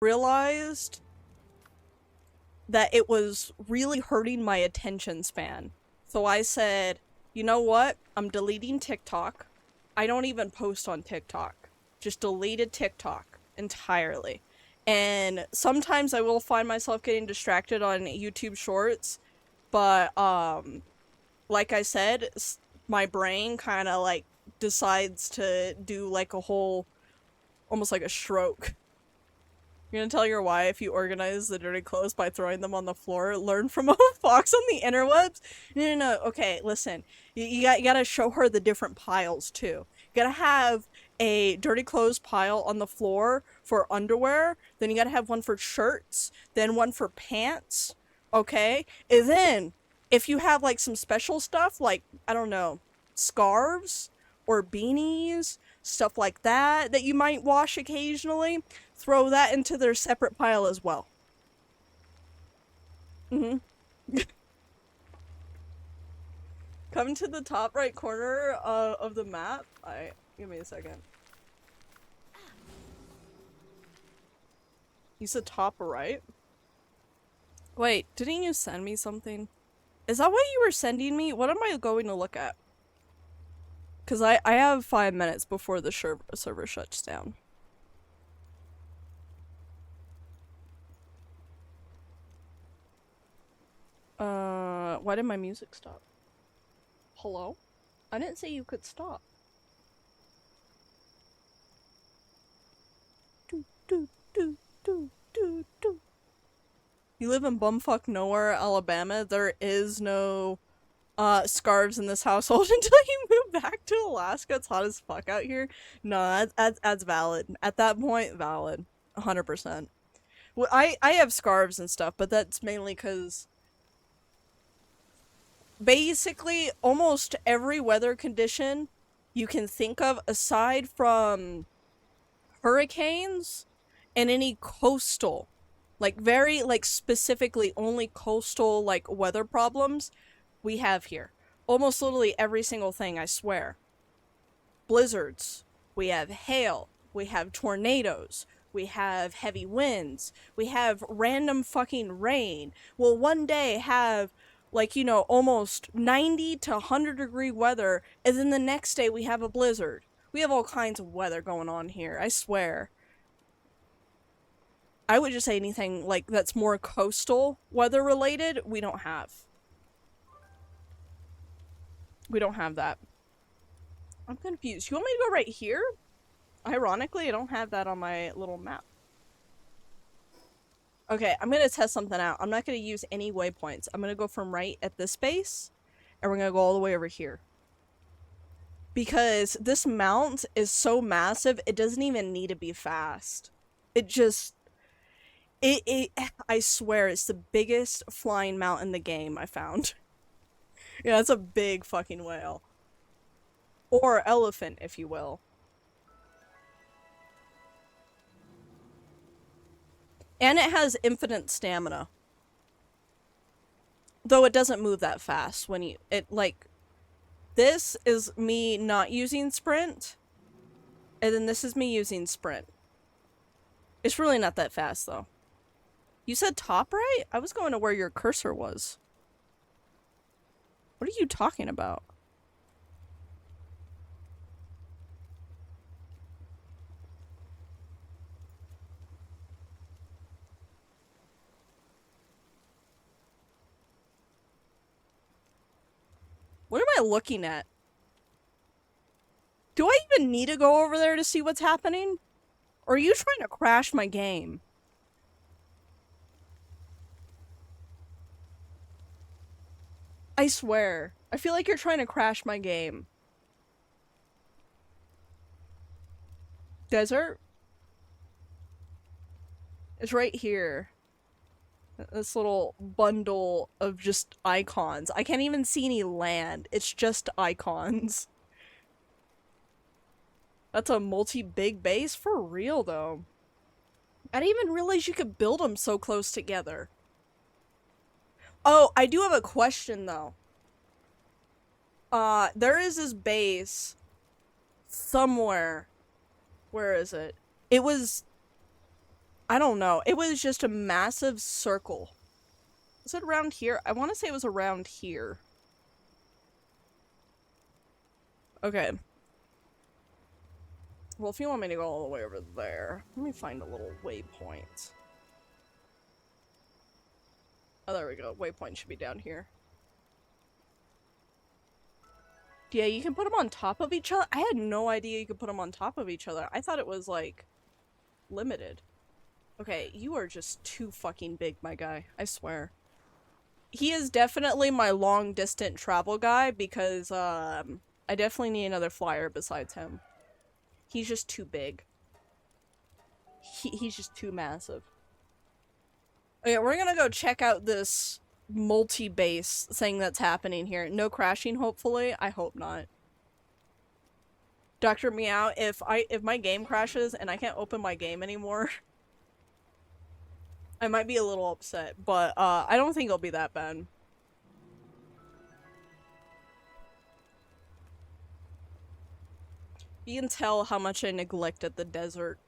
realized that it was really hurting my attention span. So I said, you know what? I'm deleting TikTok. I don't even post on TikTok. Just deleted TikTok entirely. And sometimes I will find myself getting distracted on YouTube Shorts, but like I said, my brain kind of like decides to do like a whole almost like a stroke. You're gonna tell your wife you organize the dirty clothes by throwing them on the floor. Learn from a fox on the interwebs. No. Okay, listen. You gotta show her the different piles too. You gotta have a dirty clothes pile on the floor for underwear. Then you gotta have one for shirts. Then one for pants. Okay, and then if you have like some special stuff, like I don't know, scarves or beanies, stuff like that that you might wash occasionally, throw that into their separate pile as well. Mm-hmm. Come to the top right corner of the map. Give me a second. You said top right? Wait, didn't you send me something? Is that what you were sending me? What am I going to look at? Because I have 5 minutes before the server shuts down. Why did my music stop? Hello? I didn't say you could stop. Do, do, do, do, do, do. You live in bumfuck nowhere, Alabama. There is no scarves in this household until you move back to Alaska. It's hot as fuck out here. No, that's valid. At that point, valid. 100%. Well, I have scarves and stuff, but that's mainly because basically almost every weather condition you can think of aside from hurricanes and any coastal, like very like specifically only coastal like weather problems we have here. Almost literally every single thing, I swear. Blizzards, we have hail, we have tornadoes, we have heavy winds, we have random fucking rain. We'll one day have like, you know, almost 90 to 100-degree weather, and then the next day we have a blizzard. We have all kinds of weather going on here, I swear. I would just say anything like that's more coastal weather related, we don't have. We don't have that. I'm confused. You want me to go right here? Ironically, I don't have that on my little map. Okay, I'm gonna test something out. I'm not gonna use any waypoints. I'm gonna go from right at this base, and we're gonna go all the way over here. Because this mount is so massive, it doesn't even need to be fast. It just... I swear, it's the biggest flying mount in the game I found. Yeah, it's a big fucking whale. Or elephant, if you will. And it has infinite stamina. Though it doesn't move that fast when you... This is me not using sprint. And then this is me using sprint. It's really not that fast, though. You said top right? I was going to where your cursor was. What are you talking about? What am I looking at? Do I even need to go over there to see what's happening? Or are you trying to crash my game? I swear. I feel like you're trying to crash my game. Desert? It's right here. This little bundle of just icons. I can't even see any land. It's just icons. That's a multi-big base? For real, though. I didn't even realize you could build them so close together. Oh, I do have a question, though. There is this base somewhere. Where is it? It was... I don't know. It was just a massive circle. Was it around here? I want to say it was around here. Okay. Well, if you want me to go all the way over there, let me find a little waypoint. Oh, there we go. Waypoint should be down here. Yeah, you can put them on top of each other. I had no idea you could put them on top of each other. I thought it was, like, limited. Okay, you are just too fucking big, my guy. I swear. He is definitely my long-distance travel guy because, I definitely need another flyer besides him. He's just too big. He's just too massive. Okay, we're gonna go check out this multi-base thing that's happening here. No crashing, hopefully. I hope not. Dr. Meow, if my game crashes and I can't open my game anymore, I might be a little upset, but I don't think it'll be that bad. You can tell how much I neglected the desert.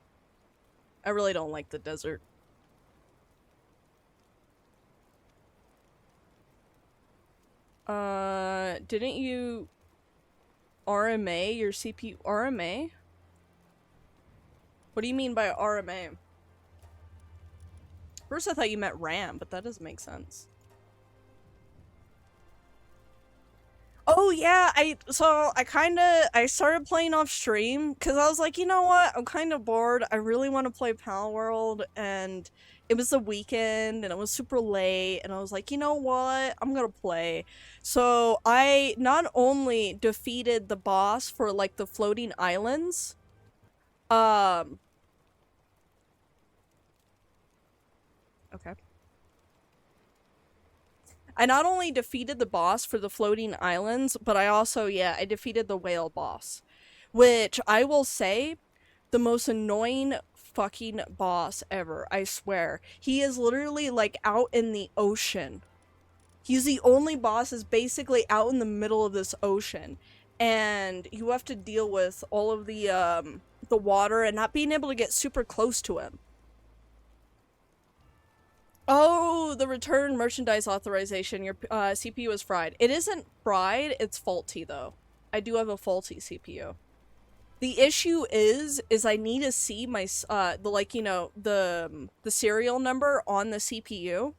I really don't like the desert. Didn't you RMA your CPU? RMA? What do you mean by RMA? First I thought you meant RAM, but that doesn't make sense. Oh yeah, I started playing off stream because I was like, you know what? I'm kind of bored. I really want to play Palworld, and it was the weekend and it was super late, and I was like, you know what? I'm gonna play. So I not only defeated the boss for like the floating islands, um, okay. I not only defeated the boss for the floating islands, but I also, yeah, I defeated the whale boss. Which, I will say, the most annoying fucking boss ever, I swear. He is literally, like, out in the ocean. He's the only boss is basically out in the middle of this ocean. And you have to deal with all of the water and not being able to get super close to him. Oh, the return merchandise authorization. Your CPU is fried. It isn't fried, it's faulty though. I do have a faulty CPU. The issue is I need to see my the serial number on the CPU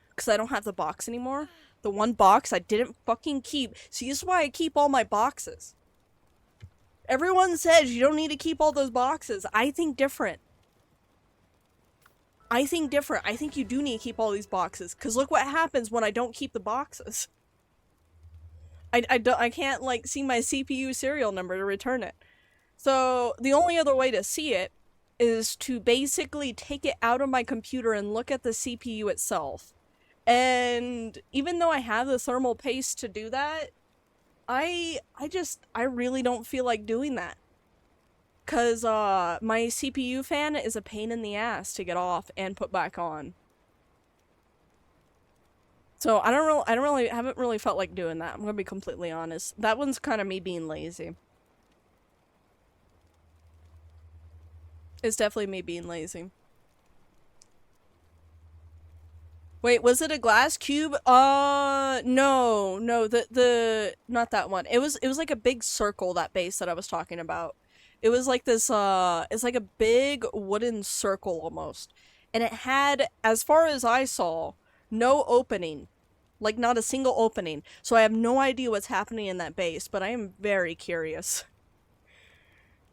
because I don't have the box anymore. The one box I didn't fucking keep. See, this is why I keep all my boxes. Everyone says you don't need to keep all those boxes. I think different. I think you do need to keep all these boxes, because look what happens when I don't keep the boxes. I can't, like, see my CPU serial number to return it. So, the only other way to see it is to basically take it out of my computer and look at the CPU itself. And even though I have the thermal paste to do that, I really don't feel like doing that. Cause my CPU fan is a pain in the ass to get off and put back on. So I haven't really felt like doing that. I'm gonna be completely honest. That one's kind of me being lazy. It's definitely me being lazy. Wait, was it a glass cube? No, not that one. It was like a big circle, that base that I was talking about. It was like this, it's like a big wooden circle almost. And it had, as far as I saw, no opening. Like, not a single opening. So I have no idea what's happening in that base, but I am very curious.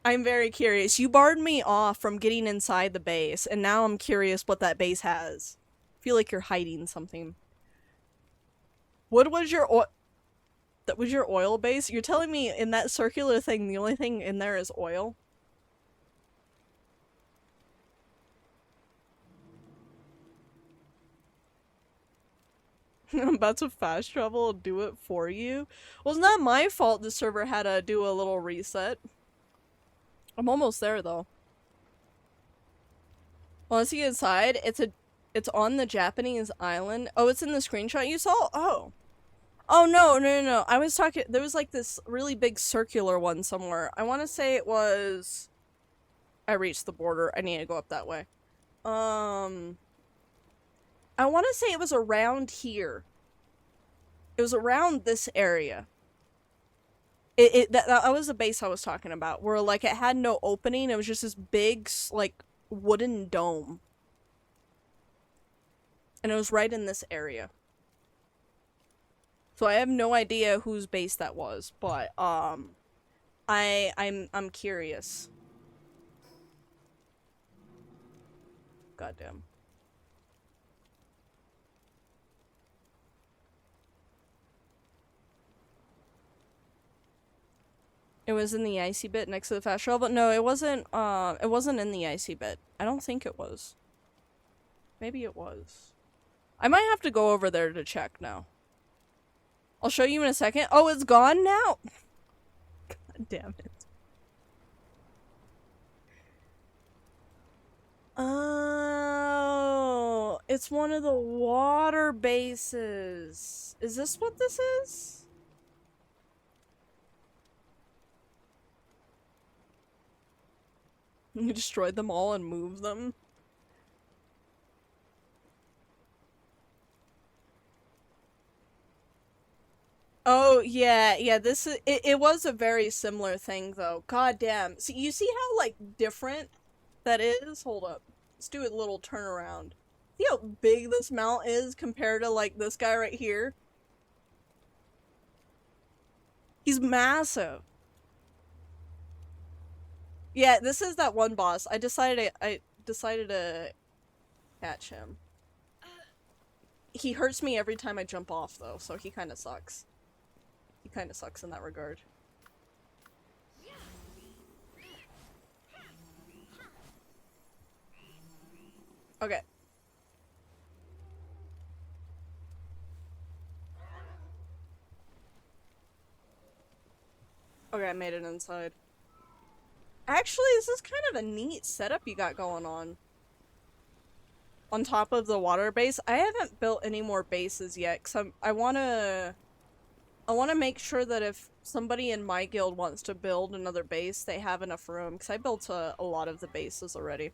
I'm very curious. You barred me off from getting inside the base, and now I'm curious what that base has. I feel like you're hiding something. What was your that was your oil base? You're telling me in that circular thing, the only thing in there is oil? I'm about to fast travel, do it for you. Well, it's not my fault the server had to do a little reset. I'm almost there though. Once you get inside, it's on the Japanese island. Oh, it's in the screenshot you saw? Oh. Oh, no. I was talking, there was like this really big circular one somewhere. I want to say it was, I reached the border. I need to go up that way. Um, I want to say it was around here. It was around this area. That was the base I was talking about, where like it had no opening. It was just this big like wooden dome, and it was right in this area. So I have no idea whose base that was, but I'm curious. Goddamn. It was in the icy bit next to the fast travel, but no, it wasn't in the icy bit. I don't think it was. Maybe it was. I might have to go over there to check now. I'll show you in a second. Oh, it's gone now? God damn it. Oh, it's one of the water bases. Is this what this is? You destroyed them all and moved them? Oh, yeah, yeah, it was a very similar thing, though. God damn. See, you see how, like, different that is? Hold up. Let's do a little turnaround. See how big this mount is compared to, like, this guy right here? He's massive. Yeah, this is that one boss. I decided to catch him. He hurts me every time I jump off, though, so he kind of sucks. He kind of sucks in that regard. Okay. Okay, I made it inside. Actually, this is kind of a neat setup you got going on. On top of the water base. I haven't built any more bases yet, because I wanna make sure that if somebody in my guild wants to build another base, they have enough room, because I built a lot of the bases already.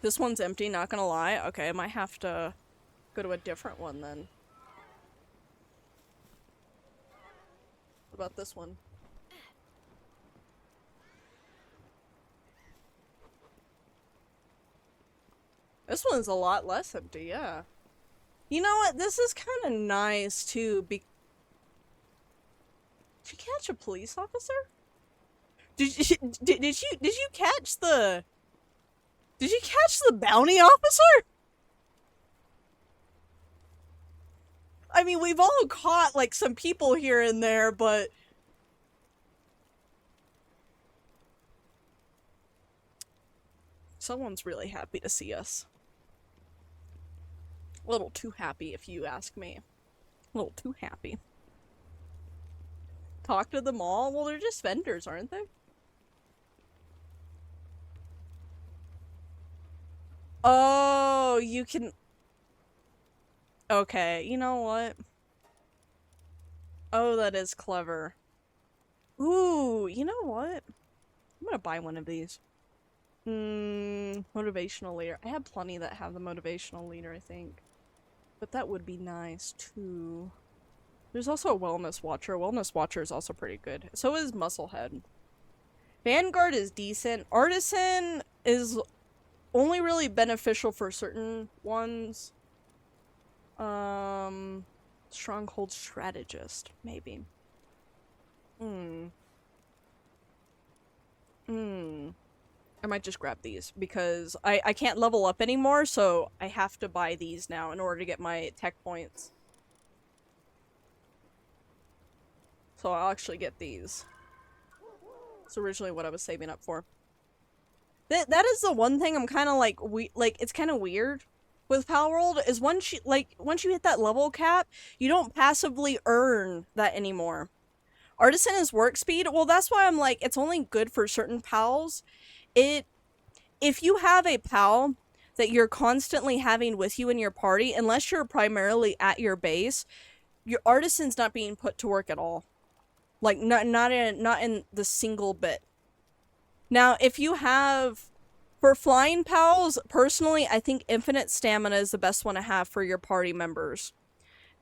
This one's empty, not gonna lie. Okay, I might have to go to a different one then. What about this one? This one's a lot less empty, yeah. You know what? This is kind of nice, too, Did you catch a police officer? Did you catch the... Did you catch the bounty officer? I mean, we've all caught, like, some people here and there, but... Someone's really happy to see us. A little too happy, if you ask me. A little too happy. Talk to them all? Well, they're just vendors, aren't they? Oh, you can... Okay, you know what? Oh, that is clever. Ooh, you know what? I'm gonna buy one of these. Motivational leader. I have plenty that have the motivational leader, I think. But that would be nice, too. There's also a wellness watcher. Wellness watcher is also pretty good. So is musclehead. Vanguard is decent. Artisan is only really beneficial for certain ones. Stronghold strategist, maybe. I might just grab these because I can't level up anymore, so I have to buy these now in order to get my tech points. So I'll actually get these. It's originally what I was saving up for. That is the one thing I'm kind of like, it's kind of weird with Palworld, is once you hit that level cap, you don't passively earn that anymore. Artisan is work speed. Well, that's why I'm like, it's only good for certain pals. If you have a pal that you're constantly having with you in your party, unless you're primarily at your base, your artisan's not being put to work at all. Like, not in the single bit. Now, if you have For flying pals, personally, I think infinite stamina is the best one to have for your party members.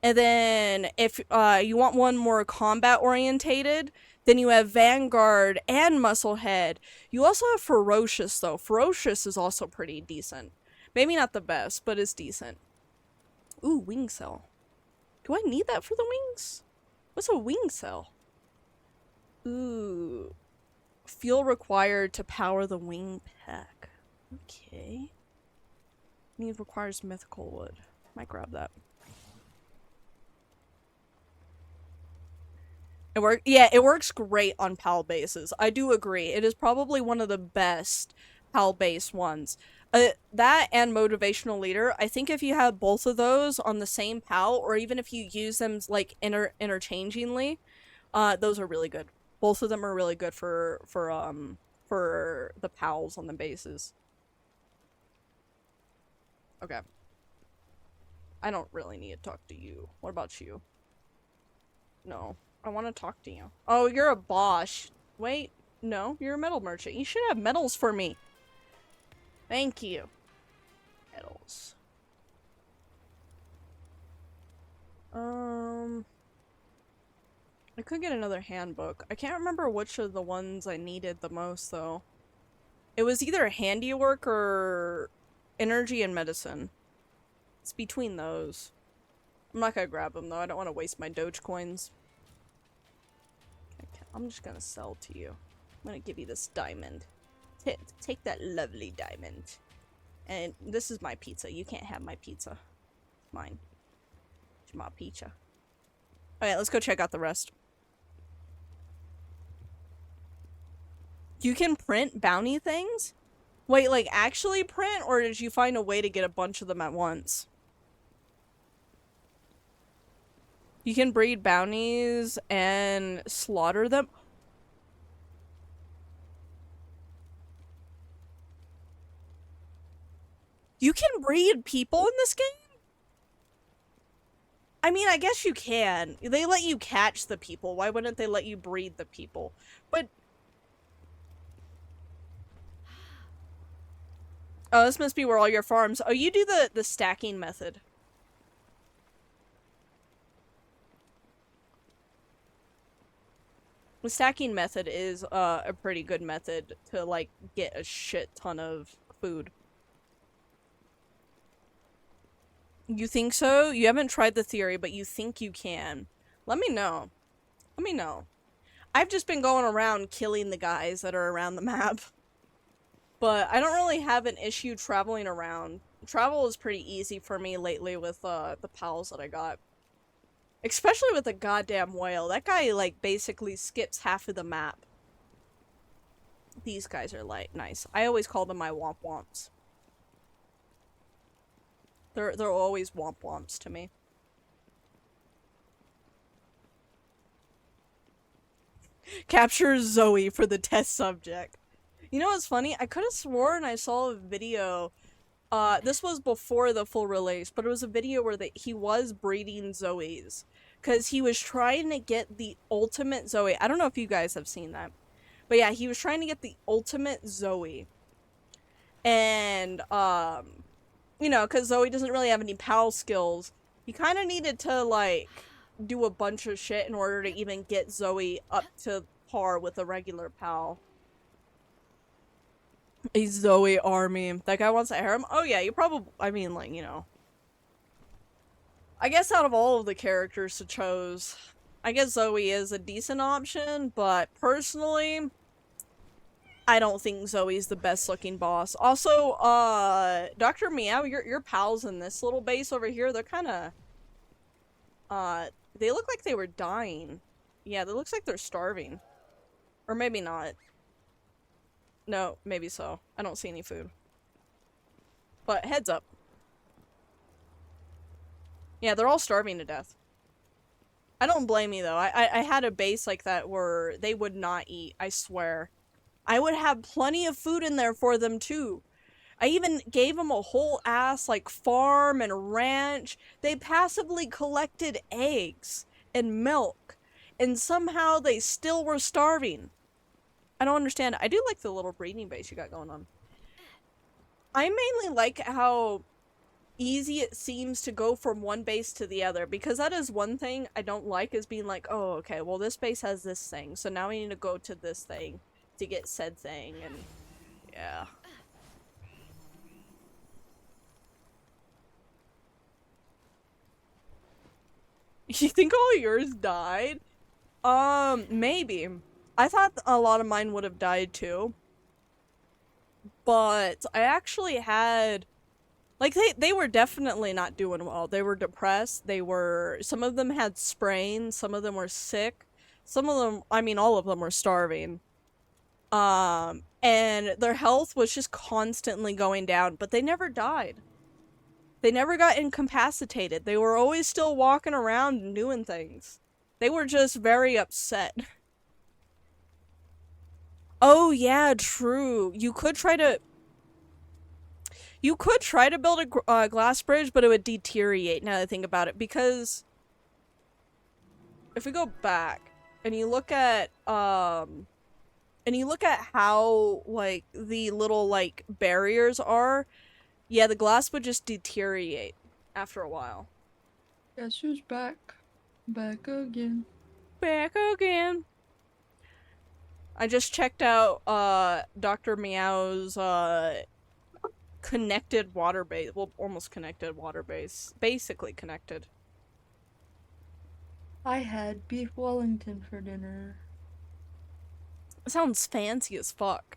And then if you want one more combat orientated, then you have Vanguard and Musclehead. You also have Ferocious though. Ferocious is also pretty decent. Maybe not the best, but it's decent. Ooh, wing cell. Do I need that for the wings? What's a wing cell? Ooh. Fuel required to power the wing pack. Okay. Need requires mythical wood. Might grab that. It works great on PAL bases. I do agree. It is probably one of the best PAL base ones. That and motivational leader. I think if you have both of those on the same PAL, or even if you use them like interchangingly, those are really good. Both of them are really good for the PALs on the bases. Okay. I don't really need to talk to you. What about you? No. I want to talk to you. Oh, you're a boss. Wait, no, you're a metal merchant. You should have medals for me. Thank you. Medals. I could get another handbook. I can't remember which of the ones I needed the most, though. It was either handiwork or energy and medicine. It's between those. I'm not gonna grab them, though. I don't want to waste my Doge coins. I'm just gonna sell to you. I'm gonna give you this diamond. Take that lovely diamond. And this is my pizza. You can't have my pizza. It's mine. It's my pizza. Alright, let's go check out the rest. You can print bounty things? Wait, like actually print? Or did you find a way to get a bunch of them at once? You can breed bounties and slaughter them. You can breed people in this game? I mean, I guess you can. They let you catch the people. Why wouldn't they let you breed the people? But... Oh, this must be where all your farms... Oh, you do the stacking method. The stacking method is a pretty good method to, like, get a shit ton of food. You think so? You haven't tried the theory, but you think you can. Let me know. Let me know. I've just been going around killing the guys that are around the map. But I don't really have an issue traveling around. Travel is pretty easy for me lately with the pals that I got. Especially with the goddamn whale. That guy, like, basically skips half of the map. These guys are, like, nice. I always call them my womp womps. They're always womp womps to me. Capture Zoe for the test subject. You know what's funny? I could have sworn I saw a video. This was before the full release, but it was a video where he was breeding Zoes. Because he was trying to get the ultimate Zoe. I don't know if you guys have seen that. But yeah, he was trying to get the ultimate Zoe. And, you know, because Zoe doesn't really have any PAL skills. He kind of needed to, like, do a bunch of shit in order to even get Zoe up to par with a regular PAL. A Zoe army. That guy wants a harem? Oh yeah, you probably, I mean, like, you know. I guess out of all of the characters to choose, I guess Zoe is a decent option, but personally, I don't think Zoe's the best looking boss. Also, Dr. Meow, your pals in this little base over here, they're kinda, they look like they were dying. Yeah, it looks like they're starving. Or maybe not. No, maybe so. I don't see any food. But heads up. Yeah, they're all starving to death. I don't blame you, though. I had a base like that where they would not eat, I swear. I would have plenty of food in there for them, too. I even gave them a whole ass, like, farm and ranch. They passively collected eggs and milk. And somehow they still were starving. I don't understand. I do like the little breeding base you got going on. I mainly like how easy it seems to go from one base to the other, because that is one thing I don't like, is being like, oh, okay, well, this base has this thing, so now we need to go to this thing to get said thing, and yeah. You think all yours died? Maybe. I thought a lot of mine would have died too, but I actually had, like, they were definitely not doing well. They were depressed. Some of them had sprains, some of them were sick. Some of them, I mean all of them were starving. And their health was just constantly going down, but they never died. They never got incapacitated. They were always still walking around and doing things. They were just very upset. Oh yeah, true. You could try to build a glass bridge, but it would deteriorate now that I think about it, because if we go back and you look at how like the little like barriers are, yeah, the glass would just deteriorate after a while. Guess who's back? Back again. Back again. I just checked out Dr. Meow's connected water base. Well, almost connected water base. Basically connected. I had beef Wellington for dinner. It sounds fancy as fuck.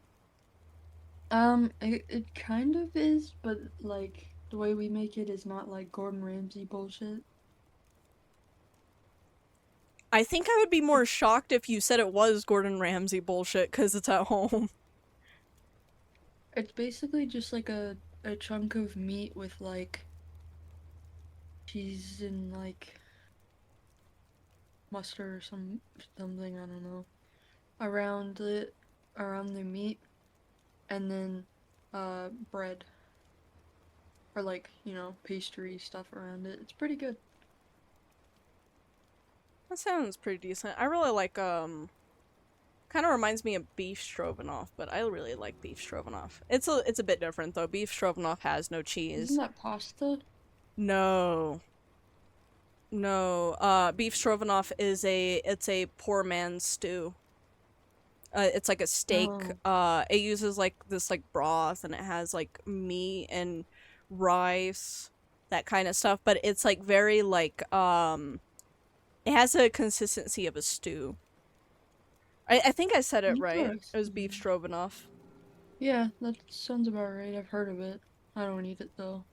It kind of is, but like the way we make it is not like Gordon Ramsay bullshit. I think I would be more shocked if you said it was Gordon Ramsay bullshit because it's at home. It's basically just like a chunk of meat with like cheese and like mustard or something, I don't know, around it, around the meat, and then bread or like, pastry stuff around it. It's pretty good. That sounds pretty decent. I really like, kind of reminds me of beef stroganoff, but I really like beef stroganoff. It's a bit different though. Beef stroganoff has no Isn't cheese. that pasta? No. No. Beef stroganoff is a poor man's stew. It's like a steak. Oh, It uses like this like broth, and it has like meat and rice, that kind of stuff, but it's like very like it has a consistency of a stew. I think I said it right. It was beef interesting. stroganoff. Yeah, that sounds about right. I've heard of it. I don't eat it though.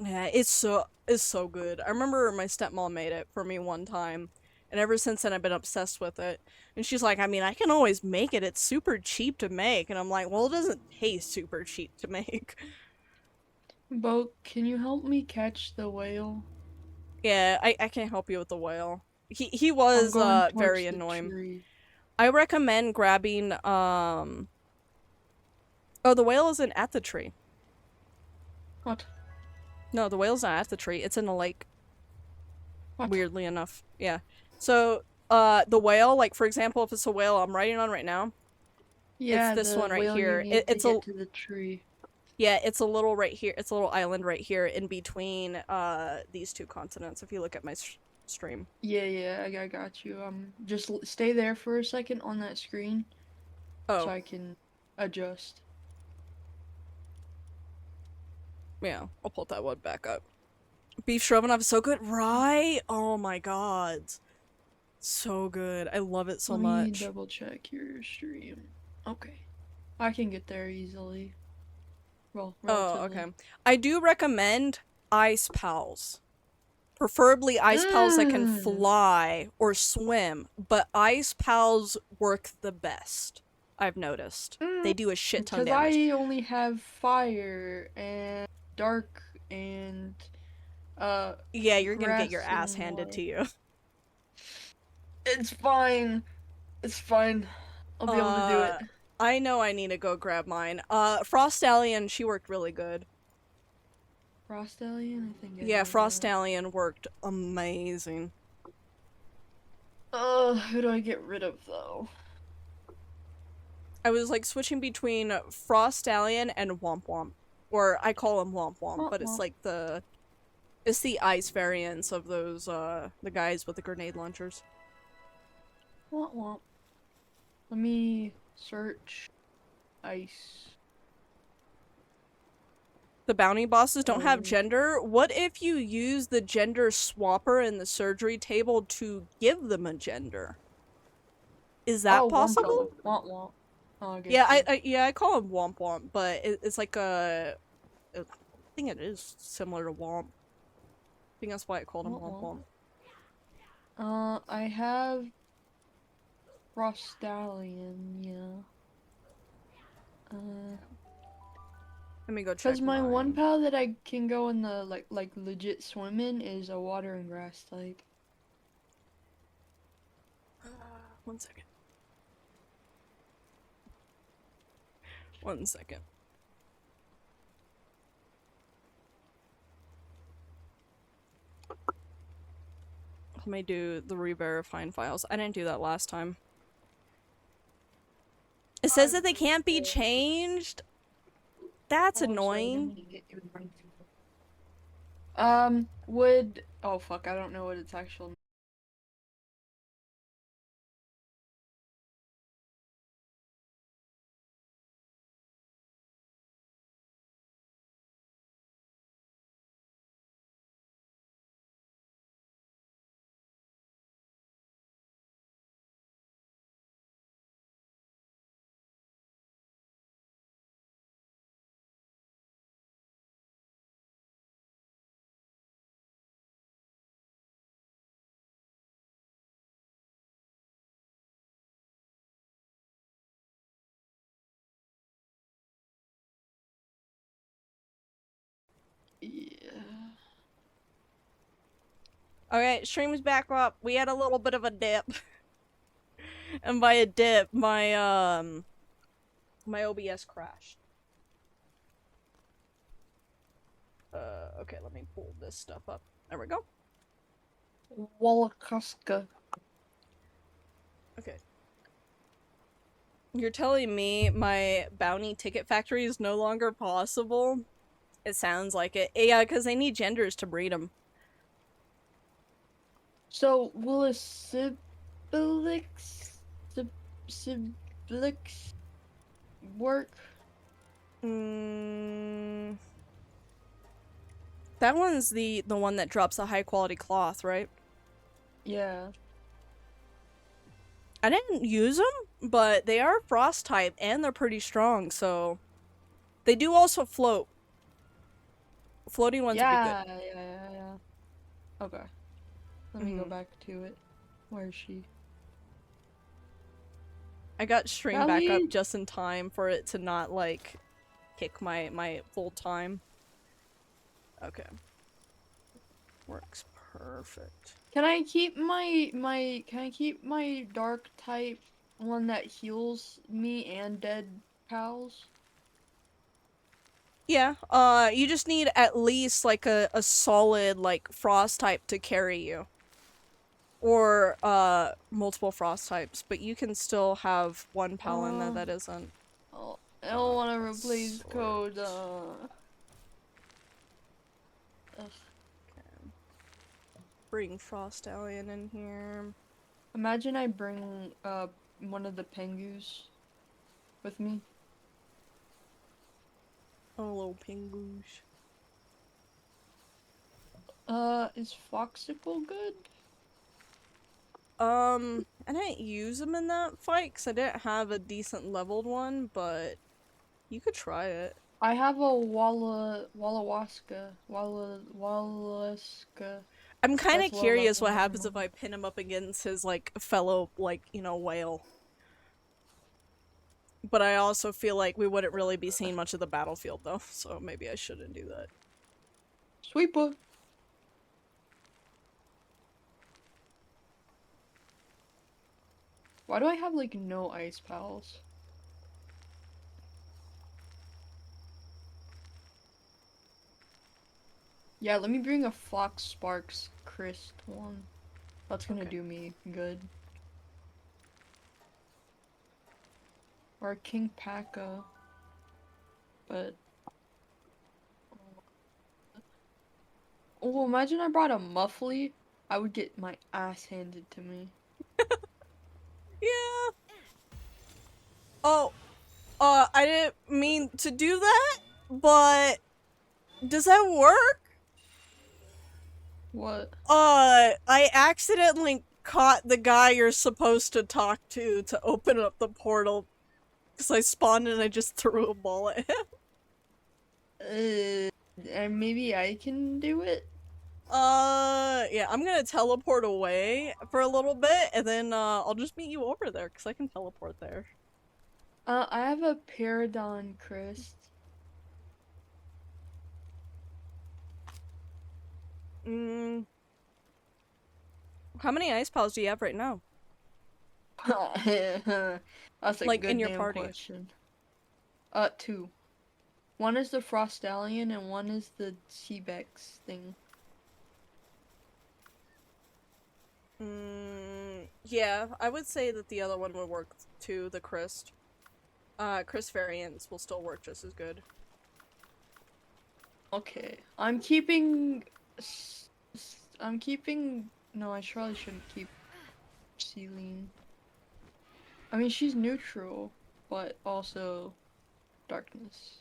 Yeah, it's so good. I remember my stepmom made it for me one time, and ever since then I've been obsessed with it. And she's like, I mean, I can always make it. It's super cheap to make. And I'm like, well, it doesn't taste super cheap to make. Bo, can you help me catch the whale? Yeah, I can't help you with the whale. He I'm was going very towards the annoying. tree. I recommend grabbing oh, the whale isn't at the tree. What? No, the whale's not at the tree. It's in a lake. What? Weirdly enough. Yeah. So, the whale, like for example, if it's a whale I'm writing on right now, it's Yeah, this the one right whale you here. need to It's a get to the tree. yeah, it's a little right here. It's a little island right here in between these two continents. If you look at my stream. Yeah, I got you. Just stay there for a second on that screen so Oh, I can adjust. yeah. I'll pull that one back up. Beef stroganoff is so good, right? Oh my god, so good. I love it so Let me much. double check your stream. Okay. I can get there easily. Well, Oh, okay. relatively. I do recommend ice pals. Preferably ice pals that can Mmm. fly or swim, but ice pals work the best. I've noticed. They do a shit ton Because damage. I only have fire and dark and uh Yeah, you're gonna get your grass ass and handed water. to you. It's fine. It's fine. I'll be able to do Uh, it. I know I need to go grab mine. Frost Stallion, she worked really good. Frost Alien? I think I Yeah, know Frost that. Stallion worked amazing. Who do I get rid of though? I was like switching between Frost Stallion and Womp Womp. Or I call them Womp Womp, Womp but it's womp. like it's the ice variants of those the guys with the grenade launchers. Womp womp. Let me search ice. The bounty bosses don't have Oh. gender. What if you use the gender swapper in the surgery table to give them a gender? Is that Oh, Wumpa. possible? Womp womp. Oh, I Yeah, get you. I call him Womp Womp, but it's like I think it is similar to Womp. I think that's why I called him Womp Womp womp. Womp. I have Frostallion, yeah. Let me go check Cause my one mine. pal that I can go in the like legit swim in is a water and grass type. One second. One second. Let me do the re-verifying files. I didn't do that last time. It says that they can't be changed. That's Oh, sorry, annoying. didn't mean to get you in front. Would oh fuck, I don't know what its actual. Yeah. Okay, stream's back up. We had a little bit of a dip. And by a dip, my OBS crashed. Okay, let me pull this stuff up. There we go. Wallakuska. Okay. You're telling me my bounty ticket factory is no longer possible? It sounds like it. Yeah, because they need genders to breed them. So will a Siblix work? Mm, that one's the one that drops a high quality cloth, right? Yeah. I didn't use them, but they are frost type and they're pretty strong, so they do also float. Floating ones would be good. Yeah. Okay. Let me go Mm-hmm. back to it. Where is she? I got stream back up Callie! just in time for it to not like kick my full time. Okay. Works perfect. Can I keep my dark type one that heals me and dead pals? Yeah, you just need at least like a solid like frost type to carry you. Or multiple frost types, but you can still have one Palin Uh, that isn't. oh, I don't want to replace Sort. code. Ugh. Bring Frost Alien in here. Imagine I bring one of the pengus with me. Oh, little pingush. Is Foxicle good? I didn't use him in that fight because I didn't have a decent leveled one, but you could try it. I have a Wallaska. I'm kind of That's low curious level what happens if normal. I pin him up against his like fellow whale. But I also feel like we wouldn't really be seeing much of the battlefield though, so maybe I shouldn't do that. Sweeper. Why do I have like no ice pals? Yeah, let me bring a Fox Sparks Christ one. That's gonna Okay. do me good. Or a King Paka. But Oh, imagine I brought a muffly. I would get my ass handed to me. Yeah. Oh, I didn't mean to do that, but does that work? What? I accidentally caught the guy you're supposed to talk to open up the portal because I spawned and I just threw a ball at him. And maybe I can do it? Yeah, I'm gonna teleport away for a little bit and then, I'll just meet you over there because I can teleport there. I have a Paradon crest. Mm, how many ice pals do you have right now? That's a Like, in good your damn party? question. Two. One is the Frostallion and one is the Seabex thing. Yeah, I would say that the other one would work too, the Christ. Chris variants will still work just as good. Okay. I'm keeping. I'm keeping. No, I probably shouldn't keep Celine. I mean, she's neutral, but also darkness.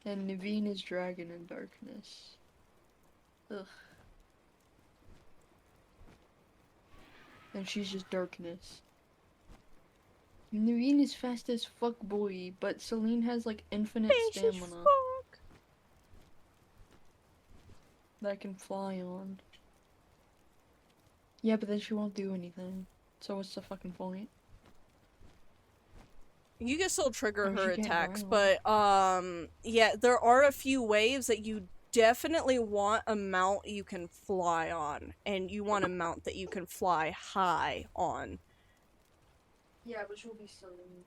And Naveen is dragon and darkness. Ugh. And she's just darkness. Naveen is fast as fuck, boy, but Celine has like infinite Fish as stamina fuck. that I can fly on. Yeah, but then she won't do anything. So what's the fucking point? You can still I trigger mean, her she can't attacks, ground. but, yeah, there are a few waves that you definitely want a mount you can fly on, and you want a mount that you can fly high on. Yeah, which will be Celine.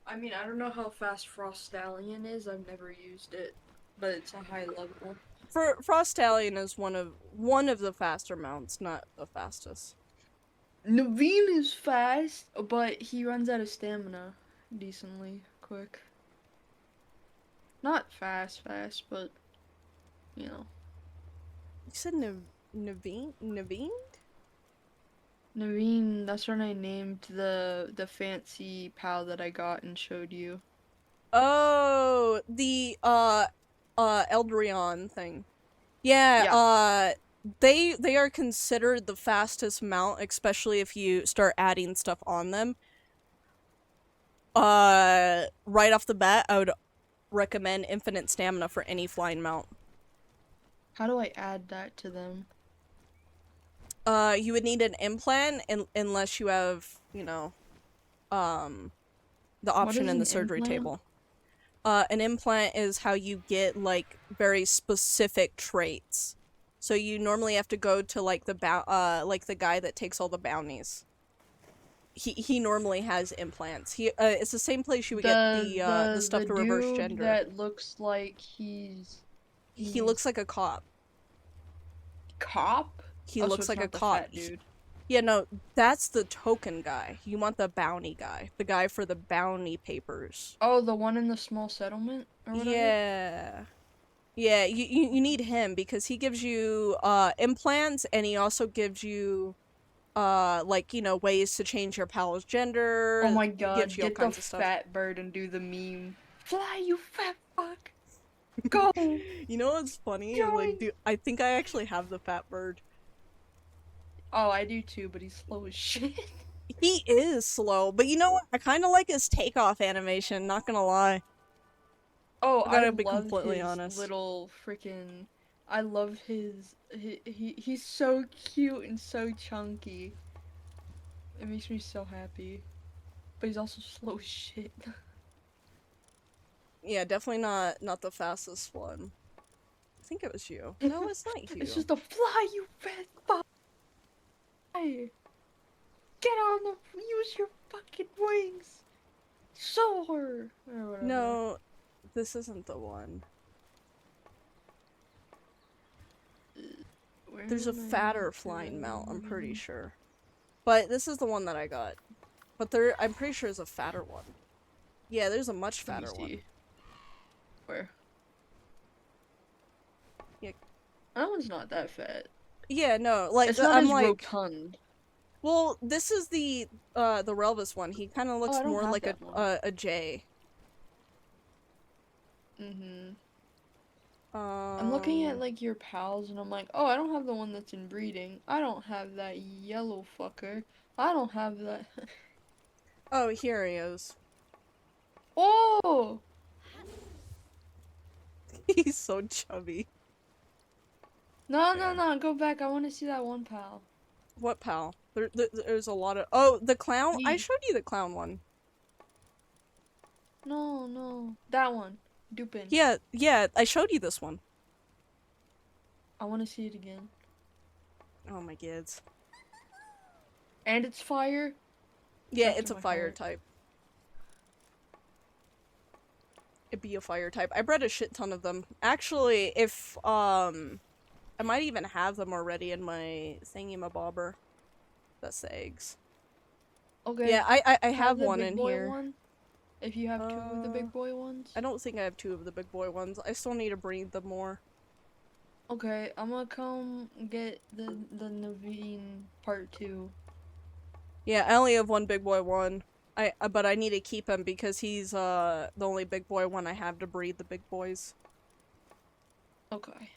I mean, I don't know how fast Frost Stallion is. I've never used it, but it's a high level. Frostallion is one of the faster mounts, not the fastest. Naveen is fast, but he runs out of stamina decently quick. Not fast, but you know. You said Naveen? Naveen? Naveen, that's what I named the fancy pal that I got and showed you. Oh, the Eldrion thing. Yeah, Yeah. they are considered the fastest mount, especially if you start adding stuff on them. Right off the bat, I would recommend infinite stamina for any flying mount. How do I add that to them? You would need an implant unless you have, you know, um, the What option is in the an surgery implant? table. An implant is how you get, like, very specific traits. So you normally have to go to, like, like the guy that takes all the bounties. He normally has implants. It's the same place you would get the stuff The to reverse dude gender. that looks like He he's looks like a cop. cop? He Oh, so looks it's like a not the cop. fat dude. Yeah, no, that's the token guy. You want the bounty guy. The guy for the bounty papers. Oh, the one in the small settlement or whatever? Yeah. Yeah, you need him because he gives you implants and he also gives you like, you know, ways to change your pal's Oh gender, my gives god, you all get the kinds of stuff. fat bird and do the meme. Fly, you fat fuck! Go! You know what's funny? Like, Join! dude, I think I actually have the fat bird. Oh, I do too, but he's slow as shit. He is slow, but you know what? I kind of like his takeoff animation, not gonna lie. Oh, I I gotta be love completely his honest. little freaking. I love he's so cute and so chunky. It makes me so happy. But he's also slow as shit. Yeah, definitely not the fastest one. I think it was you. No, it's not It's you. just a fly, you fat fly! Get on the. Use your fucking wings! Soar! Or whatever. No, this isn't the one. Where There's a am I fatter flying mount, I'm pretty sure. But this is the one that I got. But I'm pretty sure there's a fatter one. Yeah, there's a much Let me fatter one. see. Where? Yeah, That one's not that fat. yeah, no, like It's not I'm as like, rotund. well, this is the Relvis one. He kind of Oh, I looks don't more have like that one. a J. Mm-hmm. I'm looking at Um. like your pals and I'm like, oh, I don't have the one that's in breeding. I don't have that yellow fucker. I don't have that. Oh, here he is. Oh! He's so chubby. No, no, Yeah. no, go back. I want to see that one pal. What pal? There's a lot of. Oh, the clown. I He. showed you the clown one. No, no. That one. Dupin. Yeah, yeah. I showed you this one. I want to see it again. Oh my kids. And it's fire. Yeah, Touching it's a my fire heart. type. It'd be a fire type. I bred a shit ton of them. Actually, if I might even have them already in my thingy-mabobber. That's the eggs. Yeah, Okay. I Have have the one big in boy here. one. If you have two of the Uh, big boy ones. I don't think I have two of the big boy ones. I still need to breed them more. Okay, I'm gonna come get the Naveen part 2. Yeah, I only have one big boy one. But I need to keep him because he's the only big boy one I have to breed the big boys. Okay.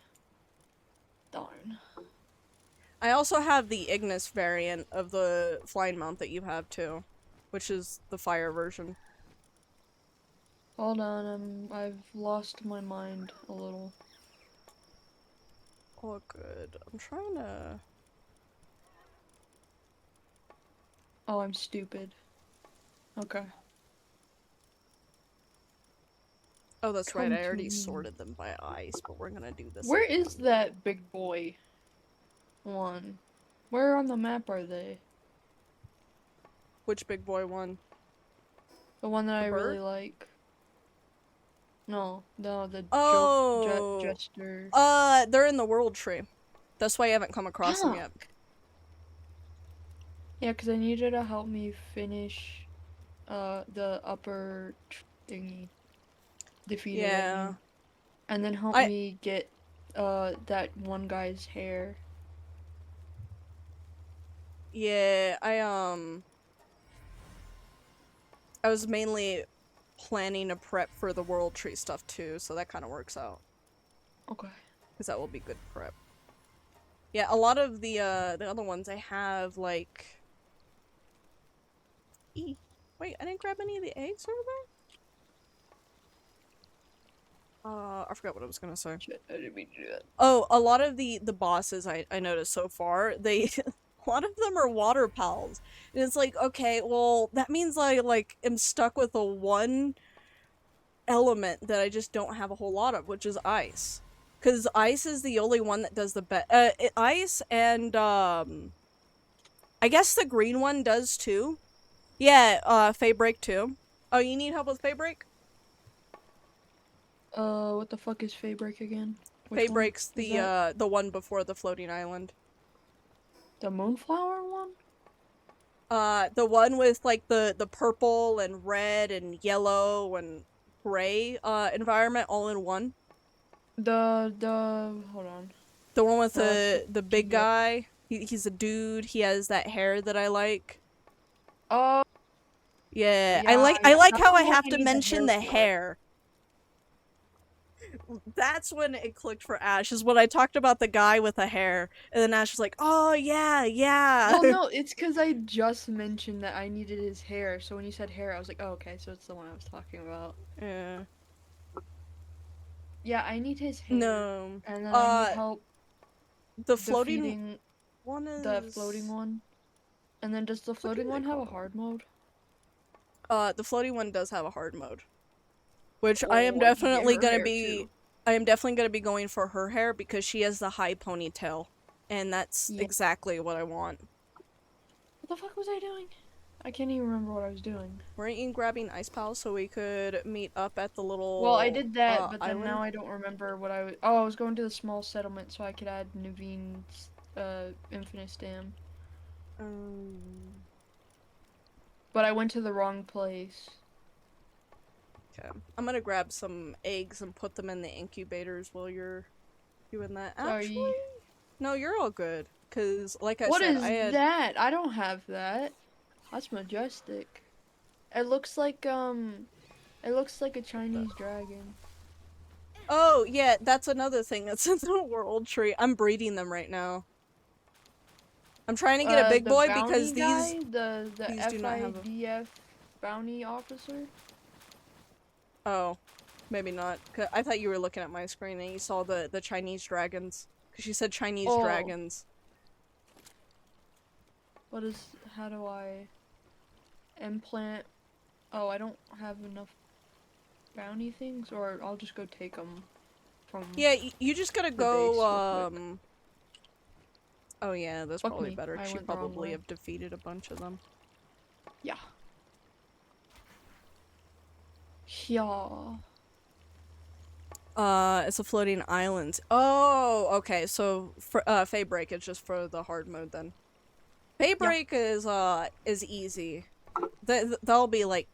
Darn. I also have the Ignis variant of the flying mount that you have too, which is the fire version. Hold on, I've lost my mind a little. Oh, good. I'm trying to. Oh, I'm stupid. Okay. Oh, that's right. Come I to already me. sorted them by ice, but we're gonna do this Where is again. that big boy one? Where on the map are they? Which big boy one? The one that The I bird? really like. No, no, the joke Oh, jester. they're in the world tree. That's why I haven't come across them yet. Fuck. Yeah, because I need you to help me finish the upper thingy. Defeat it, I Yeah, mean. And then help I me get that one guy's hair. yeah I was mainly planning to prep for the world tree stuff too, so that kind of works out Okay. because that will be good prep. Yeah, a lot of the other ones I have like. Wait, I didn't grab any of the eggs over there. I forgot what I was gonna say. Shit, I didn't mean to do that. Oh, a lot of the bosses I noticed so far, they a lot of them are water pals. And it's like, okay, well, that means I like am stuck with a one element that I just don't have a whole lot of, which is ice. Cuz ice is the only one that does the best. Ice and I guess the green one does too. Yeah, Fey Break too. Oh, you need help with Fey Break? What the fuck is Fabric again? Fey Which one Break's is that? the one before the floating island. The Moonflower one? The one with like the purple and red and yellow and gray environment all in one. Hold on. The one with Shit, the big keep up. guy. He's a dude. He has that hair that I like. Oh, Yeah, yeah, I yeah. like That's how the I one have I to need the mention hair the for. hair. That's when it clicked for Ash, is when I talked about the guy with the hair, and then Ash was like, "Oh yeah, yeah." Well, no, it's because I just mentioned that I needed his hair. So when you said hair, I was like, oh, okay, so it's the one I was talking about. Yeah. Yeah, I need his hair. No. And then I need Uh, help the floating defeating one the floating is one. And then does the what do floating they one have a call hard mode? the floating one does have a hard mode, which Oh, I can get her hair too. I am definitely gonna be going for her hair because she has the high ponytail, and that's Yeah. exactly what I want. What the fuck was I doing? I can't even remember what I was doing. Weren't you grabbing Ice Pal so we could meet up at the Well, I little did that, but then now island? I don't remember what I was. Oh, I was going to the small settlement so I could add Naveen's Infinite Dam. Um, But I went to the wrong place. okay. I'm gonna grab some eggs and put them in the incubators while you're doing that. Sorry. Actually, no, you're all good. Cause, like I What said, I is had. that? I don't have that. That's majestic. It looks like a Chinese dragon. Oh yeah, that's another thing that's in the world tree. I'm breeding them right now. I'm trying to get a big The boy because bounty these guy, the these do not have a. FIDF bounty officer. Oh, maybe not. 'Cause I thought you were looking at my screen and you saw the Chinese dragons. Cause she said Chinese Oh, dragons. what is? How do I implant? Oh, I don't have enough bounty things, or I'll just go take them from Yeah, you just gotta the go. base real quick. Oh yeah, that's Fuck probably me, better. I She went the wrong probably way. have defeated a bunch of them. Yeah. Yeah. It's a floating island. Oh, okay. So for Fey Break is just for the hard mode then. Fey Yeah. Break is easy. That'll be like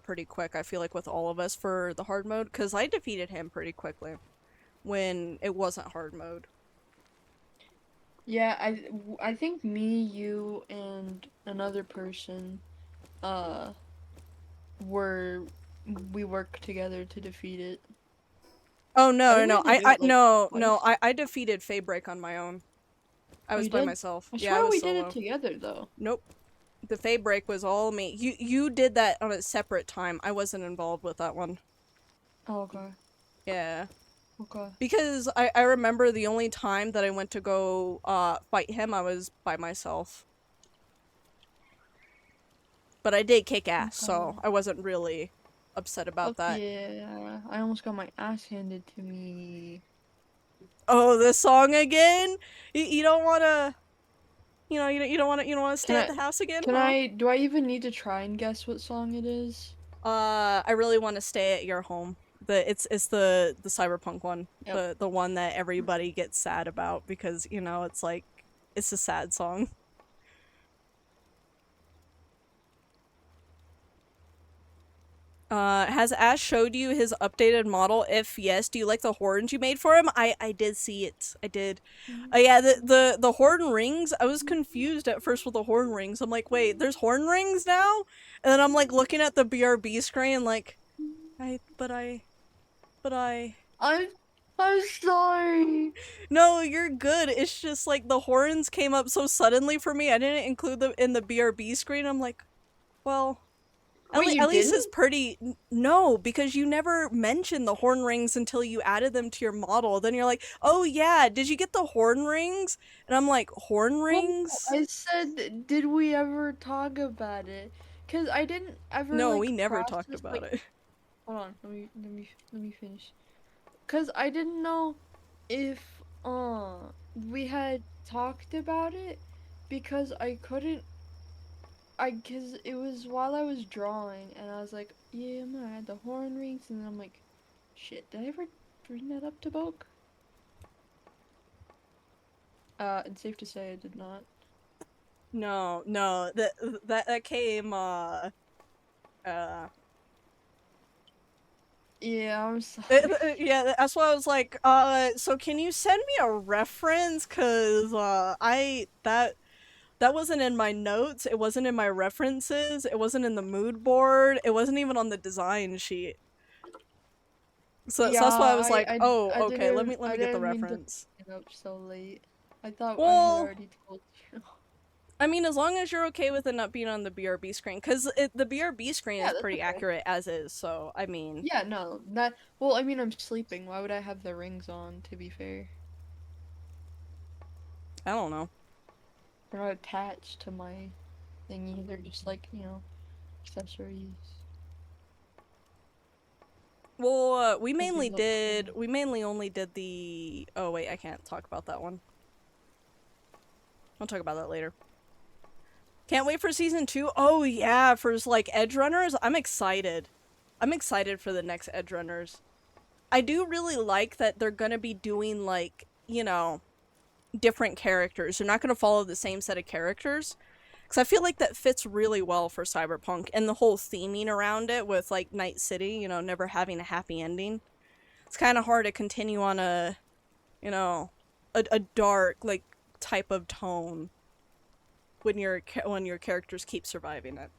pretty quick. I feel like with all of us for the hard mode because I defeated him pretty quickly when it wasn't hard mode. Yeah, I think me, you, and another person, uh, were we worked together to defeat it. Oh I no think no we no had to do it like no twice. I defeated Fey Break on my own. I Oh, was you by did? myself. I Yeah, I swear was we did it solo. together though. Nope. The Fey Break was all me. You did that on a separate time. I wasn't involved with that one. Oh, okay. Yeah. Okay. Because I remember the only time that I went to go fight him, I was by myself. But I did kick ass, so Okay. I wasn't really upset about Fuck that. yeah. I almost got my ass handed to me. Oh, this song again? You don't want to, you don't want to Can stay at I the house again, can huh? I do I even need to try and guess what song it is? I really want to stay at your home. It's the cyberpunk one. Yep. The one that everybody gets sad about because, it's like it's a sad song. Has Ash showed you his updated model? If yes, do you like the horns you made for him? I did see it. I did. Yeah, the horn rings. I was confused at first with the horn rings. I'm like, wait, there's horn rings now? And then I'm like looking at the BRB screen, like, I, but I, but I. I'm I'm sorry. No, you're good. It's just like the horns came up so suddenly for me. I didn't include them in the BRB screen. I'm like, well. Wait, you At least it's didn't? pretty. No, because you never mentioned the horn rings until you added them to your model. Then you're like, oh yeah, did you get the horn rings? And I'm like, horn Well, rings? I said, did we ever talk about it? Cause I didn't ever No, we like never talked process about like. it. Hold on, let me finish. Cause I didn't know if we had talked about it because I couldn't. Cause it was while I was drawing and I was like, yeah, I'm gonna add the horn rings, and then I'm like, shit, did I ever bring that up to Boke? It's safe to say I did not. No, no, that came. Yeah, I'm sorry. Yeah, that's why I was like, so can you send me a reference? Cause that wasn't in my notes. It wasn't in my references. It wasn't in the mood board. It wasn't even on the design sheet. So Yeah, that's why I was like, oh, I okay, didn't let I me get the didn't mean to reference. pick it up so late. I thought I had Well, already told you. I mean, as long as you're okay with it not being on the BRB screen, because the BRB screen Yeah, is that's pretty okay. accurate as is. So I mean, Yeah, no, that well, I mean, I'm sleeping. Why would I have the rings on, to be fair? I don't know. They're not attached to my thingy. They're just like, accessories. Well, Because they look cool. we mainly only did the. Oh wait, I can't talk about that one. I'll talk about that later. Can't wait for season 2. Oh yeah, for like Edge Runners, I'm excited. I'm excited for the next Edge Runners. I do really like that they're gonna be doing like, different characters. They're not gonna follow the same set of characters. Because I feel like that fits really well for Cyberpunk and the whole theming around it with like Night City, never having a happy ending. It's kind of hard to continue on a you know, a dark like type of tone when your characters keep surviving it.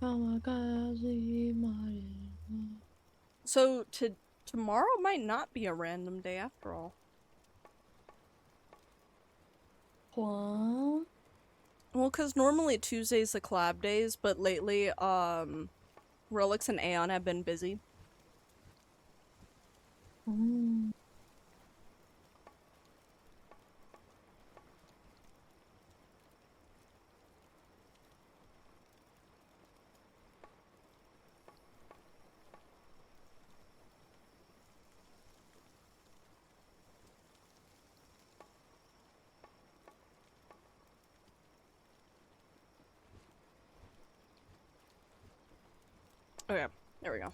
Oh, so tomorrow might not be a random day after all. What? Well, because normally Tuesday's the collab days, but lately, Relics and Aeon have been busy. Mm. Okay, there we go.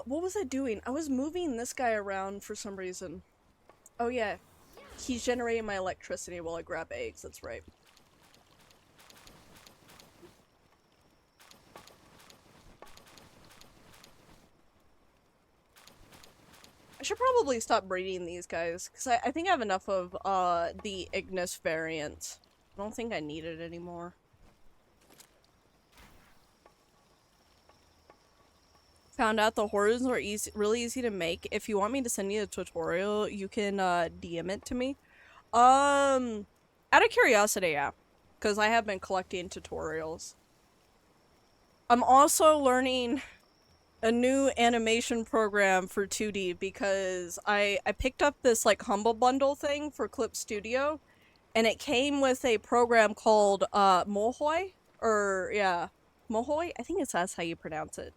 What was I doing? I was moving this guy around for some reason. Oh yeah, he's generating my electricity while I grab eggs, that's right. I should probably stop breeding these guys, because I think I have enough of, the Ignis variant. I don't think I need it anymore. Found out the horrors are really easy to make. If you want me to send you a tutorial, you can, DM it to me. Out of curiosity, yeah. Because I have been collecting tutorials. I'm also learning a new animation program for 2D because I picked up this like Humble Bundle thing for Clip Studio, and it came with a program called Mohoy, or yeah, Mohoy. I think that's how you pronounce it.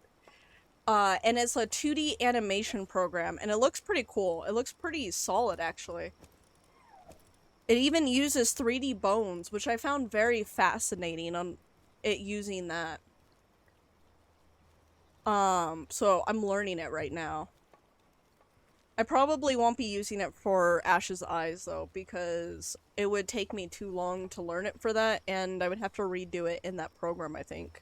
And it's a 2D animation program, and it looks pretty cool. It looks pretty solid, actually. It even uses 3D bones, which I found very fascinating on it using that. So I'm learning it right now. I probably won't be using it for Ash's Eyes, though, because it would take me too long to learn it for that, and I would have to redo it in that program, I think.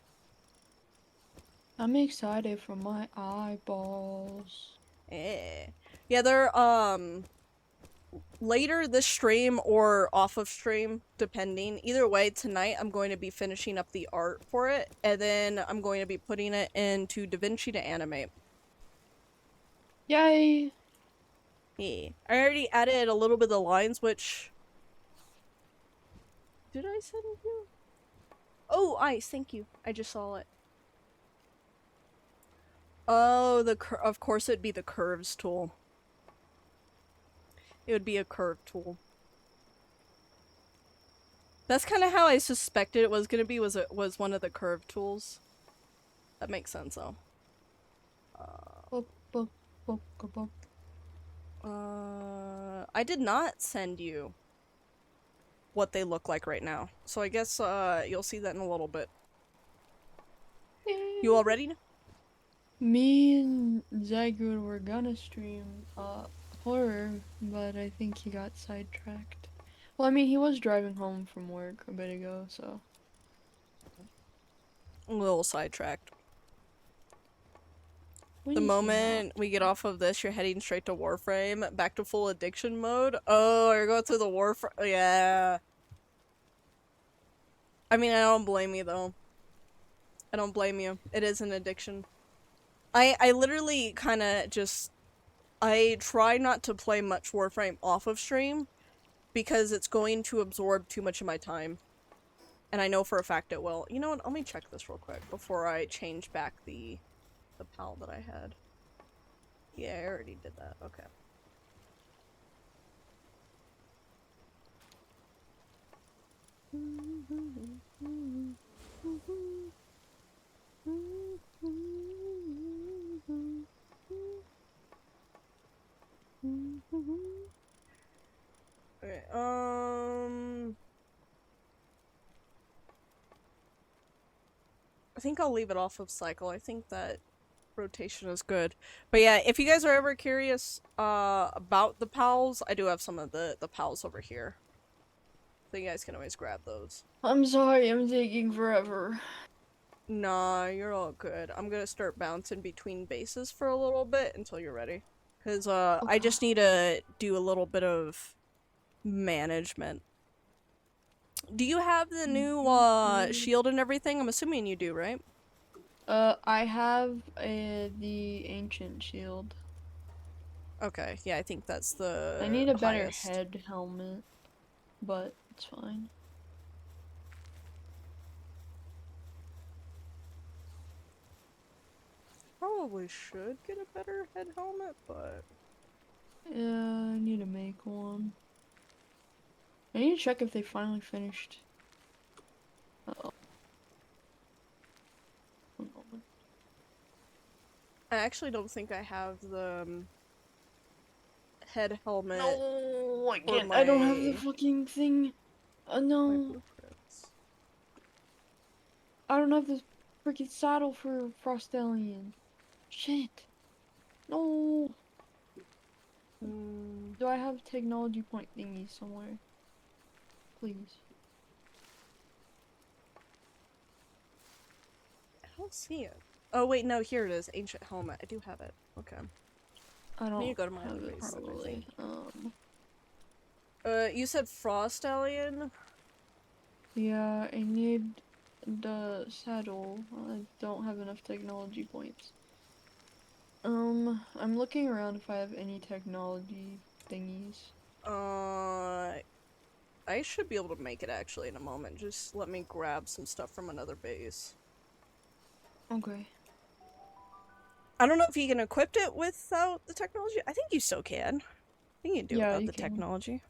I'm excited for my eyeballs. Eh. Yeah, they're, later this stream or off of stream, depending. Either way, tonight I'm going to be finishing up the art for it, and then I'm going to be putting it into DaVinci to animate. Yay! Yeah. I already added a little bit of the lines, which... Did I send you? Oh, Ice, thank you. I just saw it. Oh, of course it'd be the curves tool. It would be a curve tool. That's kind of how I suspected it was gonna be, was one of the curve tools. That makes sense, though. Bop, bop, bop, bop. I did not send you what they look like right now. So I guess, you'll see that in a little bit. Yay. You all ready? Me and Zygood were gonna stream horror, but I think he got sidetracked. Well, I mean, he was driving home from work a bit ago, so. A little sidetracked. When The you say moment we get off of this, you're heading straight to Warframe, back to full addiction mode. Oh, you're going through the Warframe. Yeah. I mean, I don't blame you, though. I don't blame you. It is an addiction. I literally kind of just... I try not to play much Warframe off of stream, because it's going to absorb too much of my time. And I know for a fact it will. You know what? Let me check this real quick before I change back the PAL that I had. Yeah, I already did that. Okay. Okay, I think I'll leave it off of cycle. I think that Rotation is good. But yeah, if you guys are ever curious about the pals, I do have some of the pals over here. So you guys can always grab those. I'm sorry, I'm taking forever. Nah, you're all good. I'm gonna start bouncing between bases for a little bit until you're ready. Cause I Okay. just need to do a little bit of management. Do you have the new shield and everything? I'm assuming you do, right? I have the ancient shield. Okay, yeah, I think that's I the need a better highest. head helmet, but it's fine. Probably should get a better head helmet, but Yeah, I need to make one. I need to check if they finally finished. Uh-oh. One moment. I actually don't think I have the head helmet No, I for can't. I don't have the my fucking thing. my No. blueprints. I don't have the freaking saddle for Frost Alien. Shit. No. Hmm, Do I have technology point thingy somewhere? Please. I don't see it. Oh wait, no, here it is. Ancient helmet. I do have it. Okay. I I need to don't go to my other have it base then, I think. probably. You said Frost Alien? Yeah, I need the saddle. I don't have enough technology points. I'm looking around if I have any technology thingies. I should be able to make it actually in a moment. Just let me grab some stuff from another base. Okay. I don't know if you can equip it without the technology. I think you still can. I think you can do it Yeah, without you the can. technology.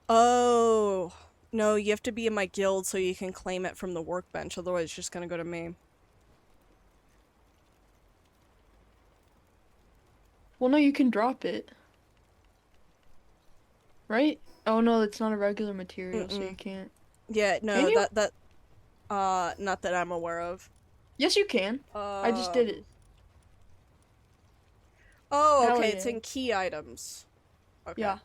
Oh, no, you have to be in my guild so you can claim it from the workbench. Otherwise, it's just gonna go to me. Well, no, you can drop it. Right? Oh no, it's not a regular material, so you Mm-mm. can't. Yeah, Can no, you? not that I'm aware of. Yes, you can. I just did it. Um, oh, Hell okay, it's yeah. in key items. Okay. Yeah.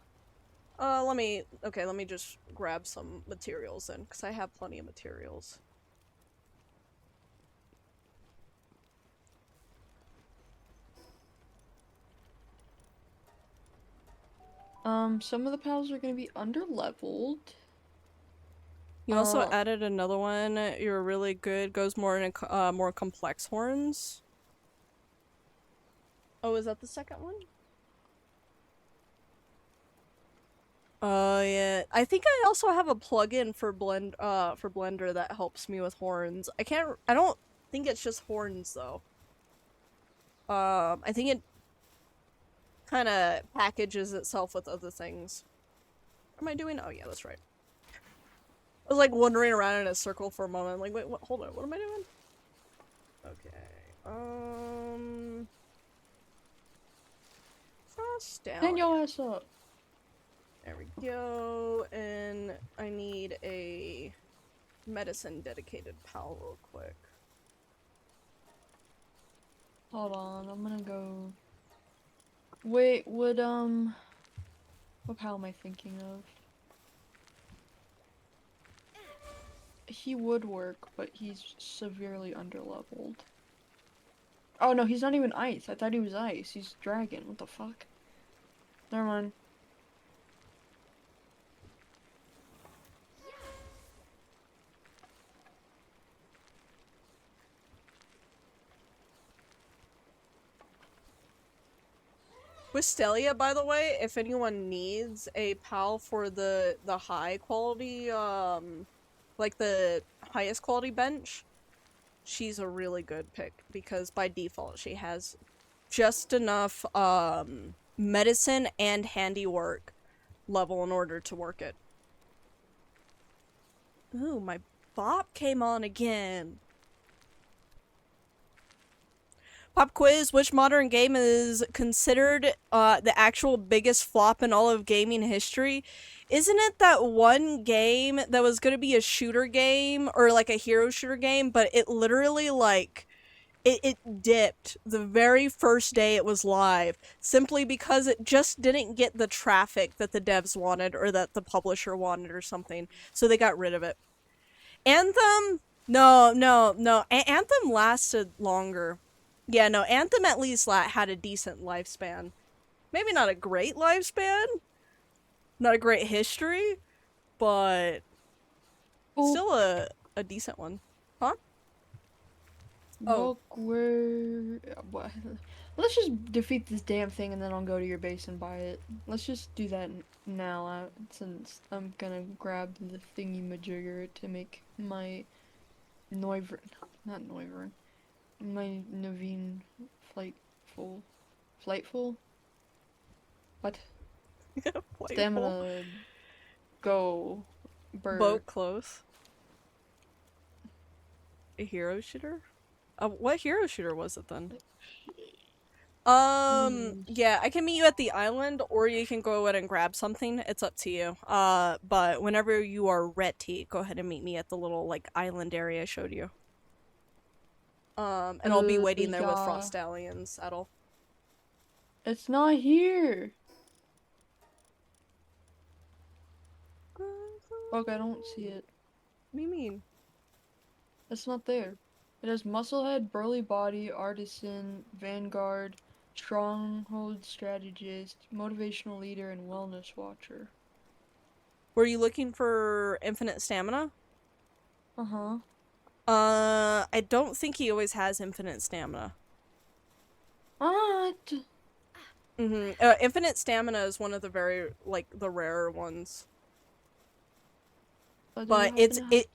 Let me just grab some materials then, because I have plenty of materials. Some of the pals are gonna be under-leveled. You also Uh, added another one. You're really good. Goes more in more complex horns. Oh, is that the second one? Yeah. I think I also have a plugin for Blender that helps me with horns. I don't think it's just horns though. I think it kind of packages itself with other things. What am I doing? Oh yeah, that's right. I was like wandering around in a circle for a moment. Like, wait, what? Hold on. What am I doing? Okay. Frost stand Stallion. your ass up. There we go. And I need a medicine dedicated pal real quick. Hold on, I'm gonna go. Wait, what pal am I thinking of? He would work, but he's severely underleveled. Oh no, he's not even ice. I thought he was ice. He's dragon. What the fuck? Never mind. Wistelia, by the way, if anyone needs a pal for the high quality, like the highest quality bench, she's a really good pick because by default she has just enough medicine and handiwork level in order to work it. Ooh, my bop came on again. Pop quiz: which modern game is considered the actual biggest flop in all of gaming history? Isn't it that one game that was going to be a shooter game or like a hero shooter game, but it literally like it dipped the very first day it was live simply because it just didn't get the traffic that the devs wanted or that the publisher wanted or something. So they got rid of it. Anthem, no. Anthem lasted longer. Yeah, no, Anthem at least had a decent lifespan. Maybe not a great lifespan, not a great history, but Oh, still a decent one. Huh? Oh, look where. What? Let's just defeat this damn thing and then I'll go to your base and buy it. Let's just do that now, since I'm gonna grab the thingy majigger to make my Noivern, not Noivern, my Naveen flightful, flightful. What? playful. Stamina. Go. Burr. Boat close. A hero shooter? What hero shooter was it then? Please. Yeah, I can meet you at the island, or you can go ahead and grab something. It's up to you. But whenever you are ready, go ahead and meet me at the little, like, island area I showed you. And I'll be waiting there with Yeah. Frost Stallion saddle. It's not here. Fuck, I don't see it. What do you mean? It's not there. It has Musclehead, Burly Body, Artisan, Vanguard, Stronghold Strategist, Motivational Leader, and Wellness Watcher. Were you looking for infinite stamina? Uh-huh. I don't think he always has infinite stamina. What? Infinite stamina is one of the very, like, the rarer ones. But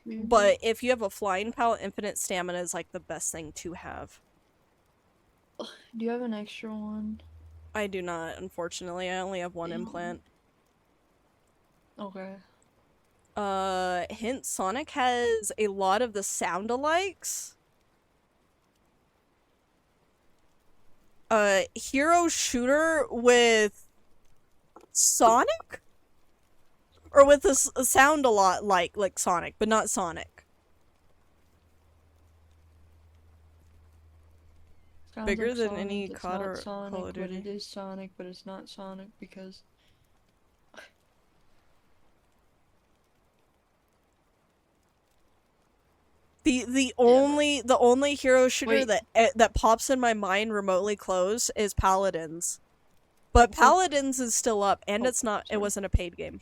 but if you have a flying palette, infinite stamina is like the best thing to have. Do you have an extra one? I do not, unfortunately. I only have one Damn. implant. Okay. Hint, Sonic has a lot of the sound-alikes. Hero shooter with Sonic? Or with a sound a lot like Sonic, but not Sonic. Sounds Bigger like than Sonic, any it's COD not or Sonic, Call of but Duty. it is Sonic, but it's not Sonic because The only hero shooter Wait. that pops in my mind remotely close is Paladins. But Paladins is still up, and it sorry. wasn't a paid game.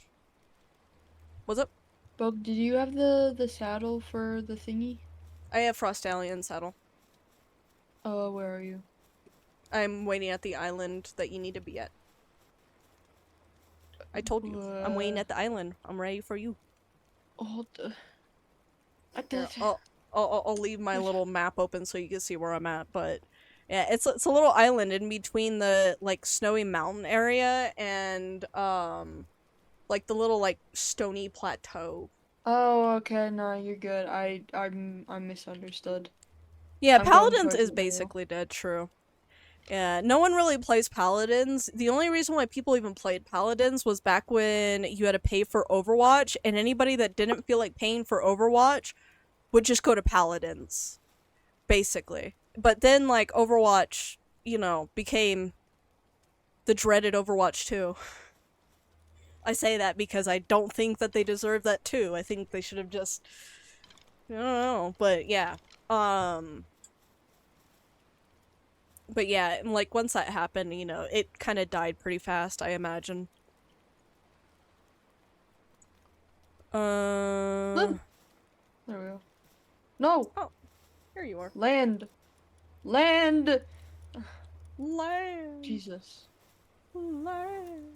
Was it? Bug, did you have the saddle for the thingy? I have Frost Alien saddle. Where are you? I'm waiting at the island that you need to be at. I told you. I'm waiting at the island. I'm ready for you. Oh, Here, I'll leave my little map open so you can see where I'm at, but yeah, it's a little island in between the, like, snowy mountain area and like the little, like, stony plateau. Oh, okay, no, you're good. I misunderstood. Yeah, I'm going Paladins towards is the middle. basically dead, true. Yeah, no one really plays Paladins. The only reason why people even played Paladins was back when you had to pay for Overwatch, and anybody that didn't feel like paying for Overwatch would just go to Paladins, basically. But then, like, Overwatch, became the dreaded Overwatch 2. I say that because I don't think that they deserve that too. I think they should have just, I don't know, but yeah. But yeah, and like once that happened, it kind of died pretty fast, I imagine. There we go. No! Oh, here you are. Land! Land! Land! Jesus. Land!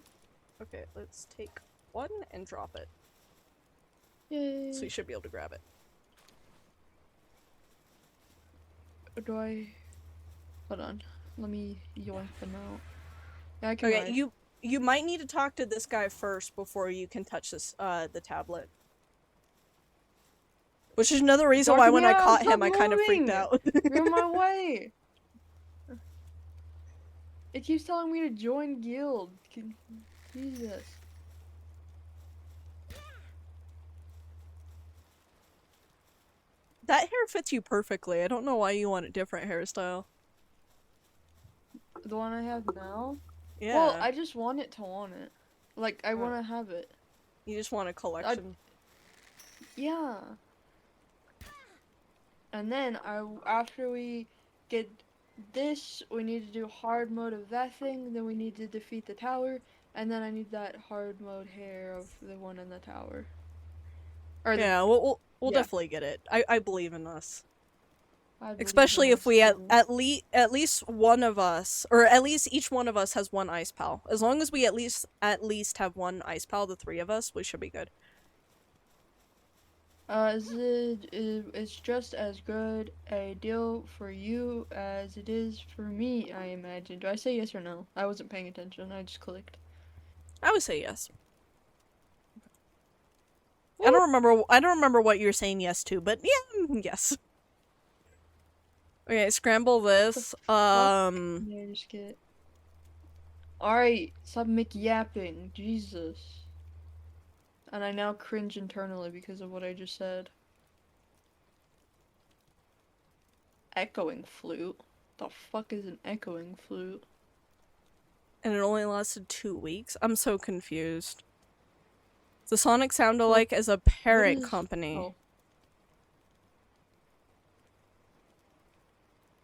Okay, let's take one and drop it. Yay. So you should be able to grab it. Do I... Hold on. Let me yoink them out. Yeah, I can Okay, ride. you might need to talk to this guy first before you can touch this, the tablet. Which is another reason why when I caught him, I kind of freaked out. You're in my way! It keeps telling me to join guild. Jesus. that hair fits you perfectly. I don't know why you want a different hairstyle. The one I have now? Well, Yeah. I just want it to want it. Like, I Uh, want to have it. you just want a I, collection. yeah. And then after we get this, we need to do hard mode of that thing. Then we need to defeat the tower, and then I need that hard mode hair of the one in the tower. Or the Yeah, we'll yeah, definitely get it. I believe in us. I believe in Especially if us we too. at least one of us, or at least each one of us has one ice pal. As long as we at least have one ice pal, the three of us, we should be good. It's just as good a deal for you as it is for me, I imagine. Do I say yes or no? I wasn't paying attention. I just clicked. I would say yes. Woo! I don't remember what you're saying yes to, but yeah, yes. Okay, scramble What the this. fuck did I just get? Alright, stop yapping. Jesus. And I now cringe internally because of what I just said. Echoing flute? The fuck is an echoing flute? And it only lasted 2 weeks. I'm so confused. The Sonic Sound Book, Alike is a what parent is. company. Oh.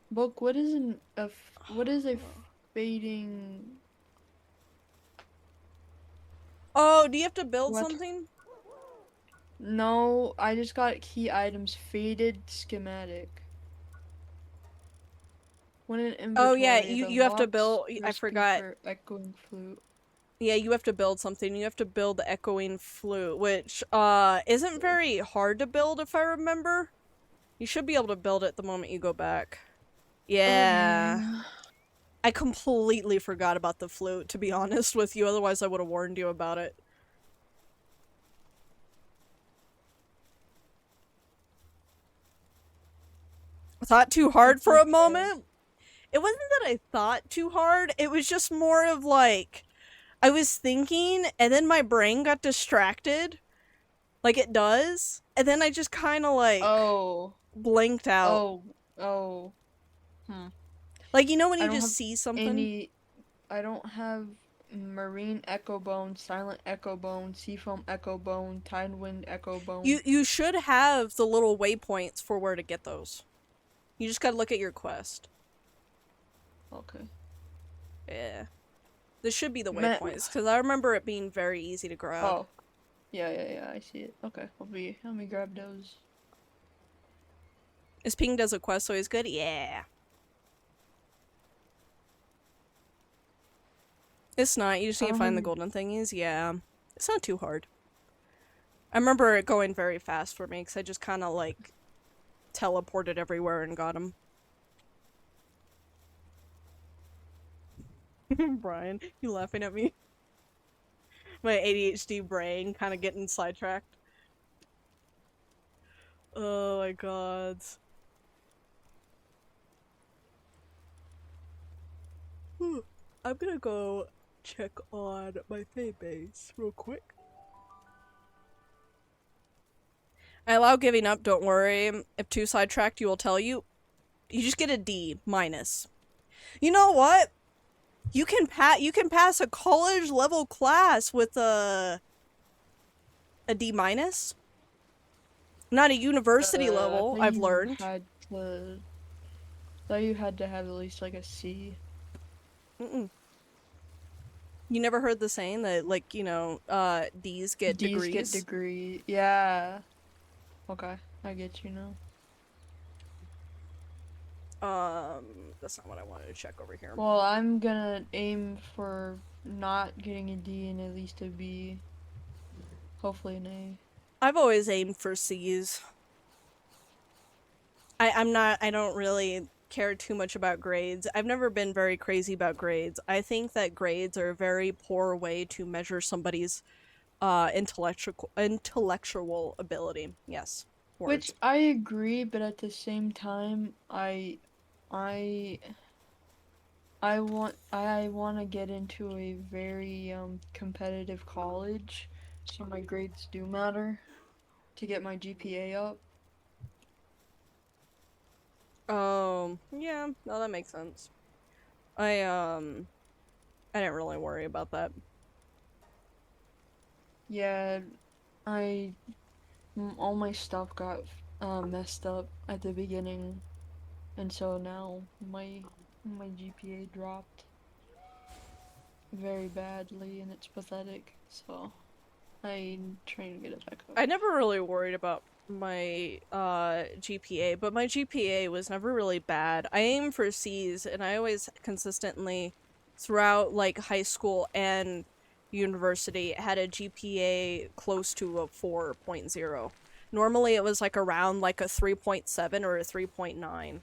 Book, what is what is a fading. Oh, do you have to build What? something? No, I just got key items. Faded schematic. When in Oh yeah, inventory, it you have to unlocks build. I recipe forgot. for echoing flute. Yeah, you have to build something. You have to build the echoing flute, which isn't very hard to build if I remember. You should be able to build it the moment you go back. Yeah. Okay. I completely forgot about the flute, to be honest with you, otherwise I would have warned you about it. I thought too hard It's for a okay. moment. It wasn't that I thought too hard, it was just more of like I was thinking and then my brain got distracted, like it does, and then I just kind of like Oh. blinked out. Oh. Oh. Hmm. Like, you know when I you don't just have see something? any. I don't have marine echo bone, silent echo bone, seafoam echo bone, tidewind echo bone. You should have the little waypoints for where to get those. You just gotta look at your quest. Okay. Yeah. This should be the Me- waypoints, because I remember it being very easy to grab. oh. Yeah, yeah, yeah. I see it. Okay. Let me grab those. Is Ping does a quest always good? Yeah. It's not. You just I need to don't find the have. golden thingies. Yeah. It's not too hard. I remember it going very fast for me, because I just kind of, like, teleported everywhere and got them. Brian, you laughing at me? My ADHD brain kind of getting sidetracked. Oh my god. I'm gonna go check on my fan base real quick. I allow giving up, don't worry. If too sidetracked, you will tell you. You just get a D minus. You know what? You can pass a college level class with a D minus. Not a university I level, thought I've you learned. had to. Thought you had to have at least like a C. Mm-mm. You never heard the saying that, like, D's get D's get degrees? degree. Yeah. Okay, I get you now. That's not what I wanted to check over here. Well, I'm gonna aim for not getting a D and at least a B. Hopefully an A. I've always aimed for C's. I don't really care too much about grades. I've never been very crazy about grades. I think that grades are a very poor way to measure somebody's intellectual ability. Yes. Which Words. I agree, but at the same time, I, I want to get into a very competitive college, so my grades do matter to get my GPA up. Yeah, no, that makes sense. I I didn't really worry about that. Yeah, I all my stuff got messed up at the beginning, and so now my GPA dropped very badly, and it's pathetic. So I'm trying to get it back up. I never really worried about my GPA, but my GPA was never really bad. I aimed for C's and I always consistently throughout like high school and university had a GPA close to a 4.0. Normally it was like around like a 3.7 or a 3.9.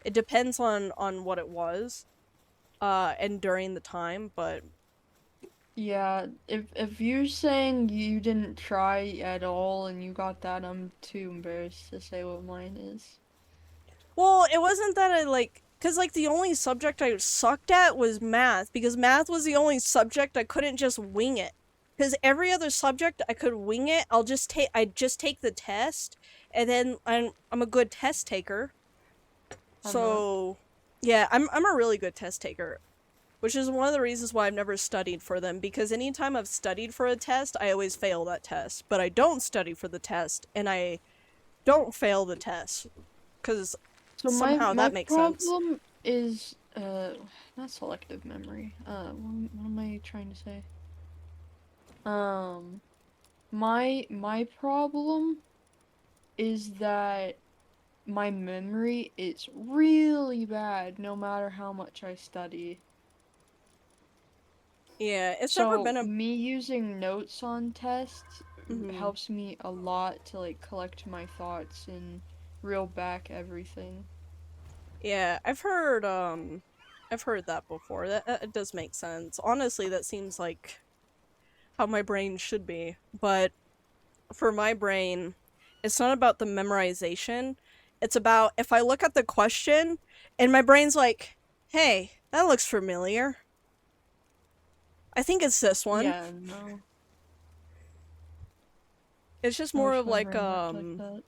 It depends on what it was and during the time, but Yeah, if you're saying you didn't try at all and you got that, I'm too embarrassed to say what mine is. well, it wasn't that I like, because like the only subject I sucked at was math, because math was the only subject I couldn't just wing it. Because every other subject I could wing it, I just take the test, and then I'm a good test taker. I'm not. So yeah, I'm a really good test taker, which is one of the reasons why I've never studied for them. Because anytime I've studied for a test, I always fail that test. But I don't study for the test, and I don't fail the test because So somehow my that makes sense. problem is not selective memory. What am I trying to say? Um, my problem is that my memory is really bad no matter how much I study. Yeah, it's never So been a. me using notes on tests Mhm. helps me a lot to like collect my thoughts and reel back everything. Yeah, I've heard that before. That does make sense. Honestly, that seems like how my brain should be. But for my brain, it's not about the memorization. It's about if I look at the question and my brain's like, "Hey, that looks familiar. I think it's this one." Yeah, no. It's just I more wish of my like brain worked like that.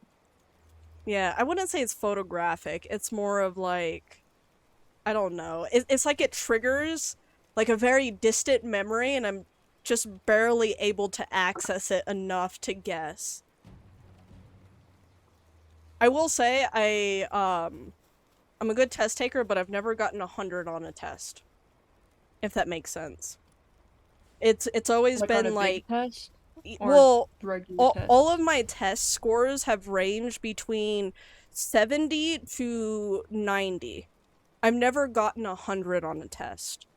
yeah, I wouldn't say it's photographic. It's more of like I don't know. It's like it triggers like a very distant memory, and I'm just barely able to access it enough to guess. I will say I'm a good test taker, but I've never gotten 100 on a test. If that makes sense. It's always Like on a been big like test or well, regular all of tests. my test scores have ranged between 70 to 90. I've never gotten 100 on a test.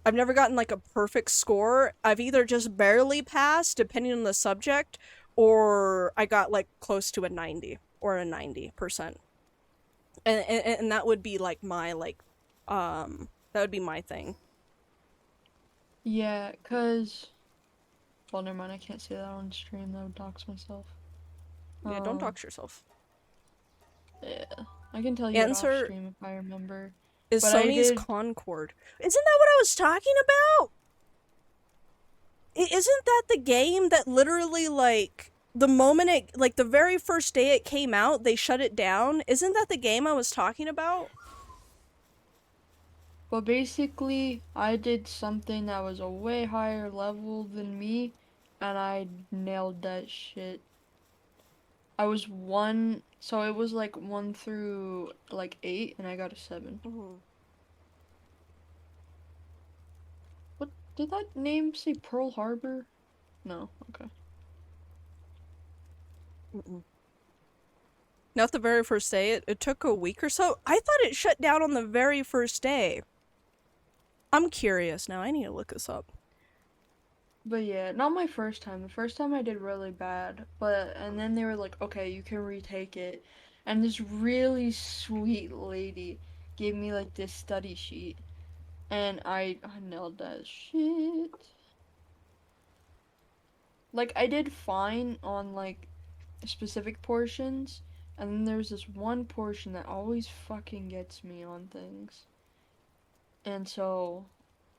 I've never gotten like a perfect score. I've either just barely passed, depending on the subject, or I got like close to a 90 or a 90%. And that would be like my that would be my thing. Yeah, 'cause well, never mind. I can't say that on stream. That would dox myself. Yeah, don't Um, dox yourself. yeah, I can tell you it off Answer stream if I remember. is But I Sony's did. Concord. Isn't that what I was talking about? Isn't that the game that literally like the moment it like the very first day it came out, they shut it down? Isn't that the game I was talking about? But basically, I did something that was a way higher level than me, and I nailed that shit. I was one, so it was like one through like eight, and I got a seven. Mhm. What did that name say? Pearl Harbor? No, okay. Mm-mm. Not the very first day. It took a week or so. I thought it shut down on the very first day. I'm curious now. I need to look this up. But yeah, not my first time. The first time I did really bad, but and then they were like, "Okay, you can retake it." And this really sweet lady gave me like this study sheet, and I nailed that shit. Like I did fine on like specific portions, and then there's this one portion that always fucking gets me on things. And so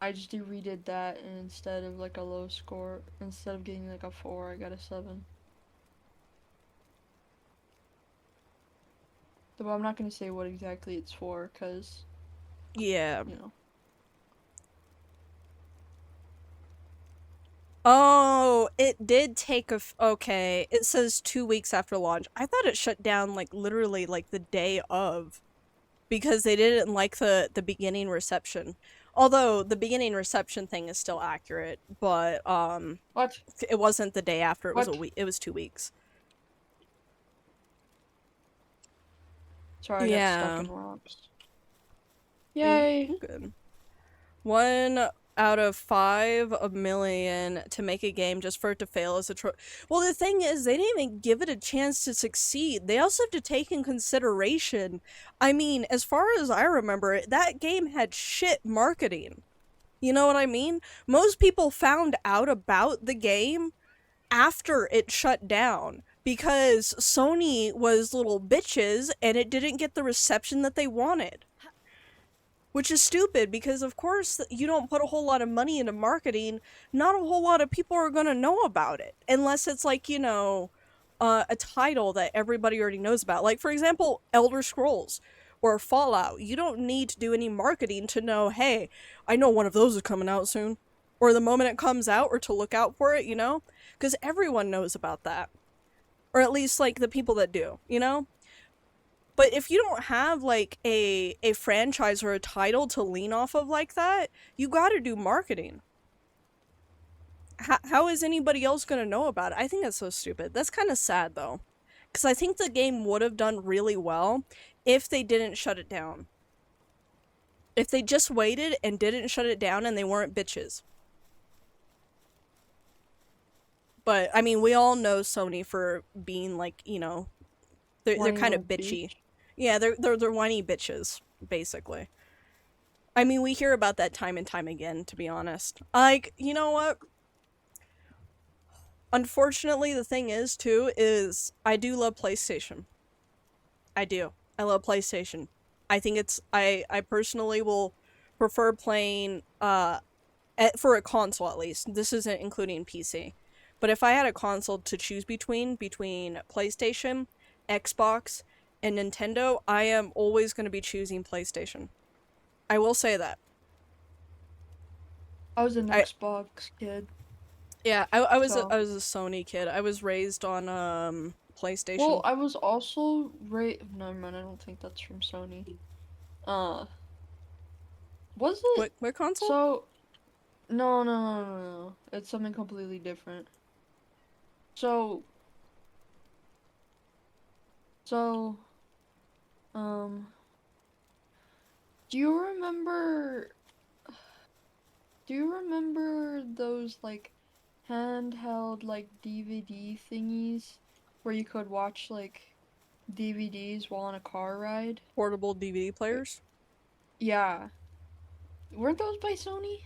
I just redid that, and instead of like a low score, instead of getting like a 4, I got a 7. Though I'm not gonna say what exactly it's for, cause Yeah. you know. Oh, it did take okay. It says 2 weeks after launch. I thought it shut down like literally like the day of because they didn't like the beginning reception. Although the beginning reception thing is still accurate, but What? it wasn't the day after. It was a What? week. It was 2 weeks. Sorry, I got stuck Yeah. in rocks. You Yay! good. 1 out of 5 a million to make a game just for it to fail as a well, the thing is, they didn't even give it a chance to succeed. They also have to take in consideration. I mean, as far as I remember it, that game had shit marketing. You know what I mean? Most people found out about the game after it shut down because Sony was little bitches and it didn't get the reception that they wanted. Which is stupid because, of course, you don't put a whole lot of money into marketing. Not a whole lot of people are going to know about it unless it's like, a title that everybody already knows about. Like, for example, Elder Scrolls or Fallout. You don't need to do any marketing to know, hey, I know one of those is coming out soon. Or the moment it comes out, or to look out for it, Because everyone knows about that. Or at least, like, the people that do. But if you don't have like a franchise or a title to lean off of like that, you got to do marketing. How is anybody else going to know about it? I think that's so stupid. That's kind of sad though. Cuz I think the game would have done really well if they didn't shut it down. If they just waited and didn't shut it down and they weren't bitches. But I mean, we all know Sony for being like, they're Whiny kind little of bitchy. bitch. Yeah, they're whiny bitches basically. I mean, we hear about that time and time again, to be honest. Like, you know what? Unfortunately, the thing is, too, is I do love PlayStation. I do. I love PlayStation. I personally will prefer playing, for a console at least. This isn't including PC. But if I had a console to choose between PlayStation, Xbox, and Nintendo, I am always going to be choosing PlayStation. I will say that. I was an I Xbox kid, Yeah, I so. was a Sony kid. I was raised on Well, PlayStation. I was also Never mind, I don't think that's from Sony. Uh, was it? What console? So, no, no, no, no, no. It's something completely different. So, so, um, do you remember? Do you remember those like handheld like DVD thingies where you could watch like DVDs while on a car ride? Portable DVD players? Yeah. Weren't those by Sony?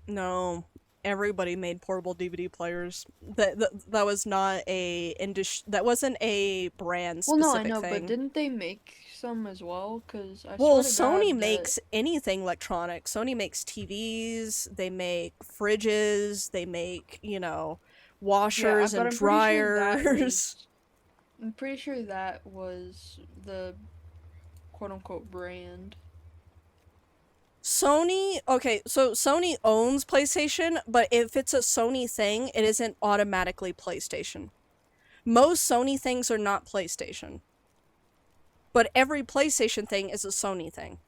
No, everybody made portable DVD players. That was not that wasn't a brand Well, no, I specific know, but thing. didn't they make some as well? 'Cause I Well, swear to Sony God that, makes anything electronic. Sony makes TVs, they make fridges, they make, yeah, washers but and dryers. I'm pretty sure that was the quote unquote brand. Sony, okay, so Sony owns PlayStation, but if it's a Sony thing, it isn't automatically PlayStation. Most Sony things are not PlayStation, but every PlayStation thing is a Sony thing.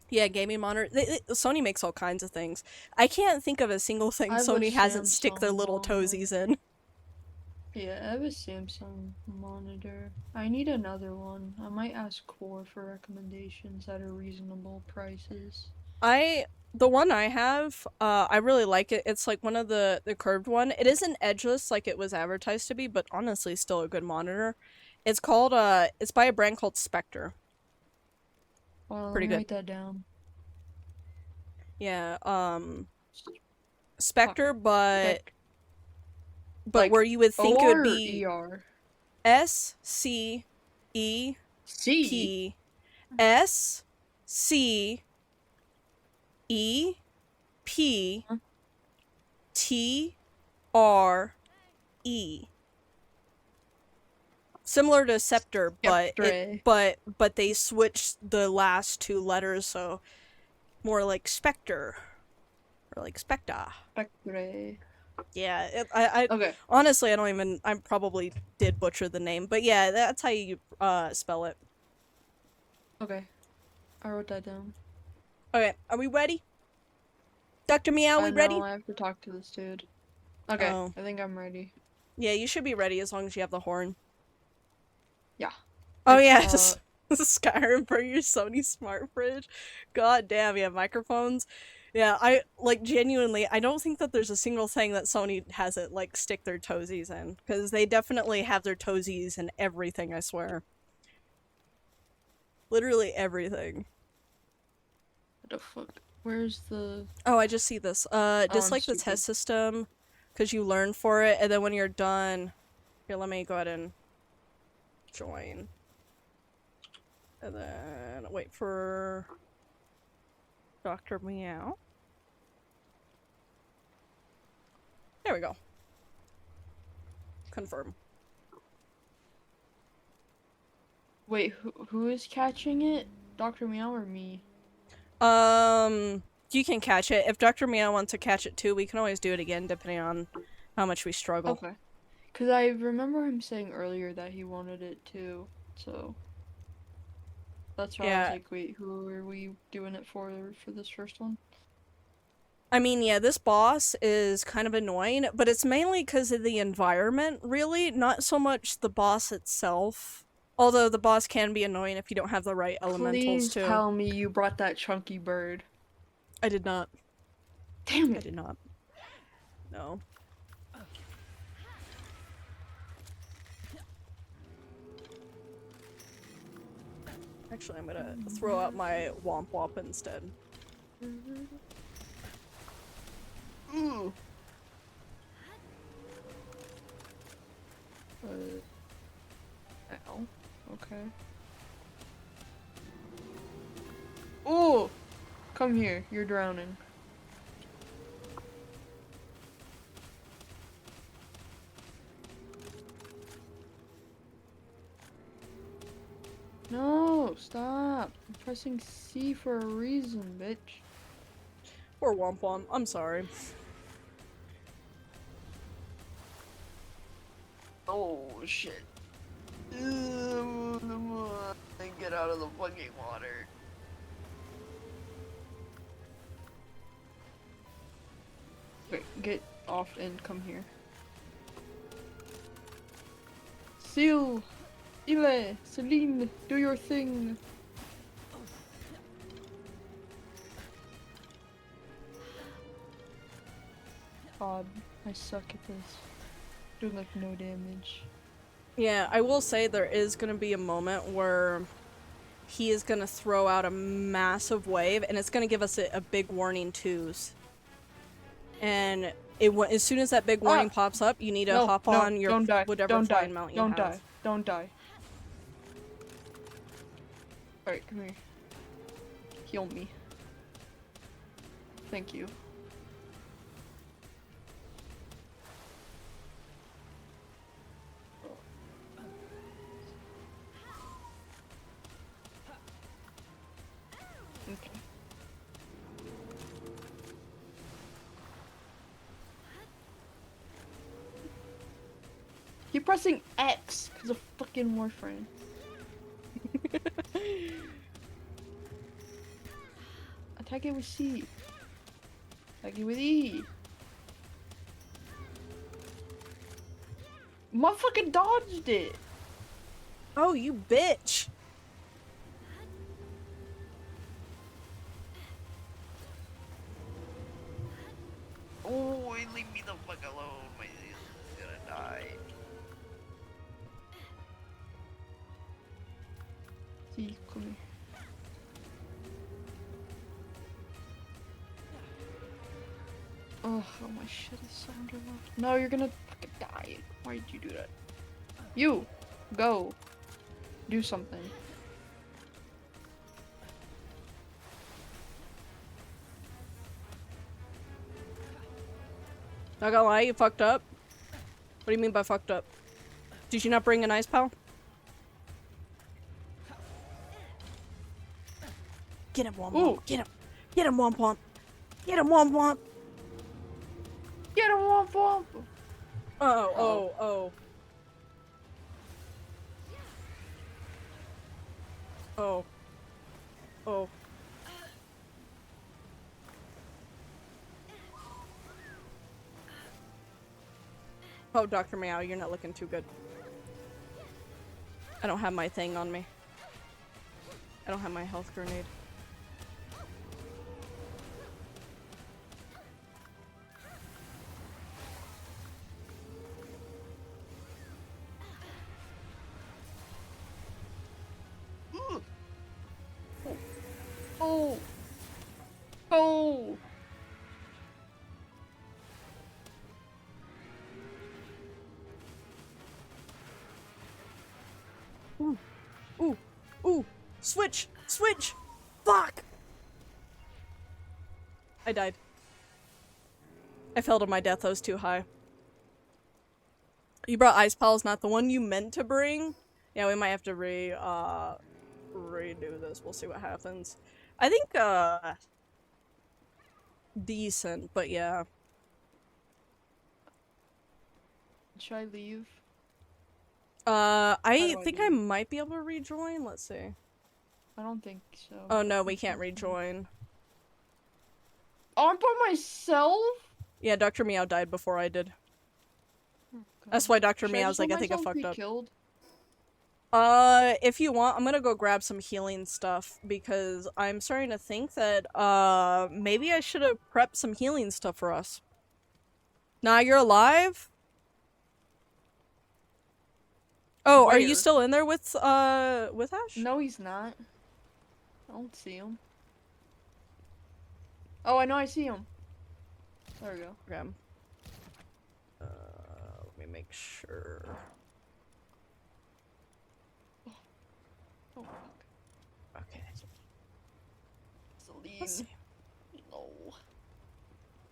Yeah, gaming monitor. Sony makes all kinds of things. I can't think of a single thing I have a Sony hasn't stick their Samsung little monitor. toesies in. Yeah, I have a Samsung monitor. I need another one. I might ask Core for recommendations at a reasonable prices. The one I have, I really like it. It's like one of the curved one. It isn't edgeless like it was advertised to be, but honestly, still a good monitor. It's by a brand called Spectre. Well, let Pretty me good. write that down. Yeah, Fuck. Spectre, Spec. but where Like you would think it would OR or be ER? C. SCEPSCEPTRE. Huh? Similar to Scepter, Skeptre. but they switched the last two letters, so more like Spectre or like Specta. Spectre. Yeah, I Okay. honestly I don't even I probably did butcher the name, but yeah, that's how you spell it. Okay. I wrote that down. Okay, are we ready? Dr. Meow, I we know ready? I have to talk to this dude. Okay, Oh, I think I'm ready. yeah, you should be ready as long as you have the horn. Yeah. Oh It's yeah, just Skyrim for your Sony smart fridge. God damn, yeah, microphones. Yeah, I like genuinely. I don't think that there's a single thing that Sony hasn't like stick their toesies in because they definitely have their toesies in everything. I swear, literally everything. what the fuck? Where's the Oh, I just see this. Oh, I'm Dislike the stupid. test system because you learn for it, and then when you're done, here, let me go ahead and join, and then wait for Dr. Meow. There we go. Confirm. Wait, who is catching it? Dr. Meow or me? You can catch it. If Dr. Meow wants to catch it too, we can always do it again depending on how much we struggle. Okay. Cause I remember him saying earlier that he wanted it too, so that's why I was Yeah. like, wait, who are we doing it for this first one? I mean, yeah, this boss is kind of annoying, but it's mainly because of the environment, really, not so much the boss itself. Although the boss can be annoying if you don't have the right elementals Please too. tell me you brought that chunky bird. I did not. Damn I it. did not. No. Actually, I'm gonna throw out my Womp Womp instead. Ooh. Ow. Okay. Ooh! Come here, you're drowning. No, stop. I'm pressing C for a reason, bitch. Or Womp Womp. I'm sorry. Oh, shit. Get out of the fucking water. Wait, get off and come here. Seal! Ile! Celine! Do your thing! God, I suck at this. Doing like no damage. Yeah, I will say there is gonna be a moment where he is gonna throw out a massive wave, and it's gonna give us a big warning twos. And as soon as that big warning pops up, you need to No, hop no, on your don't die. whatever Don't die. flying mount you Don't have. die. Don't die. Alright, come here. Heal me. Thank you. Okay. Keep pressing X because of fucking Warframe. Attack it with C. Attack it with E. Motherfucking dodged it. Oh, you bitch! Oh, leave me the fuck alone. My is gonna die. See, come here. Oh, my shit is so underwater. No, you're gonna fucking die. Why did you do that? You! Go! Do something. Not gonna lie, you fucked up. What do you mean by fucked up? Did you not bring an ice pal? Get him, Womp Ooh. Womp. Get him. Get him, Womp Womp. Get him, Womp Womp. Get him, Womp Womp! Oh. Oh. Oh, Dr. Meow, you're not looking too good. I don't have my thing on me. I don't have my health grenade. Oh! Oh! Ooh! Switch! Switch! Fuck! I died. I fell to my death, I was too high. You brought Ice Pals, not the one you meant to bring? Yeah, we might have to redo this. We'll see what happens. I think, decent, but yeah. Should I leave? I do I think I leave? might be able to rejoin. Let's see. I don't think so. Oh no, we can't rejoin. Oh, I'm by myself? Yeah, Dr. Meow died before I did. Oh, That's God. why Dr. Should I Meow's just like, let I think I myself fucked be up. Killed? If you want, I'm gonna go grab some healing stuff because I'm starting to think that, maybe I should have prepped some healing stuff for us. Nah, you're alive? Oh, are you Where? still in there with Ash? No, he's not. I don't see him. Oh, I know I see him. There we go. Okay. Let me make sure. Oh, fuck. Okay. Let's Celine. see. No.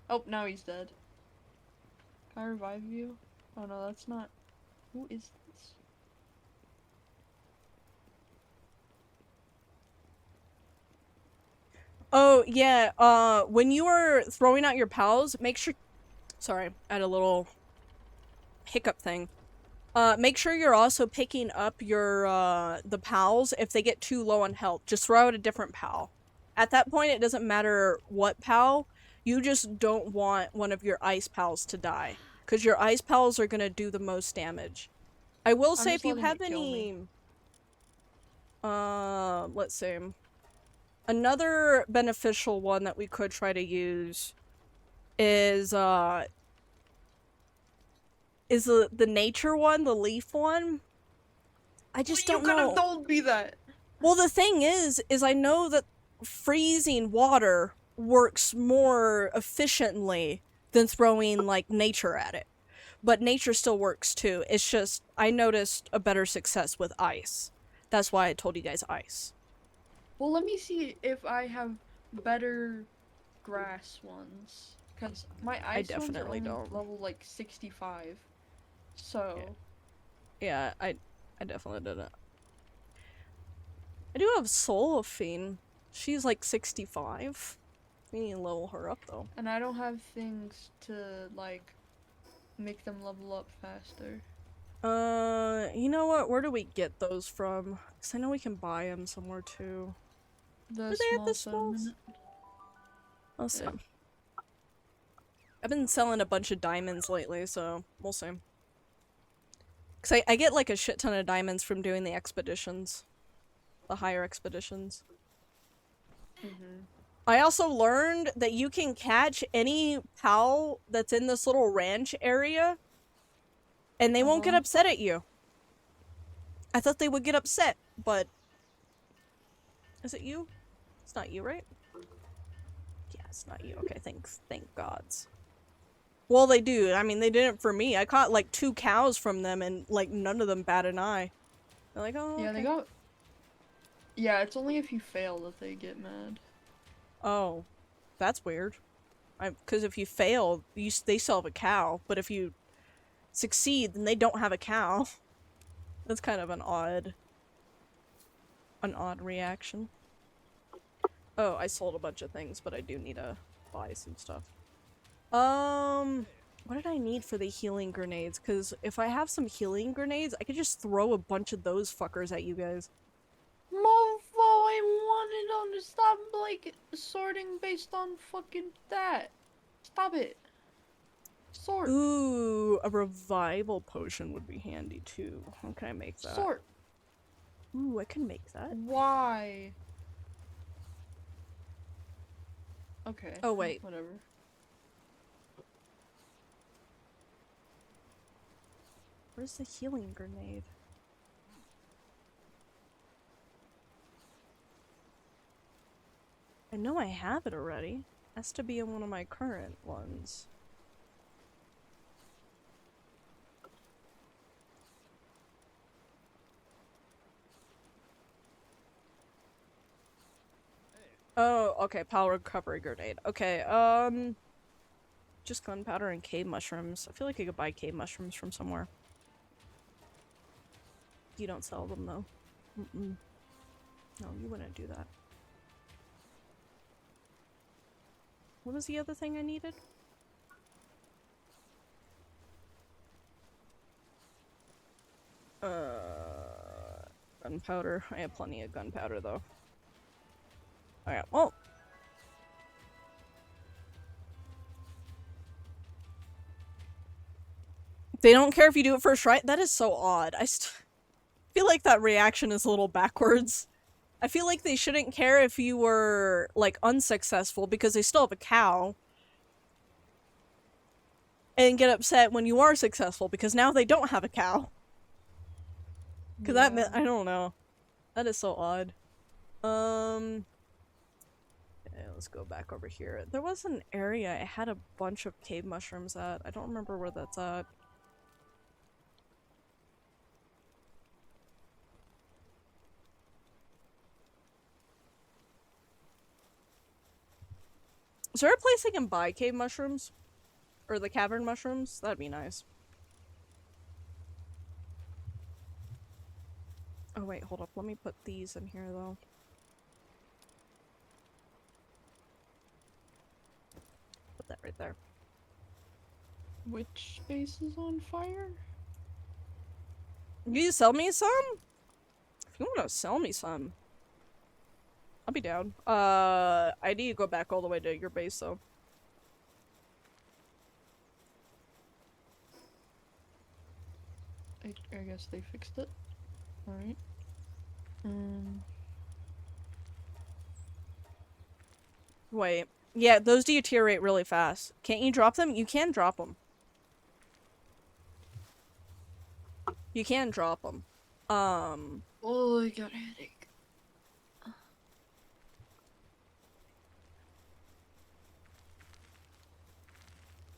Oh, now he's dead. Can I revive you? Oh no, that's not. Who is this? Oh, yeah, when you are throwing out your pals, make sure- Sorry, I had a little hiccup thing. Make sure you're also picking up your, the pals if they get too low on health. Just throw out a different pal. At that point, it doesn't matter what pal, you just don't want one of your ice pals to die. Because your ice pals are gonna do the most damage. I will say if you have any... let's see. Another beneficial one that we could try to use is the nature one, the leaf one. I just don't know. You could have told me that. Well, the thing is I know that freezing water works more efficiently than throwing, like, nature at it. But nature still works too. It's just, I noticed a better success with ice. That's why I told you guys ice. Well, let me see if I have better grass ones. Because my ice definitely ones are only don't. level, like, 65. So... Yeah, I definitely didn't. I do have Soul of Fiend. She's like 65. We need to level her up though. And I don't have things to, like, make them level up faster. You know what? Where do we get those from? Because I know we can buy them somewhere too. The Do they have the small smalls? settlement. I'll see. I've been selling a bunch of diamonds lately, so we'll see. Because I get like a shit ton of diamonds from doing the expeditions. The higher expeditions. I also learned that you can catch any pal that's in this little ranch area and they won't get upset at you. I thought they would get upset, but... Is it you? It's not you, right? Yeah, it's not you. Okay, thank gods. Well, they do. I mean, they did it for me. I caught like 2 cows from them and like none of them bat an eye. They're like, oh, Yeah, okay. they got... Yeah, it's only if you fail that they get mad. Oh, that's weird. Because if you fail, they still have a cow, but if you succeed, then they don't have a cow. That's kind of an odd reaction. Oh, I sold a bunch of things, but I do need to buy some stuff. What did I need for the healing grenades? Because if I have some healing grenades, I could just throw a bunch of those fuckers at you guys. Mofo, I wanted them to stop, like, sorting based on fucking that. Stop it. Sort. Ooh, a revival potion would be handy too. How can I make that? Sort. Ooh, I can make that. Why? Okay. Oh, wait. Whatever. Where's the healing grenade? I know I have it already. Has to be in one of my current ones. Oh, okay, power recovery grenade. Okay, just gunpowder and cave mushrooms. I feel like I could buy cave mushrooms from somewhere. You don't sell them, though. Mm-mm. No, you wouldn't do that. What was the other thing I needed? Gunpowder. I have plenty of gunpowder, though. Alright, well. They don't care if you do it first, right? That is so odd. I feel like that reaction is a little backwards. I feel like they shouldn't care if you were, like, unsuccessful because they still have a cow. And get upset when you are successful because now they don't have a cow. Because that meant, I don't know. That is so odd. Okay, let's go back over here. There was an area I had a bunch of cave mushrooms at. I don't remember where that's at. Is there a place I can buy cave mushrooms? Or the cavern mushrooms? That'd be nice. Oh wait, hold up. Let me put these in here though. Put that right there. Which space is on fire? You sell me some? If you want to sell me some, I'll be down. I need to go back all the way to your base though. I guess they fixed it. Alright. Wait. Yeah, those deteriorate really fast. Can't you drop them? You can drop them. You can drop them. Oh, I got a headache.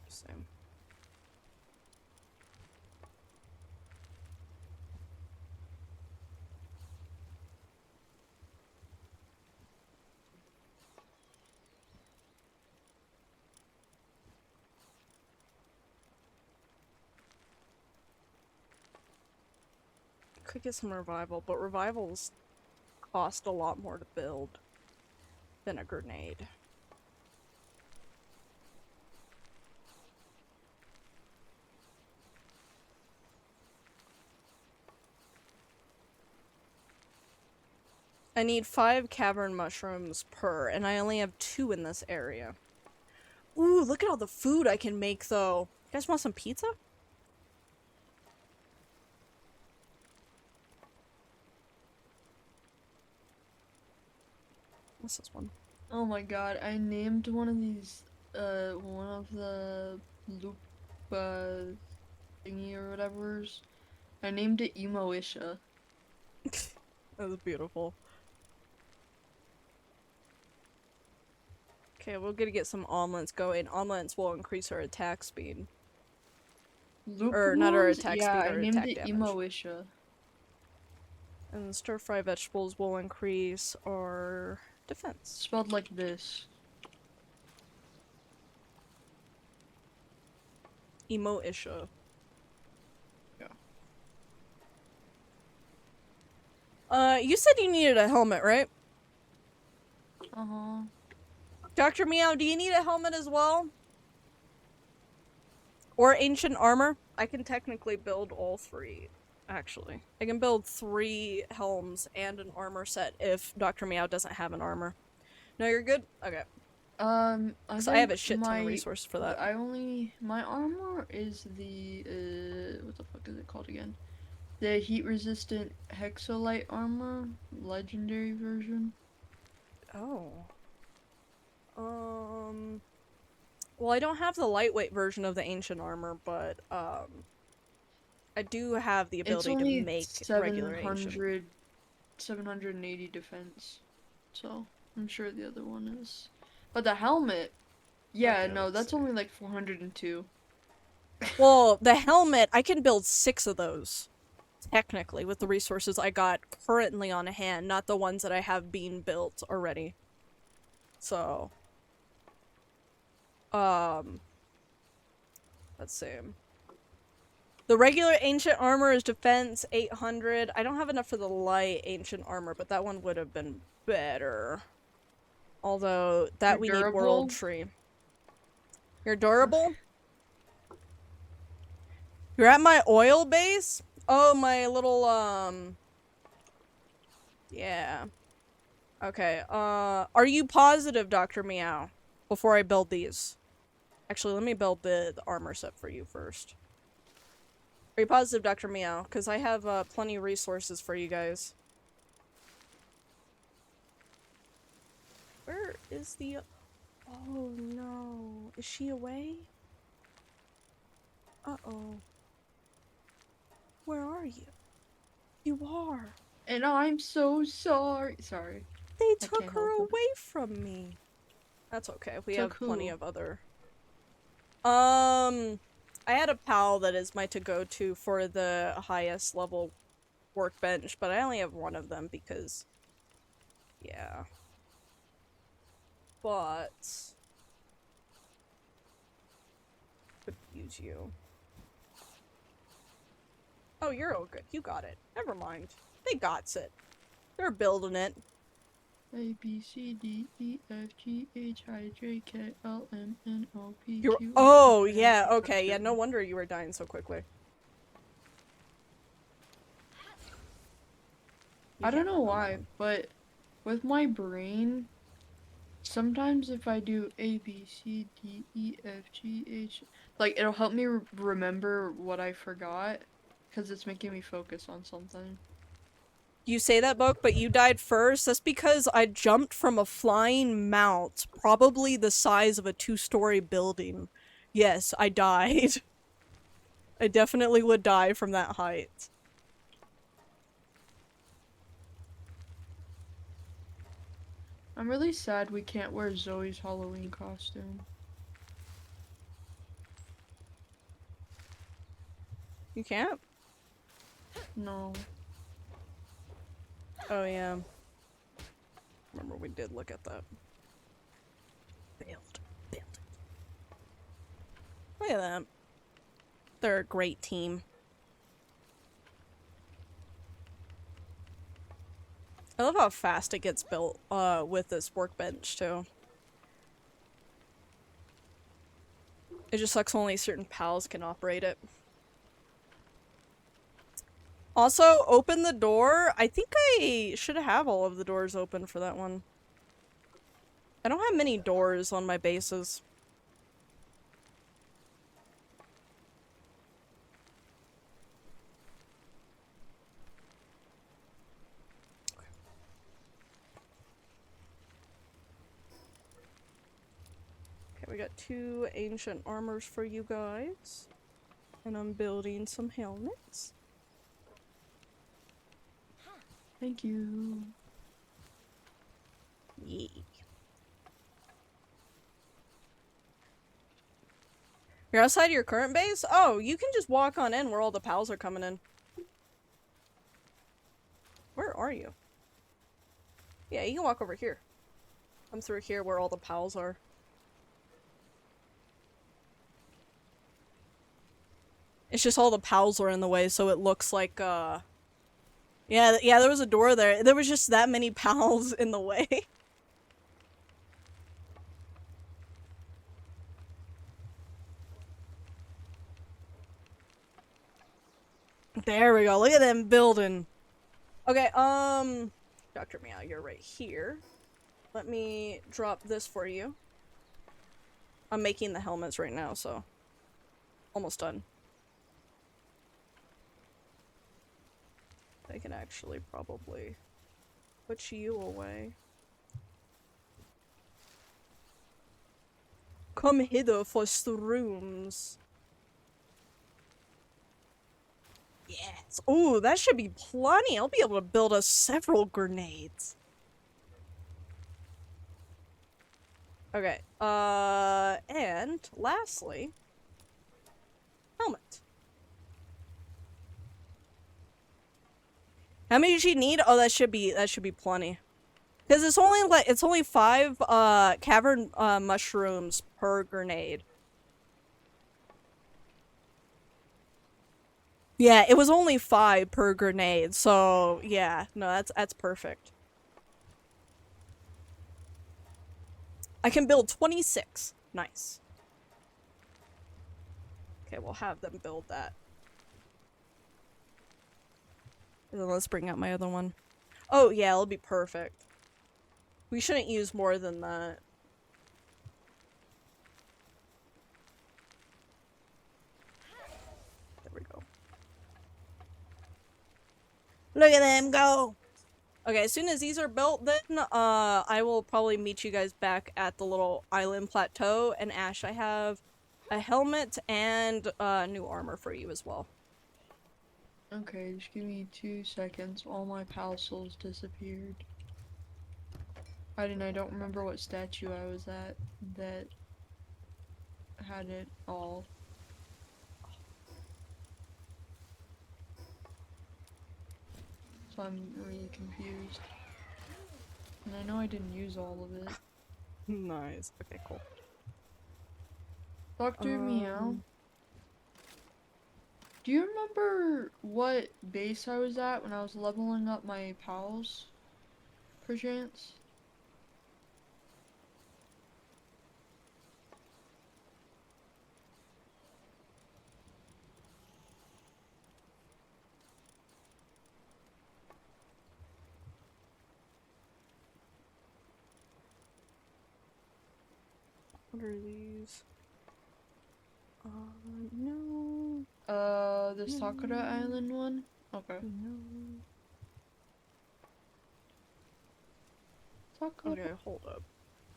Same. Could get some revival, but revivals cost a lot more to build than a grenade. I need 5 cavern mushrooms per, and I only have 2 in this area. Ooh, look at all the food I can make, though. You guys want some pizza? What's this one? Oh my god, I named one of these, one of the loop, thingy or whatever's. I named it Emo-isha. That was beautiful. Okay, we're gonna get some omelets going. Omelets will increase our attack speed. Loop Or not our ones? attack Yeah, speed, I our named attack it damage. Emo-isha. And stir-fry vegetables will increase our defense. Spelled like this. Emo-isha. Yeah. You said you needed a helmet, right? Uh-huh. Dr. Meow, do you need a helmet as well? Or ancient armor? I can technically build all three, actually. I can build 3 helms and an armor set if Dr. Meow doesn't have an armor. No, you're good? Okay. I Because I have a think shit ton of resources for that. my armor is the, what the fuck is it called again? The heat-resistant Hexolite armor, legendary version. Oh. Well, I don't have the lightweight version of the ancient armor, but, I do have the It's ability to only make regular ancient. 780 defense, so I'm sure the other one is. But the helmet, yeah, Okay, no, let's that's see. only like 402. Well, the helmet, I can build 6 of those, technically, with the resources I got currently on hand, not the ones that I have being built already. So, um, let's see. The regular ancient armor is defense 800. I don't have enough for the light ancient armor, but that one would have been better. Although, that You're we need world durable. tree. You're durable? You're at my oil base? Oh, my little, yeah. Okay, are you positive, Dr. Meow? Before I build these. Actually, let me build the armor set for you first. Are you positive, Dr. Meow? Because I have, plenty of resources for you guys. Where is the... Oh, no. Is she away? Uh-oh. Where are you? You are. And I'm so sorry. Sorry, They I took can't her help it. away from me. That's okay. We Took have plenty who? of other... I had a pal that is my to-go-to for the highest level workbench, but I only have one of them because... Yeah. But... Could use you. Oh, you're all good. You got it. Never mind. They got it. They're building it. A B C D E F G H I J K L M N O P You're- Q R Oh, S T U yeah, V W okay. Yeah, X, no wonder you were dying so quickly. You I don't can't know run on why, that. but with my brain, sometimes if I do A B C D E F G H, like it'll help me remember what I forgot, because it's making me focus on something. You say that, Book, but you died first. That's because I jumped from a flying mount, probably the size of a 2-story building. Yes, I died. I definitely would die from that height. I'm really sad we can't wear Zoe's Halloween costume. You can't? No. Oh, yeah. Remember, we did look at that. Failed. Failed. Look at that. They're a great team. I love how fast it gets built, with this workbench, too. It just sucks only certain pals can operate it. Also, open the door. I think I should have all of the doors open for that one. I don't have many doors on my bases. Okay, we got 2 ancient armors for you guys. And I'm building some helmets. Thank you. Yeah. You're outside your current base? Oh, you can just walk on in where all the pals are coming in. Where are you? Yeah, you can walk over here. Come through here where all the pals are. It's just all the pals are in the way, so it looks like, yeah, there was a door there. There was just that many pals in the way. There we go. Look at them building. Okay, Dr. Meow, you're right here. Let me drop this for you. I'm making the helmets right now, so almost done. I can actually probably put you away. Come hither for shrooms. Yes. Ooh, that should be plenty. I'll be able to build us several grenades. Okay. And lastly, helmet. How many does she need? Oh, that should be plenty. Because it's only 5 cavern mushrooms per grenade. Yeah, it was only 5 per grenade, so yeah, no, that's perfect. I can build 26. Nice. Okay, we'll have them build that. And then let's bring out my other one. Oh yeah, it'll be perfect. We shouldn't use more than that. There we go. Look at them go! Okay, as soon as these are built, then, I will probably meet you guys back at the little island plateau. And Ash, I have a helmet and, new armor for you as well. Okay, just give me 2 seconds. All my pal souls disappeared. I don't remember what statue I was at that had it all. So I'm really confused. And I know I didn't use all of it. Nice. Okay, cool. Dr. Meow, do you remember what base I was at when I was leveling up my pals? Perchance? What are these? No. The Sakura Island one? Okay. No. Sakura. Okay, hold up.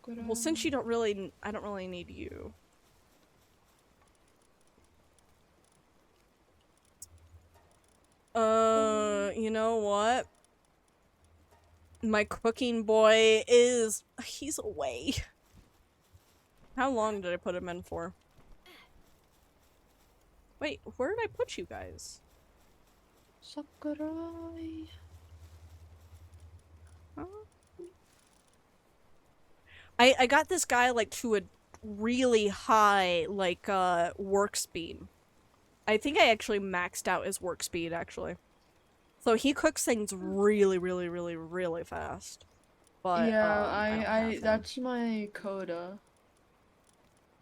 Sakura. Well, since you don't really, I don't really need you. You know what? My cooking boy he's away. How long did I put him in for? Wait, where did I put you guys? Sakurai. Huh? I got this guy, like, to a really high, like, work speed. I think I actually maxed out his work speed, actually. So he cooks things really, really, really, really fast. But, Yeah, I don't have him. that's my Coda.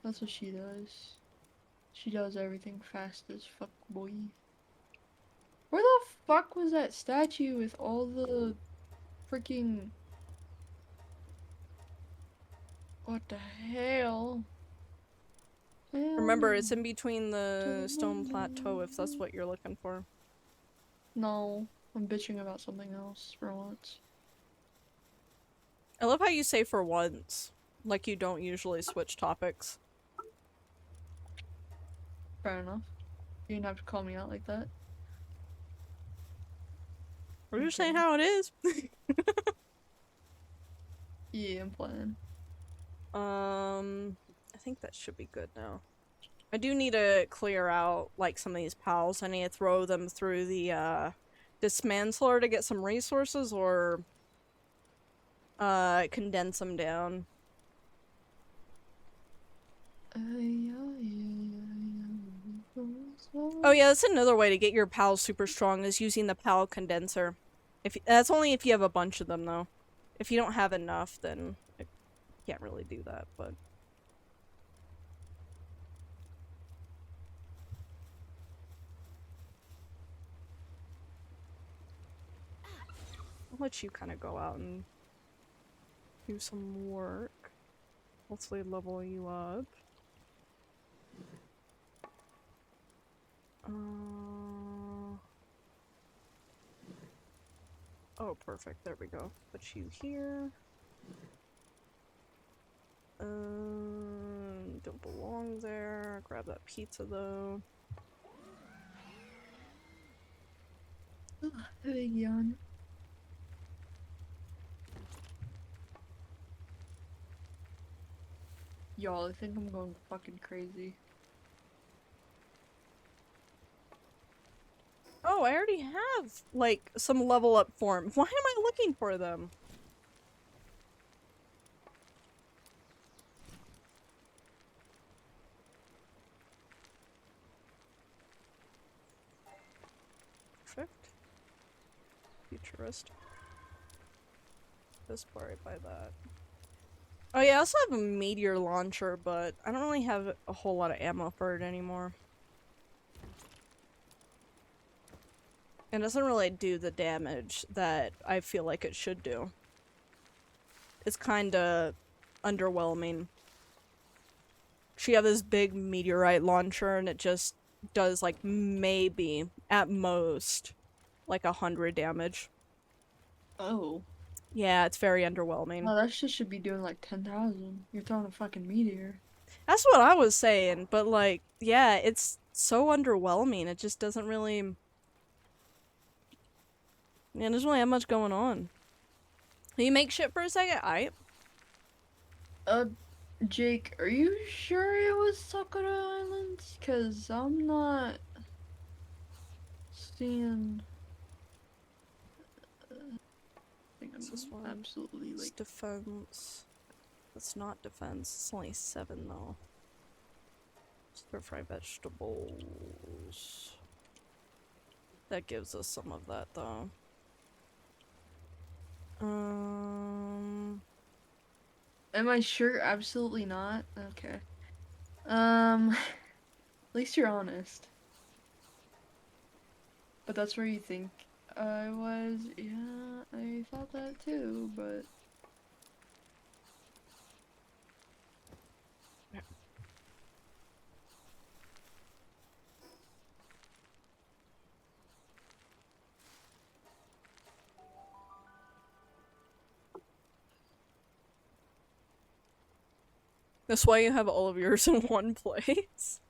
That's what she does. She does everything fast as fuck, boy. Where the fuck was that statue with all the freaking... What the hell? Remember, it's in between the stone plateau, if that's what you're looking for. No, I'm bitching about something else for once. I love how you say for once, like you don't usually switch topics. Fair enough. You didn't have to call me out like that. We're just saying how it is. Yeah, I'm playing. I think that should be good now. I do need to clear out, like, some of these pals. I need to throw them through the, dismantler to get some resources, or, condense them down. Oh yeah, that's another way to get your pals super strong, is using the pal condenser. That's only if you have a bunch of them, though. If you don't have enough, then you can't really do that, but... I'll let you kind of go out and do some work. Hopefully level you up. Oh, perfect. There we go. Put you here. Don't belong there. Grab that pizza though. Ugh, a big yawn. Y'all, I think I'm going fucking crazy. Oh, I already have, like, some level up form. Why am I looking for them? Perfect. Futurist. This part, I buy that. Oh yeah, I also have a meteor launcher, but I don't really have a whole lot of ammo for it anymore. It doesn't really do the damage that I feel like it should do. It's kinda underwhelming. She have this big meteorite launcher and it just does like maybe, at most, like 100 damage. Oh. Yeah, it's very underwhelming. No, that shit should be doing like 10,000. You're throwing a fucking meteor. That's what I was saying, but like, yeah, it's so underwhelming. It just doesn't really... Yeah, there's really not much going on. You make shit for a second? Jake, are you sure it was Sakura Islands? Cause I'm not seeing. I think What's this I'm one? absolutely It's like. defense. It's not defense. It's only 7 though. Stir fry vegetables. That gives us some of that though. Am I sure? Absolutely not. Okay. At least you're honest. But that's where you think I was. Yeah, I thought that too, but. That's why you have all of yours in one place.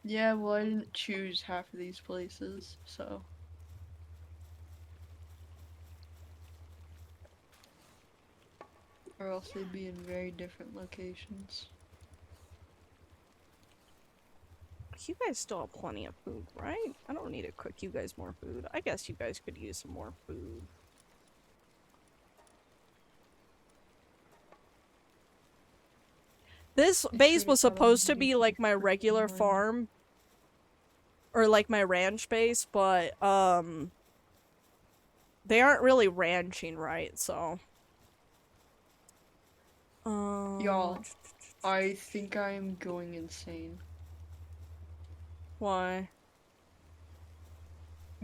Yeah, well, I didn't choose half of these places, so. Or else they'd be in very different locations. You guys still have plenty of food, right? I don't need to cook you guys more food. I guess you guys could use some more food. This base was supposed to be like my regular farm. Or like my ranch base, but they aren't really ranching right, so. Y'all, I think I'm going insane. Why?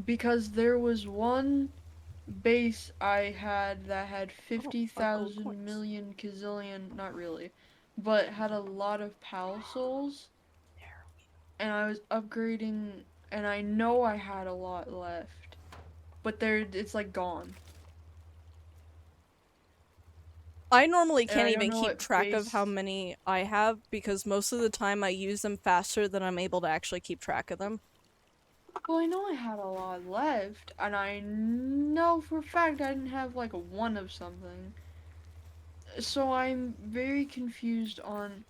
Because there was one base I had that had 50,000 million gazillion, not really, but had a lot of PAL souls. And I was upgrading, and I know I had a lot left, but it's like gone. I normally can't even know keep what track of base- how many I have because most of the time I use them faster than I'm able to actually keep track of them. Well, I know I had a lot left, and I know for a fact I didn't have like a one of something. So I'm very confused on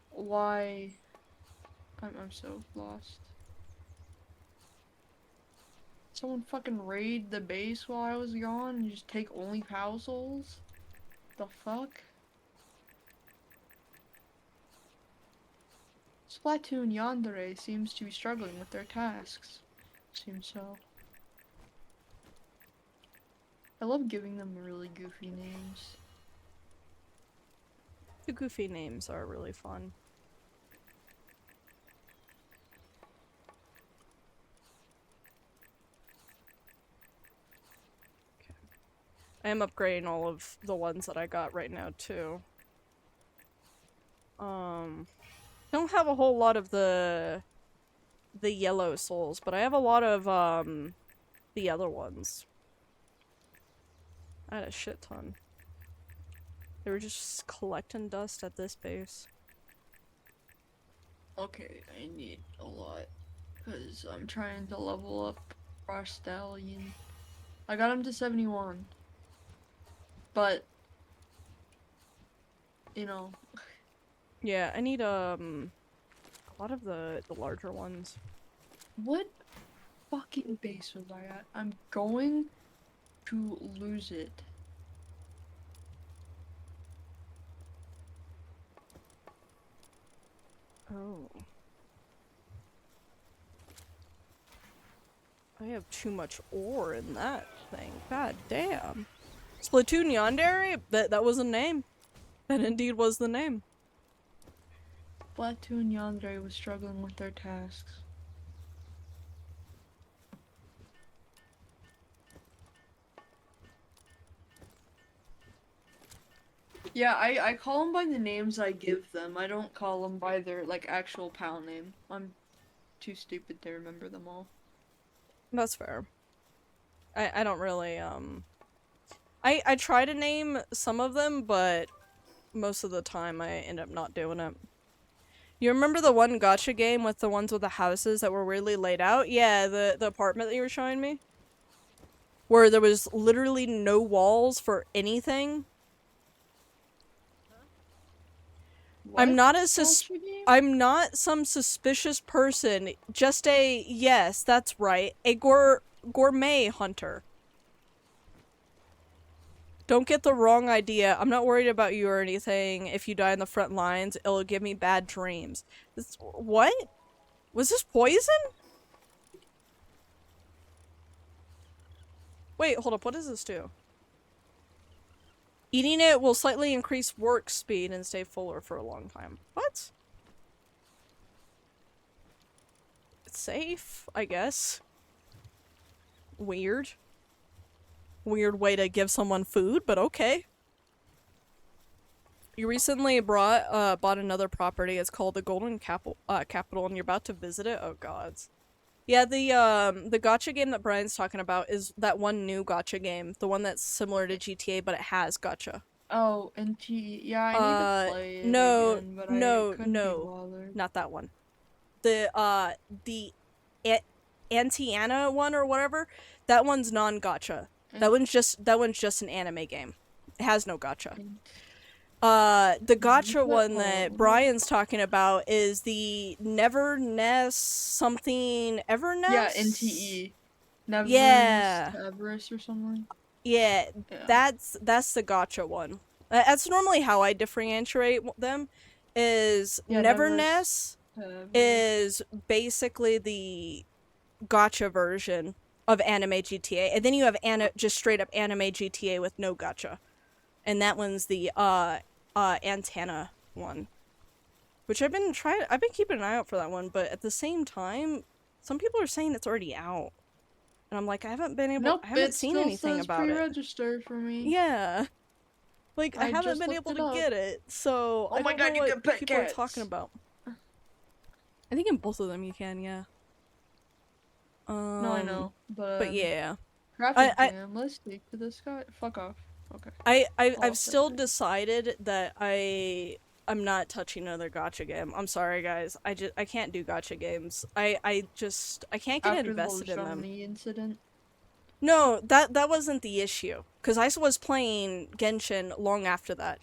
why I'm so lost. Someone fucking raid the base while I was gone and just take only POW souls? The fuck? Splatoon Yandere seems to be struggling with their tasks. Seems so. I love giving them really goofy names. The goofy names are really fun. Okay. I am upgrading all of the ones that I got right now too. Don't have a whole lot of the yellow souls, but I have a lot of the other ones. I had a shit ton. They were just collecting dust at this base. Okay, I need a lot. Because I'm trying to level up Frost Stallion. I got him to 71. But, you know. Yeah, I need a lot of the larger ones. What fucking base was I at? I'm going to lose it. Oh. I have too much ore in that thing. God damn. Splatoon Yandere? That was a name. That indeed was the name. Splatoon Yandere was struggling with their tasks. Yeah, I call them by the names I give them. I don't call them by their, like, actual pal name. I'm too stupid to remember them all. That's fair. I don't really, I try to name some of them, but most of the time I end up not doing it. You remember the one gacha game with the ones with the houses that were weirdly laid out? Yeah, the apartment that you were showing me? Where there was literally no walls for anything? What? I'm not I'm not some suspicious person. Just a yes, that's right. A gourmet hunter. Don't get the wrong idea. I'm not worried about you or anything. If you die in the front lines, it'll give me bad dreams. What? Was this poison? Wait, hold up. What does this do? Eating it will slightly increase work speed and stay fuller for a long time. What? It's safe, I guess. Weird. Weird way to give someone food, but okay. You recently bought another property. It's called the Golden Capital, and you're about to visit it. Oh gods. Yeah, the gacha game that Brian's talking about is that one new gacha game, the one that's similar to GTA, but it has gacha. Oh, and yeah, I need to play it No, again, but I no, couldn't be no, bothered. not that one. The Antiana one or whatever. That one's non-gacha. That one's just an anime game. It has no gacha. The gacha one that Brian's talking about is the Never Nest something Evernest? Yeah, NTE. Never Yeah. Everest or something. Yeah, that's the gacha one. That's normally how I differentiate them. Is Never Nest is basically the gacha version of anime GTA, and then you have just straight up anime GTA with no gacha, and that one's the antenna one, which I've been keeping an eye out for that one, but at the same time, some people are saying it's already out, and I'm like, I haven't seen anything about it. Pre-registered for me. Yeah, like I haven't been able to get it, so I don't know what people are talking about. I think in both of them you can, yeah. No, I know, but yeah. Let's speak to this guy. Fuck off. Okay. I've still decided that I'm not touching another gacha game. I'm sorry, guys. I can't do gacha games. I can't get invested in them. The incident? No, that wasn't the issue. Because I was playing Genshin long after that.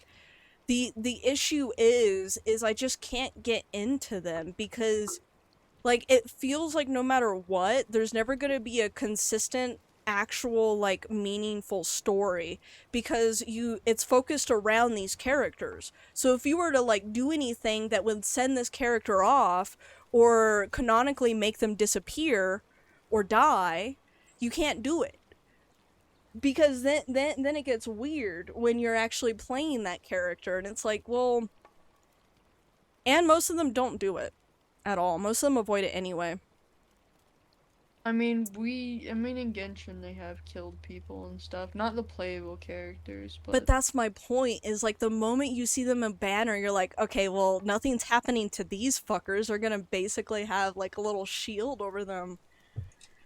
The issue is I just can't get into them because, like, it feels like no matter what, there's never gonna be a consistent, actual, like, meaningful story because it's focused around these characters. So if you were to, like, do anything that would send this character off or canonically make them disappear or die, you can't do it. Because then it gets weird when you're actually playing that character, and it's like, well, and most of them don't do it at all. Most of them avoid it anyway. I mean, in Genshin they have killed people and stuff. Not the playable characters, But but that's my point, is like the moment you see them in banner, you're like, okay, well, nothing's happening to these fuckers. They're gonna basically have like a little shield over them.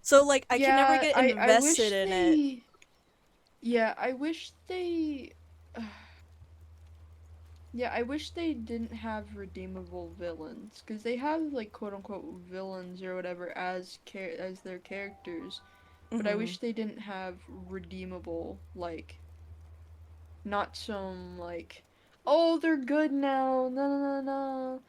So like I can never yeah, get I invested wish in it. they, yeah, I wish they, yeah, I wish they didn't have redeemable villains because they have like quote unquote villains or whatever as their characters, but I Hmm. wish they didn't have redeemable like not some like oh they're good now no no no no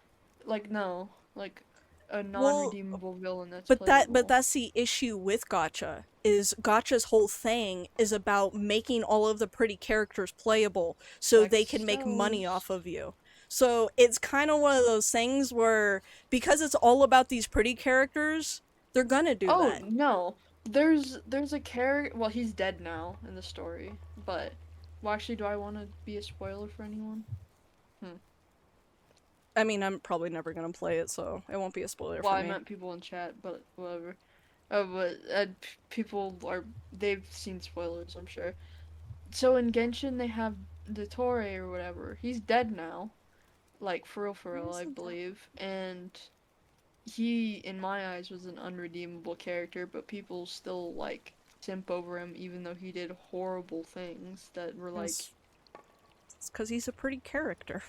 like no like a Well, non-redeemable villain that's but playable. that's the issue with Gotcha. Is Gotcha's whole thing is about making all of the pretty characters playable so Sex they can make money sells. off of you. So it's kind of one of those things where because it's all about these pretty characters, they're gonna do Oh that. no, there's a character. Well, he's dead now in the story, but well, actually, do I want to be a spoiler for anyone? Hmm. I mean, I'm probably never gonna play it, so it won't be a spoiler Well, for I me. meant people in chat, but whatever. But people are they've seen spoilers, I'm sure. So in Genshin, they have the Torre or whatever. He's dead now, like for Why real, I isn't that? believe. And he, in my eyes, was an unredeemable character, but people still like simp over him, even though he did horrible things that were like, It's because he's a pretty character.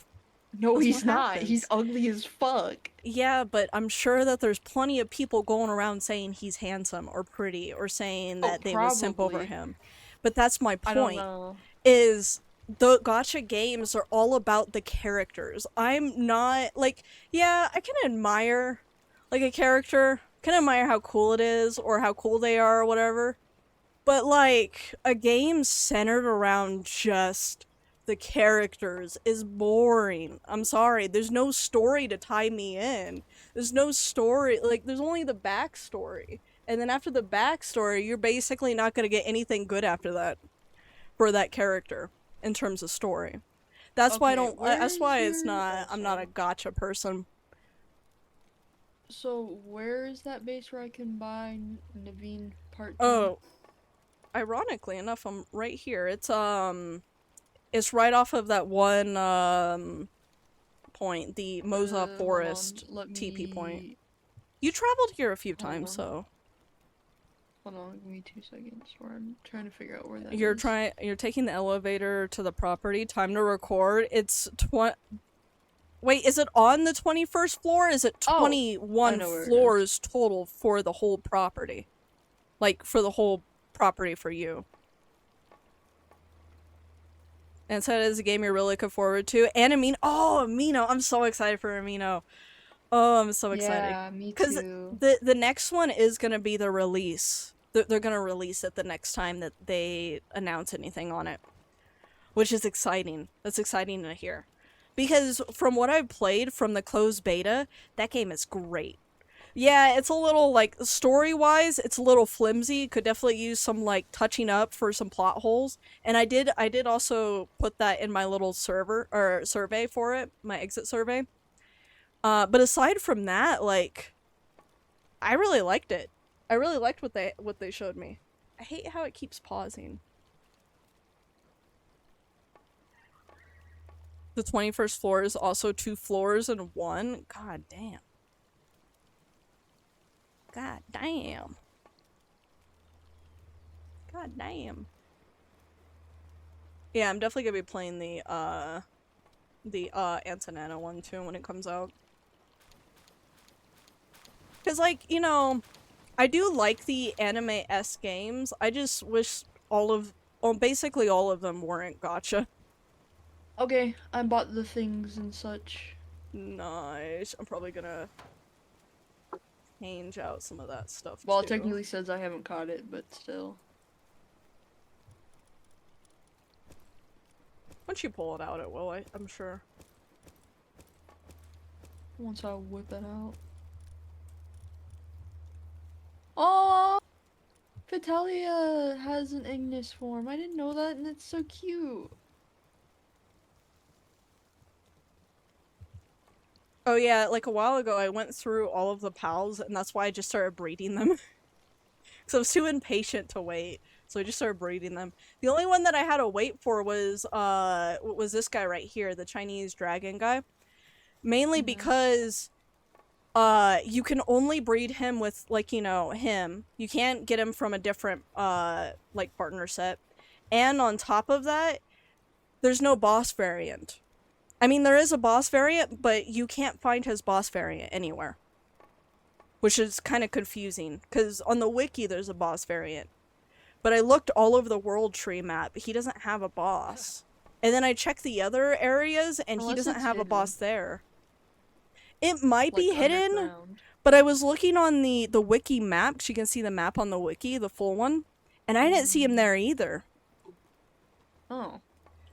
no, That's what he's not. He's happens. ugly as fuck. Yeah, but I'm sure that there's plenty of people going around saying he's handsome or pretty or saying Oh, that they will simp over probably. him. But that's my I don't point. know. Is the gotcha games are all about the characters. I'm not like, yeah, I can admire like a character, can admire how cool it is or how cool they are or whatever. But like a game centered around just the characters is boring. I'm sorry. There's no story to tie me in. There's no story. Like there's only the backstory. And then after the backstory, you're basically not going to get anything good after that for that character in terms of story. That's why I Okay, don't. where That's is why it's your? not. Oh, I'm not a sorry. gotcha person. So where is that base where I can buy Naveen Part 2? Oh, ironically enough, I'm right here. It's right off of that one point, the Moza Hold on. Forest Let TP point. me. You traveled here a few Hold times, on. so Hold on. Give me 2 seconds. Where I'm trying to figure out where that you're is. trying. You're taking the elevator to the property. Time to record. It's 20. Wait, is it on the 21st floor? Is it Oh, I 21 know where it is. floors total for the whole property? Like for the whole property for you? And so it is a game you're really looking forward to. And Amino. Oh, Amino. I'm so excited for Amino. Oh, I'm so excited. Yeah, me Because too. the next one is going to be the release. They're going to release it the next time that they announce anything on it, which is exciting. That's exciting to hear. Because from what I've played from the closed beta, that game is great. Yeah, it's a little like story wise, it's a little flimsy. Could definitely use some like touching up for some plot holes. And I did also put that in my little server or survey for it, my exit survey. But aside from that, like I really liked it. I really liked what they showed me. I hate how it keeps pausing. The 21st floor is also two floors in one. God damn. God damn. God damn. Yeah, I'm definitely gonna be playing the Antonana one too when it comes out. Cause like, I do like the anime S games. I just wish well, basically all of them weren't gotcha. Okay, I bought the things and such. Nice. I'm probably gonna change out some of that stuff Well, it too. technically says I haven't caught it, but still. Once you pull it out, it will, I'm sure. Once I whip it out. Oh, Vitalia has an Ignis form. I didn't know that, and it's so cute. Oh yeah, like a while ago I went through all of the pals and that's why I just started breeding them. because I was too impatient to wait. So I just started breeding them. The only one that I had to wait for was this guy right here, the Chinese dragon guy. Mainly Yeah. because you can only breed him with, like, you know, him. You can't get him from a different like partner set. And on top of that, there's no boss variant. I mean, there is a boss variant, but you can't find his boss variant anywhere. Which is kind of confusing, because on the wiki there's a boss variant. But I looked all over the world tree map, he doesn't have a boss. And then I checked the other areas, and he Unless doesn't it's have a boss hidden, there. It might be like hidden, underground. but I was looking on the wiki map, because you can see the map on the wiki, the full one, and I didn't see him there either. Oh.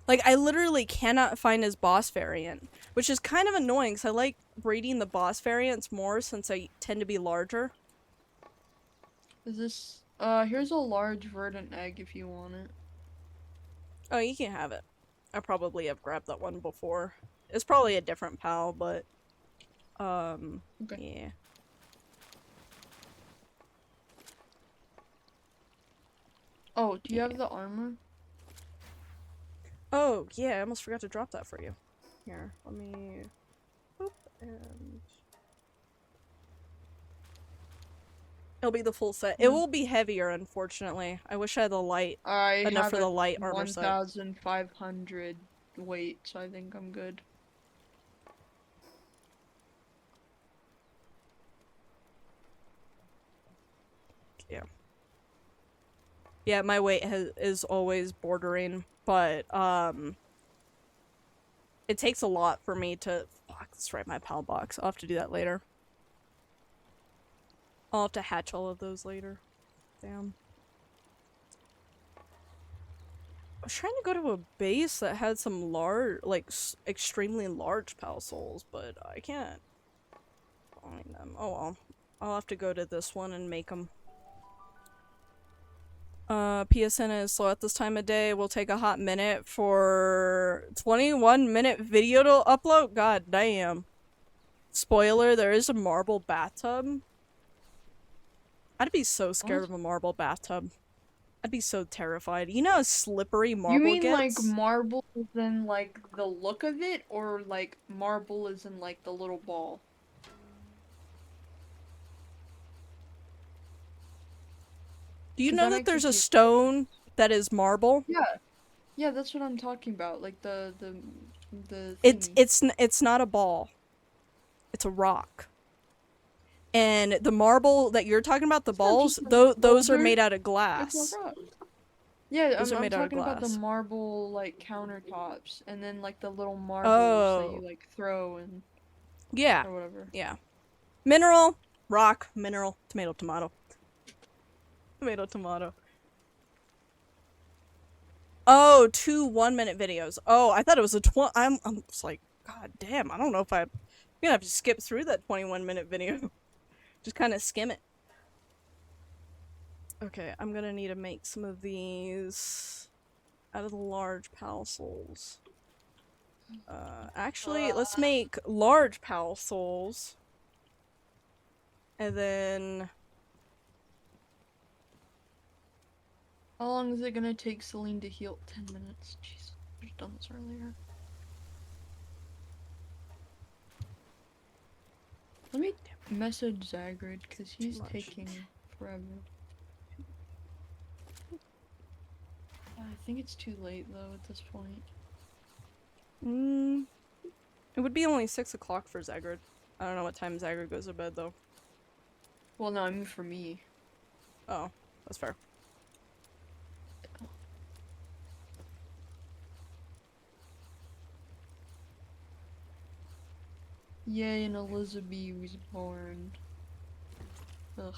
Like, I literally cannot find his boss variant, which is kind of annoying, because I like breeding the boss variants more, since I tend to be larger. Is this here's a large verdant egg if you want it. Oh, you can have it. I probably have grabbed that one before. It's probably a different pal, but Okay. yeah. Oh, do you Yeah. have the armor? Oh, yeah, I almost forgot to drop that for you. Here, let me boop, and it'll be the full set. It Mm. will be heavier, unfortunately. I wish I had the light I enough have for a the light armor set. 1,500 weight, so I think I'm good. Yeah. Yeah, my weight is always bordering, but it takes a lot for me to fuck, let's write my pal box. I'll have to do that later. I'll have to hatch all of those later. Damn. I was trying to go to a base that had some large, like, extremely large pal souls, but I can't find them. Oh well. I'll have to go to this one and make them. PSN is slow at this time of day. Will take a hot minute for 21-minute video to upload. God damn. Spoiler, there is a marble bathtub. I'd be so scared What? of a marble bathtub. I'd be so terrified. You know how slippery You marble mean like gets? marble is in like the look of it, or like marble is in like the little ball? Do you Because know that that makes a there's a huge stone difference. that is marble? Yeah, yeah, that's what I'm talking about. Like the It's thingy. it's it's not a ball. It's a rock. And the marble that you're talking about, the It's not balls, just a those are boulder. made out of It's a glass. rock. Yeah, Those are I'm made out of talking about the glass. marble like countertops, and then like the little marbles that you Oh. like throw and Yeah. or whatever. Yeah. Mineral, rock, mineral, tomato, tomato. Tomato, tomato. Oh, 2 1-minute videos. Oh, I thought it was I'm just like, god damn, I don't know if I'm gonna have to skip through that 21-minute video. Just kind of skim it. Okay, I'm gonna need to make some of these out of the large pal souls. Actually, let's make large pal souls. And then How long is it gonna take Celine to heal? 10 minutes. Jeez, I should have done this earlier. Let me message Zagrid because he's taking forever. I think it's too late though at this point. It would be only 6 o'clock for Zagrid. I don't know what time Zagrid goes to bed though. Well, no, I mean for me. Oh, that's fair. Yay, and Elizabeth was born. Ugh.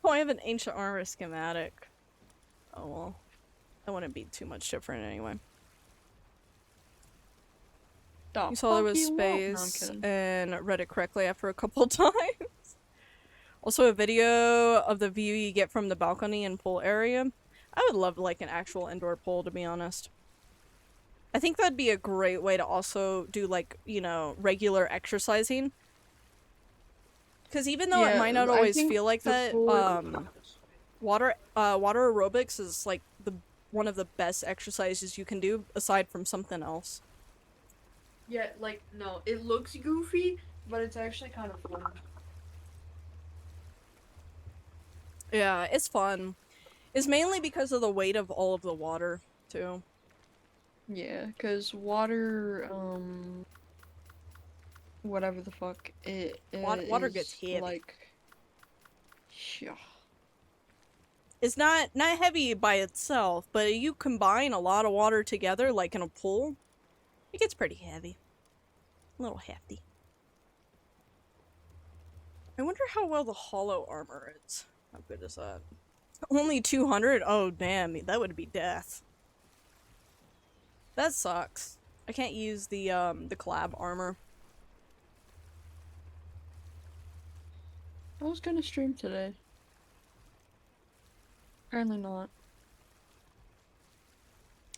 Oh, I have an ancient armor schematic. Oh well. That wouldn't be too much different anyway. You saw there was space and read it correctly after a couple times. Also, a video of the view you get from the balcony and pool area. I would love like an actual indoor pool, to be honest. I think that'd be a great way to also do like, regular exercising. Because even though it Yeah, might not I always think feel like the that, pool. water aerobics is like the one of the best exercises you can do aside from something else. Yeah, like no, it looks goofy, but it's actually kind of fun. Yeah, it's fun. It's mainly because of the weight of all of the water, too. Yeah, cause water, whatever the fuck it Water gets is heavy. like. Yeah. It's not heavy by itself, but you combine a lot of water together, like in a pool, it gets pretty heavy. A little hefty. I wonder how well the hollow armor is. How good is that? Only 200? Oh, damn. That would be death. That sucks. I can't use the collab armor. I was gonna stream today. Apparently not.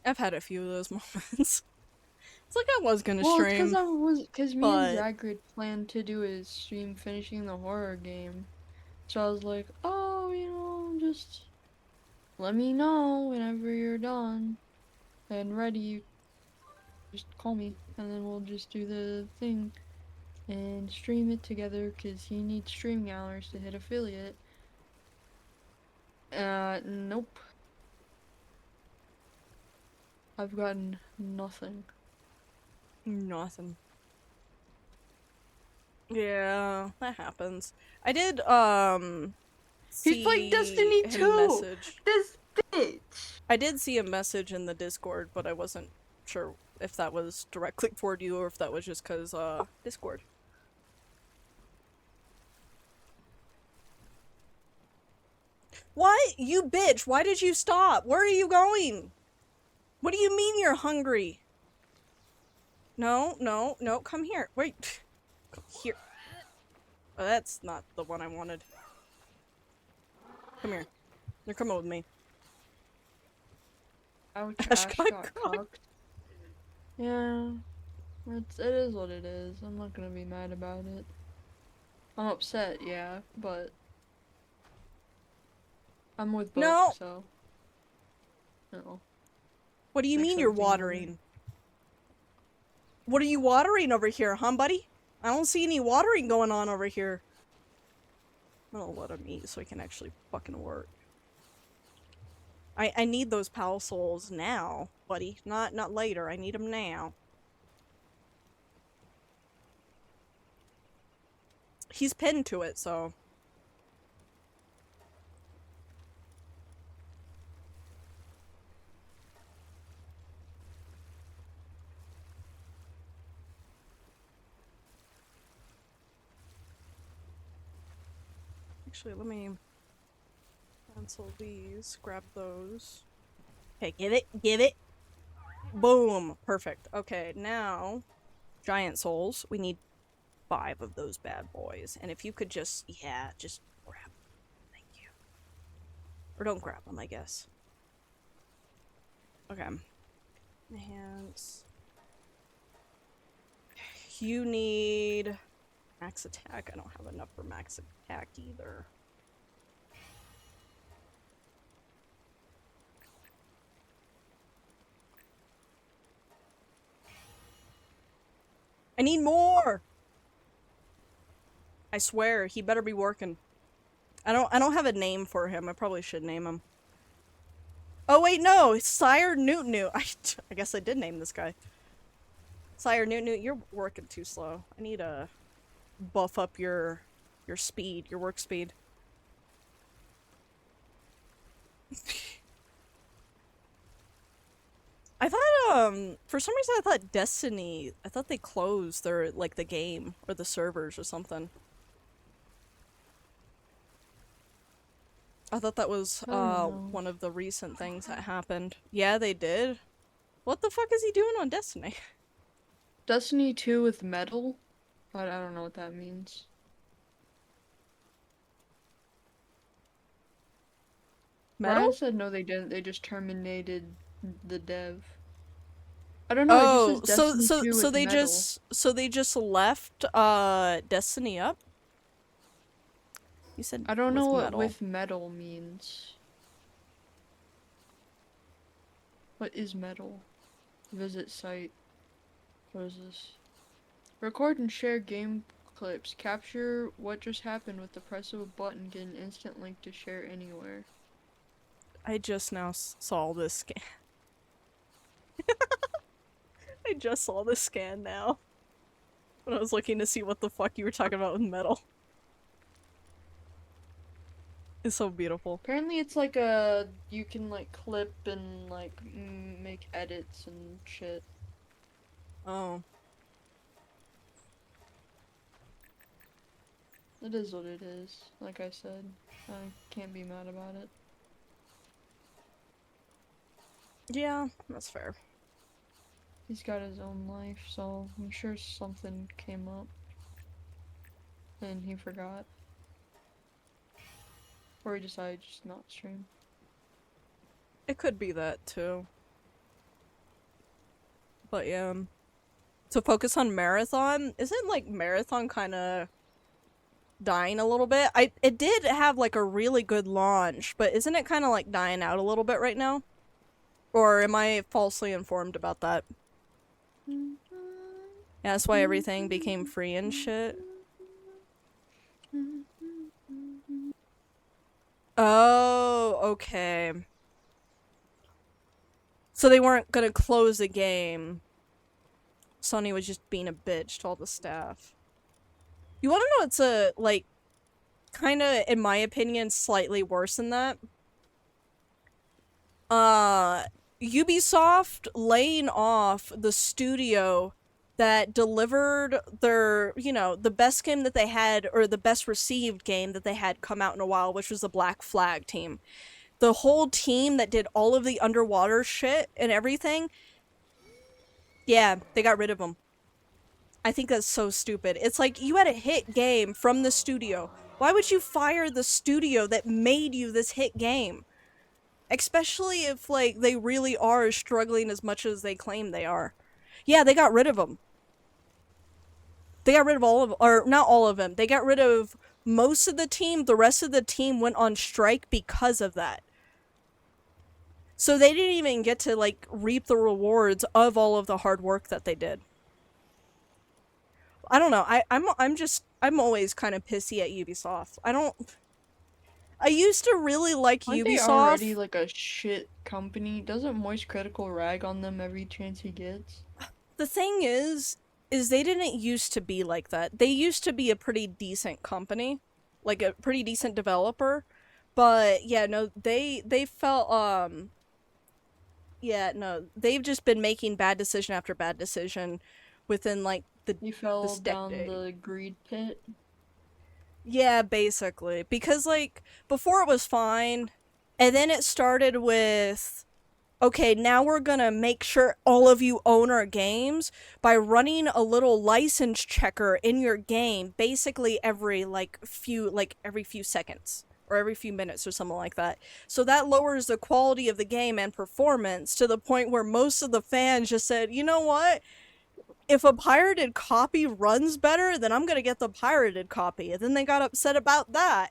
I've had a few of those moments. It's like I was gonna Well, it's stream, cause me and but Zachary planned to do a stream finishing the horror game. So I was like, oh, just let me know whenever you're done and ready. Just call me, and then we'll just do the thing and stream it together because he needs streaming hours to hit affiliate. Nope. I've gotten nothing. nothing. Yeah, that happens. I did He's playing see Destiny him 2! message. This bitch! I did see a message in the Discord, but I wasn't sure if that was directly toward you or if that was just cuz Discord. What? You bitch, why did you stop? Where are you going? What do you mean you're hungry? No, no, no, come here. Wait. Here. Oh, that's not the one I wanted. Come here. You're coming with me. Ouch, Ash Ash got got caught. cucked. Yeah, it is what it is. I'm not gonna be mad about it. I'm upset, yeah, but I'm with Bo, No! so no. What do you Makes mean you're everything better. watering? What are you watering over here, huh, buddy? I don't see any watering going on over here. I'm gonna let him eat so he can actually fucking work. I need those pal souls now, buddy. Not later. I need them now. He's pinned to it, so. Actually, let me cancel these. Grab those. Okay, give it. Give it. Boom. Perfect. Okay, now giant souls. We need 5 of those bad boys. And if you could just, yeah, just grab them. Thank you. Or don't grab them, I guess. Okay. Hands. You need max attack. I don't have enough for max attack either. I need more! I swear, he better be working. I don't have a name for him. I probably should name him. Oh wait, no, it's Sire Newt Newt. I guess I did name this guy. Sire Newt Newt, you're working too slow. I need to buff up your speed, your work speed. I thought for some reason I thought Destiny, I thought they closed their like the game or the servers or something. I thought that was I don't know. one of the recent things that happened. Yeah, they did. What the fuck is he doing on Destiny? Destiny 2 with metal? I don't know what that means. Ryan Metal? said no, they didn't. They just terminated the dev. I don't know, it just Oh, says Destiny 2 with metal. so they just left Destiny up? You said I don't know with what metal. with metal means. What is metal? Visit site. What is this? Record and share game clips. Capture what just happened with the press of a button. Get an instant link to share anywhere. I just now saw this scan. I just saw this scan now when I was looking to see what the fuck you were talking about with metal. It's so beautiful. Apparently it's like a you can like clip and like make edits and shit. Oh. It is what it is. Like I said, I can't be mad about it. Yeah, that's fair. He's got his own life, so I'm sure something came up and he forgot. Or he decided just not stream. It could be that too. But yeah. To focus on Marathon, isn't like Marathon kind of dying a little bit? It did have like a really good launch, but isn't it kind of like dying out a little bit right now? Or am I falsely informed about that? Yeah, that's why everything became free and shit. Oh, okay. So they weren't gonna close the game. Sony was just being a bitch to all the staff. You wanna know what's like, kinda, in my opinion, slightly worse than that? Uh, Ubisoft laying off the studio that delivered their, the best game that they had, or the best received game that they had come out in a while, which was the Black Flag team. The whole team that did all of the underwater shit and everything, yeah, they got rid of them. I think that's so stupid. It's like, you had a hit game from the studio. Why would you fire the studio that made you this hit game? Especially if, like, they really are struggling as much as they claim they are. Yeah, they got rid of them. They got rid of all of, or not all of them. They got rid of most of the team. The rest of the team went on strike because of that. So they didn't even get to, like, reap the rewards of all of the hard work that they did. I don't know. I'm always kind of pissy at Ubisoft. I used to really like Aren't they already Ubisoft. like a shit company? Doesn't Moist Critical rag on them every chance he gets? The thing is they didn't used to be like that. They used to be a pretty decent company, like a pretty decent developer. But yeah, no, they felt yeah, no, they've just been making bad decision after bad decision within like He fell this down decade. the greed pit. Yeah, basically. Because, like, before it was fine, and then it started with, okay, now we're gonna make sure all of you own our games by running a little license checker in your game basically every few seconds. Or every few minutes or something like that. So that lowers the quality of the game and performance to the point where most of the fans just said, you know what? If a pirated copy runs better, then I'm gonna get the pirated copy. And then they got upset about that.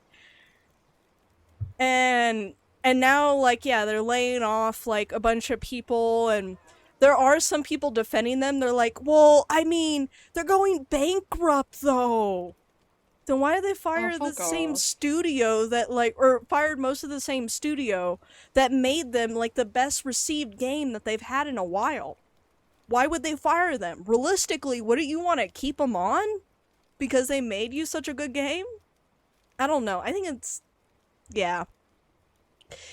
And now, like, yeah, they're laying off like a bunch of people, and there are some people defending them. They're like, well, I mean, they're going bankrupt though. Then why did they Oh, fire the fuck same off. studio that, like, or fired most of the same studio that made them like the best received game that they've had in a while? Why would they fire them? Realistically, wouldn't you want to keep them on because they made you such a good game? I don't know. I think it's, yeah.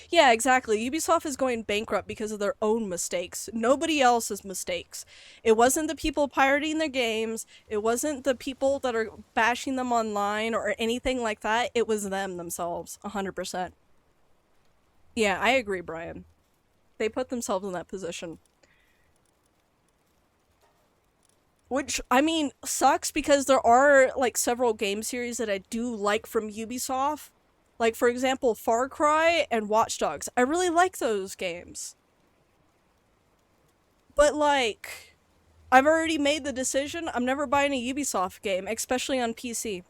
Yeah, exactly. Ubisoft is going bankrupt because of their own mistakes. Nobody else's mistakes. It wasn't the people pirating their games. It wasn't the people that are bashing them online or anything like that. It was them themselves, 100%. Yeah, I agree, Brian. They put themselves in that position. Which, I mean, sucks because there are, like, several game series that I do like from Ubisoft. Like, for example, Far Cry and Watch Dogs. I really like those games. But like, I've already made the decision. I'm never buying a Ubisoft game, especially on PC.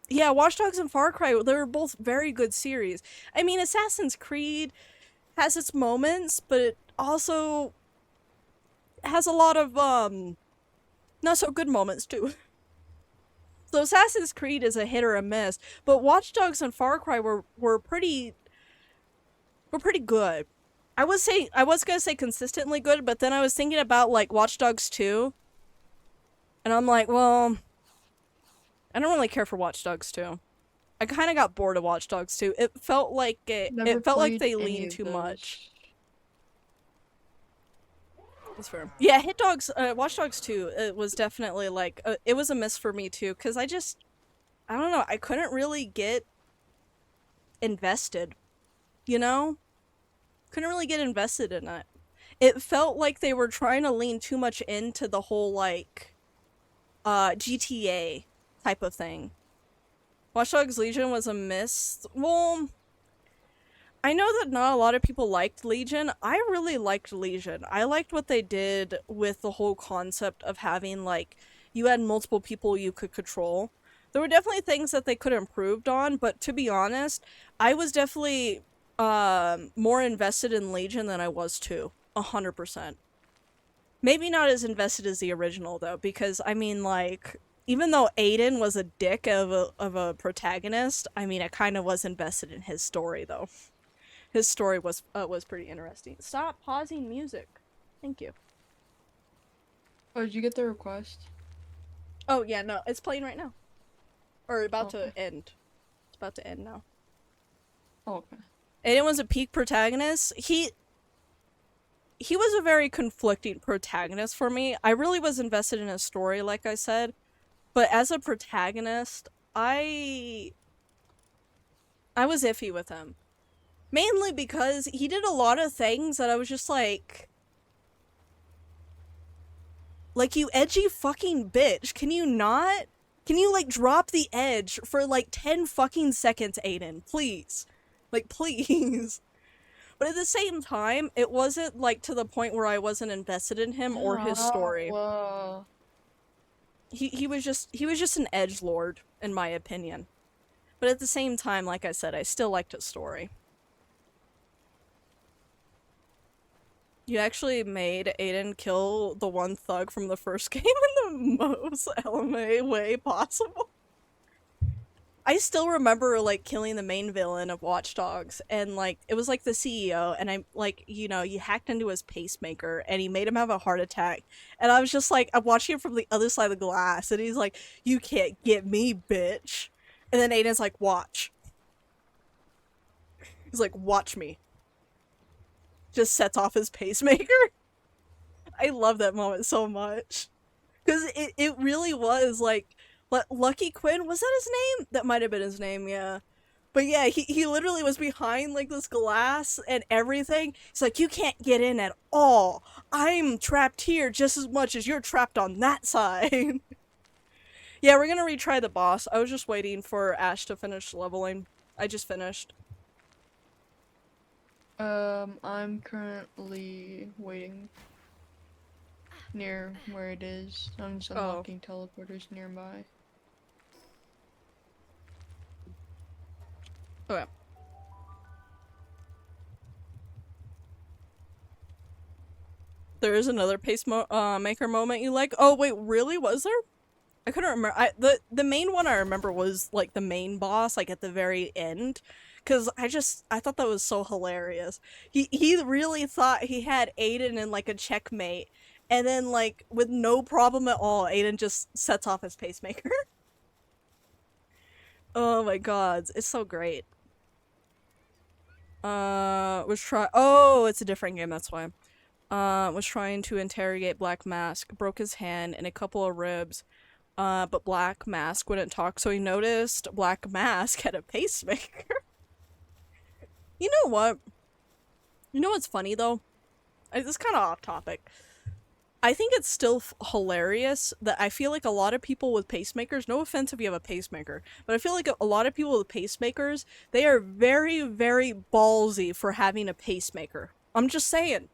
Yeah, Watch Dogs and Far Cry, they were both very good series. I mean, Assassin's Creed has its moments, but it also has a lot of not so good moments too. So Assassin's Creed is a hit or a miss, but Watch Dogs and Far Cry were pretty good. I was gonna say consistently good, but then I was thinking about like Watch Dogs 2, and I'm like, well, I don't really care for Watch Dogs 2. I kind of got bored of Watch Dogs 2. Never It felt like played they any leaned of too much. those. That's fair. Yeah, Watch Dogs 2, it was definitely like, it was a miss for me too, because I don't know, I couldn't really get invested, you know? Couldn't really get invested in it. It felt like they were trying to lean too much into the whole, like, GTA type of thing. Watch Dogs Legion was a miss. Well, I know that not a lot of people liked Legion. I really liked Legion. I liked what they did with the whole concept of having, like, you had multiple people you could control. There were definitely things that they could have improved on, but to be honest, I was definitely more invested in Legion than I was 2. 100%. Maybe not as invested as the original though, because I mean, like, even though Aiden was a dick of a protagonist, I mean, I kind of was invested in his story though. His story was pretty interesting. Stop pausing music. Thank you. Oh, did you get the request? Oh yeah, no, it's playing right now, or about Okay. to end. It's about to end now. Oh, okay. Aiden was a peak protagonist. He was a very conflicting protagonist for me. I really was invested in his story, like I said, but as a protagonist, I was iffy with him. Mainly because he did a lot of things that I was just like, you edgy fucking bitch. Can you not? Can you, like, drop the edge for, like, 10 fucking seconds, Aiden? Please. Like, please. But at the same time, it wasn't, like, to the point where I wasn't invested in him or his story. Wow. He was just an edge lord, in my opinion. But at the same time, like I said, I still liked his story. You actually made Aiden kill the one thug from the first game in the most LMA way possible. I still remember, like, killing the main villain of Watch Dogs, and, like, it was, like, the CEO, and I, like, you know, you hacked into his pacemaker, and he made him have a heart attack, and I was just, like, I'm watching him from the other side of the glass, and he's like, you can't get me, bitch. And then Aiden's like, watch. He's like, watch me. Just sets off his pacemaker. I love that moment so much. Because it really was, like, Lucky Quinn, was that his name? That might have been his name, yeah. But yeah, he literally was behind, like, this glass and everything. He's like, you can't get in at all. I'm trapped here just as much as you're trapped on that side. Yeah, we're gonna retry the boss. I was just waiting for Ash to finish leveling. I just finished. I'm currently waiting near where it is. I'm just Oh. unlocking teleporters nearby. Okay. There is another maker moment you like. Oh wait, really? Was there? I couldn't remember. The main one I remember was like the main boss, like at the very end, because I thought that was so hilarious. He really thought he had Aiden in like a checkmate, and then like with no problem at all, Aiden just sets off his pacemaker. Oh my god, it's so great. Was try. Oh, it's a different game. That's why. Was trying to interrogate Black Mask, broke his hand and a couple of ribs. But Black Mask wouldn't talk, so he noticed Black Mask had a pacemaker. You know what? You know what's funny though? This is kind of off topic. I think it's still hilarious that I feel like a lot of people with pacemakers, no offense if you have a pacemaker, but I feel like a lot of people with pacemakers, they are very, very ballsy for having a pacemaker. I'm just saying.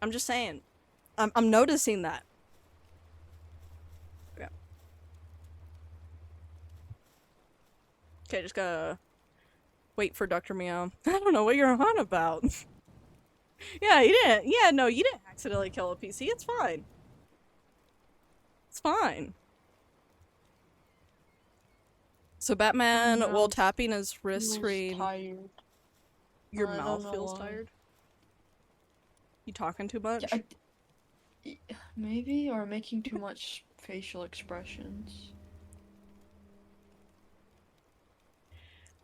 I'm just saying. I'm noticing that. Yeah. Okay, just gotta wait for Dr. Meow. I don't know what you're on about. Yeah, you didn't. Yeah, no, you didn't accidentally kill a PC. It's fine. It's fine. So Batman, while tapping his wrist screen. Tired. Your mouth feels tired? You talking too much? Yeah, maybe, or making too much facial expressions.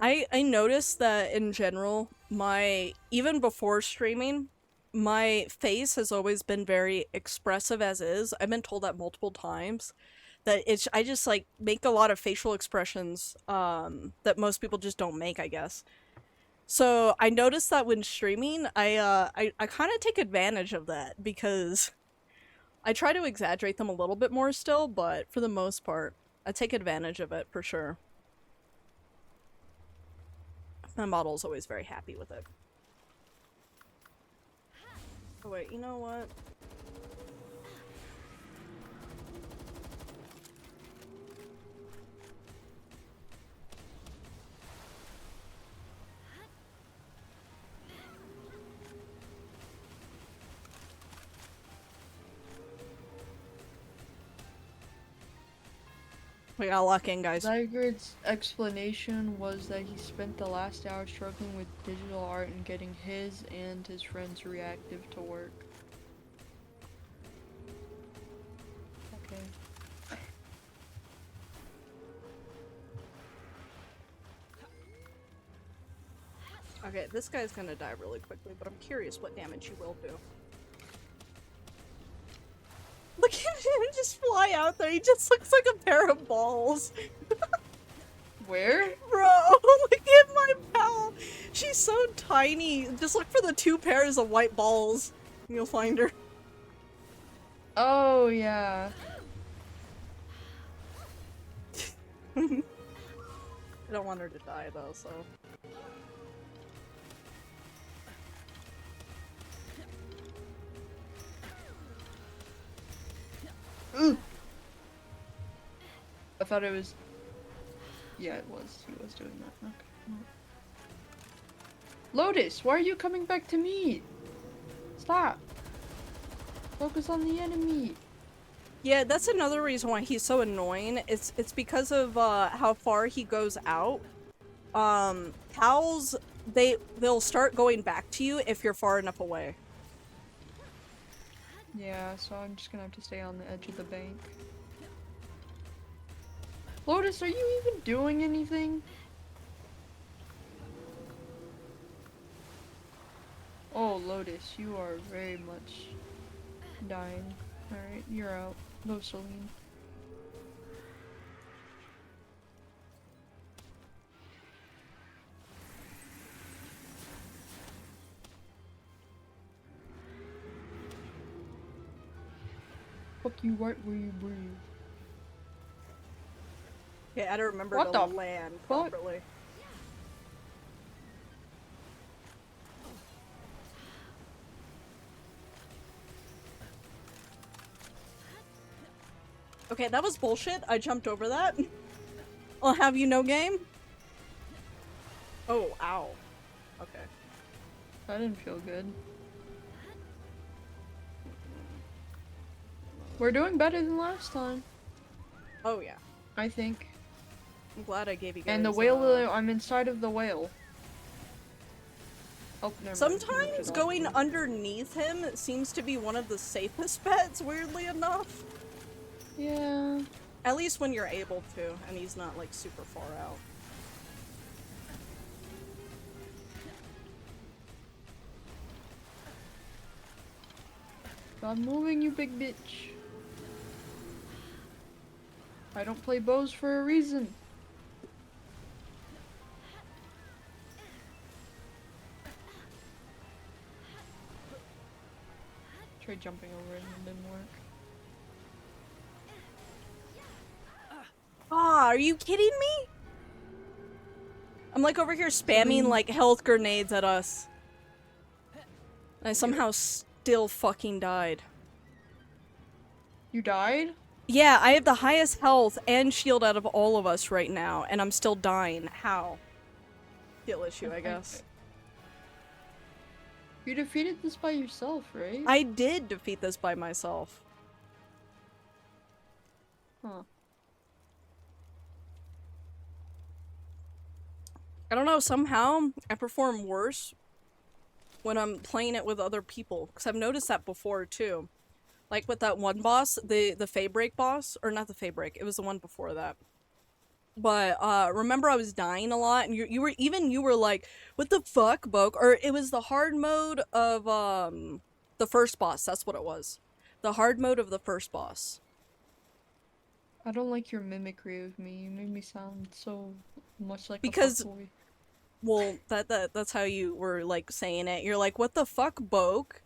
I noticed that in general, even before streaming, my face has always been very expressive as is. I've been told that multiple times. That I just like make a lot of facial expressions that most people just don't make, I guess. So I noticed that when streaming, I kind of take advantage of that because I try to exaggerate them a little bit more still, but for the most part, I take advantage of it for sure. My model's always very happy with it. Oh wait, you know what? We got lock in, guys. Zygert's explanation was that he spent the last hour struggling with digital art and getting his and his friends' reactive to work. Okay. Okay, this guy's gonna die really quickly, but I'm curious what damage he will do. Look at him just fly out there. He just looks like a pair of balls. Where? Bro, look at my pal. She's so tiny. Just look for the 2 pairs of white balls. And you'll find her. Oh, yeah. I don't want her to die though, so. Ooh. I thought it was. Yeah, it was. He was doing that. Okay. Lotus, why are you coming back to me? Stop. Focus on the enemy. Yeah, that's another reason why he's so annoying. It's because of how far he goes out. Pals, they'll start going back to you if you're far enough away. Yeah, so I'm just gonna have to stay on the edge of the bank. Lotus, are you even doing anything? Oh, Lotus, you are very much dying. Alright, you're out. Go, Celine. Fuck you right where you breathe. Yeah, I had to remember What to the land fuck? properly. Okay, that was bullshit. I jumped over that. I'll have you know game. Oh, ow. Okay. That didn't feel good. We're doing better than last time. Oh yeah. I think. I'm glad I gave you guys. And the whale, I'm inside of the whale. Oh, never mind. Sometimes going underneath him seems to be one of the safest bets, weirdly enough. Yeah. At least when you're able to, and he's not like super far out. Stop moving, you big bitch. I don't play bows for a reason. Tried jumping over it and it didn't work. Ah, are you kidding me? I'm like over here spamming like health grenades at us. And I somehow still fucking died. You died? Yeah, I have the highest health and shield out of all of us right now, and I'm still dying. How? Skill issue, I guess. You defeated this by yourself, right? I did defeat this by myself. Huh. I don't know, somehow I perform worse when I'm playing it with other people, because I've noticed that before too. Like with that one boss, the Faybreak boss, or not the Faybreak, it was the one before that. But remember I was dying a lot, and you were like, what the fuck, Boke? Or it was the hard mode of the first boss, that's what it was. The hard mode of the first boss. I don't like your mimicry of me. You made me sound so much like Because a fuckboy. well, that's how you were like saying it. You're like, what the fuck, Boke?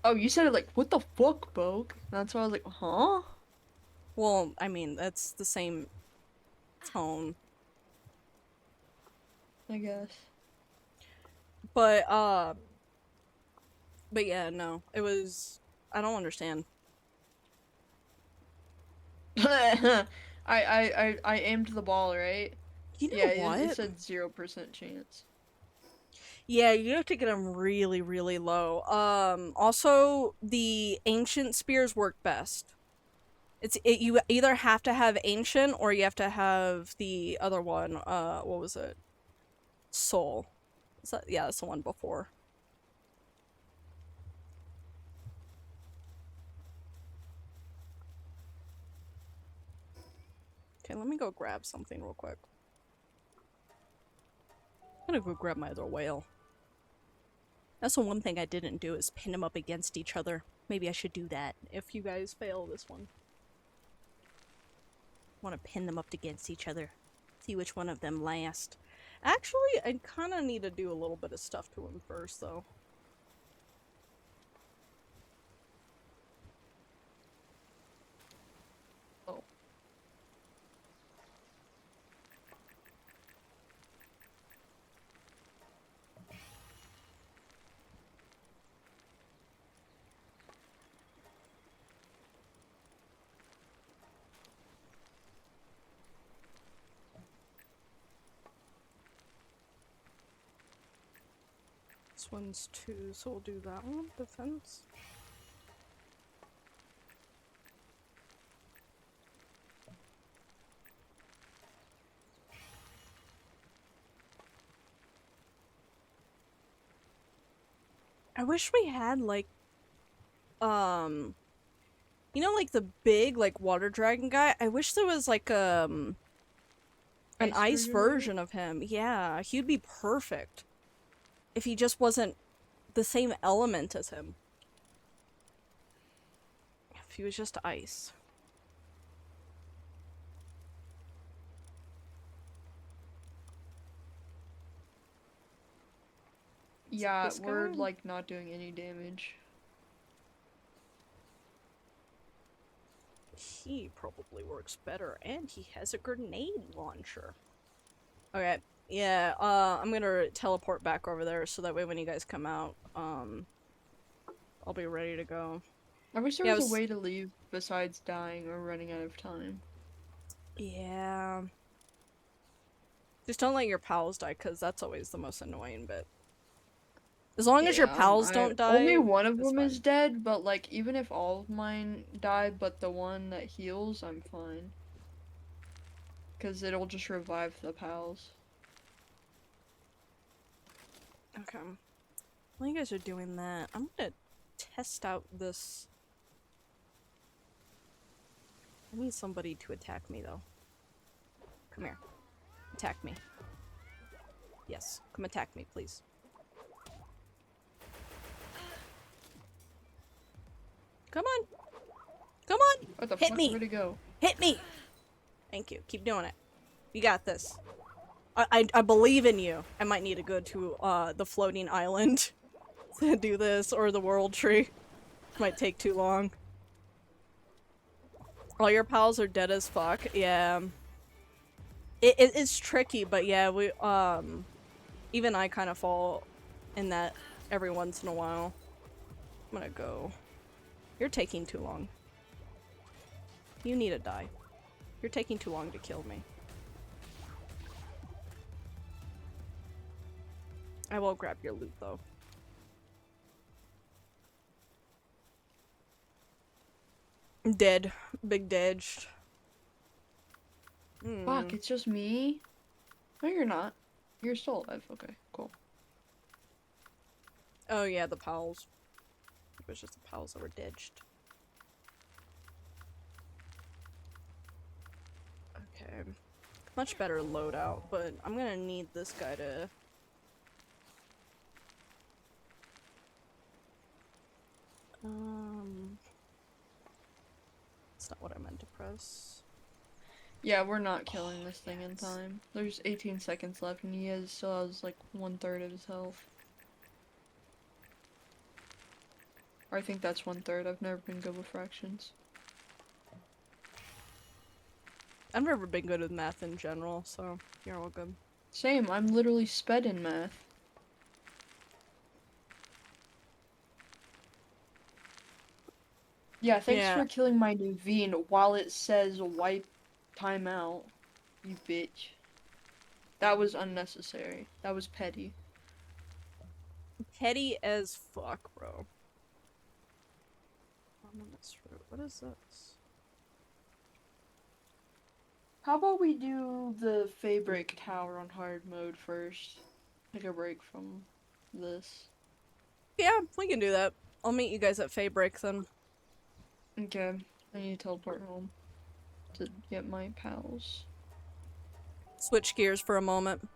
Oh, you said it like, what the fuck, Boke? That's why I was like, huh? Well, I mean, that's the same tone. I guess. But yeah, no. It was I don't understand. I aimed the ball, right? You Yeah, know it what? said 0% chance. Yeah, you have to get them really, really low. Also, the ancient spears work best. You either have to have ancient or you have to have the other one. What was it? Soul. Yeah, that's the one before. Okay, let me go grab something real quick. I'm gonna go grab my other whale. That's the one thing I didn't do is pin them up against each other. Maybe I should do that if you guys fail this one. Want to pin them up against each other. See which one of them last. Actually, I kind of need to do a little bit of stuff to him first, though. Oh. This one's 2, so we'll do that one. Defense. I wish we had, like, you know, like the big, like, water dragon guy? I wish there was, like, an ice version of him. Yeah, he'd be perfect. If he just wasn't the same element as him. If he was just ice. Yeah, This we're guy? like not doing any damage. He probably works better, and he has a grenade launcher. Okay, yeah, I'm gonna teleport back over there so that way when you guys come out, I'll be ready to go. I wish there Yeah, was a way to leave besides dying or running out of time. Yeah. Just don't let your pals die, because that's always the most annoying bit. As long as your pals don't die, only one of it's them fine. is dead, but like even if all of mine die but the one that heals, I'm fine. Cause it'll just revive the pals. Okay. While you guys are doing that, I'm gonna test out this. I need somebody to attack me, though. Come here. Attack me. Yes, come attack me, please. Come on! Come on! What the Hit fuck? me! Where'd it go? Hit me! Thank you. Keep doing it. You got this. I believe in you. I might need to go to the floating island to do this, or the world tree. Might take too long. All your pals are dead as fuck. Yeah. It's tricky, but yeah, we even I kind of fall in that every once in a while. I'm gonna go. You're taking too long. You need to die. You're taking too long to kill me. I will grab your loot though. Dead. Big dedged. Fuck, it's just me? No, you're not. You're still alive. Okay, cool. Oh yeah, the pals. It was just the pals that were dedged. Okay. Much better loadout, but I'm gonna need this guy to... That's not what I meant to press. Yeah, we're not killing this thing in time. There's 18 seconds left and he still has like 1/3 of his health. Or I think that's 1/3. I've never been good with fractions. I've never been good with math in general, so you're all good. Same, I'm literally sped in math. Yeah, thanks for killing my Nuveen while it says wipe timeout. You bitch. That was unnecessary. That was petty. Petty as fuck, bro. What is this? How about we do the Fabric Tower on hard mode first? Take a break from this. Yeah, we can do that. I'll meet you guys at Fabric then. Okay, I need to teleport home to get my pals. Switch gears for a moment.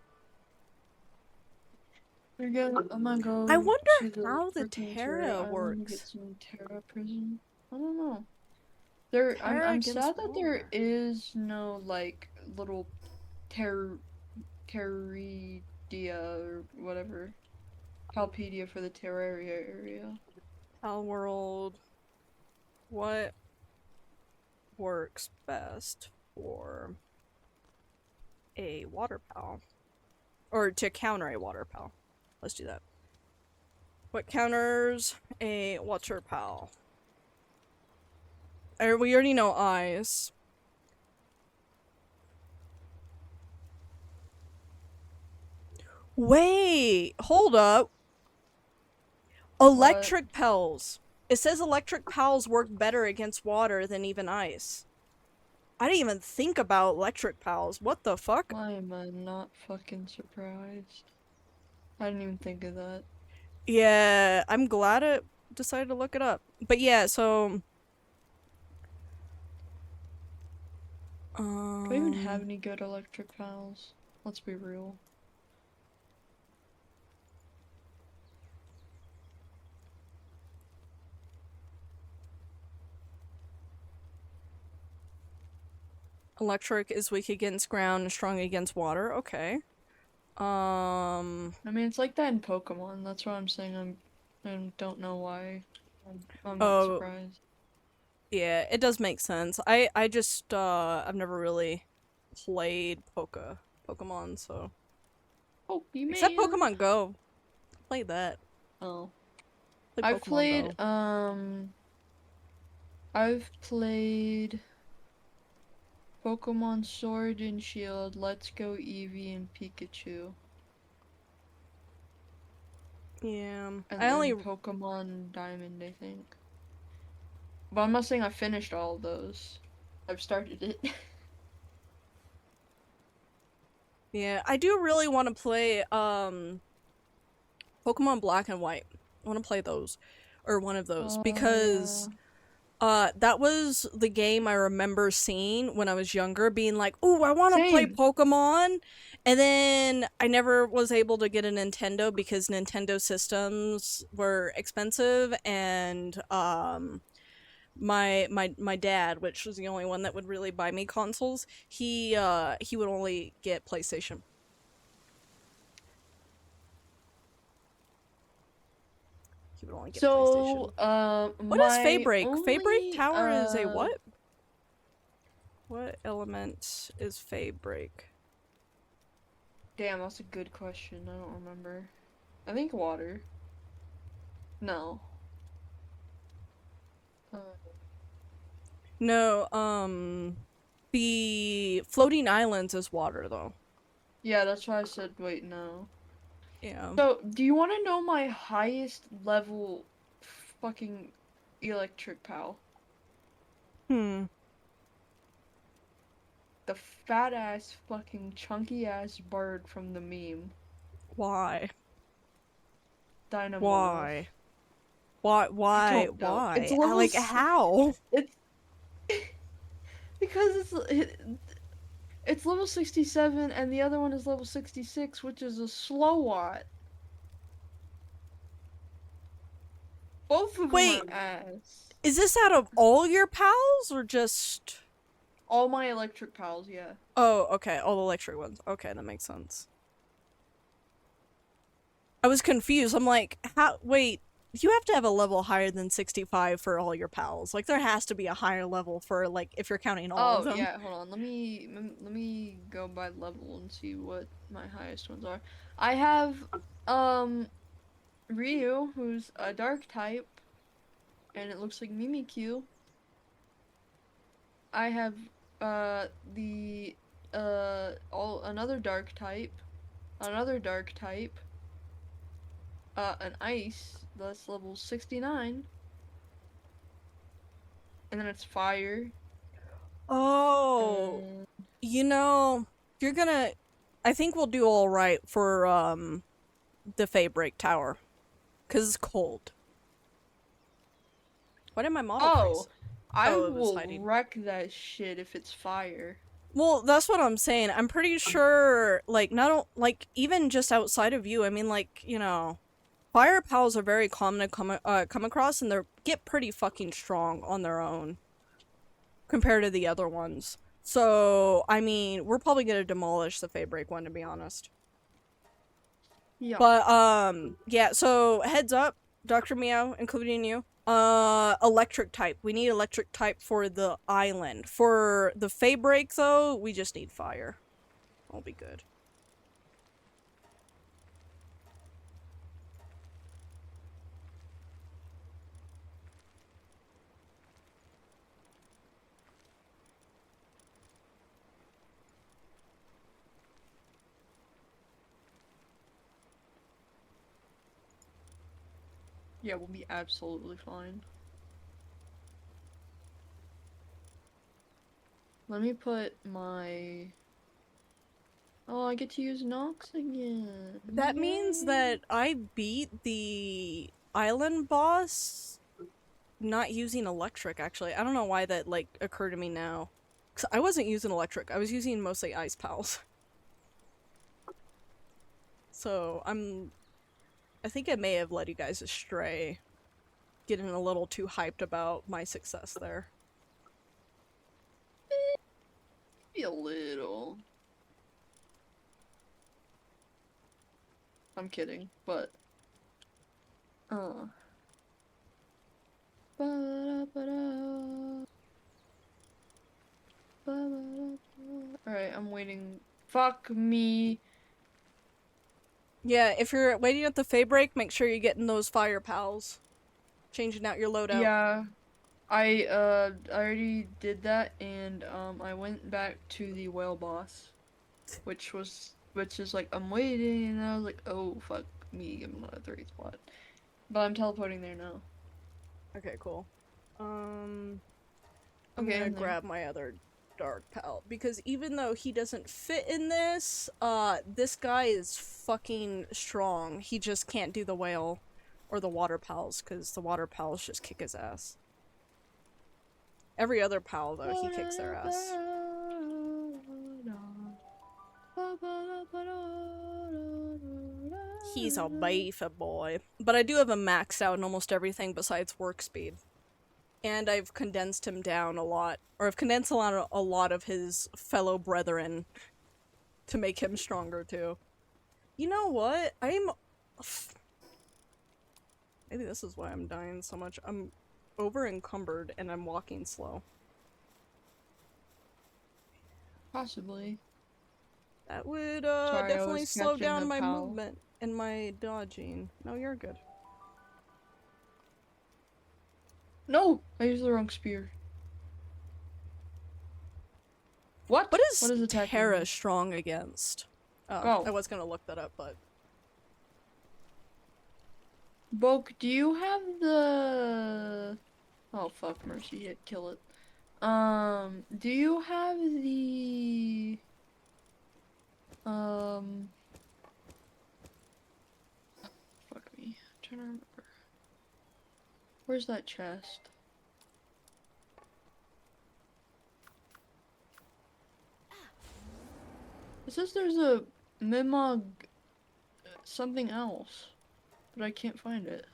I'm gonna go I wonder to how the freaking Terra Island works. and get some Terra prison. I don't know. I'm sad that there is no like little Terraria or whatever. Palpedia for the Terraria area. Palworld. What works best for a water pal? Or to counter a water pal. Let's do that. What counters a water pal? We already know eyes. Wait, hold up. Electric pals. It says electric pals work better against water than even ice. I didn't even think about electric pals. What the fuck? Why am I not fucking surprised? I didn't even think of that. Yeah, I'm glad it decided to look it up. But yeah, so... Do I even have any good electric pals? Let's be real. Electric is weak against ground and strong against water. Okay. I mean, it's like that in Pokemon. That's why I'm saying I don't know why. I'm not surprised. Yeah, it does make sense. I just I've never really played Pokemon, so Pokemon. Except Pokemon Go. Play that. Oh. Play Pokemon Go. I've played Pokemon Sword and Shield, Let's Go Eevee, and Pikachu. Yeah. And then Pokemon Diamond, I think. But I'm not saying I finished all of those. I've started it. Yeah, I do really want to play Pokemon Black and White. I want to play those. Or one of those. Because that was the game I remember seeing when I was younger, being like, "Ooh, I want to play Pokemon." And then I never was able to get a Nintendo because Nintendo systems were expensive, and my dad, which was the only one that would really buy me consoles, he would only get PlayStation. He would only get PlayStation. What is Fabric? Fabric Tower is a what? What element is Fabric? Damn, that's a good question. I don't remember. I think water. No. No, the floating islands is water though. Yeah, that's why I said wait, no. Yeah. So, do you want to know my highest level fucking electric pal? Hmm. The fat ass fucking chunky ass bird from the meme. Why? Dynamo Why? Wolf. Why? I Why? don't know. It's Why? level Like how? it's because it's level 67 and the other one is level 66, which is a slow watt. Both of them are Wait, ass. is this out of all your pals or just? All my electric pals, yeah. Oh, okay, all the electric ones. Okay, that makes sense. I was confused. I'm like, how? Wait, you have to have a level higher than 65 for all your pals. Like, there has to be a higher level for like if you're counting all of Oh, them. yeah, hold on. Let me go by level and see what my highest ones are. I have um Ryu, who's a dark type, and it looks like Mimikyu. I have the all another dark type, an ice that's level 69, and then it's fire. Oh, And you know, you're gonna. I think we'll do all right for the Fey Break Tower, cause it's cold. Why did my model freeze? oh, I Oh, it was will hiding. wreck that shit if it's fire. Well, that's what I'm saying. I'm pretty sure, like, not like even just outside of you. I mean, like, fire pals are very common to come across, and they get pretty fucking strong on their own compared to the other ones. So, I mean, we're probably gonna demolish the Fey Break one, to be honest. Yeah. But yeah. So heads up, Doctor Meow, including you. Electric type. We need electric type for the island. For the Fey Break, though, we just need fire. I'll be good. Yeah, we'll be absolutely fine. Let me put my. Oh, I get to use Nox again. That means Yay! that I beat the island boss not using electric, actually. I don't know why that, like, occurred to me now. Cause I wasn't using electric. I was using mostly ice pals. So, I think I may have led you guys astray. Getting a little too hyped about my success there. Be a little. I'm kidding, but. Uh. Alright, I'm waiting. Fuck me. Yeah, if you're waiting at the Fey Break, make sure you're getting those fire pals. Changing out your loadout. Yeah, I already did that, and I went back to the whale boss, which is like I'm waiting, and I was like, oh fuck me, I'm on a 30 spot, but I'm teleporting there now. Okay, cool. I'm Okay, gonna I'm there. grab my other dark pal because even though he doesn't fit in this, this guy is fucking strong. He just can't do the whale or the water pals because the water pals just kick his ass. Every other pal though, he kicks their ass. He's a beefy boy. But I do have him maxed out in almost everything besides work speed. And I've condensed him down a lot. Or I've condensed a lot of his fellow brethren to make him stronger too. You know what? Maybe this is why I'm dying so much. I'm over encumbered and I'm walking slow. Possibly. That would Sorry, I definitely was slow catching down a my pal. movement and my dodging. No, you're good. No! I used the wrong spear. What What? What is is attacking Terra me? strong against? Oh, I Oh. was gonna look that up, but Boke, do you have the... Oh, fuck, Mercy hit, kill it. Do you have the... Um... Fuck me. I'm trying to remember. Where's that chest? It says there's a Mimog something else, but I can't find it.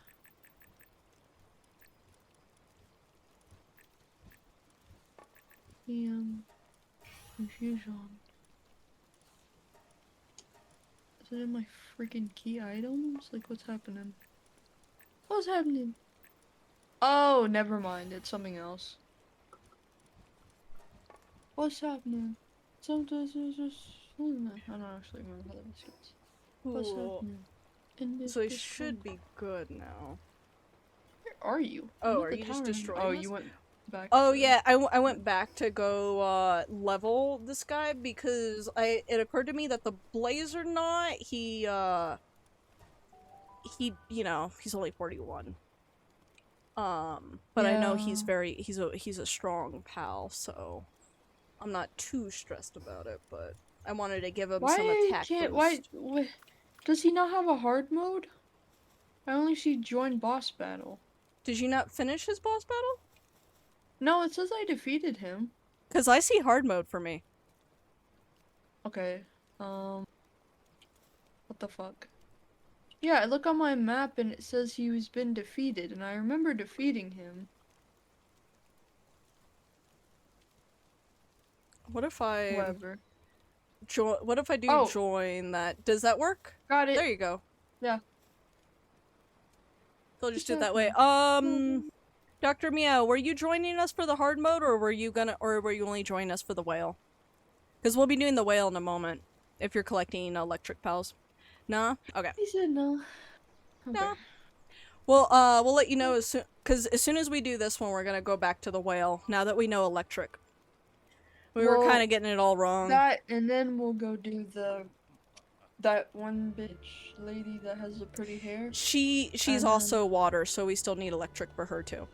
Confusion. Is it in my freaking key items? Like, what's happening? What's happening? Oh, never mind. It's something else. What's happening? Sometimes it's just... I don't actually remember how that gets. What's cool. happening? In this So it Discord? should be good now. Where are you? Oh, I'm at are the you just tower. destroying Oh, this? you went back Oh to... yeah, I went back to go level this guy because it occurred to me that the Blazer Knot, he he's only 41. But I know Yeah. he's a strong pal, so I'm not too stressed about it, but I wanted to give him some Why attack can't... boost. Why... Does he not have a hard mode? I only see join boss battle. Did you not finish his boss battle? No, it says I defeated him. Cuz I see hard mode for me. Okay. What the fuck? Yeah, I look on my map and it says he's been defeated, and I remember defeating him. What if I Whatever. what if I do Oh, join that? Does that work? got it. There you go. Yeah. They'll just What's do it that way. happening? Dr. Meow, were you joining us for the hard mode, or were you only joining us for the whale? Because we'll be doing the whale in a moment, if you're collecting electric pals. Nah? Okay. He said no. Okay. No. Well, we'll let you know because as soon as we do this one, we're gonna go back to the whale, now that we know electric. We were kind of getting it all wrong. That, and then we'll go do that one bitch lady that has the pretty hair. She's also water, so we still need electric for her too.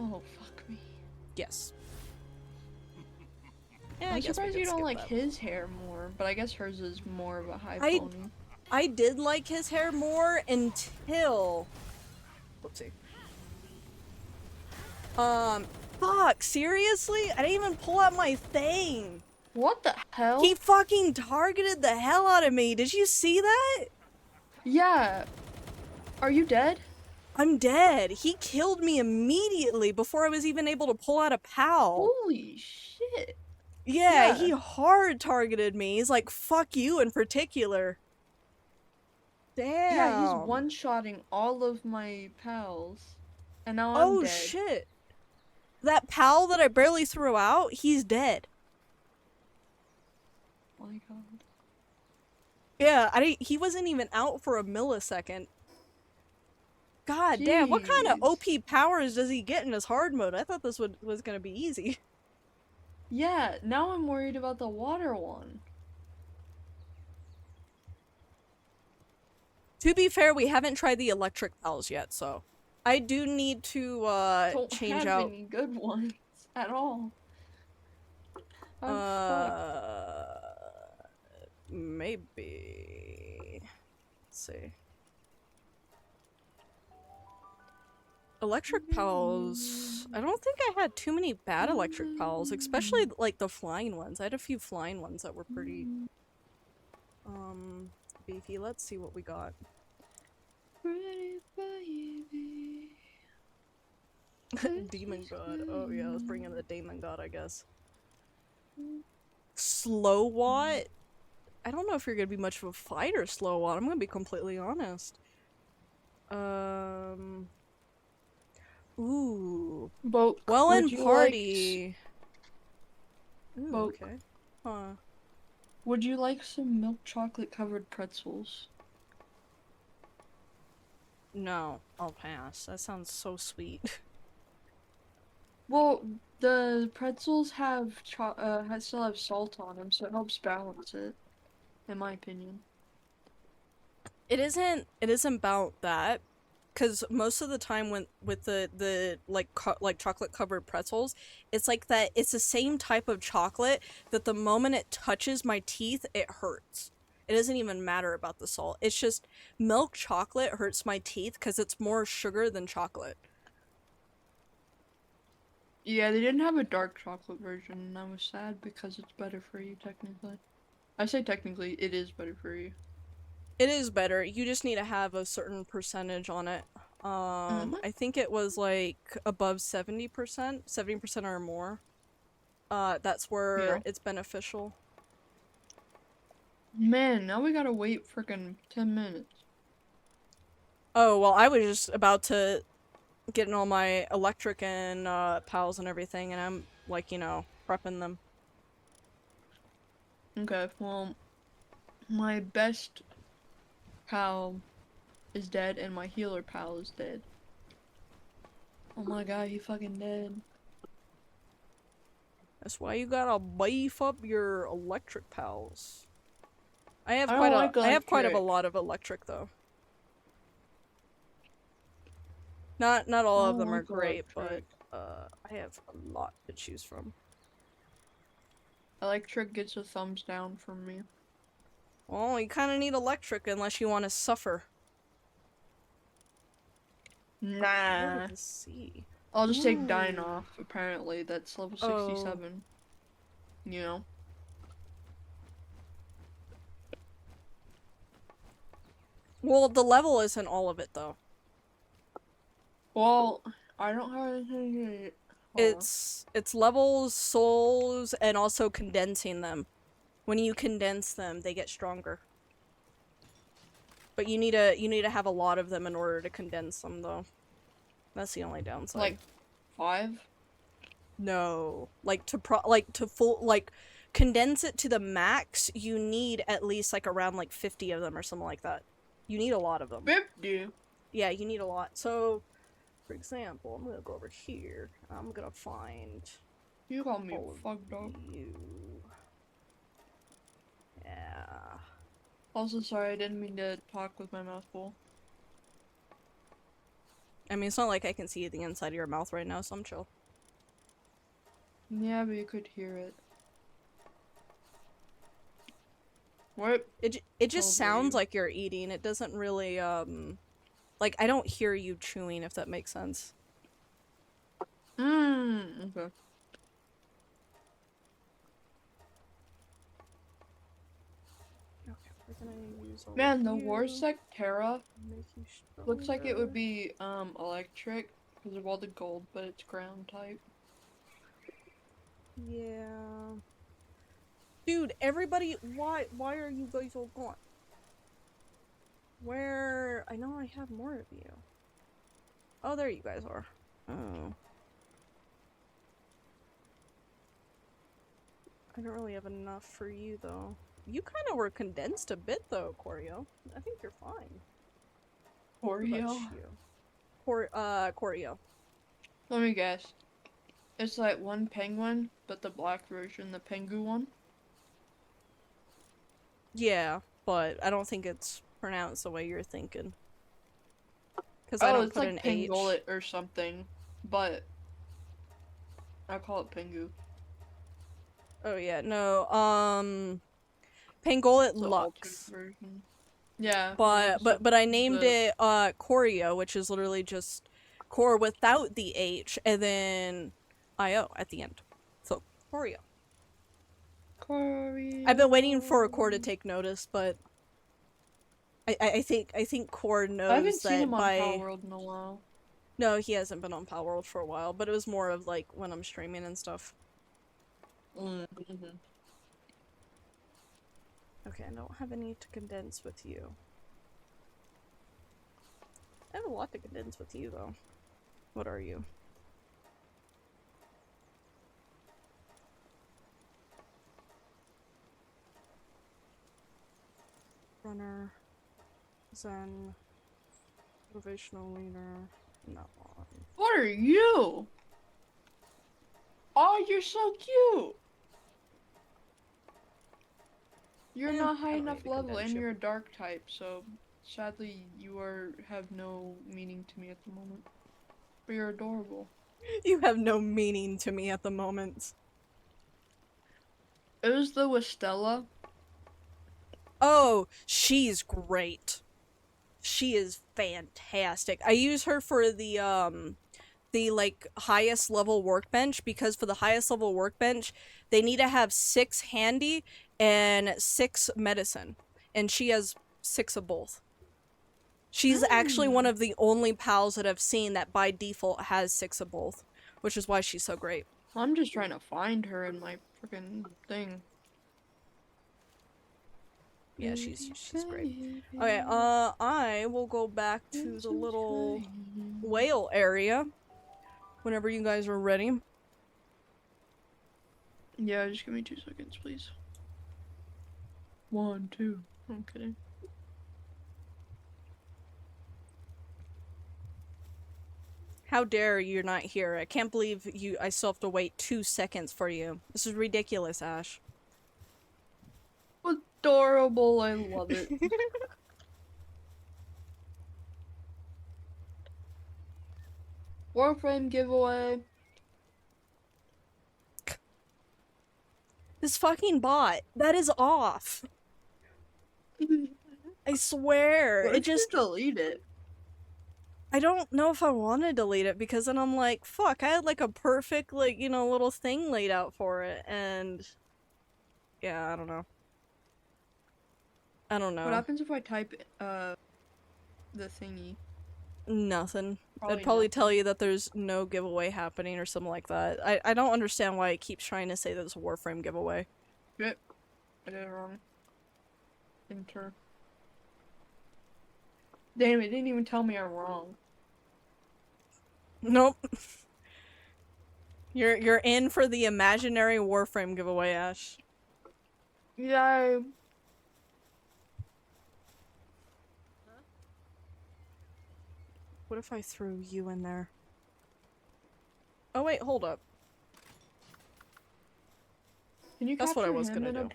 Oh, fuck me. Yes. Yeah, I'm surprised you don't like his hair more, but I guess hers is more of a high pony. I did like his hair more until... Whoopsie. Fuck, seriously? I didn't even pull out my thing. What the hell? He fucking targeted the hell out of me. Did you see that? Yeah. Are you dead? I'm dead. He killed me immediately before I was even able to pull out a POW. Holy shit. Yeah, he hard targeted me. He's like, fuck you in particular. Damn. Yeah, he's one-shotting all of my pals. And now I'm dead. Oh shit. That pal that I barely threw out, he's dead. Oh my god. Yeah, he wasn't even out for a millisecond. God damn, what kind of OP powers does he get in his hard mode? I thought this was gonna be easy. Yeah, now I'm worried about the water one. To be fair, we haven't tried the electric pals yet, so I do need to Don't change have out any good ones at all. Maybe. Let's see. Electric pals. I don't think I had too many bad electric pals, especially like the flying ones. I had a few flying ones that were pretty beefy. Let's see what we got. Demon God. Oh yeah, let's bring in the demon god, I guess. Slow Watt? I don't know if you're gonna be much of a fighter, Slow Watt. I'm gonna be completely honest. Ooh. Boke, Well in party. Ooh, Boke. okay. Huh. Would you like some milk chocolate covered pretzels? No, I'll pass. That sounds so sweet. Well, the pretzels have still have salt on them, so it helps balance it, in my opinion. It isn't about that, because most of the time when with the like chocolate covered pretzels, it's like that. It's the same type of chocolate that the moment it touches my teeth, it hurts. It doesn't even matter about the salt. It's just milk chocolate hurts my teeth because it's more sugar than chocolate. Yeah, they didn't have a dark chocolate version, and I was sad because it's better for you, technically. I say technically, it is better for you. It is better. You just need to have a certain percentage on it. Mm-hmm. I think it was like above 70%, 70% or more. That's Yeah. where it's beneficial. Man, now we gotta wait frickin' 10 minutes. Oh, well, I was just about to get in all my electric and pals and everything, and I'm like, prepping them. Okay, well, my best pal is dead, and my healer pal is dead. Oh my god, he fucking dead. That's why you gotta beef up your electric pals. I have I don't quite a like I have quite of a electric. lot of electric though. Not I all of don't them are like great, but electric. I have a lot to choose from. Electric gets a thumbs down from me. Well, you kind of need electric unless you want to suffer. What Nah. did this see? I'll just take Dine Ooh. off, apparently. That's level Oh. 67. You know? Well, the level isn't all of it though. Well, I don't have anything to... Hold on. It's levels, souls, and also condensing them. When you condense them, they get stronger. But you need to have a lot of them in order to condense them though. That's the only downside. Like, 5? No. Like to full like condense it to the max, you need at least like around like 50 of them or something like that. You need a lot of them. 50? Yeah, you need a lot. So, for example, I'm gonna go over here. I'm gonna find You call me all of fucked up. you. Yeah. Also, sorry, I didn't mean to talk with my mouth full. I mean, it's not like I can see the inside of your mouth right now, so I'm chill. Yeah, but you could hear it. What It just level are sounds you? like you're eating. It doesn't really like I don't hear you chewing if that makes sense. Okay. Okay, we're gonna use all of Man, the you. Warsec Terra Make you looks like it would stronger. be, electric because of all the gold, but it's ground type. Yeah. Dude, everybody why are you guys all gone? Where I know I have more of you. Oh, there you guys are. Oh. I don't really have enough for you though. You kind of were condensed a bit though, Corio. I think you're fine. What about Oreo? you? Corio. Let me guess. It's like one penguin, but the black version, the pengu one. Yeah, but I don't think it's pronounced the way you're thinking. Because I Oh, don't it's put like an H. Pengolet or something, but I call it Pengu. Oh yeah, no, Pangolit It's the alternate Lux. version. Yeah, But Lux but but I is named the it Corio, which is literally just core without the H and then IO at the end. So Corio. I've been waiting for a core to Corio. take notice, but I think core I knows haven't seen that him on by Palworld in a while. no, he hasn't been on Palworld for a while, but it was more of like when I'm streaming and stuff. Mm-hmm. Okay, I don't have any to condense with you. I have a lot to condense with you though. What are you? Runner, Zen, motivational leader. No. What are you? Oh, you're so cute! You're Eh, not high I don't need enough to level convince and you. you're a dark type, so sadly you have no meaning to me at the moment. But you're adorable. You have no meaning to me at the moment. It was the Wistella. Oh, she's great. She is fantastic. I use her for the like highest level workbench because for the highest level workbench, they need to have 6 handy and 6 medicine. And she has 6 of both. She's actually one Hmm. of the only pals that I've seen that by default has 6 of both, which is why she's so great. I'm just trying to find her in my freaking thing. Yeah, she's great. Okay, I will go back to the little whale area whenever you guys are ready. Yeah, just give me 2 seconds, please. 1, 2. I'm kidding. How dare you're not here? I can't believe I still have to wait 2 seconds for you. This is ridiculous, Ash. Adorable, I love it. Warframe giveaway. This fucking bot, that is off. I swear. What It if you just delete it? I don't know if I want to delete it because then I'm like, fuck, I had like a perfect like, little thing laid out for it and yeah, I don't know. I don't What know. happens if I type the thingy? Nothing. It'd Probably probably tell nothing. you that there's no giveaway happening or something like that. I don't understand why it keeps trying to say there's a Warframe giveaway. Yep, I did it wrong. Enter. Damn, it didn't even tell me I'm wrong. Nope. You're in for the imaginary Warframe giveaway, Ash. Yay. What if I threw you in there? Oh wait, hold up. Can you That's what I capture was him gonna in a do.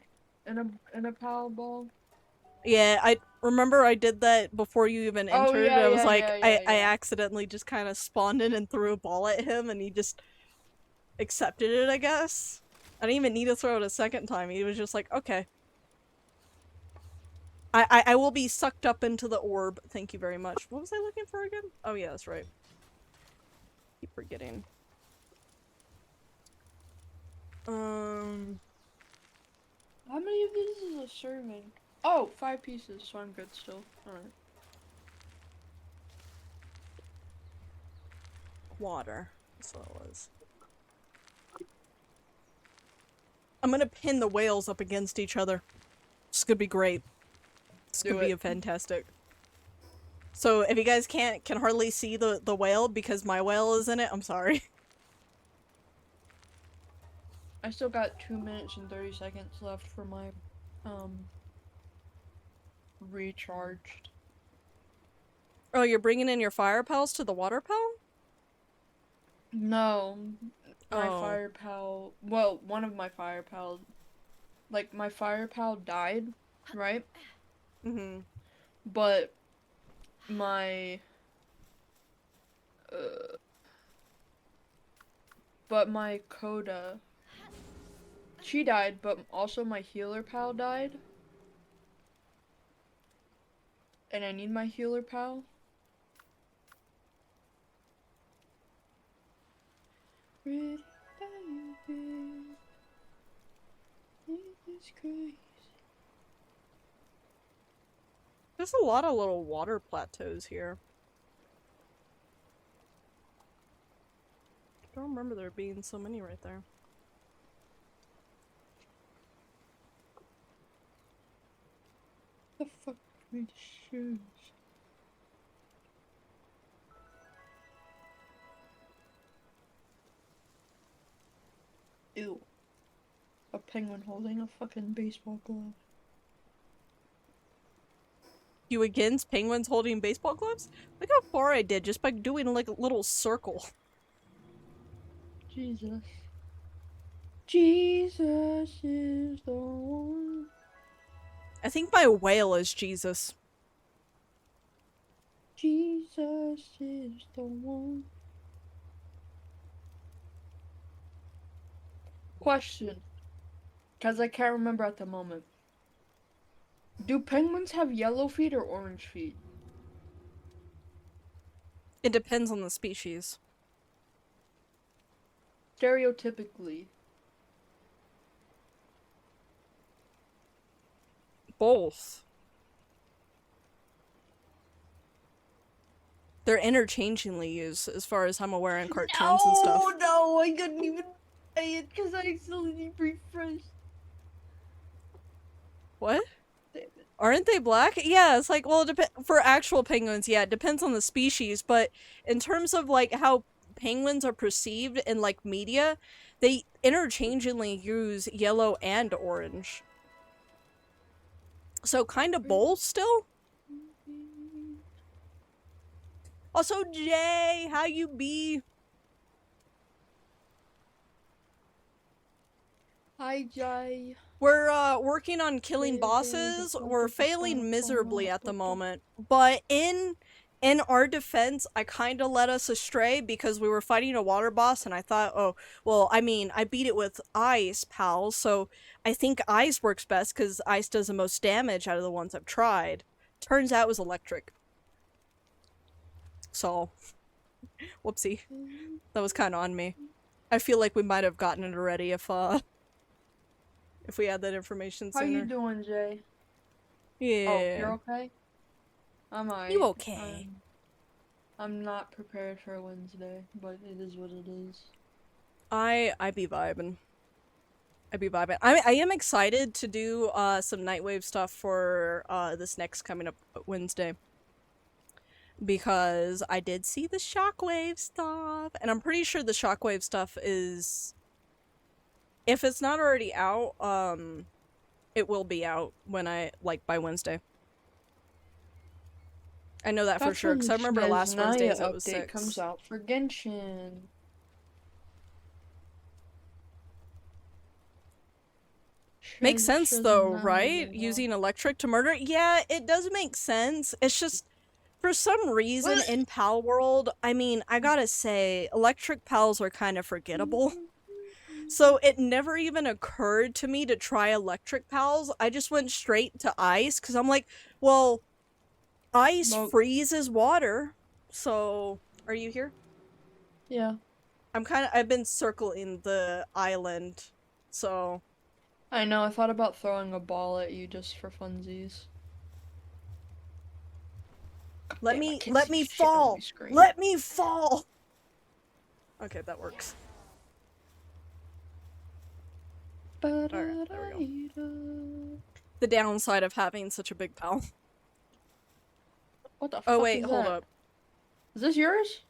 power ball? Yeah, I remember I did that before you even Oh entered. yeah, I was yeah, like, yeah, I, yeah, I yeah. accidentally just kind of spawned in and threw a ball at him and he just accepted it, I guess. I didn't even need to throw it a second time. He was just like, okay. I will be sucked up into the orb. Thank you very much. What was I looking for again? Oh yeah, that's right. Keep forgetting. Um, How many of these is a serving? Oh, 5 pieces, so I'm good still. Alright. water. That's what it was. I'm gonna pin the whales up against each other. This could be great. This Do could be it. a fantastic. So if you guys can hardly see the whale because my whale is in it, I'm sorry. I still got 2 minutes and 30 seconds left for my, recharged. Oh, you're bringing in your fire pals to the water pal? No, my Oh. fire pal, well, one of my fire pals, like, my fire pal died, right? Mm-hmm. But my, uh, but my Coda, she died, but also my healer pal died. And I need my healer pal. There's a lot of little water plateaus here. I don't remember there being so many right there. The fuck with shoes? Ew. A penguin holding a fucking baseball glove. You against penguins holding baseball gloves? Look how far I did just by doing like a little circle. Jesus. Jesus is the one. I think my whale is Jesus. Jesus is the one. Question, because I can't remember at the moment. Do penguins have yellow feet or orange feet? It depends on the species. Stereotypically. Both. They're interchangeably used, as far as I'm aware, in cartoons and stuff. No, I couldn't even say it because I accidentally refreshed. What? Damn it. Aren't they black? Yeah, it's like, well, for actual penguins, yeah, it depends on the species, but in terms of, like, how penguins are perceived in, like, media, they interchangeably use yellow and orange. So, kind of both still? Also, Jay, how you be? Hi, Jai. We're working on killing bosses. We're failing miserably at the moment. But in our defense, I kind of led us astray because we were fighting a water boss and I thought, oh, well, I mean, I beat it with ice, pal, so I think ice works best because ice does the most damage out of the ones I've tried. Turns out it was electric. So, whoopsie. That was kind of on me. I feel like we might have gotten it already if we had that information How sooner. you doing, Jay? Yeah. Oh, you're okay? I'm alright. You okay? I'm not prepared for Wednesday, but it is what it is. I be vibing. I be vibing. I am excited to do some Nightwave stuff for this next coming up Wednesday. Because I did see the Shockwave stuff, and I'm pretty sure the Shockwave stuff is, if it's not already out, it will be out when by Wednesday. I know that for sure, because I remember last Wednesday's it was 6. Comes out for Genshin. Makes sense though, right? Using electric to murder? Yeah, it does make sense. It's just, for some reason in Palworld, I mean, I gotta say, electric pals are kind of forgettable. So it never even occurred to me to try electric pals. I just went straight to ice, because I'm like, well, ice freezes water. So, are you here? Yeah. I've been circling the island, so. I know, I thought about throwing a ball at you just for funsies. Let me fall! Let me fall! Okay, that works. Alright, there we go. The downside of having such a big pal. What the fuck? Oh wait, hold up. Is this yours?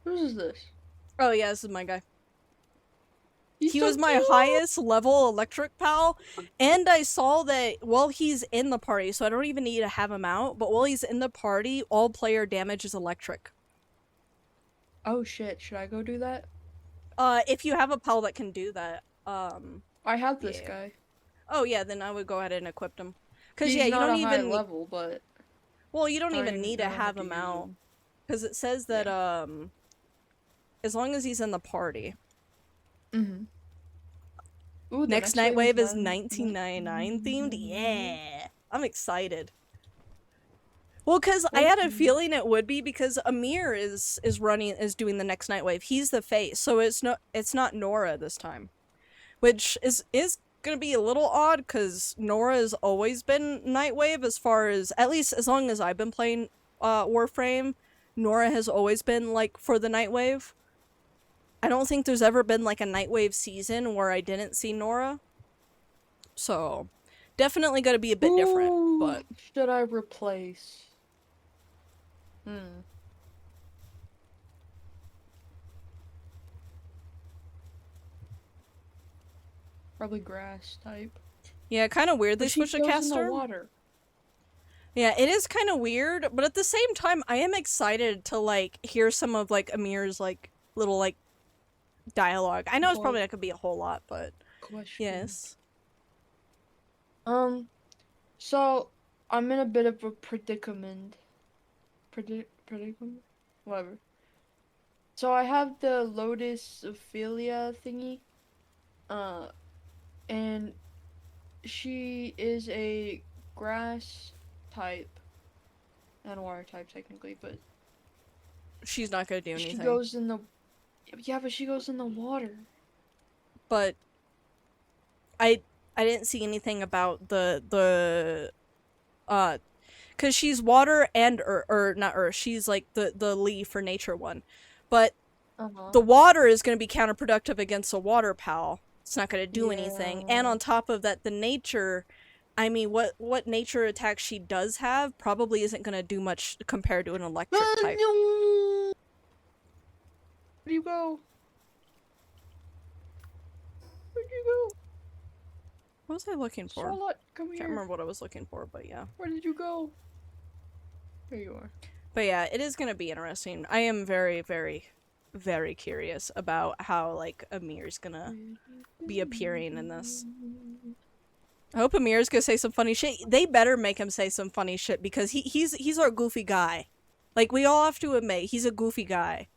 Whose is this? Oh yeah, this is my guy. He was my highest level electric pal, and I saw that while he's in the party, so I don't even need to have him out, but while he's in the party, all player damage is electric. Oh shit, should I go do that? If you have a pal that can do that, I have this guy. Oh yeah, then I would go ahead and equip him. Cause yeah, you don't even high level, but well, you don't even need to have him out, because it says that as long as he's in the party. Mm-hmm. Ooh, next Nightwave is 1999 themed. Yeah, I'm excited. Well, because I had a feeling it would be, because Amir is doing the next Nightwave. He's the face, so it's not Nora this time, which is gonna be a little odd because Nora's always been Nightwave, as far as, at least as long as I've been playing Warframe. Nora has always been like for the Nightwave. I don't think there's ever been like a Nightwave season where I didn't see Nora. So, definitely gonna be a bit different, but... Should I replace? Probably grass type. Yeah, kind of weird they switched a caster. Water. Yeah, it is kind of weird, but at the same time, I am excited to, like, hear some of, like, Amir's, like, little, like, dialogue. I know it's probably not gonna be a whole lot, but... question. Yes. So I'm in a bit of a predicament. Predicament? Whatever. So I have the Lotus Ophelia thingy. Uh, and she is a grass type and water type technically, but She's not gonna do she anything. goes in the yeah, but she goes in the water. But I didn't see anything about the because she's water and or not earth. She's like the leaf for nature one, but Uh-huh. the water is going to be counterproductive against a water pal. It's not going to do anything. And Yeah. on top of that, the nature, I mean, what nature attack she does have probably isn't going to do much compared to an electric type. Where do you go? Where'd you go? What was I looking for? Charlotte, come Can't here. remember what I was looking for, but yeah. Where did you go? There you are. But yeah, it is going to be interesting. I am very, very, very curious about how like Amir's gonna be appearing in this. I hope Amir's gonna say some funny shit. They better make him say some funny shit because he's our goofy guy. Like we all have to admit, he's a goofy guy.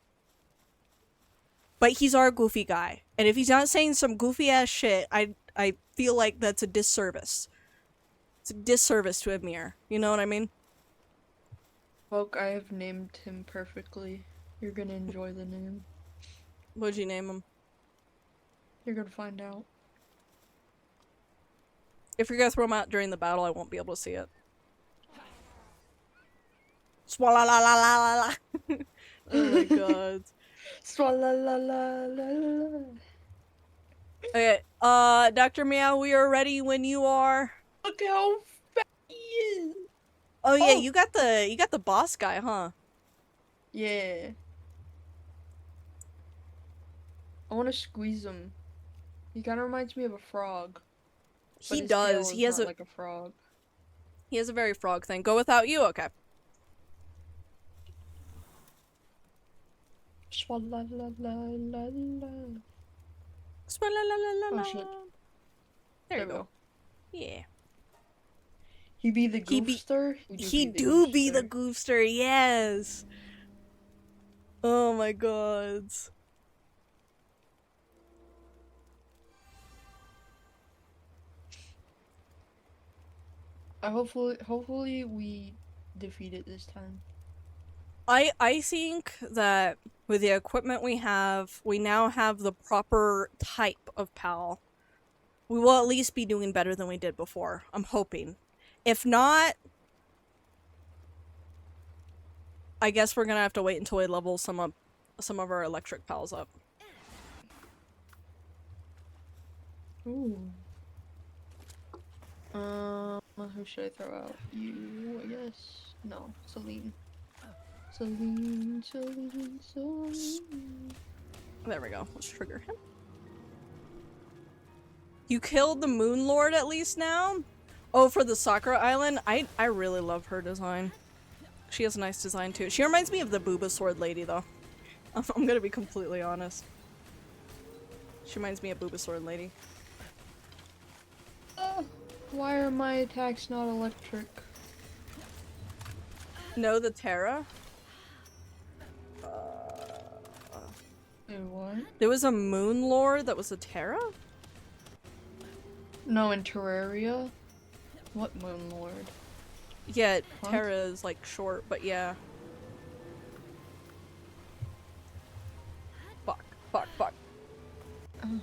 But he's our goofy guy. And if he's not saying some goofy ass shit, I feel like that's a disservice. It's a disservice to Amir. You know what I mean? Folk, I have named him perfectly. You're gonna enjoy the name. What'd you name him? You're gonna find out. If you're gonna throw him out during the battle, I won't be able to see it. Swalla la la la la la. Oh my god. Swalla la la la la. Okay, Dr. Meow, we are ready when you are. Look how fat he is. Oh yeah, Oh. you got the boss guy, huh? Yeah. I want to squeeze him. He kind of reminds me of a frog. He his does. tail He is has not a like a frog. he has a very frog thing. Go without you, okay? Swalla la la la la. Swalla la la la Oh la. shit. There you we go. Yeah. He be the He be- goofster? He do be the goofster, yes. Oh my god. Hopefully we defeat it this time. I think that with the equipment we now have the proper type of PAL. We will at least be doing better than we did before. I'm hoping. If not, I guess we're gonna have to wait until we level some of our electric pals up. Ooh. Who should I throw out? You, I guess. No, Celine. Celine. There we go. Let's trigger him. You killed the Moon Lord at least now? Oh, for the Sakura Island? I really love her design. She has a nice design too. She reminds me of the Booba Sword lady though. I'm gonna be completely honest. She reminds me of Booba Sword lady. Why are my attacks not electric? No, the Terra? Wait, what? There was a Moon Lord that was a Terra? No, in Terraria? What Moon Lord? Yeah, Huh? Terra is like short, but yeah. Fuck, fuck, fuck. Oh.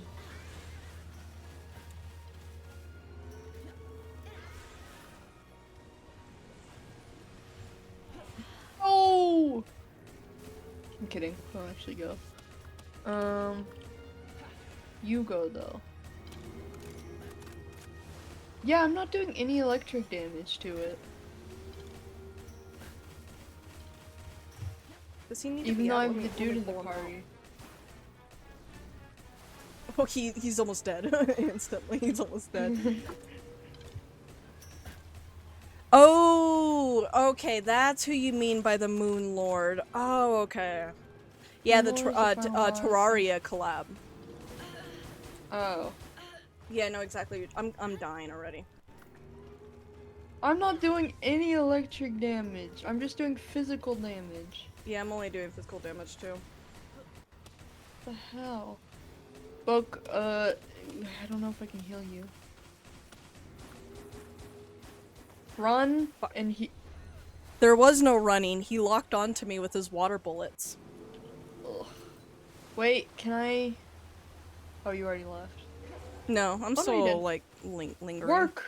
Oh! I'm kidding. Don't actually go. You go though. Yeah, I'm not doing any electric damage to it. Does he need to Even be though out? I'm Let the me dude in the pull him out. party. Oh, he's almost dead. Instantly, he's almost dead. Oh, okay, that's who you mean by the Moon Lord. Oh, okay. Yeah, the Moon Lord is the final boss. Terraria collab. Oh. Yeah, no, exactly. I'm dying already. I'm not doing any electric damage. I'm just doing physical damage. Yeah, I'm only doing physical damage too. What the hell? Book, I don't know if I can heal you. Run, Fuck. and he. There was no running. He locked onto me with his water bullets. Ugh. Wait, can I? Oh, you already left. No, I'm Oh no, you still did. like lingering. Work.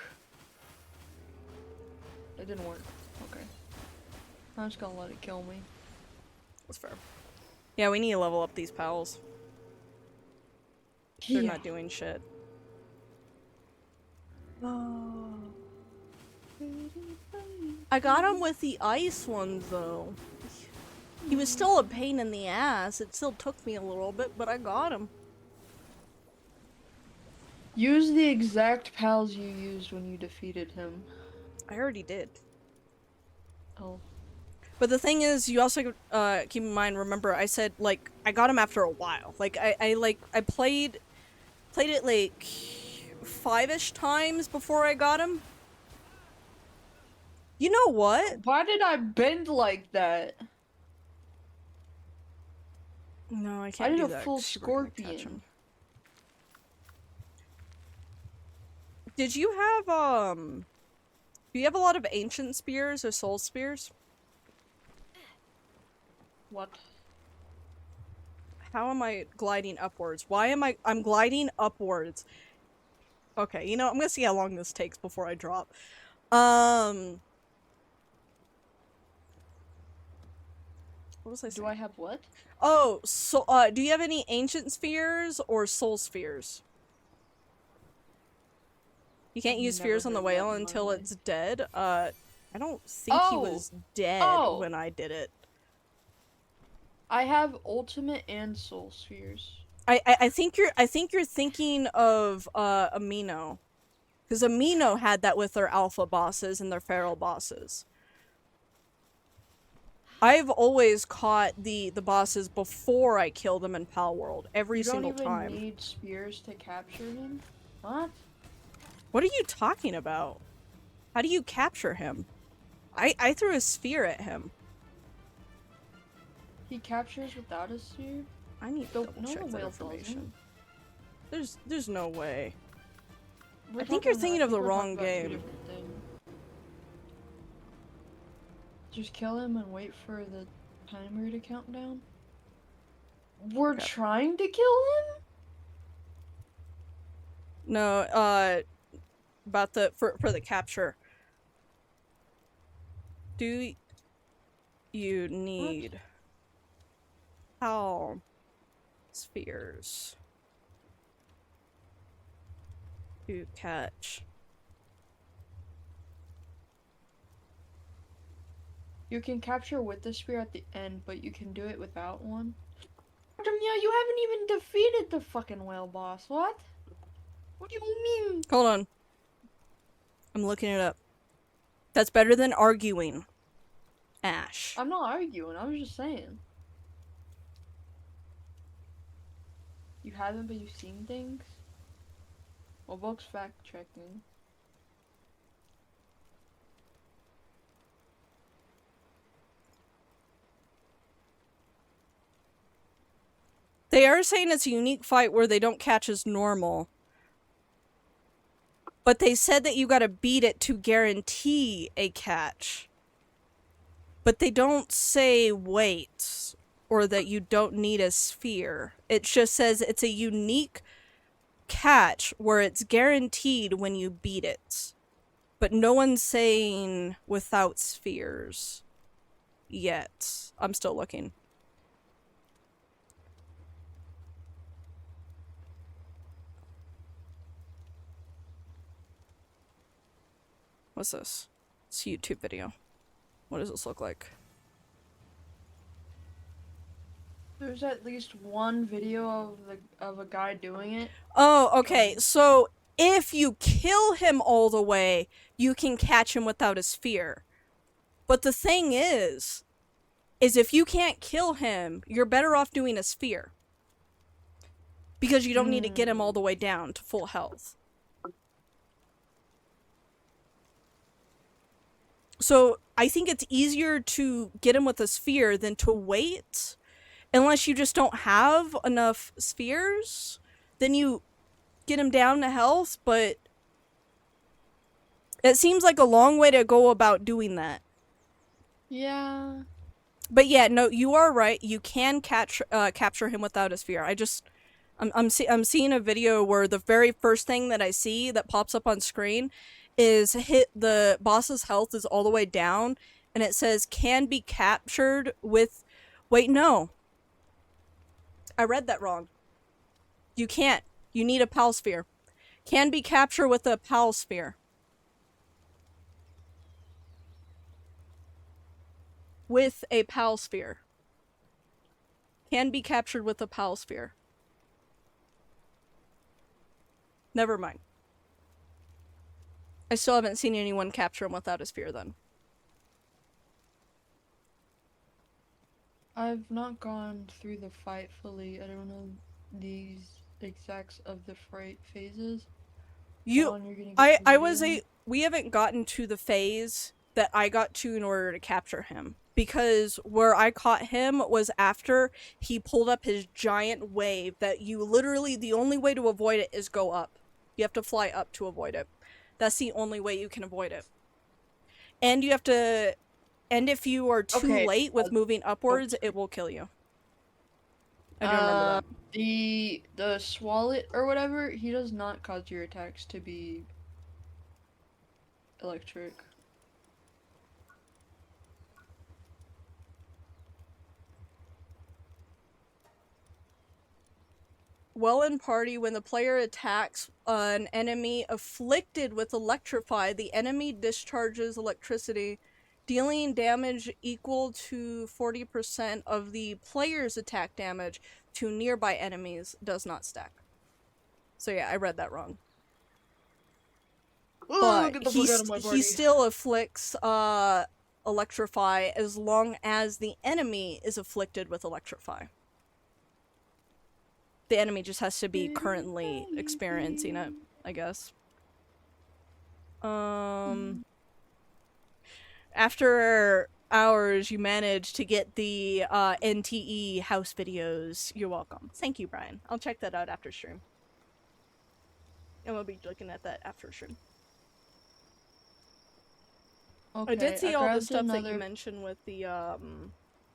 It didn't work. Okay. I'm just gonna let it kill me. That's fair. Yeah, we need to level up these pals. They're Yeah. not doing shit. I got him with the ice ones though. He was still a pain in the ass. It still took me a little bit, but I got him. Use the exact pals you used when you defeated him. I already did. Oh. But the thing is, you also keep in mind. Remember, I said like I got him after a while. Like I played it like 5-ish times before I got him. You know what? Why did I bend like that? No, I I can't did do a that. full 'Cause you were gonna catch him. scorpion. Did you have do you have a lot of ancient spears or soul spears? What? How am I gliding upwards? Why am I'm gliding upwards? Okay, you know, I'm gonna see how long this takes before I drop. What was I saying? Do I have what? Oh, so, do you have any ancient spheres or soul spheres? You can't I've use never spheres on the heard that whale in my until life. it's dead. I don't think he was dead Oh! when I did it. I have ultimate and soul spheres. I think you're thinking of Amino, because Amino had that with their alpha bosses and their feral bosses. I've always caught the bosses before I kill them in Palworld every You don't single even time. need spears to capture him? What? What are you talking about? How do you capture him? I threw a sphere at him. He captures without a spear? I need to No, double the check that whale information. doesn't. There's no way. We're I think you're talking thinking about- of the I think we're wrong talking about two game. different things. Just kill him and wait for the timer to count down? We're Okay. trying to kill him? No, about the for the capture. Do you need how spheres to catch? You can capture with the spear at the end, but you can do it without one. Yeah, you haven't even defeated the fucking whale boss. What? What do you mean? Hold on. I'm looking it up. That's better than arguing. Ash. I'm not arguing, I was just saying. You haven't, but you've seen things? Well, Buck's fact checking. They are saying it's a unique fight where they don't catch as normal. But they said that you gotta beat it to guarantee a catch. But they don't say wait, or that you don't need a sphere. It just says it's a unique catch where it's guaranteed when you beat it. But no one's saying without spheres yet. I'm still looking. What's this? It's a YouTube video. What does this look like? There's at least one video of a guy doing it. Oh, okay. So if you kill him all the way, you can catch him without a sphere. But the thing is if you can't kill him, you're better off doing a sphere. Because you don't need to get him all the way down to full health. So I think it's easier to get him with a sphere than to wait, unless you just don't have enough spheres. Then you get him down to health, but it seems like a long way to go about doing that. Yeah. But yeah, no, you are right. You can capture him without a sphere. I'm seeing a video where the very first thing that I see that pops up on screen is hit the boss's health is all the way down, and it says can be captured with. Wait, no, I read that wrong. You can't. You need a pal sphere. Can be captured with a pal sphere. With a pal sphere. Can be captured with a pal sphere. Never mind. I still haven't seen anyone capture him without a sphere then. I've not gone through the fight fully. I don't know these exacts of the fight phases. Hold You on, you're gonna get the I was video. a we haven't gotten to the phase that I got to in order to capture him. Because where I caught him was after he pulled up his giant wave that you literally the only way to avoid it is go up. You have to fly up to avoid it. That's the only way you can avoid it. And you have to and if you are too Okay. late with moving Oh, upwards, it sorry. will kill you. I do remember Uh, that. the Swallet or whatever, he does not cause your attacks to be electric. Well in party, when the player attacks an enemy afflicted with electrify, the enemy discharges electricity, dealing damage equal to 40% of the player's attack damage to nearby enemies does not stack. So yeah, I read that wrong. Oh, But get the fuck out of my he party. still afflicts electrify as long as the enemy is afflicted with electrify. The enemy just has to be currently experiencing it, I guess. Um, after hours, you managed to get the NTE house videos. You're welcome. Thank you, Brian. I'll check that out after stream. And we'll be looking at that after stream. I did Okay, I see all the grabbed stuff that you another. mentioned with the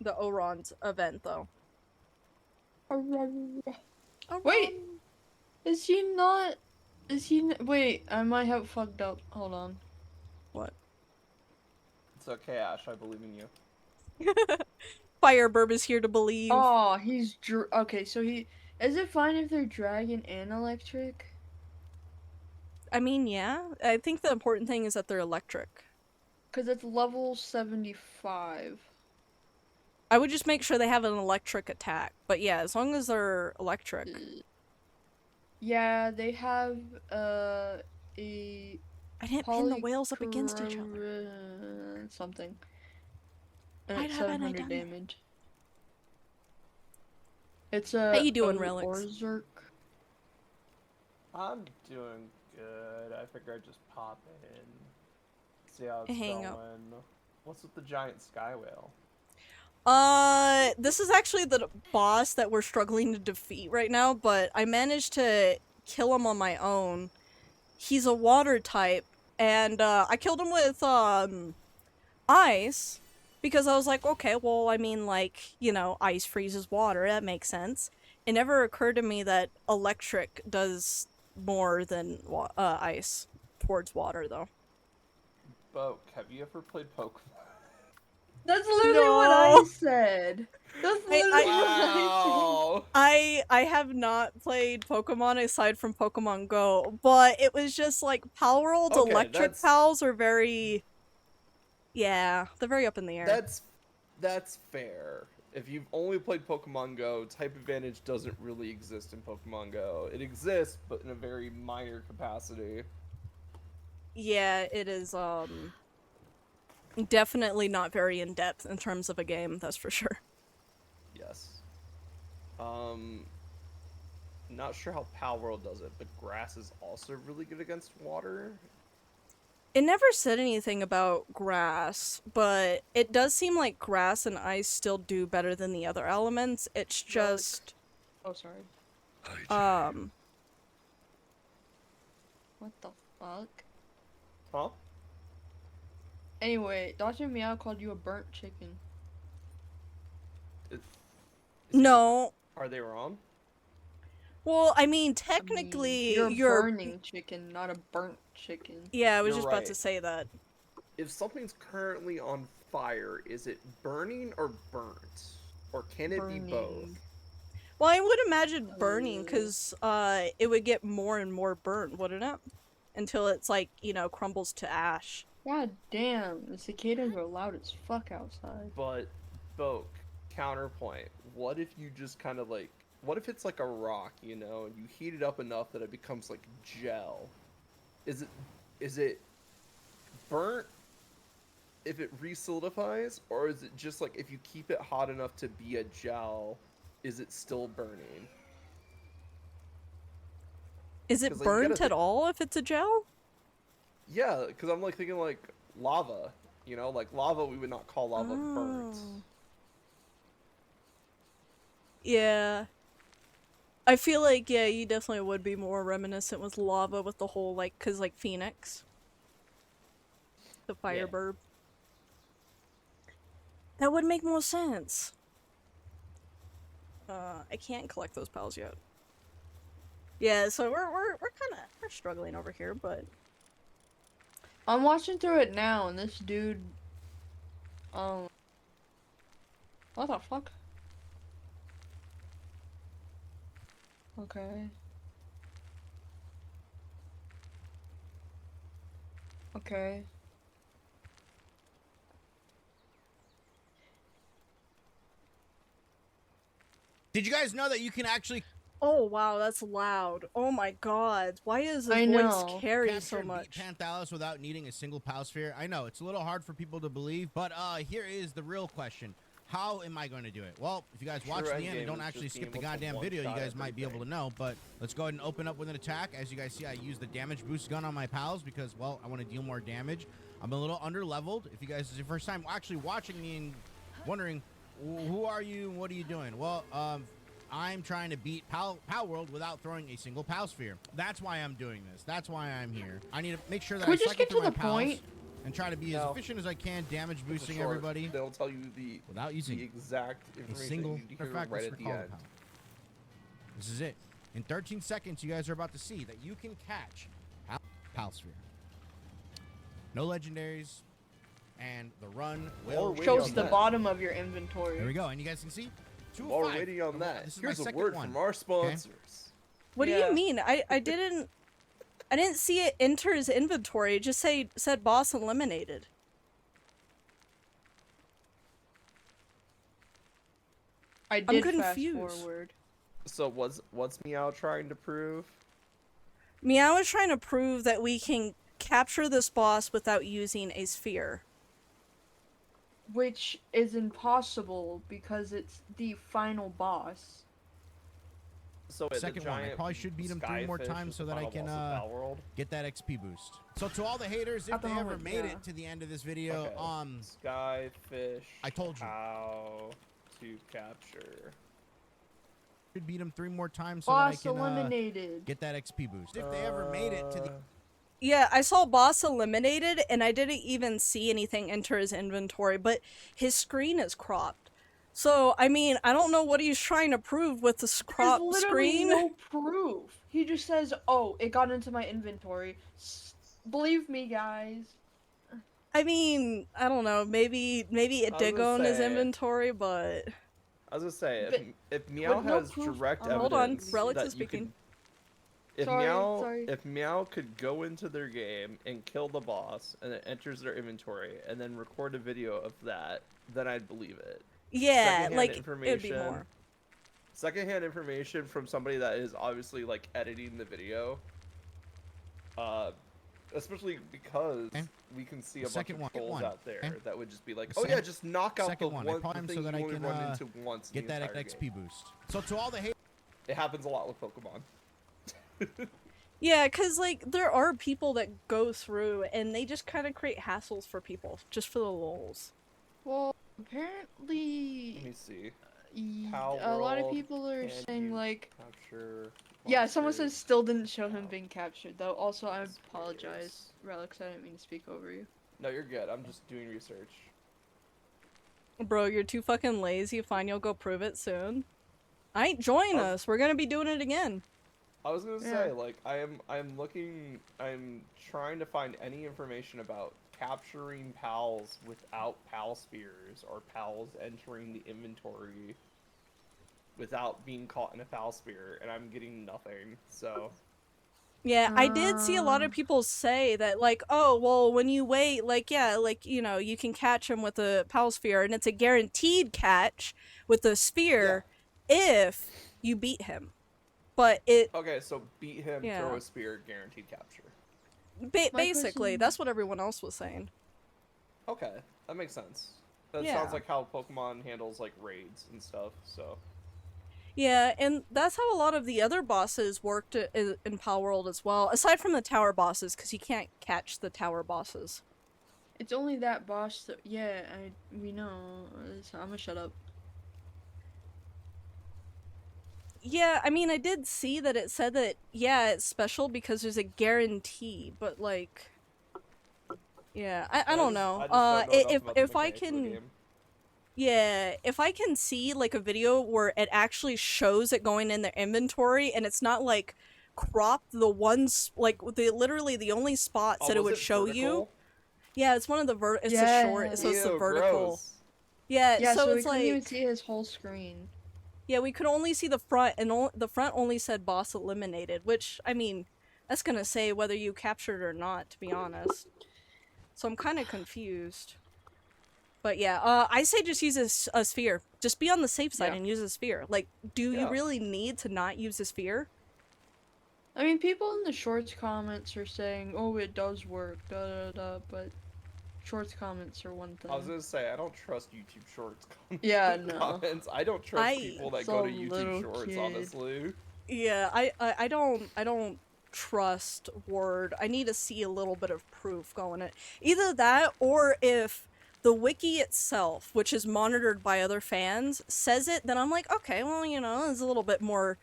Oron's event though. Wait, Oron. is he not? Is he? Wait, I might have fucked up. Hold on. What? It's okay, Ash. I believe in you. Fireburb is here to believe. Oh, he's okay. So he is it fine if they're dragon and electric? I mean, yeah. I think the important thing is that they're electric. Cause it's level 75. I would just make sure they have an electric attack. But yeah, as long as they're electric. Yeah, they have a I didn't pin the whales up against each other. something. And Why it's haven't I 700 done that? damage. It's How a you doing, Relics? Orzerk. I'm doing good. I figure I'd just pop in, see how it's Hang going. up. What's with the giant sky whale? This is actually the boss that we're struggling to defeat right now, but I managed to kill him on my own. He's a water type, and I killed him with ice because I was like, okay, well, I mean, like, you know, ice freezes water. That makes sense. It never occurred to me that electric does more than ice towards water, though. Boke, have you ever played Pokemon? That's literally what I No, said. That's literally what I said. Wow! I have not played Pokemon aside from Pokemon Go, but it was just like Palworld's Okay, electric pals are very, yeah, they're very up in the air. that's fair. If you've only played Pokemon Go, type advantage doesn't really exist in Pokemon Go. It exists, but in a very minor capacity. Yeah, it is definitely not very in depth in terms of a game, that's for sure. Yes. Um, Not sure how Palworld does it, but grass is also really good against water. It never said anything about grass, but it does seem like grass and ice still do better than the other elements. It's Relic. just, Oh, sorry. um, What the fuck? Huh? Anyway, Dr. Meow called you a burnt chicken. Is no. Are they wrong? Well, I mean, I mean, technically, you're a you're. burning chicken, not a burnt chicken. Yeah, I was You're just about right. to say that. If something's currently on fire, is it burning or burnt? Or can it be both? Burning. Well, I would imagine burning, because, it would get more and more burnt, wouldn't it? Until it's, like, crumbles to ash. God damn, the cicadas are loud as fuck outside. But, Boke, counterpoint. What if you just kind of like, what if it's like a rock, and you heat it up enough that it becomes like gel? Is it burnt if it re-solidifies, or is it just like if you keep it hot enough to be a gel, is it still burning? Is it 'Cause, like, you gotta burnt at all if it's a gel? Yeah, because I'm like thinking like lava, like lava we would not call lava burnt. Oh. Yeah. I feel like, yeah, you definitely would be more reminiscent with lava with the whole, like, cause, like, Phoenix. The Yeah. Firebird. That would make more sense. I can't collect those pals yet. Yeah, so we're struggling over here, but I'm watching through it now, and this dude, what the fuck? Okay. Okay. Did you guys know that you can actually oh wow, that's loud. Oh my god, why is I his voice know. carry capture so and beat much? Panthalos without needing a single PAL sphere? I know, it's a little hard for people to believe, but here is the real question. How am I going to do it? Well, if you guys watch Sure, the end and endgame don't is actually just being skip the able to goddamn video, you one-shot guys might be able to know, but let's go ahead and open up with an attack. As you guys see, I use the damage boost gun on my pals because, well, I want to deal more damage. I'm a little under-leveled. If you guys, this is your first time actually watching me and wondering, who are you and what are you doing? Well, I'm trying to beat Palworld without throwing a single PAL sphere. That's why I'm doing this. That's why I'm here. I need to make sure that Can we I just cycle get to through my the pals point? and try to be as No. efficient as I can, damage It's a boosting short. everybody They'll tell you the without using exact a information single you need to hear perfectus right for at the call end. PAL. This is it. In 13 seconds, you guys are about to see that you can catch PAL sphere. No legendaries, and the run will waiting Shows on the that. bottom of your inventory. There we go, and you guys can see 2 of While we're 5. waiting on that, This is here's my a second word one. from our sponsors. What do Yeah. you mean? I didn't see it enter his inventory. It just said boss eliminated. I did fast confused. forward. So what's Meow trying to prove? Meow is trying to prove that we can capture this boss without using a sphere. Which is impossible because it's the final boss. So wait, Second the one. I giant probably should beat him 3 more skyfish times is so the that I final can boss of Palworld? get that XP boost. So to all the haters, if At the they ever moment, made yeah. it to the end of this video, Okay. Skyfish. I told you. How to capture. should beat him 3 more times so Boss that I can eliminated. get that XP boost. If they ever made it to the Yeah, I saw boss eliminated, and I didn't even see anything enter his inventory, but his screen is cropped. So, I mean, I don't know what he's trying to prove with this There's cropped literally screen. no proof. He just says, "Oh, it got into my inventory." Believe me, guys. I mean, I don't know, maybe it I was did go in gonna his say- inventory, but I was gonna say, But if Meow with no has proof- direct oh, hold on, evidence Relics that is you speaking. could, if Sorry. if Meow could go into their game and kill the boss, and it enters their inventory, and then record a video of that, then I'd believe it. yeah, Secondhand like, it would be information. more. Secondhand information from somebody that is obviously like editing the video. Especially because Okay. we can see a bunch Second of one. trolls One. out there Okay. that would just be like, The "Oh yeah, second- just knock out the second one. I one prime the thing so that you I only can, run into once in get the that entire XP game." boost. So to all the haters, It happens a lot with Pokemon. Yeah, because, like, there are people that go through and they just kind of create hassles for people just for the lulz. Well, Let apparently, me see. a lot of Palworld, people are can saying you like, capture yeah, someone says monsters still didn't show him without being captured though. Also, I apologize, spears? Relics. I didn't mean to speak over you. No, you're good. I'm just doing research. Bro, you're too fucking lazy. Fine, you'll go prove it soon. I ain't join I was, us. We're gonna be doing it again. I was gonna Yeah. say, like, I'm trying to find any information about capturing pals without pal spears or pals entering the inventory without being caught in a pal spear, and I'm getting nothing. So Yeah, I did see a lot of Uh, people say that, like, oh, well, when you wait, like, yeah, like, you know, you can catch him with a pal sphere, and it's a guaranteed catch with a yeah. sphere if you beat him. But it, Okay, so beat him, throw yeah, a spear, guaranteed capture. My basically, question. that's what everyone else was saying. Okay, that makes sense. That Yeah. sounds like how Pokemon handles like raids and stuff. So Yeah, and that's how a lot of the other bosses worked in Palworld as well, aside from the tower bosses, because you can't catch the tower bosses. It's only that boss that. Yeah, we know. So I'm gonna shut up. Yeah, I mean, I did see that it said that, yeah, it's special because there's a guarantee, but, like, yeah, I don't know. I just don't know enough about the If I mechanics of the can, game. yeah, if I can see, like, a video where it actually shows it going in their inventory, and it's not, like, cropped the ones, like, literally the only spots Oh, that it was would it show you. vertical? Yeah, it's one of the it's a short, so it's the Ew, vertical. gross. Yeah, Yeah, so so we it's couldn't even like, see his whole screen. yeah, we could only see the front, and the front only said boss eliminated, which, I mean, that's gonna say whether you captured or not, to be honest. So I'm kind of confused. But yeah, I say just use a sphere. Just be on the safe side Yeah. and use a sphere. Like, do you Yeah. really need to not use a sphere? I mean, people in the shorts comments are saying, "Oh, it does work," da da da. But shorts comments are one thing. I was gonna say I don't trust YouTube Shorts Yeah, no. comments. I don't trust people that go to Some YouTube little Shorts. kid. Honestly, Yeah, I don't trust word. I need to see a little bit of proof going it. Either that, or if the wiki itself, which is monitored by other fans, says it, then I'm like, okay, well, you know, there's a little bit more,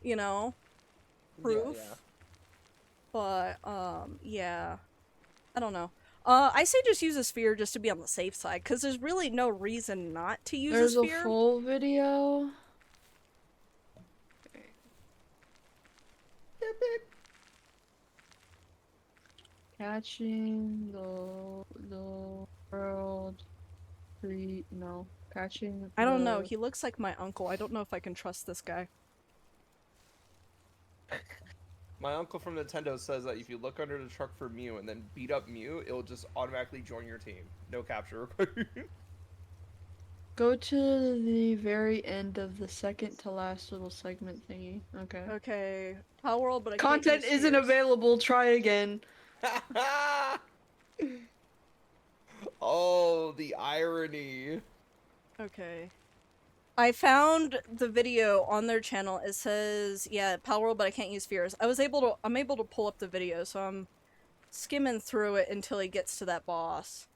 you know, proof. Yeah. But yeah, I don't know. I say just use a sphere just to be on the safe side, because there's really no reason not to use There's a a sphere. full video. Catching the world free no catching I don't know. the- He looks like my uncle. I don't know if I can trust this guy. My uncle from Nintendo says that if you look under the truck for Mew and then beat up Mew, it'll just automatically join your team. No capture required. Go to the very end of the second to last little segment thingy. Okay. Okay, Palworld, but I Content can't use isn't spheres. available. Try again. Oh, the irony. Okay. I found the video on their channel. It says, yeah, Palworld, but I can't use spheres. I'm able to pull up the video, so I'm skimming through it until he gets to that boss.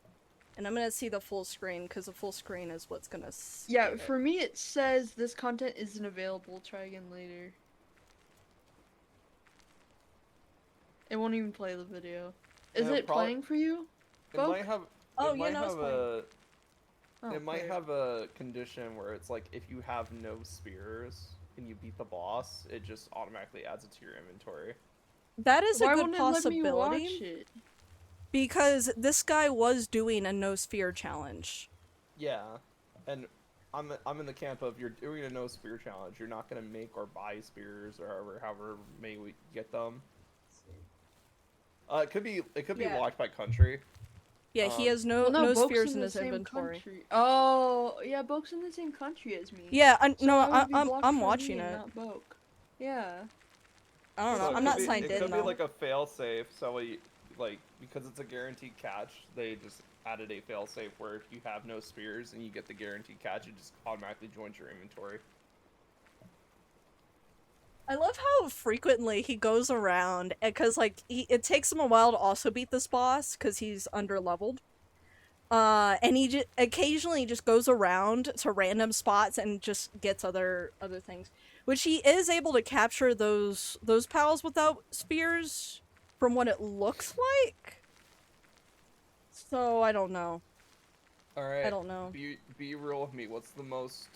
And I'm gonna see the full screen, because the full screen is what's gonna Yeah, skip it. for me it says this content isn't available. Try again later. It won't even play the video. Is Yeah, it playing for you? It Folk? might have. Oh, it yeah, might no, it's have a. Oh, It might weird. have a condition where it's like if you have no spears and you beat the boss, it just automatically adds it to your inventory. That is Why a good wouldn't it let me possibility, watch it? because this guy was doing a no sphere challenge. Yeah, and I'm in the camp of you're doing a no spear challenge. You're not gonna make or buy spears or however may we get them. It could be Yeah. locked by country. Yeah, he has Well, no Boke's spheres in in the his same inventory. country. Oh, yeah, Boke's in the same country as me. Yeah, So no, why would it be blocked I'm for watching me and it. not Boke? Yeah. I don't So know. it I'm could not be- signed It in could be though. like a fail safe. So because it's a guaranteed catch, they just added a fail safe where if you have no spears and you get the guaranteed catch, it just automatically joins your inventory. I love how frequently he goes around, because like it takes him a while to also beat this boss because he's underleveled. And he occasionally just goes around to random spots and just gets other things, which he is able to capture those pals without spears, from what it looks like. So I don't know. All right. I don't know. Be real with me. What's the most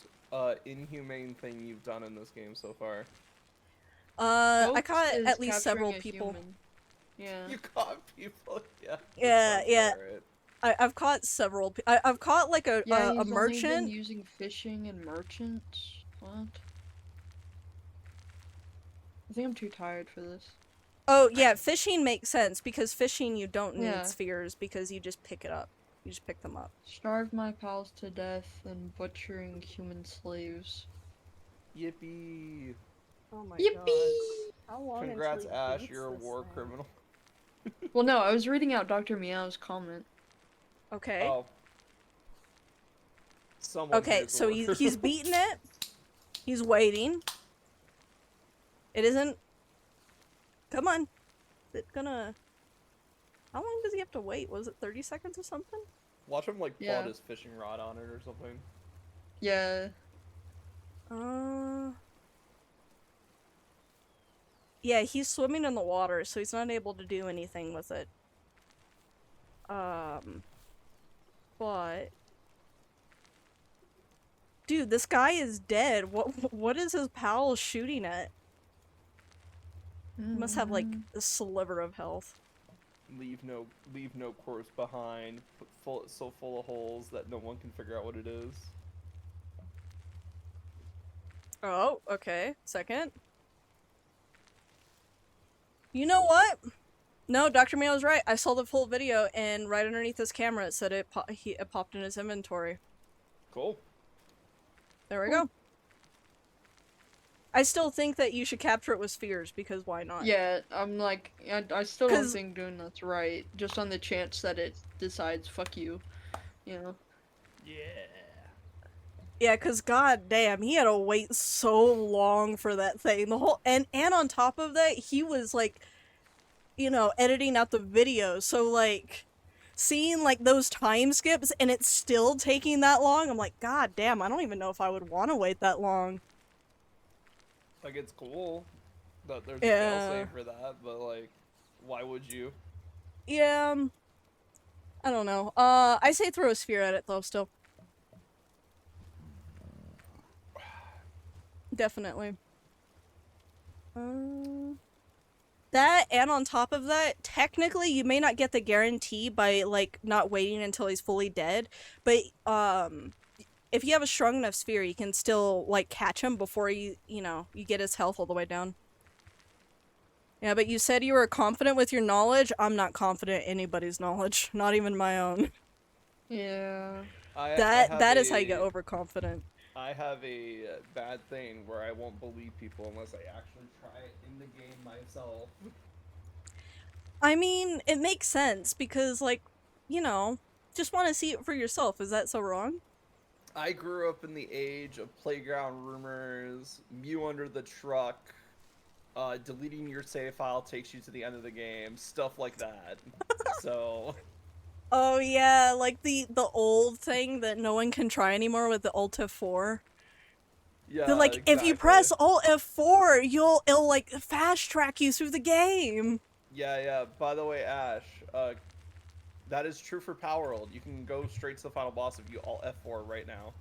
inhumane thing you've done in this game so far? I Hope caught is at least several capturing a people. human. Yeah. You caught people. Yeah. Yeah, that sounds yeah. alright. I've caught several. I've caught like a Yeah, he's a only been merchant. using fishing and merchants. What? I think I'm too tired for this. Oh yeah, fishing makes sense because fishing you don't need Yeah. spheres because you just pick it up. You just pick them up. Starve my pals to death and butchering human slaves. Yippee! Oh my Yippee! How long? Congrats, Ash. You're a war criminal. Well, no, I was reading out Dr. Meow's comment. Okay. Oh. Someone Okay, here's a so war he's criminal. beaten it. He's waiting. It isn't. Come on. Is it gonna? How long does he have to wait? Was it 30 seconds or something? Watch him like Yeah. plot his fishing rod on it or something. Yeah. Yeah, he's swimming in the water, so he's not able to do anything with it. But dude, this guy is dead. What is his pal shooting at? He must have like a sliver of health. Leave no corpse behind. So full of holes that no one can figure out what it is. Oh, okay. Second. You know what? No, Dr. Meow was right. I saw the full video, and right underneath his camera, it said it popped in his inventory. Cool. There we go. I still think that you should capture it with spheres, because why not? Yeah, I'm like, I still don't 'Cause- think doing that's right. Just on the chance that it decides, fuck you. You know? Yeah. Yeah, because god damn, he had to wait so long for that thing. The whole and on top of that, he was like, you know, editing out the video, so like seeing like those time skips and it's still taking that long, I'm like, god damn, I don't even know if I would want to wait that long. Like, it's cool that there's Yeah. a failsafe for that, but like, why would you? Yeah, I don't know. I say throw a sphere at it though, still. Definitely. That, and on top of that, technically you may not get the guarantee by, like, not waiting until he's fully dead, but, if you have a strong enough sphere, you can still, like, catch him before you know, you get his health all the way down. Yeah, but you said you were confident with your knowledge. I'm not confident in anybody's knowledge, not even my own. Yeah. That is how you get overconfident. I have a bad thing where I won't believe people unless I actually try it in the game myself. I mean, it makes sense because, like, you know, just want to see it for yourself. Is that so wrong? I grew up in the age of playground rumors, Mew under the truck, deleting your save file takes you to the end of the game, stuff like that. So... Oh yeah, like the old thing that no one can try anymore with the Alt F4. Yeah, They're like, if you exactly. press Alt F4, it'll like fast track you through the game. Yeah. By the way, Ash, that is true for Palworld. You can go straight to the final boss if you Alt F4 right now.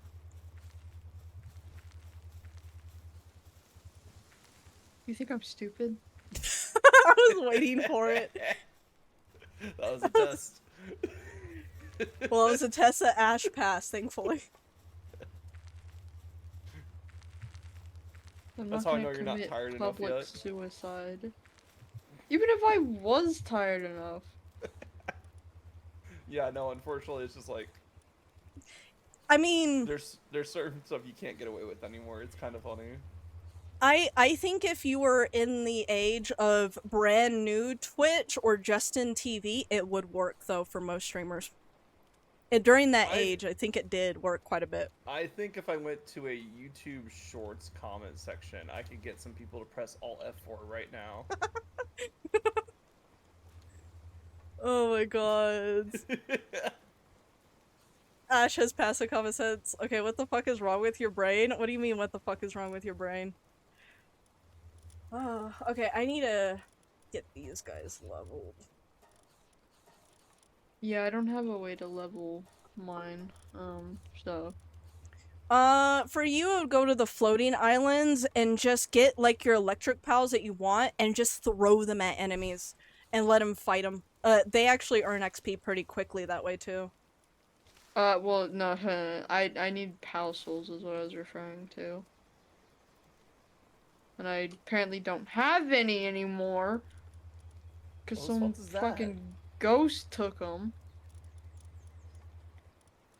You think I'm stupid? I was waiting for it. That was a test. Well, it was a test that Ash passed, thankfully. I'm That's not how I gonna know you're not commit tired enough public yet. suicide. Even if I was tired enough. Yeah, no, unfortunately, it's just like I mean, there's certain stuff you can't get away with anymore. It's kind of funny. I think if you were in the age of brand new Twitch or Justin TV, it would work though for most streamers. And during that I- age, I think it did work quite a bit. I think if I went to a YouTube Shorts comment section, I could get some people to press Alt F4 right now. Oh my god. Ash has passed a comment says, okay, what the fuck is wrong with your brain? What do you mean, what the fuck is wrong with your brain? Oh, okay, I need to get these guys leveled. Yeah, I don't have a way to level mine. So For you, I would go to the floating islands and just get, like, your electric pals that you want and just throw them at enemies and let them fight them. They actually earn XP pretty quickly that way, too. well, no, I need pal souls is what I was referring to. And I apparently don't have any anymore. Cause Whose some fault is that? fucking ghost took them.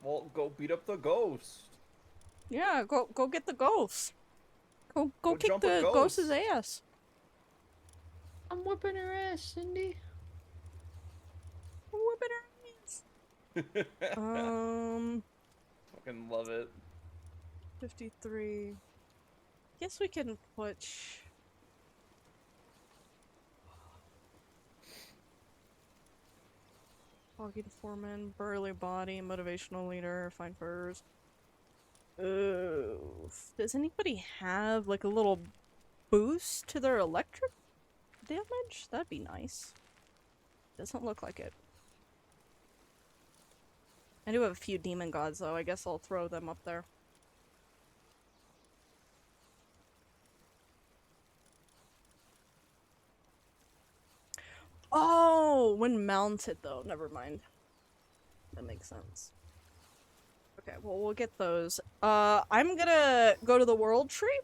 Well, go beat up the ghost. Yeah, go get the ghost. Go Go kick jump a the ghost's ghost. ass. I'm whipping her ass, Cindy. Whipping her ass. Fucking love it. 53. Guess we can put. Talking foreman, burly body, motivational leader, fine furs. Does anybody have like a little boost to their electric damage? That'd be nice. Doesn't look like it. I do have a few demon gods though. I guess I'll throw them up there. Oh, when mounted though. Never mind. That makes sense. Okay, well we'll get those. I'm gonna go to the world tree.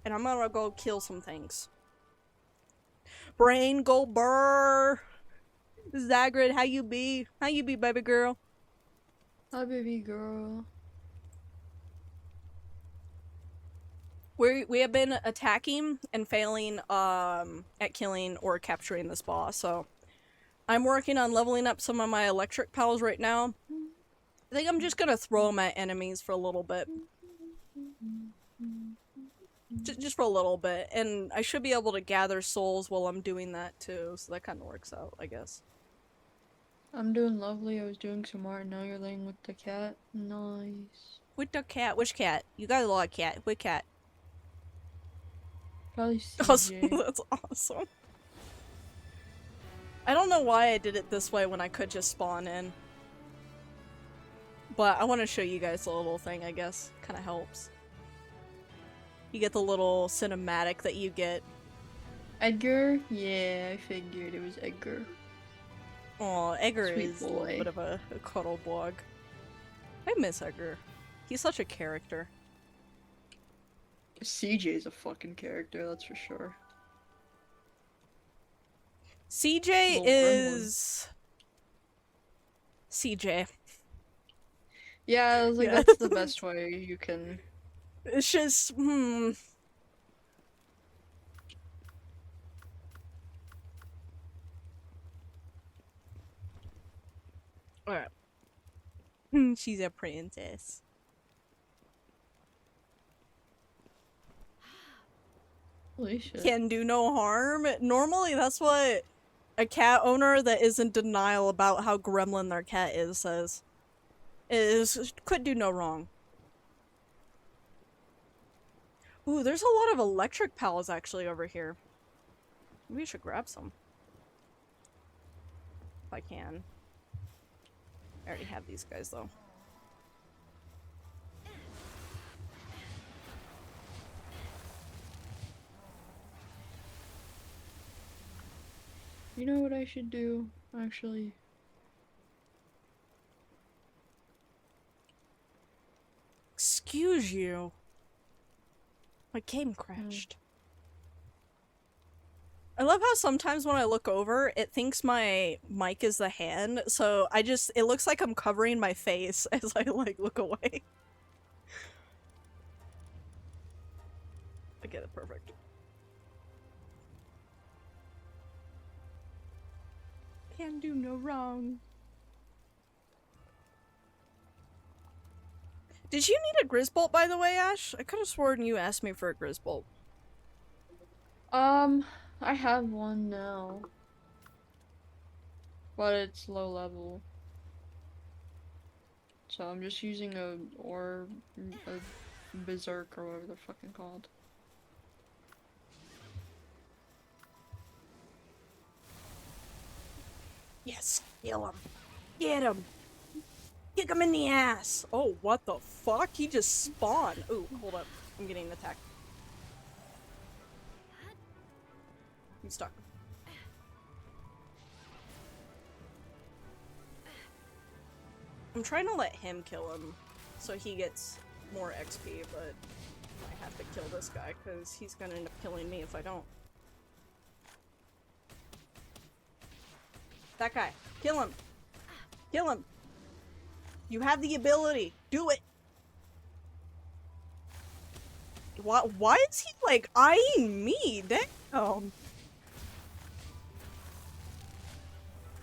And I'm gonna go kill some things. Brain go burr. Zagrid, how you be? How you be, baby girl? Hi, baby girl. We have been attacking and failing at killing or capturing this boss, so I'm working on leveling up some of my electric pals right now. I think I'm just gonna throw them at enemies for a little bit. Just for a little bit, and I should be able to gather souls while I'm doing that too, so that kind of works out, I guess. I'm doing lovely. I was doing some art. Now you're laying with the cat. Nice. With the cat? Which cat? You got a lot of cat. What cat? Probably Awesome. CJ. That's awesome. I don't know why I did it this way when I could just spawn in. But I want to show you guys the little thing, I guess. Kind of helps. You get the little cinematic that you get. Edgar? Yeah, I figured it was Edgar. Aw, Edgar Sweet is a little boy. bit of a cuddle blog. I miss Edgar. He's such a character. CJ's a fucking character, that's for sure. CJ Little is... CJ. Yeah, I was like, Yeah. that's the best way you can. It's just, Alright. She's a princess. Holy shit. Can do no harm. Normally, that's what a cat owner that is in denial about how gremlin their cat is says. Could do no wrong. Ooh, there's a lot of electric pals actually over here. Maybe we should grab some. If I can. I already have these guys though. You know what I should do, actually? Excuse you. My game crashed. I love how sometimes when I look over, it thinks my mic is the hand, so it looks like I'm covering my face as I, like, look away. I get it, perfect. Can do no wrong. Did you need a Grisbolt, by the way, Ash? I could have sworn you asked me for a Grisbolt. I have one now. But it's low level. So I'm just using a berserk or whatever they're fucking called. Yes, kill him. Get him. Kick him in the ass. Oh, what the fuck? He just spawned. Ooh, hold up. I'm getting attacked. I'm stuck. I'm trying to let him kill him so he gets more XP, but I have to kill this guy because he's gonna end up killing me if I don't. That guy. Kill him. Kill him. You have the ability. Do it. Why is he, like, eyeing me? Damn.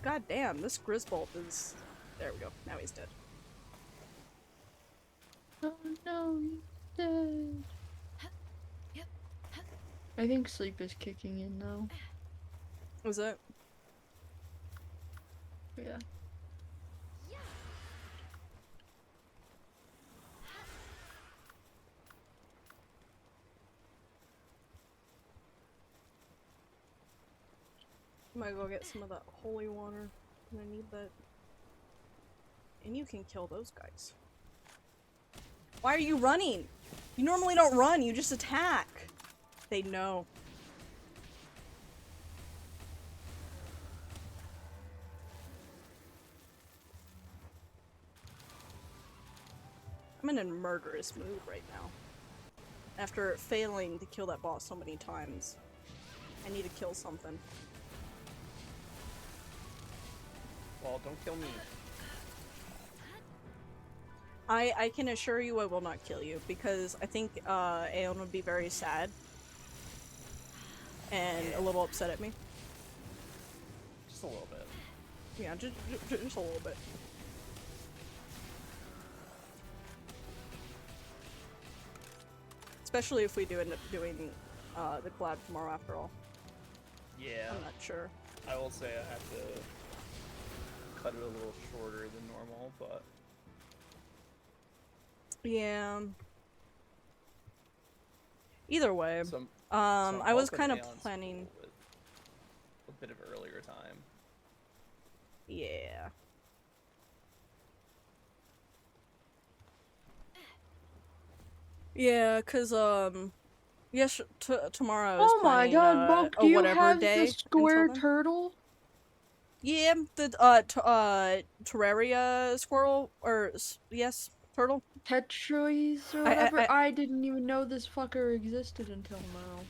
God damn, this Grisbolt is... There we go. Now he's dead. Oh no, he's dead. I think sleep is kicking in now. Was it? Yeah. Might go get some of that holy water. I need that. And you can kill those guys. Why are you running? You normally don't run, you just attack. They know. I'm in a murderous mood right now. After failing to kill that boss so many times. I need to kill something. Well, don't kill me. I can assure you I will not kill you, because I think Aeon would be very sad. And a little upset at me. Just a little bit. Yeah, just a little bit. Especially if we do end up doing the collab tomorrow after all. Yeah. I'm not sure. I will say I have to cut it a little shorter than normal, but... Yeah. Either way. So I was kind of planning... with a bit of earlier time. Yeah. Yeah, cause yes, tomorrow is Oh my planning, god, Buck, a do you whatever have day the square until then. turtle? Yeah, the Terraria squirrel, or yes, turtle. Tetris or whatever? I didn't even know this fucker existed until now.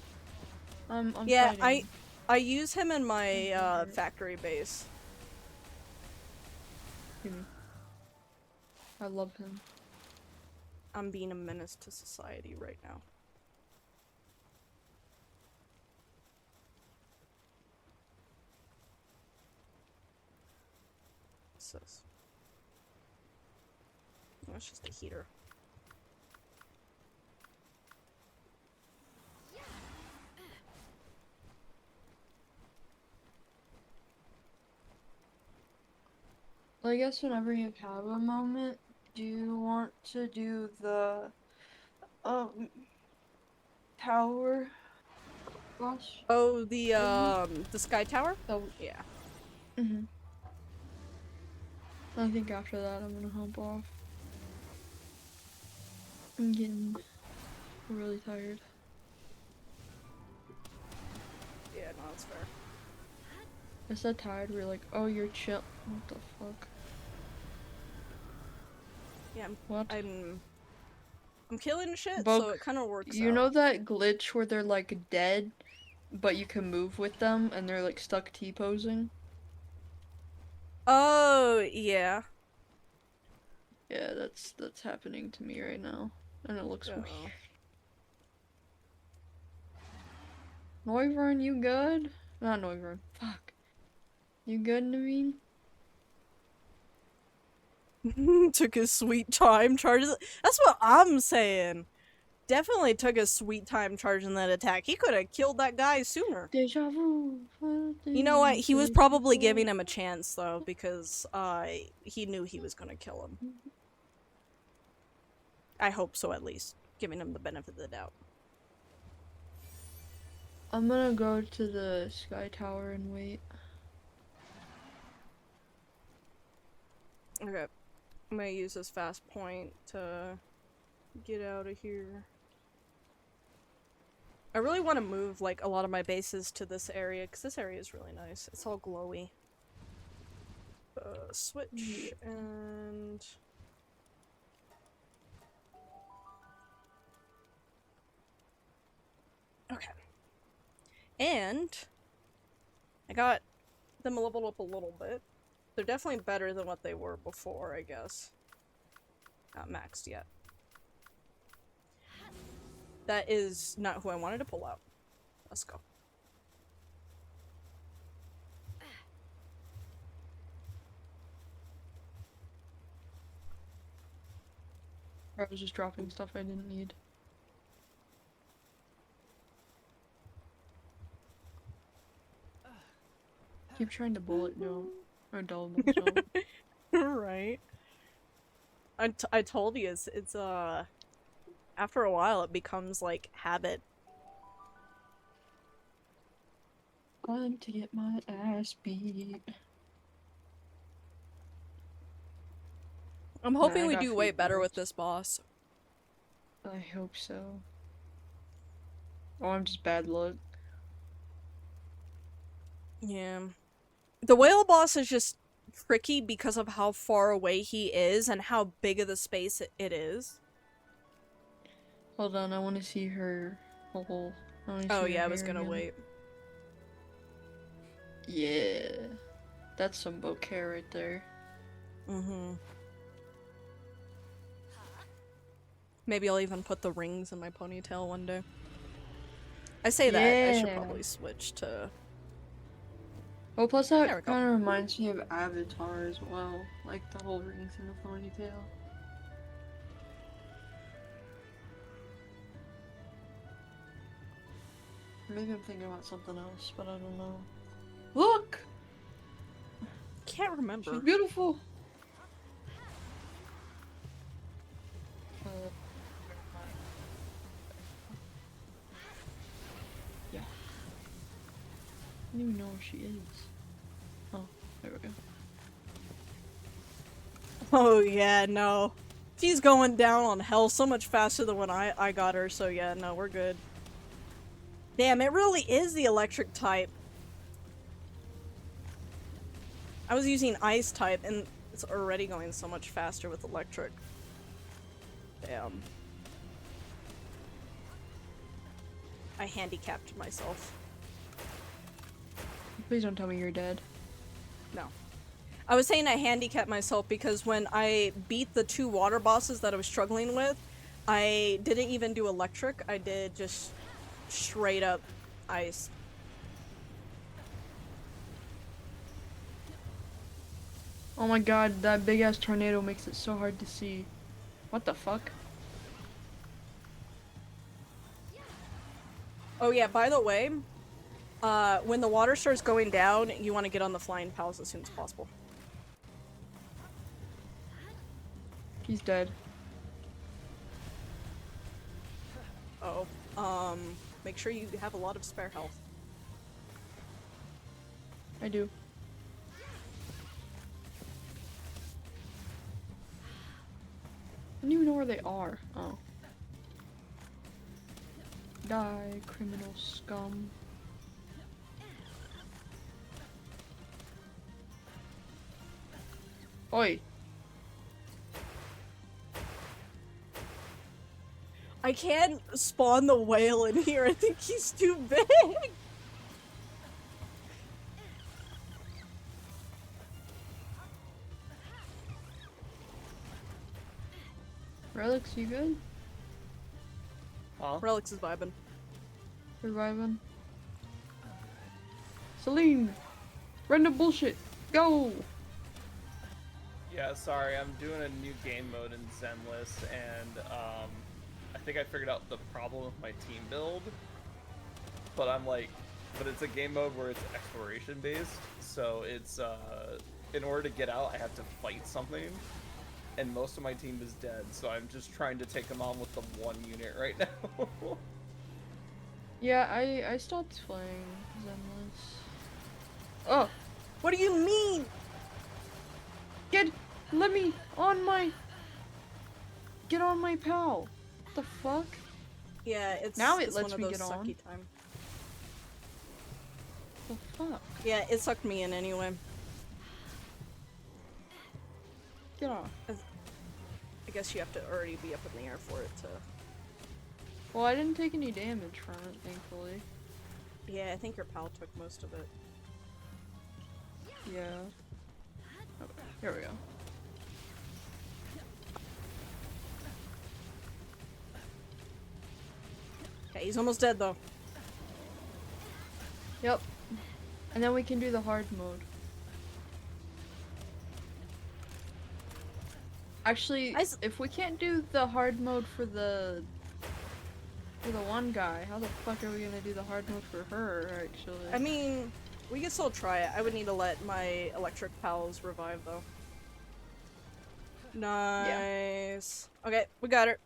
I'm Yeah, fighting. I use him in my factory base. I love him. I'm being a menace to society right now. What's this? Oh, it's just a heater. Well, I guess whenever you have a moment, do you want to do the tower boss? Oh, the sky tower? Oh, Yeah. I think after that I'm gonna hop off. I'm getting really tired. Yeah, no, that's fair. I said tired, we're like, oh, you're chill. What the fuck? Yeah, What? I'm killing shit, Bug, so it kind of works you out. know that glitch where they're like dead, but you can move with them and they're like stuck T-posing? Oh, yeah. Yeah, that's happening to me right now. And it looks weird. Noivern, you good? Not Noivern. Fuck. You good, Naveen? Took his sweet time charges. That's what I'm saying. Definitely took his sweet time charging that attack. He could have killed that guy sooner. Deja vu. You know what? He was probably giving him a chance though, because he knew he was gonna kill him. I hope so, at least. Giving him the benefit of the doubt. I'm gonna go to the sky tower and wait. Okay. I'm gonna use this fast point to get out of here. I really want to move like a lot of my bases to this area because this area is really nice. It's all glowy. Switch and okay. And I got them leveled up a little bit. They're definitely better than what they were before, I guess. Not maxed yet. That is not who I wanted to pull out. Let's go. I was just dropping stuff I didn't need. Keep trying to bullet jump. Or double jump. Right. I told you, it's after a while it becomes like habit. Time to get my ass beat. I'm hoping I we got do way feet better with builds. this boss. I hope so. Oh, I'm just bad luck. Yeah. The whale boss is just tricky because of how far away he is and how big of the space it is. Hold on, I want to see her hole. Oh yeah, I was gonna wait. Yeah. That's some bouquet right there. Mm-hmm. Maybe I'll even put the rings in my ponytail one day. I say that, I should Yeah. probably switch to... Oh, plus There we that go. kind of reminds me of Avatar as well. Like the whole rings in the ponytail. Maybe I'm thinking about something else, but I don't know. Look! Can't remember. She's beautiful! Yeah. I don't even know where she is. Oh, there we go. Oh yeah, no. She's going down on hell so much faster than when I got her, so yeah, no, we're good. Damn, it really is the electric type. I was using ice type, and it's already going so much faster with electric. Damn. I handicapped myself. Please don't tell me you're dead. No. I was saying I handicapped myself because when I beat the 2 water bosses that I was struggling with, I didn't even do electric, I did just straight up ice. Oh my god, that big ass tornado makes it so hard to see. What the fuck? Oh yeah, by the way, when the water starts going down, you want to get on the flying pals as soon as possible. He's dead. Uh oh. Make sure you have a lot of spare health. I do. I don't even know where they are. Oh. Die, criminal scum. Oi! I can't spawn the whale in here, I think he's too big! Relics, you good? Huh? Relics is vibing. Reviving? Celine! Random bullshit! Go! Yeah, sorry, I'm doing a new game mode in Zenless, and I think I figured out the problem with my team build. But I'm like, but it's a game mode where it's exploration based, so it's in order to get out, I have to fight something, and most of my team is dead, so I'm just trying to take them on with the one unit right now. Yeah, I stopped playing Zenless. Oh, What do you mean? let me on my, get on my pal. What the fuck? Yeah, it's Now it it's one lets of me those get on. sucky time. The fuck? Yeah, it sucked me in anyway. Get off. I guess you have to already be up in the air for it to. Well, I didn't take any damage from it, thankfully. Yeah, I think your pal took most of it. Yeah. Okay, here we go. Okay, he's almost dead though. Yep. And then we can do the hard mode. Actually, if we can't do the hard mode for the one guy, how the fuck are we gonna do the hard mode for her, actually? I mean, we can still try it. I would need to let my electric pals revive though. Nice. Yeah. Okay, we got her.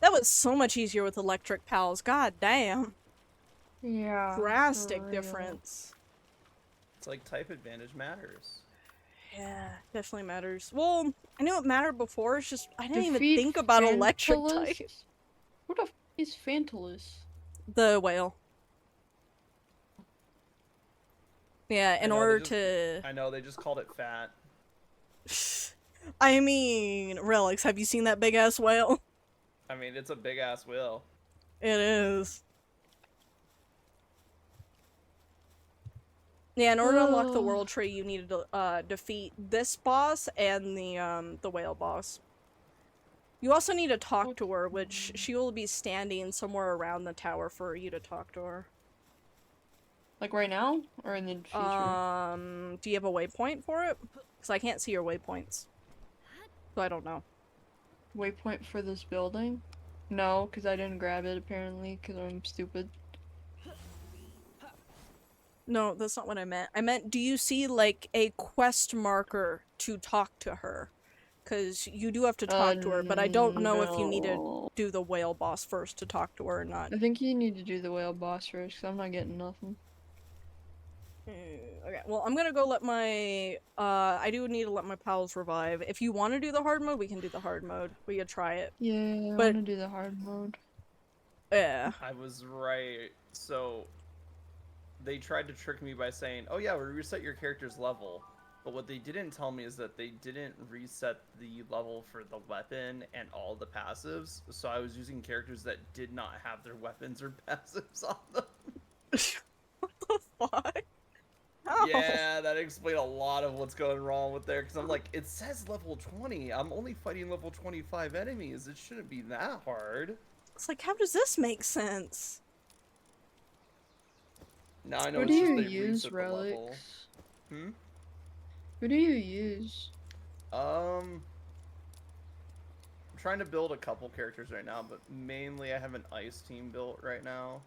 That was so much easier with electric pals. God damn. Yeah. Drastic difference. It's like type advantage matters. Yeah, definitely matters. Well, I knew it mattered before, it's just I didn't even Defeat think about electric Fantalus? type. What the f is Fantalus? The whale. Yeah, in order to... I know, they just called it fat. I mean, Relics, have you seen that big-ass whale? I mean, it's a big-ass whale. It is. Yeah, in order to unlock the world tree, you needed to defeat this boss and the whale boss. You also need to talk to her, which she will be standing somewhere around the tower for you to talk to her. Like right now? Or in the future? Do you have a waypoint for it? Because I can't see your waypoints. So I don't know. Waypoint for this building? No, because I didn't grab it apparently, because I'm stupid. No, that's not what I meant. I meant, do you see, like, a quest marker to talk to her? Because you do have to talk to her, but I don't know if you need to do the whale boss first to talk to her or not. I think you need to do the whale boss first, because I'm not getting nothing. Okay, well, I'm gonna go let my, I do need to let my pals revive. If you want to do the hard mode, we can do the hard mode. We could try it. Yeah, I want to do the hard mode. Yeah. I was right. So, they tried to trick me by saying, oh yeah, we reset your character's level. But what they didn't tell me is that they didn't reset the level for the weapon and all the passives. So I was using characters that did not have their weapons or passives on them. What the fuck? How? Yeah, that explained a lot of what's going wrong with there. Because I'm like, it says level 20. I'm only fighting level 25 enemies. It shouldn't be that hard. It's like, how does this make sense? Now I know Who it's do just you they use, reset the level. Relics? Hmm? Who do you use? I'm trying to build a couple characters right now, but mainly I have an ice team built right now.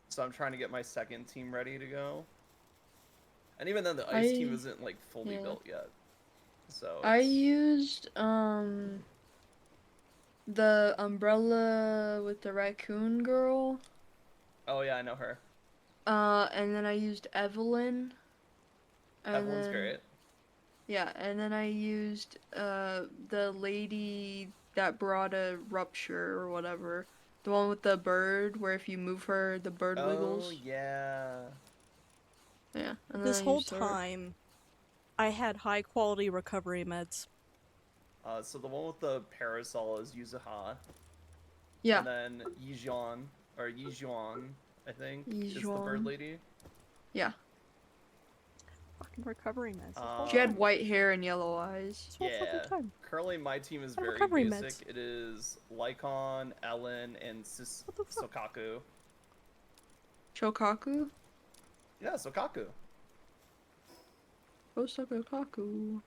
So I'm trying to get my second team ready to go. And even then, the ice team isn't like fully built yet. So I used the umbrella with the raccoon girl. Oh yeah, I know her. And then I used Evelyn. Evelyn's great. Yeah, and then I used the lady that brought a rupture or whatever. The one with the bird, where if you move her, the bird wiggles. Oh yeah. Yeah. And This whole time, I had high quality recovery meds. So the one with the parasol is Yuzuha. Yeah. And then Yijuan, or Yijuan, I think, is the Yijuan. bird lady. Yeah. Fucking recovery meds. She had white hair and yellow eyes. This whole Yeah. fucking time. Currently, my team is very recovery basic. meds. It is Lycon, Ellen, and Sokaku. Shokaku? Yeah, Sokaku. Osaka Kaku.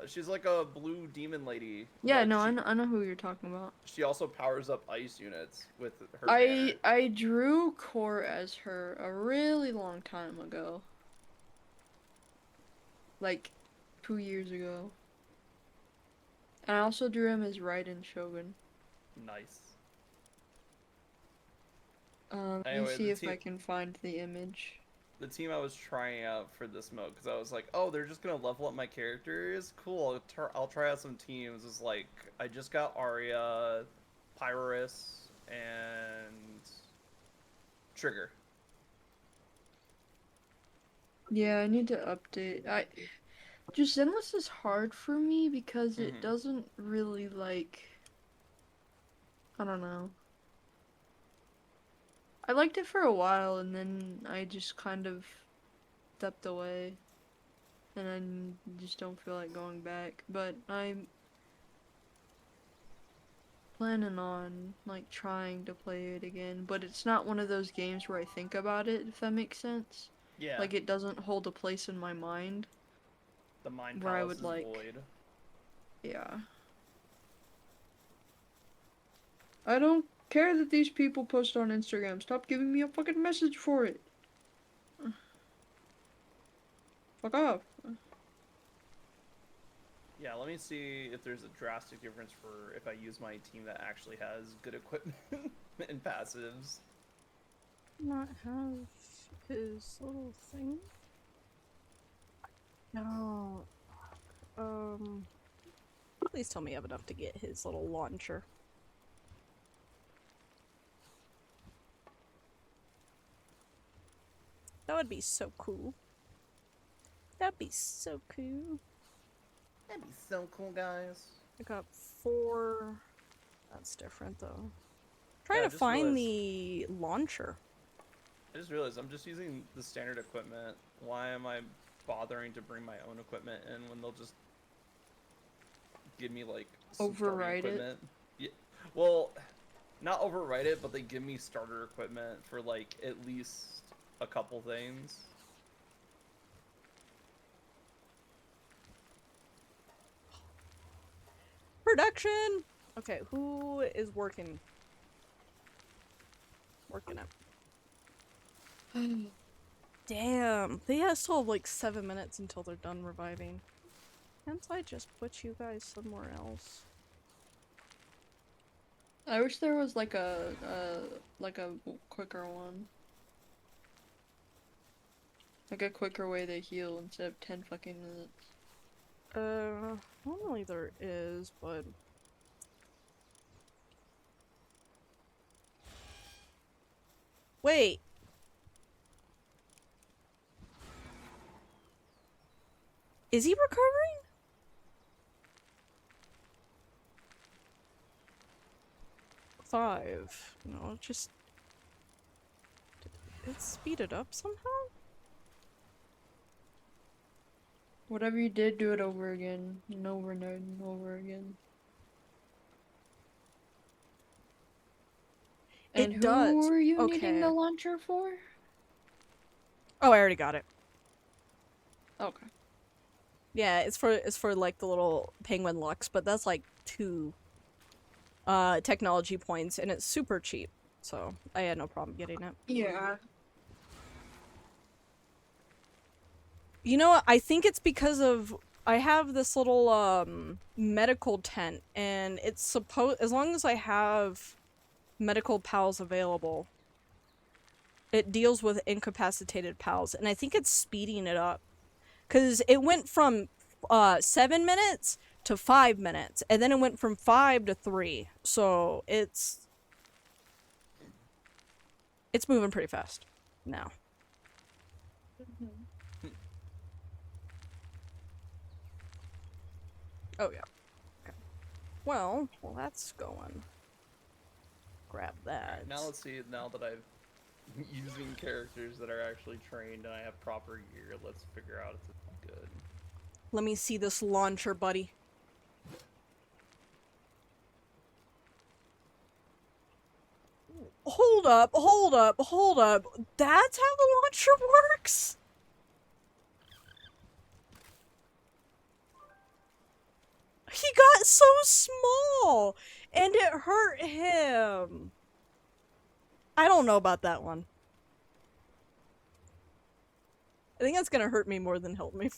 She's like a blue demon lady. Yeah, but no, she, I know who you're talking about. she also powers up ice units with her banner. I drew Core as her a really long time ago. Like 2 years ago. And I also drew him as Raiden Shogun. Nice. Let me Anyway, see the if team- I can find the image. The team I was trying out for this mode, because I was like, oh, they're just gonna level up my characters? Cool, I'll try out some teams. It's like, I just got Arya, Pyrrhus, and Trigger. Yeah, I need to update. Just Zenless is hard for me because it Mhm. doesn't really like. I don't know. I liked it for a while and then I just kind of stepped away. And I just don't feel like going back. But I'm planning on like trying to play it again. But it's not one of those games where I think about it, if that makes sense. Yeah, Like it doesn't hold a place in my mind. the Mind where I Palace would is like- void. Yeah. I don't care that these people post on Instagram. Stop giving me a fucking message for it. Fuck off. Yeah, let me see if there's a drastic difference for if I use my team that actually has good equipment and passives. Not have his little thing. No. Please tell me I have enough to get his little launcher. That would be so cool. That'd be so cool. That'd be so cool, guys. I got 4. That's different though. Trying Yeah, I to just find realized- the launcher. I just realized I'm just using the standard equipment. Why am I bothering to bring my own equipment in when they'll just give me like some starting Override it? equipment? Yeah. Well, not override it, but they give me starter equipment for like at least a couple things. Production! Okay, who is working? Working it. Damn, they still have like 7 minutes until they're done reviving. Can't I just put you guys somewhere else? I wish there was like a quicker one. Like a quicker way to heal instead of 10 fucking minutes. Normally there is, but... Wait! Is he recovering? Five. No, just... Did it speed it up somehow? Whatever you did, do it over again. And over and over again. It And who does. were you Okay. needing the launcher for? Oh, I already got it. Okay. Yeah, it's for like the little penguin lux, but that's like 2 technology points and it's super cheap. So, I had no problem getting it. Yeah. You know what? I think it's because of I have this little medical tent and it's supposed as long as I have medical pals available, it deals with incapacitated pals and I think it's speeding it up. Cuz it went from 7 minutes to 5 minutes and then it went from 5 to 3. So, it's moving pretty fast now. Oh yeah. Okay. Well, that's going. Grab that. Now let's see. Now that I've using characters that are actually trained and I have proper gear, let's figure out if it's good. Let me see this launcher, buddy. Hold up, hold up, hold up. That's how the launcher works? He got so small, and it hurt him. I don't know about that one. I think that's gonna hurt me more than help me.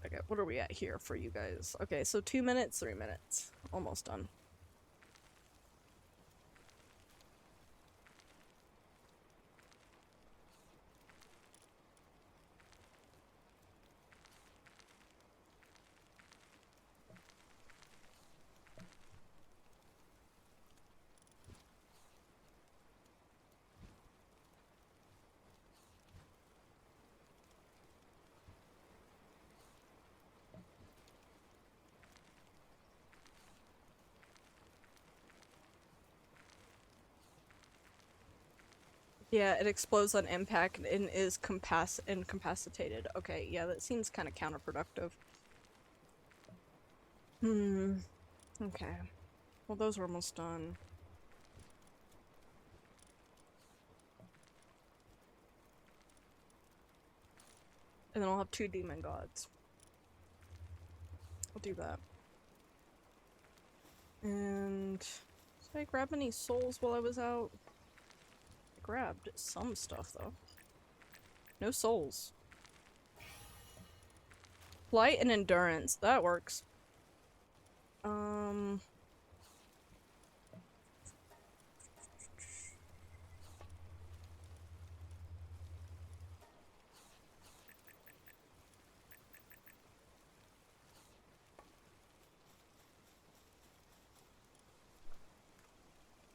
Okay, what are we at here for you guys? Okay, so 2 minutes, 3 minutes. Almost done. Yeah, it explodes on impact and is incapacitated. Okay, yeah, that seems kind of counterproductive. Okay. Well, those are almost done. And then I'll have 2 demon gods. I'll do that. And did I grab any souls while I was out? I grabbed some stuff though. No souls. Flight and endurance. That works.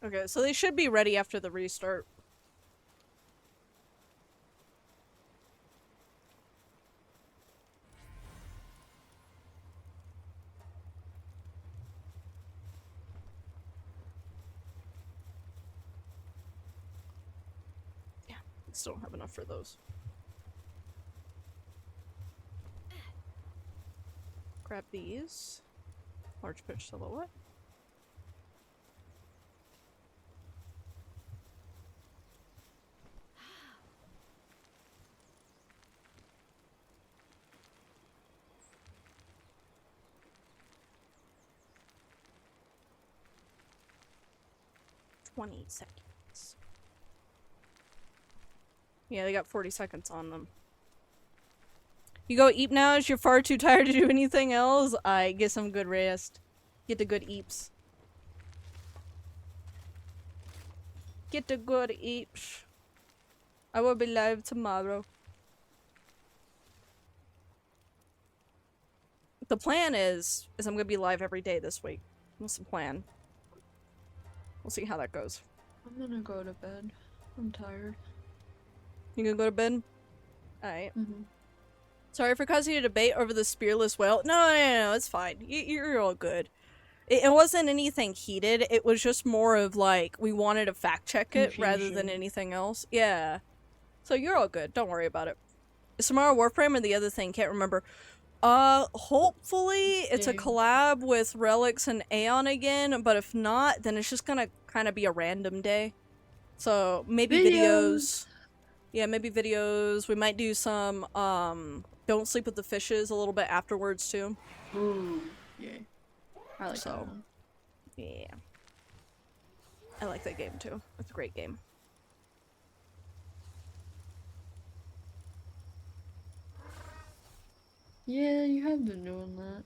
Okay, so they should be ready after the restart. Yeah, still don't have enough for those. Grab these. Large pitch silhouette. $20. Yeah, they got 40 seconds on them. You go eat now as you're far too tired to do anything else? I get some good rest. Get the good eeps. Get the good eeps. I will be live tomorrow. The plan is I'm gonna be live every day this week. That's the plan. We'll see how that goes. I'm gonna go to bed. I'm tired. You gonna go to bed? Alright. Mm-hmm. Sorry for causing a debate over the spearless whale. No, it's fine. You're all good. It wasn't anything heated. It was just more of like, we wanted to fact check it rather than anything else. Yeah. So you're all good. Don't worry about it. Is tomorrow Warframe or the other thing? Can't remember. Hopefully it's a collab with Relics and Aeon again, but if not, then it's just gonna kind of be a random day. So maybe videos. Yeah, maybe videos. We might do some, Don't Sleep with the Fishes a little bit afterwards too. Ooh, yeah. I like that So, one. yeah. I like that game too. It's a great game. Yeah, you have been doing that.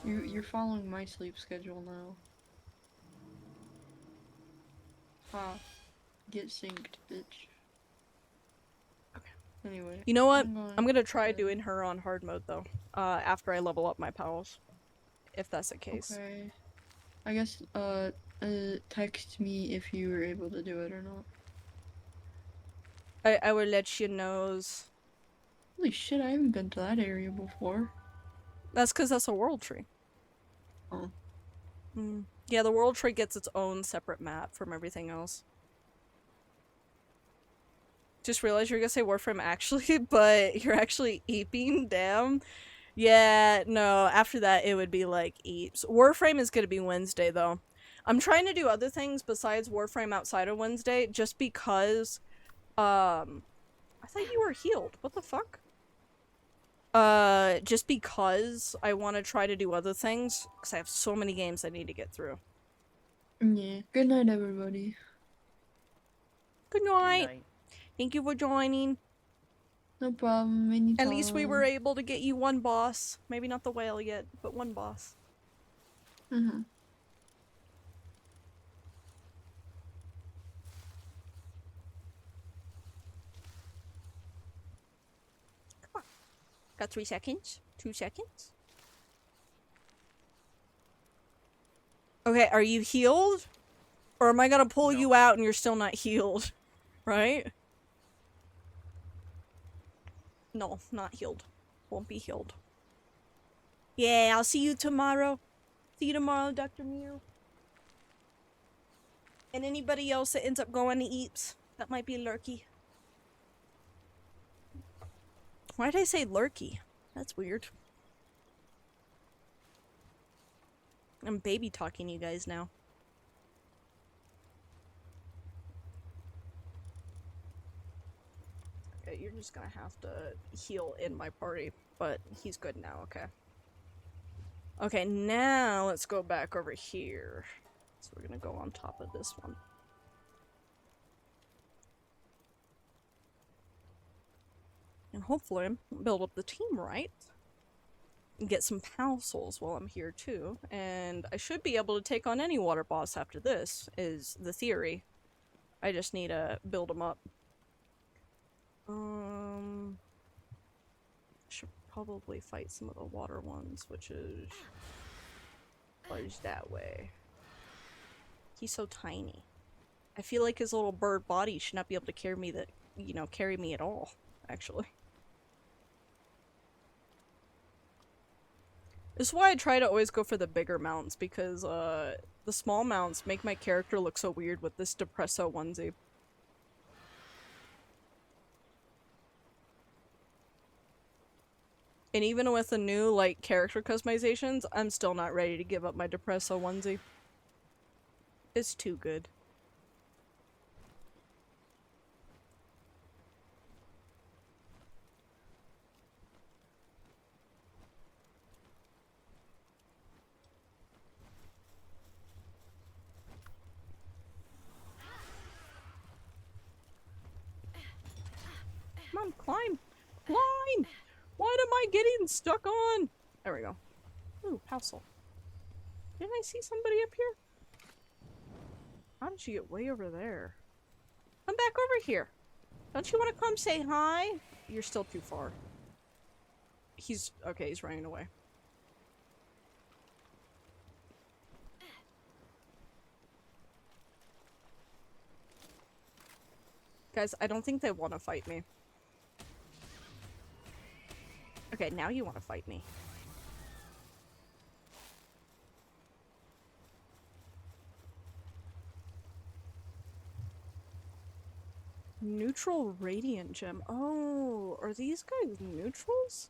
You're following my sleep schedule now. Ah, get synced, bitch. Okay. Anyway. You know what? I'm gonna try doing her on hard mode though. After I level up my pals. If that's the case. Okay. I guess, text me if you were able to do it or not. I will let you know. Holy shit, I haven't been to that area before. That's because that's a world tree. Oh. Yeah, the world tree gets its own separate map from everything else. Just realized you were gonna say Warframe actually, but you're actually eeping, damn. Yeah, no, after that it would be like eeps. Warframe is gonna be Wednesday though. I'm trying to do other things besides Warframe outside of Wednesday just because, I thought you were healed. What the fuck? Just because I want to try to do other things, because I have so many games I need to get through. Yeah. Good night, everybody. Good Good night. night. Thank you for joining. No problem. Anytime. At least we were able to get you one boss. Maybe not the whale yet, but one boss. Mm-hmm. Got 3 seconds. 2 seconds. Okay, are you healed? Or am I gonna pull No. you out and you're still not healed? Right? No, not healed. Won't be healed. Yeah, I'll see you tomorrow. See you tomorrow, Dr. Mew. And anybody else that ends up going to Eeps, that might be lurky. Why did I say lurky? That's weird. I'm baby talking you guys now. Okay, you're just gonna have to heal in my party, but he's good now, okay. Okay, now let's go back over here. So we're gonna go on top of this one. And hopefully build up the team right. And get some PAL souls while I'm here too. And I should be able to take on any water boss after this, is the theory. I just need to build them up. Should probably fight some of the water ones, which is that way. He's so tiny. I feel like his little bird body should not be able to carry me carry me at all, actually. This is why I try to always go for the bigger mounts, because the small mounts make my character look so weird with this Depresso onesie. And even with the new, like, character customizations, I'm still not ready to give up my Depresso onesie. It's too good. Come on, climb! Climb! What am I getting stuck on? There we go. Ooh, Housel. Didn't I see somebody up here? How did you get way over there? Come back over here. Don't you want to come say hi? You're still too far. He's running away. Guys, I don't think they want to fight me. Okay, now you want to fight me. Neutral radiant gem. Oh, are these guys neutrals?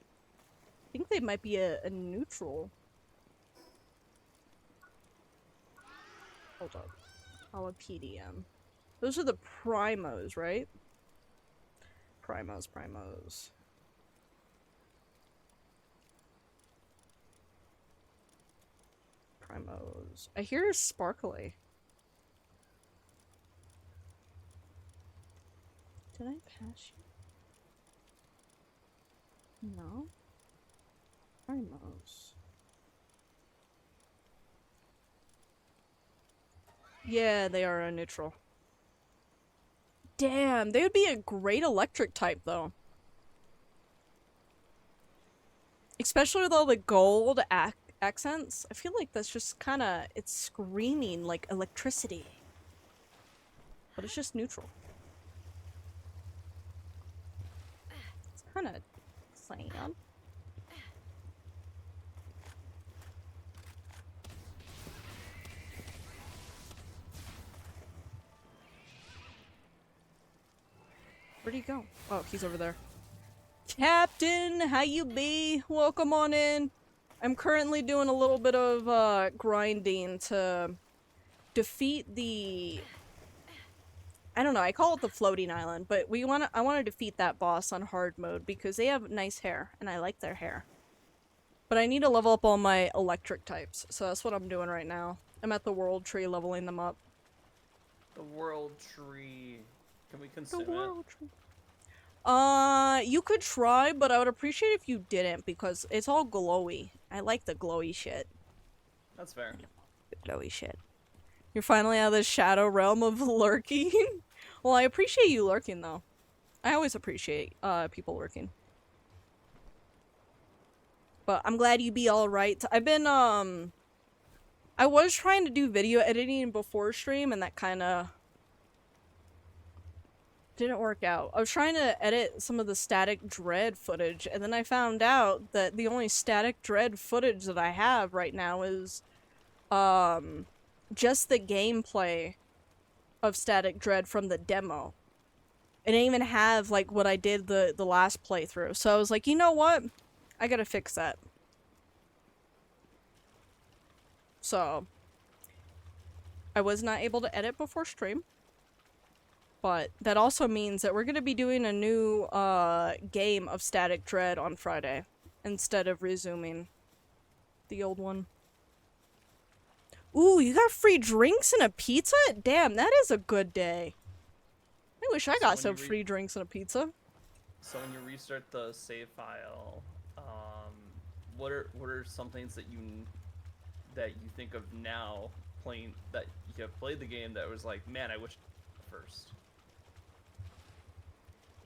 I think they might be a neutral. Hold up. Palapedium. Those are the primos, right? Primos. I hear sparkly. Did I pass you? No. Primos. Yeah, they are a neutral. Damn, they would be a great electric type, though. Especially with all the gold accents. I feel like that's just kinda... It's screaming like electricity. But it's just neutral. It's kinda... sad. Where'd he go? Oh, he's over there. Captain, how you be? Welcome on in. I'm currently doing a little bit of grinding to defeat the... I don't know, I call it the floating island, but I want to defeat that boss on hard mode because they have nice hair, and I like their hair. But I need to level up all my electric types, so that's what I'm doing right now. I'm at the world tree leveling them up. The world tree. Can we The consume it? world tree. You could try, but I would appreciate if you didn't because it's all glowy. I like the glowy shit. That's fair. The glowy shit. You're finally out of the shadow realm of lurking. Well, I appreciate you lurking though. I always appreciate people lurking. But I'm glad you be alright. I've been I was trying to do video editing before stream and that kinda didn't work out. I was trying to edit some of the Static Dread footage, and then I found out that the only Static Dread footage that I have right now is just the gameplay of Static Dread from the demo. I didn't even have like what I did the last playthrough. So I was like, you know what? I gotta fix that. So I was not able to edit before stream. But that also means that we're going to be doing a new game of Static Dread on Friday instead of resuming the old one. Ooh, you got free drinks and a pizza? Damn, that is a good day. I wish I got some free drinks and a pizza. So when you restart the save file, what are some things that you think of now playing that you have played the game that was like, man, I wish first.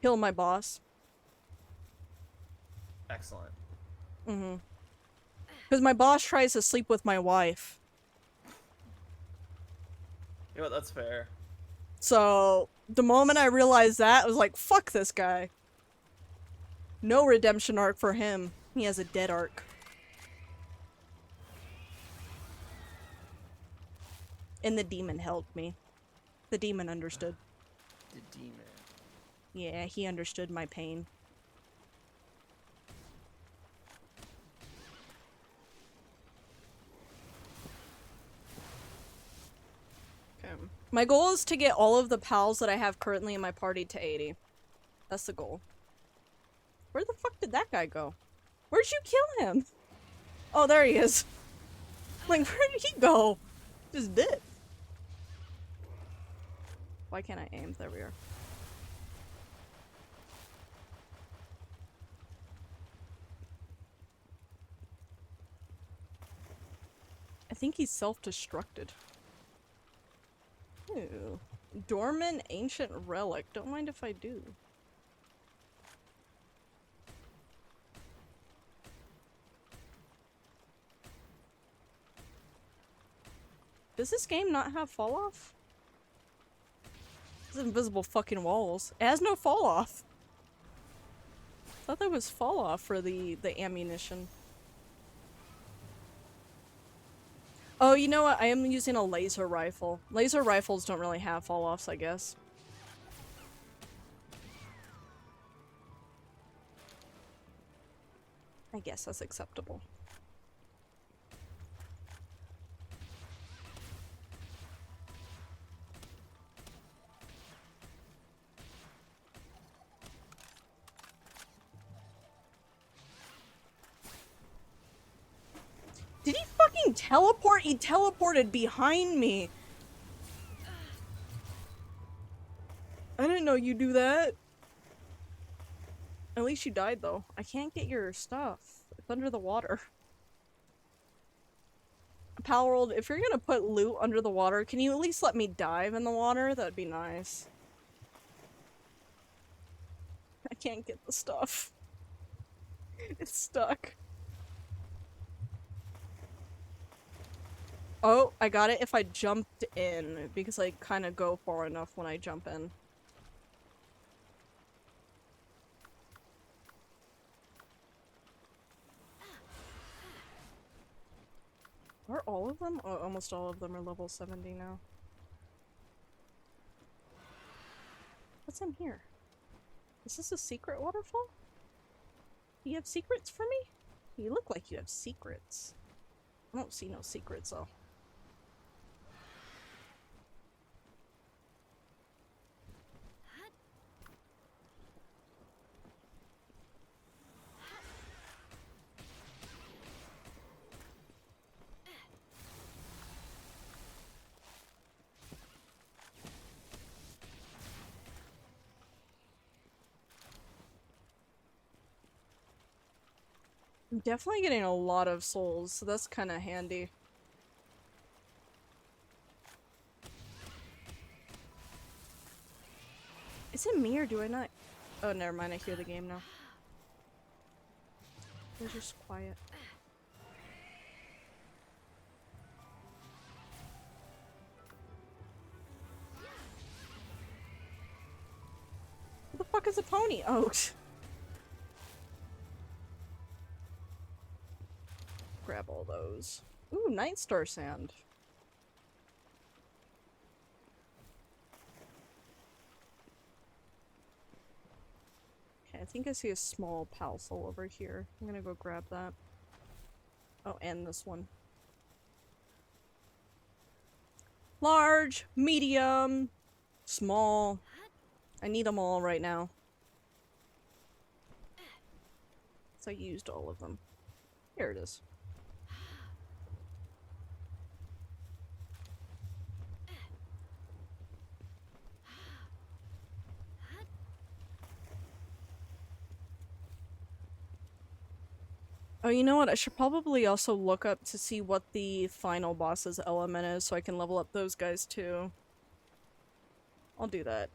Kill my boss. Excellent. Mm-hmm. Because my boss tries to sleep with my wife. You know what, that's fair. So, the moment I realized that, I was like, fuck this guy. No redemption arc for him. He has a dead arc. And the demon helped me. The demon understood. The demon. Yeah, he understood my pain. Okay. My goal is to get all of the pals that I have currently in my party to 80. That's the goal. Where the fuck did that guy go? Where'd you kill him? Oh, there he is. Like, where did he go? Just did. Why can't I aim? There we are. I think he's self-destructed. Ooh. Dormant ancient relic. Don't mind if I do. Does this game not have fall off? It's invisible fucking walls. It has no fall off. I thought there was fall off for the ammunition. Oh, you know what? I am using a laser rifle. Laser rifles don't really have fall offs, I guess. I guess that's acceptable. Did he fucking teleport? He teleported behind me. I didn't know you do that. At least you died though. I can't get your stuff. It's under the water. Palworld, if you're gonna put loot under the water, can you at least let me dive in the water? That'd be nice. I can't get the stuff. It's stuck. Oh, I got it if I jumped in, because I kind of go far enough when I jump in. Are all of them? Oh, almost all of them are level 70 now. What's in here? Is this a secret waterfall? Do you have secrets for me? You look like you have secrets. I don't see no secrets though. I'm definitely getting a lot of souls, so that's kind of handy. Is it me or do I not? Oh, never mind. I hear the game now. They're just quiet. What the fuck is a pony? Oh. Grab all those. Ooh, Night Star Sand. Okay, I think I see a small palsol over here. I'm gonna go grab that. Oh, and this one. Large, medium, small. I need them all right now. So I used all of them. Here it is. Oh, you know what? I should probably also look up to see what the final boss's element is so I can level up those guys too. I'll do that,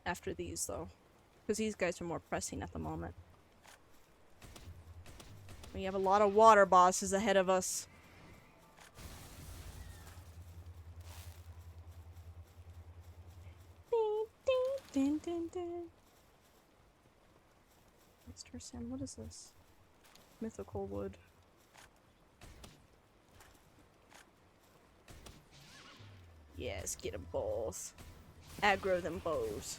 after these though. Because these guys are more pressing at the moment. We have a lot of water bosses ahead of us. Mr. Sam, what is this? Mythical wood. Yes, get them both. Aggro them bows.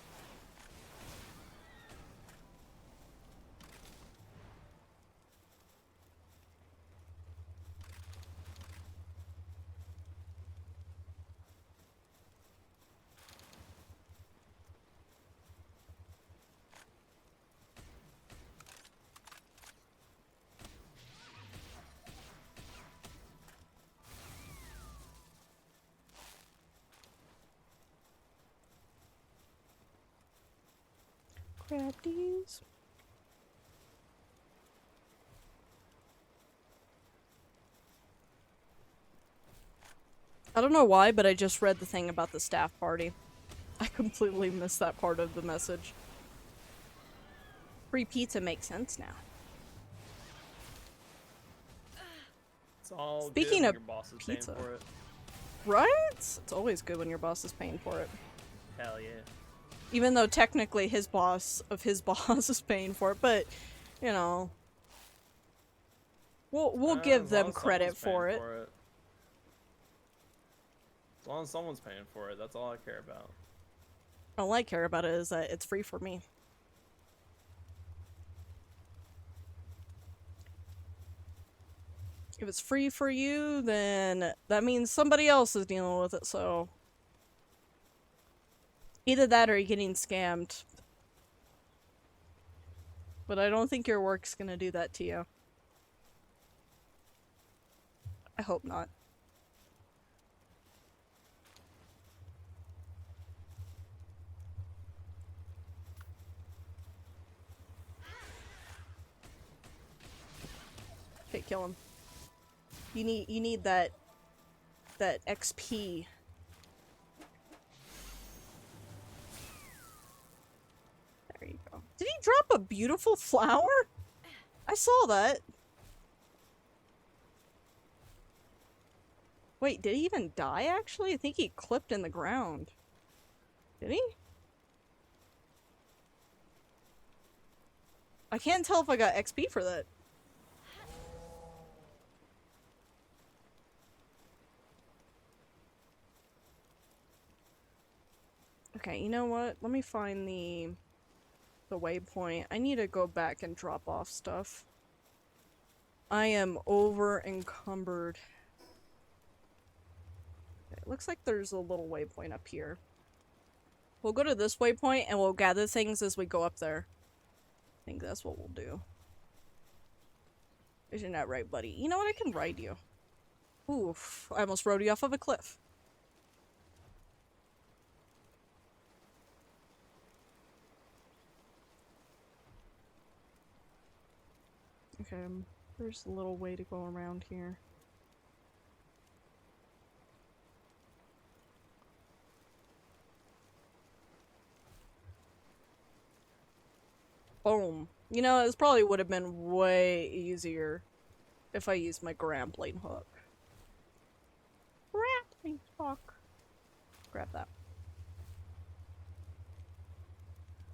Grab these. I don't know why, but I just read the thing about the staff party. I completely missed that part of the message. Free pizza makes sense now. It's all Speaking good when of your boss is pizza. paying for it. Right? It's always good when your boss is paying for it. Hell yeah. Even though technically his boss of his boss is paying for it, but you know, we'll give As long them as credit someone's paying for it. As long as someone's paying for it, that's all I care about. All I care about is that it's free for me. If it's free for you, then that means somebody else is dealing with it, so either that or you're getting scammed. But I don't think your work's gonna do that to you. I hope not. Okay, kill him. You need that XP. There you go. Did he drop a beautiful flower? I saw that. Wait, did he even die actually? I think he clipped in the ground. Did he? I can't tell if I got XP for that. Okay, you know what? Let me find the waypoint. I need to go back and drop off stuff. I am over encumbered. Okay, it looks like there's a little waypoint up here. We'll go to this waypoint and we'll gather things as we go up there. I think that's what we'll do. Isn't that right, buddy? You know what? I can ride you. Oof, I almost rode you off of a cliff. Okay, there's a little way to go around here. Boom. You know, this probably would have been way easier if I used my grappling hook. Grappling hook. Grab that.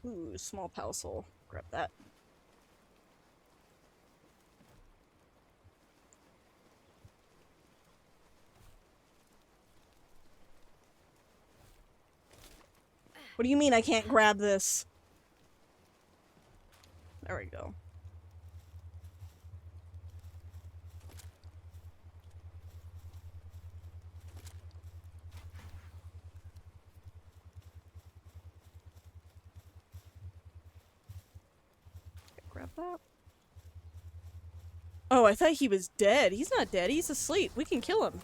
Ooh, small parcel. Grab that. What do you mean I can't grab this? There we go. Grab that. Oh, I thought he was dead. He's not dead. He's asleep. We can kill him.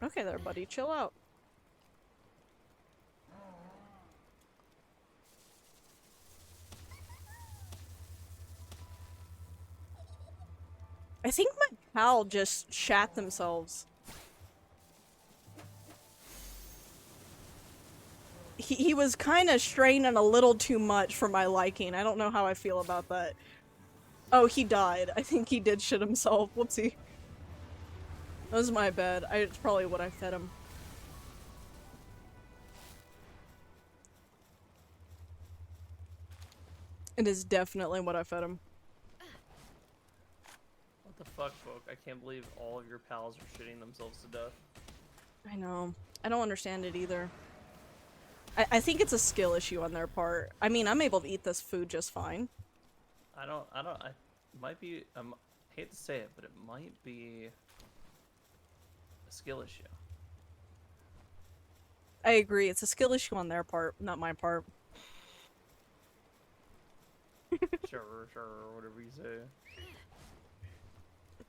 Okay there, buddy. Chill out. I think my pal just shat themselves. He was kind of straining a little too much for my liking. I don't know how I feel about that. Oh, he died. I think he did shit himself. Whoopsie. That was my bad. It's probably what I fed him. It is definitely what I fed him. What the fuck, folk? I can't believe all of your pals are shitting themselves to death. I know. I don't understand it either. I think it's a skill issue on their part. I mean, I'm able to eat this food just fine. I might be, I hate to say it, but it might be a skill issue. I agree. It's a skill issue on their part, not my part. Sure, whatever you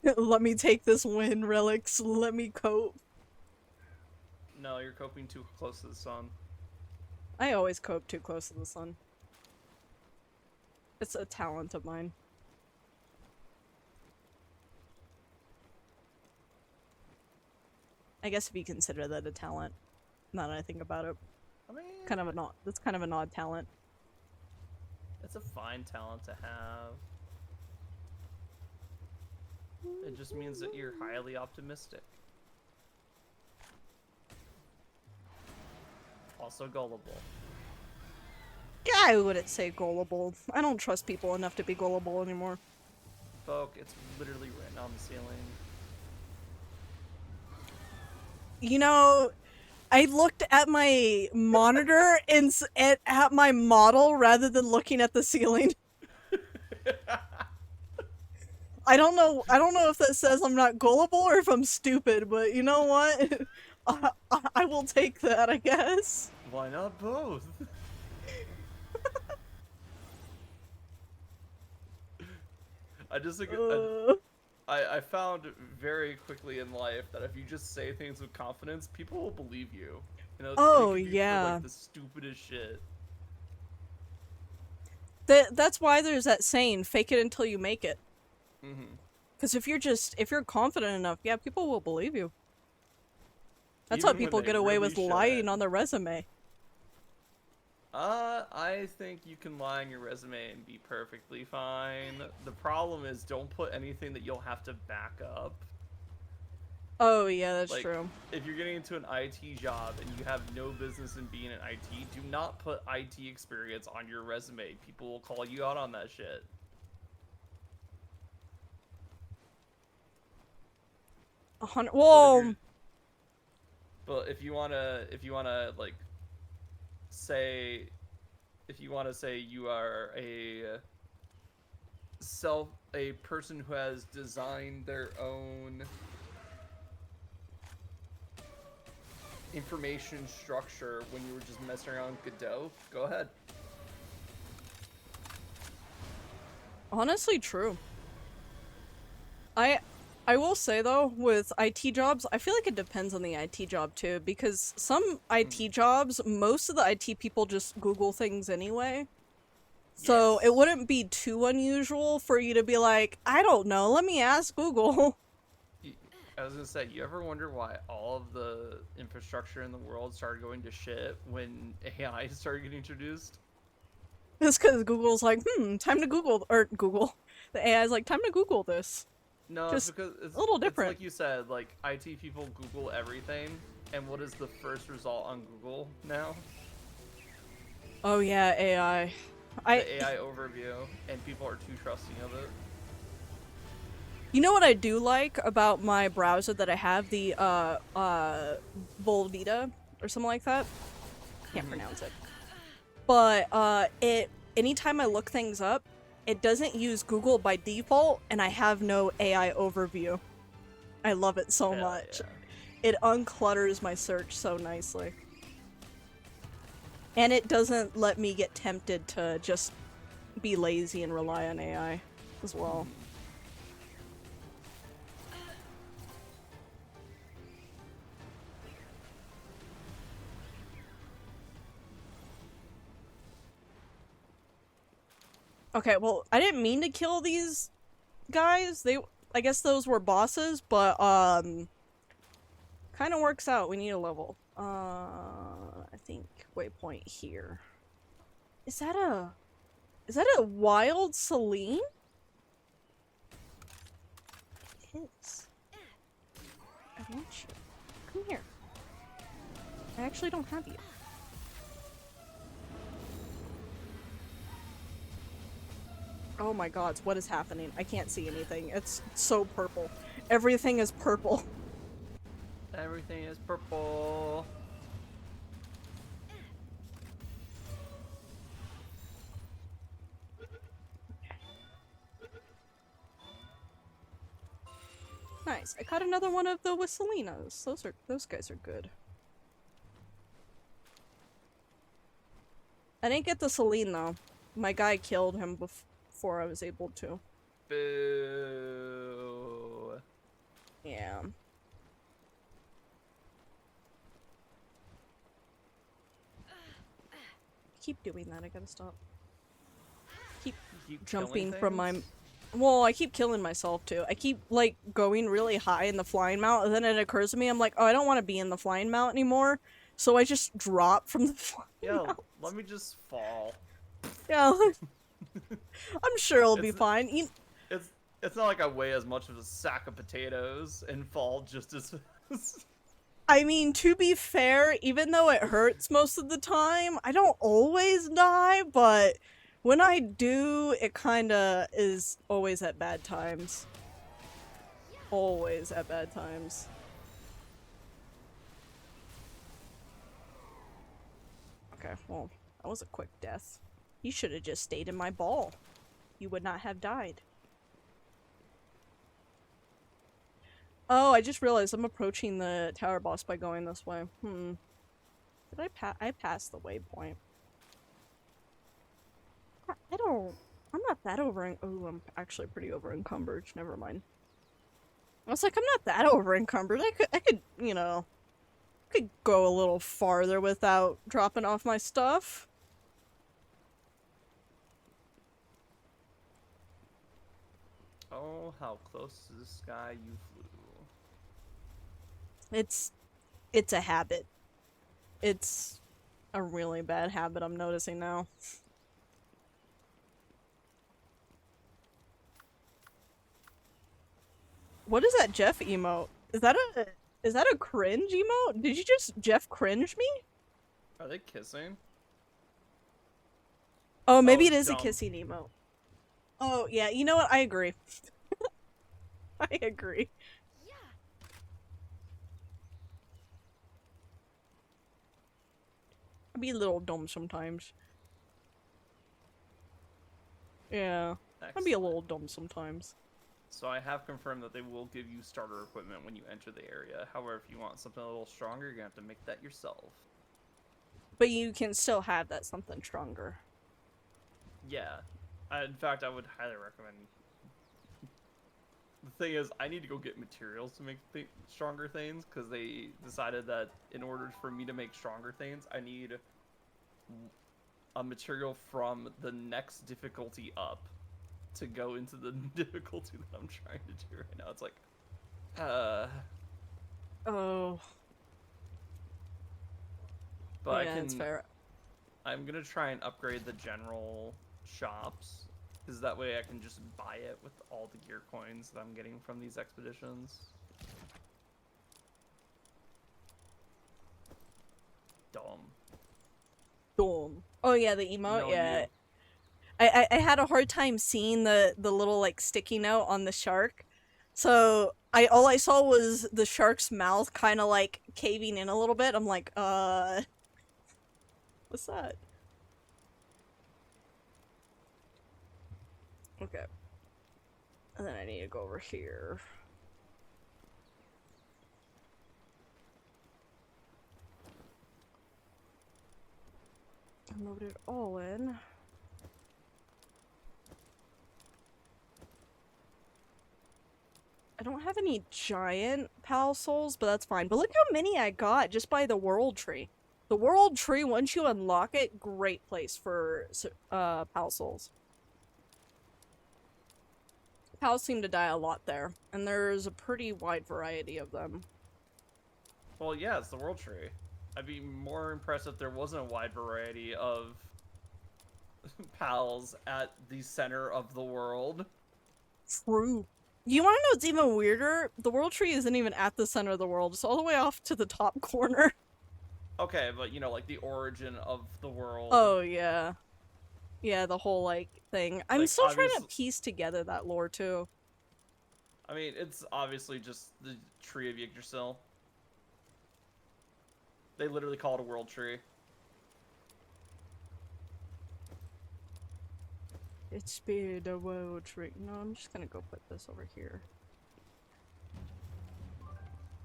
say. Let me take this win, Relics. Let me cope. No, you're coping too close to the sun. I always cope too close to the sun. It's a talent of mine. I guess if you consider that a talent, now that I think about it. I mean, That's kind of an odd talent. it's a fine talent to have. It just means that you're highly optimistic. Also gullible. Yeah, I wouldn't say gullible. I don't trust people enough to be gullible anymore. Folk, it's literally written on the ceiling. You know, I looked at my monitor and at my model rather than looking at the ceiling. I don't know if that says I'm not gullible or if I'm stupid, but you know what? I will take that, I guess. Why not both? I just think I found very quickly in life that if you just say things with confidence, people will believe you. You know, Oh, they can be yeah. for, like, the stupidest shit. That's why there's that saying, fake it until you make it. Mm-hmm. Because if you're confident enough, yeah, people will believe you. That's Even how when people they get away really with shouldn't. lying on their resume. I think you can lie on your resume and be perfectly fine. The problem is don't put anything that you'll have to back up. Oh, yeah, that's Like, true. if you're getting into an IT job and you have no business in being in IT, do not put IT experience on your resume. People will call you out on that shit. Whoa! But if you wanna like say, if you wanna say you are a person who has designed their own information structure when you were just messing around with Godot, go ahead. Honestly, true. I will say though, with IT jobs, I feel like it depends on the IT job too, because some IT jobs, most of the IT people just Google things anyway. So it Yes. wouldn't be too unusual for you to be like, I don't know, let me ask Google. I was gonna say, you ever wonder why all of the infrastructure in the world started going to shit when AI started getting introduced? It's because Google's like, time to Google, or Google. The AI's like, time to Google this. No, it's Just because a little it's different. like you said, like IT people Google everything, and what is the first result on Google now? Oh yeah, AI. The AI overview, and people are too trusting of it. You know what I do like about my browser that I have, the Volvita or something like that? Can't pronounce it. But anytime I look things up, it doesn't use Google by default, and I have no AI overview. I love it so Hell much. yeah. It unclutters my search so nicely. And it doesn't let me get tempted to just be lazy and rely on AI as well. Okay, well, I didn't mean to kill these guys. I guess those were bosses, but kind of works out. We need a level. I think waypoint here. Is that a wild Celine? It is. I want you. Come here. I actually don't have you. Oh my god, what is happening? I can't see anything. It's so purple. Everything is purple. Everything is purple. Nice. I caught another one of the Whistlinas. Those guys are good. I didn't get the Celine though. My guy killed him before I was able to. Boo. Yeah. Keep doing that, I gotta stop. Keep You keep jumping killing from my... things? Well, I keep killing myself too. I keep, like, going really high in the flying mount, and then it occurs to me, I'm like, oh, I don't want to be in the flying mount anymore. So I just drop from the flying Yo, mount. let me just fall. Yeah, I'm sure it'll be It's fine. it's it's not like I weigh as much as a sack of potatoes and fall just as fast. I mean, to be fair, even though it hurts most of the time, I don't always die, but when I do, it kinda is always at bad times. Always at bad times. Okay, well, that was a quick death. You should have just stayed in my ball. You would not have died. Oh, I just realized I'm approaching the tower boss by going this way. Did I passed the waypoint. I don't... I'm not that oh, I'm actually pretty over encumbered. Never mind. I was like, I'm not that over encumbered. I could, you know, could go a little farther without dropping off my stuff. Oh, how close to the sky you flew. It's a habit. It's a really bad habit I'm noticing now. What is that Jeff emote? Is that a cringe emote? Did you just Jeff cringe me? Are they kissing? Oh, maybe Oh, it is a dumb. kissing emote. Oh, yeah, you know what? I agree. I agree. I be a little dumb sometimes. Yeah, I be a Excellent. little dumb sometimes. So I have confirmed that they will give you starter equipment when you enter the area. However, if you want something a little stronger, you're gonna have to make that yourself. But you can still have that something stronger. Yeah. In fact, I would highly recommend The thing is, I need to go get materials to make stronger things, because they decided that in order for me to make stronger things, I need a material from the next difficulty up to go into the difficulty that I'm trying to do right now. It's like, Oh. but yeah, I it's can. fair. I'm gonna try and upgrade the general shops, because that way I can just buy it with all the gear coins that I'm getting from these expeditions. Dumb. Dumb. Oh yeah, the emote. No, Yeah, you. I had a hard time seeing the little like sticky note on the shark, so all I saw was the shark's mouth kind of like caving in a little bit. I'm like, what's that? Okay, and then I need to go over here. Load it all in. I don't have any giant pal souls, but that's fine. But look how many I got just by the world tree. The world tree, once you unlock it, great place for pal souls. Pals seem to die a lot there, and there's a pretty wide variety of them. Well, yeah, it's the world tree. I'd be more impressed if there wasn't a wide variety of pals at the center of the world. True. You want to know what's even weirder? The world tree isn't even at the center of the world. It's all the way off to the top corner. Okay, but you know, like the origin of the world. Oh, yeah. Yeah, the whole, like, thing. I'm Like, still trying to piece together that lore, too. I mean, it's obviously just the tree of Yggdrasil. They literally call it a world tree. It's been a world tree. No, I'm just gonna go put this over here.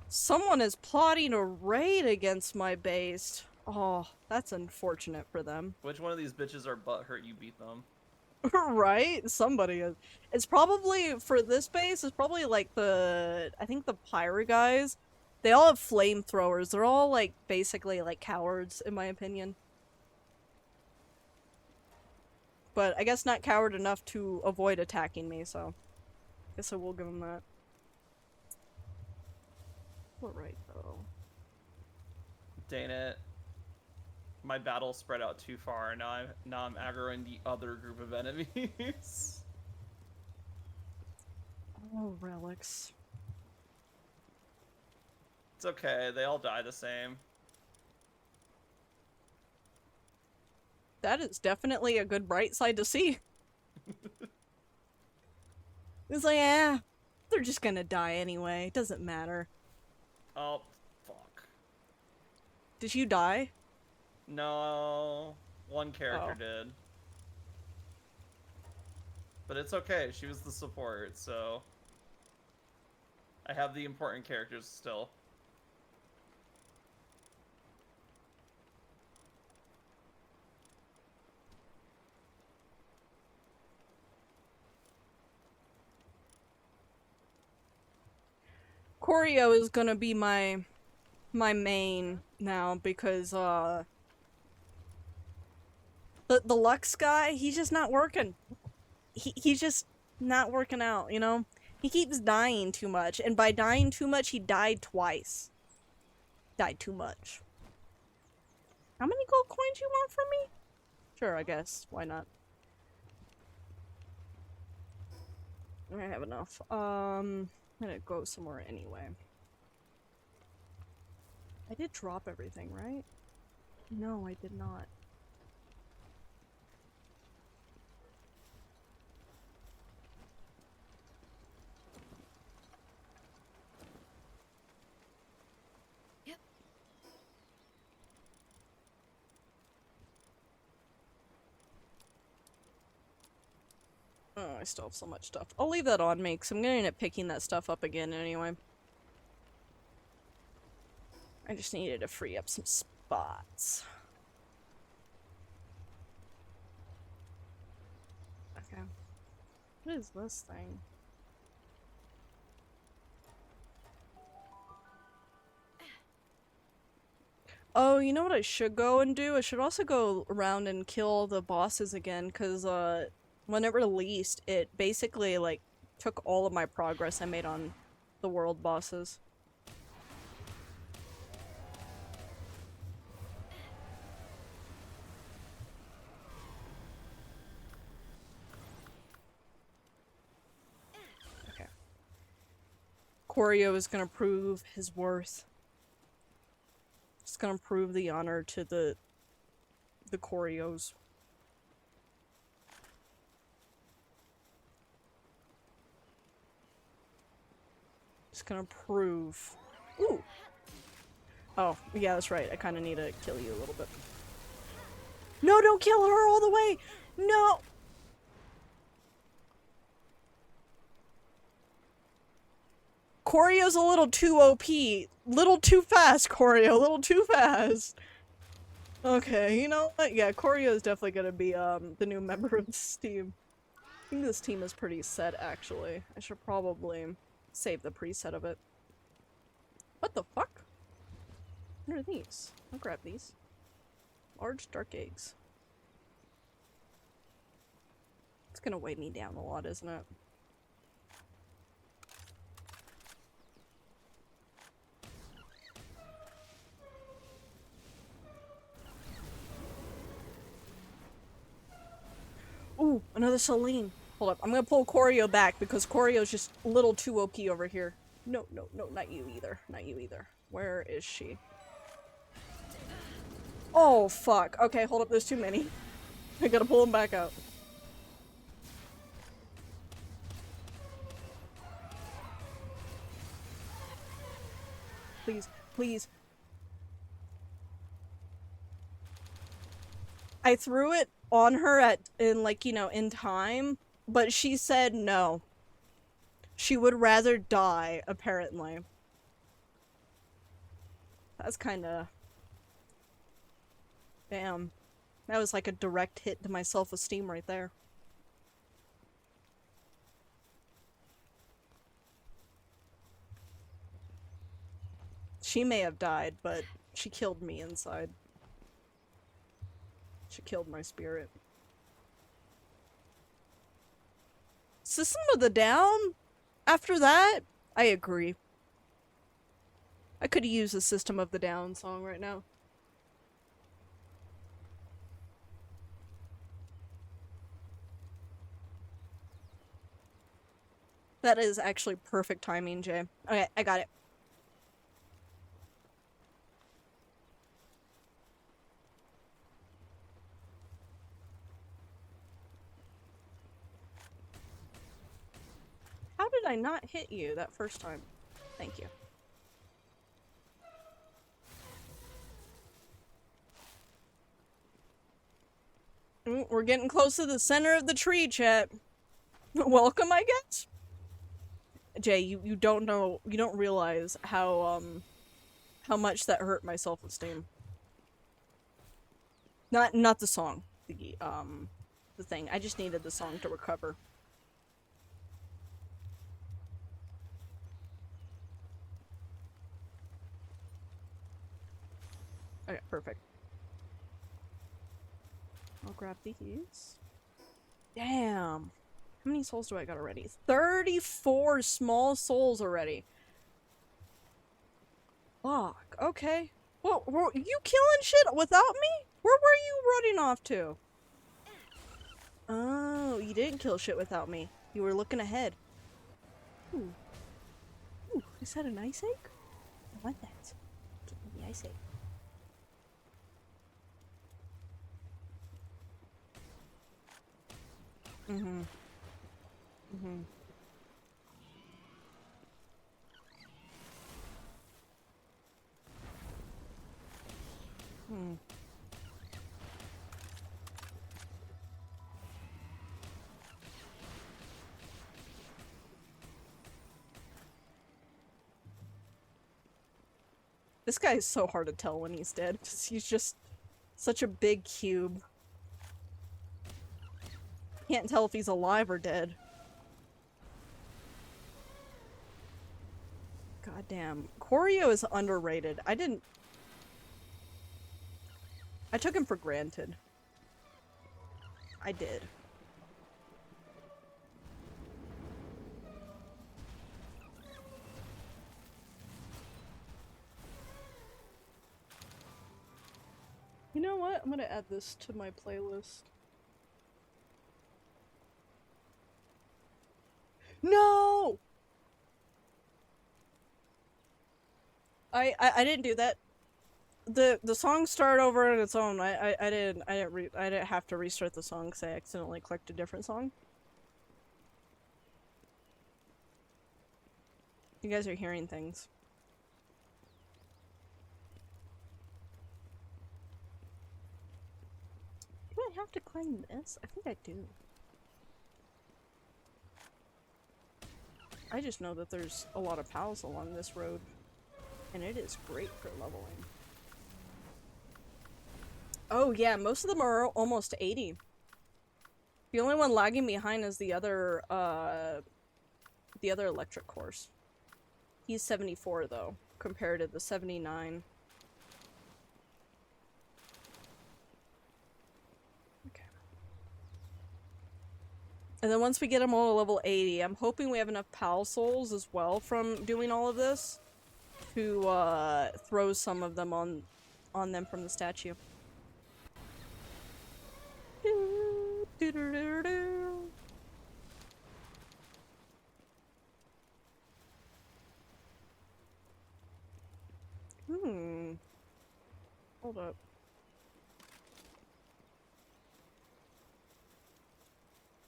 Someone is plotting a raid against my base. Oh, that's unfortunate for them. Which one of these bitches are butthurt you beat them? Right? Somebody is. It's probably, for this base, it's probably like I think the pirate guys. They all have flamethrowers. They're all, like, basically, like, cowards, in my opinion. But I guess not coward enough to avoid attacking me, so I guess I will give them that. What right, though? Dang it. My battle spread out too far. Now I'm aggroing the other group of enemies. Oh, relics. It's okay. They all die the same. That is definitely a good bright side to see. It's like, they're just gonna die anyway. It doesn't matter. Oh, fuck. Did you die? No. One character did. But it's okay. She was the support, so I have the important characters still. Choreo is gonna be my main now because the Lux guy, he's just not working. He's just not working out, you know? He keeps dying too much, and by dying too much, he died twice. Died too much. How many gold coins you want from me? Sure, I guess. Why not? I have enough. I'm gonna go somewhere anyway. I did drop everything, right? No, I did not. Yep. Oh, I still have so much stuff. I'll leave that on me, because I'm gonna end up picking that stuff up again anyway. I just needed to free up some spots. Okay. What is this thing? Oh, you know what I should go and do? I should also go around and kill the bosses again, because, when it released, it basically, like, took all of my progress I made on the world bosses. Okay. Koryo is gonna prove his worth. It's gonna prove the honor to the Koryos. It's gonna prove. Ooh. Oh, yeah, that's right. I kind of need to kill you a little bit. No, don't kill her all the way! No! Koryo's a little too OP. Little too fast, Koryo. A little too fast. Okay, you know what? Yeah, Koryo is definitely gonna be, the new member of this team. I think this team is pretty set, actually. I should probably save the preset of it. What the fuck? What are these? I'll grab these. Large dark eggs. It's gonna weigh me down a lot, isn't it? Ooh, another Celine. Hold up, I'm gonna pull Koryo back because Koryo's just a little too OP over here. No, no, no, not you either. Not you either. Where is she? Oh, fuck. Okay, hold up, there's too many. I gotta pull them back out. Please, please. I threw it on her in time, but she said no. She would rather die, apparently. That's kinda... Damn. That was like a direct hit to my self-esteem right there. She may have died, but she killed me inside. She killed my spirit. System of the Down? After that? I agree. I could use a System of the Down song right now. That is actually perfect timing, Jay. Okay, I got it. How did I not hit you that first time? Thank you. We're getting close to the center of the tree, chat. Welcome, I guess? Jay, you don't know, you don't realize how much that hurt my self-esteem. Not the song. The thing. I just needed the song to recover. Okay, perfect. I'll grab these. Damn. How many souls do I got already? 34 small souls already. Fuck. Okay. Well, were you killing shit without me? Where were you running off to? Oh, you didn't kill shit without me. You were looking ahead. Ooh. Ooh, is that an ice egg? I want that. Give me the ice egg. Mm-hmm. Mm-hmm. Hmm. This guy is so hard to tell when he's dead. He's just such a big cube. Can't tell if he's alive or dead. God damn. Koryo is underrated. I didn't... I took him for granted. I did. You know what? I'm gonna add this to my playlist. No! I didn't do that. The song started over on its own. I didn't have to restart the song because I accidentally clicked a different song. You guys are hearing things. Do I have to climb this? I think I do. I just know that there's a lot of pals along this road, and it is great for leveling. Oh yeah, most of them are almost 80. The only one lagging behind is the other electric course. He's 74 though, compared to the 79. Okay. And then once we get them all to level 80, I'm hoping we have enough pal souls as well from doing all of this to throw some of them on them from the statue. Hold up.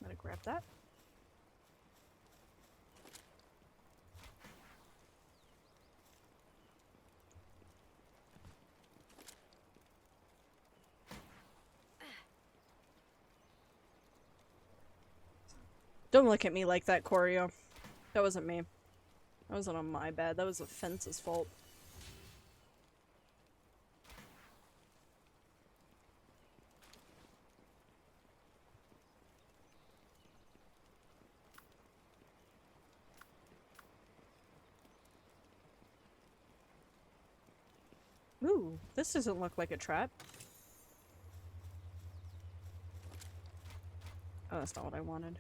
I'm gonna grab that. Don't look at me like that, Choreo. That wasn't me. That wasn't on my bad. That was the fence's fault. Ooh, this doesn't look like a trap. Oh, that's not what I wanted.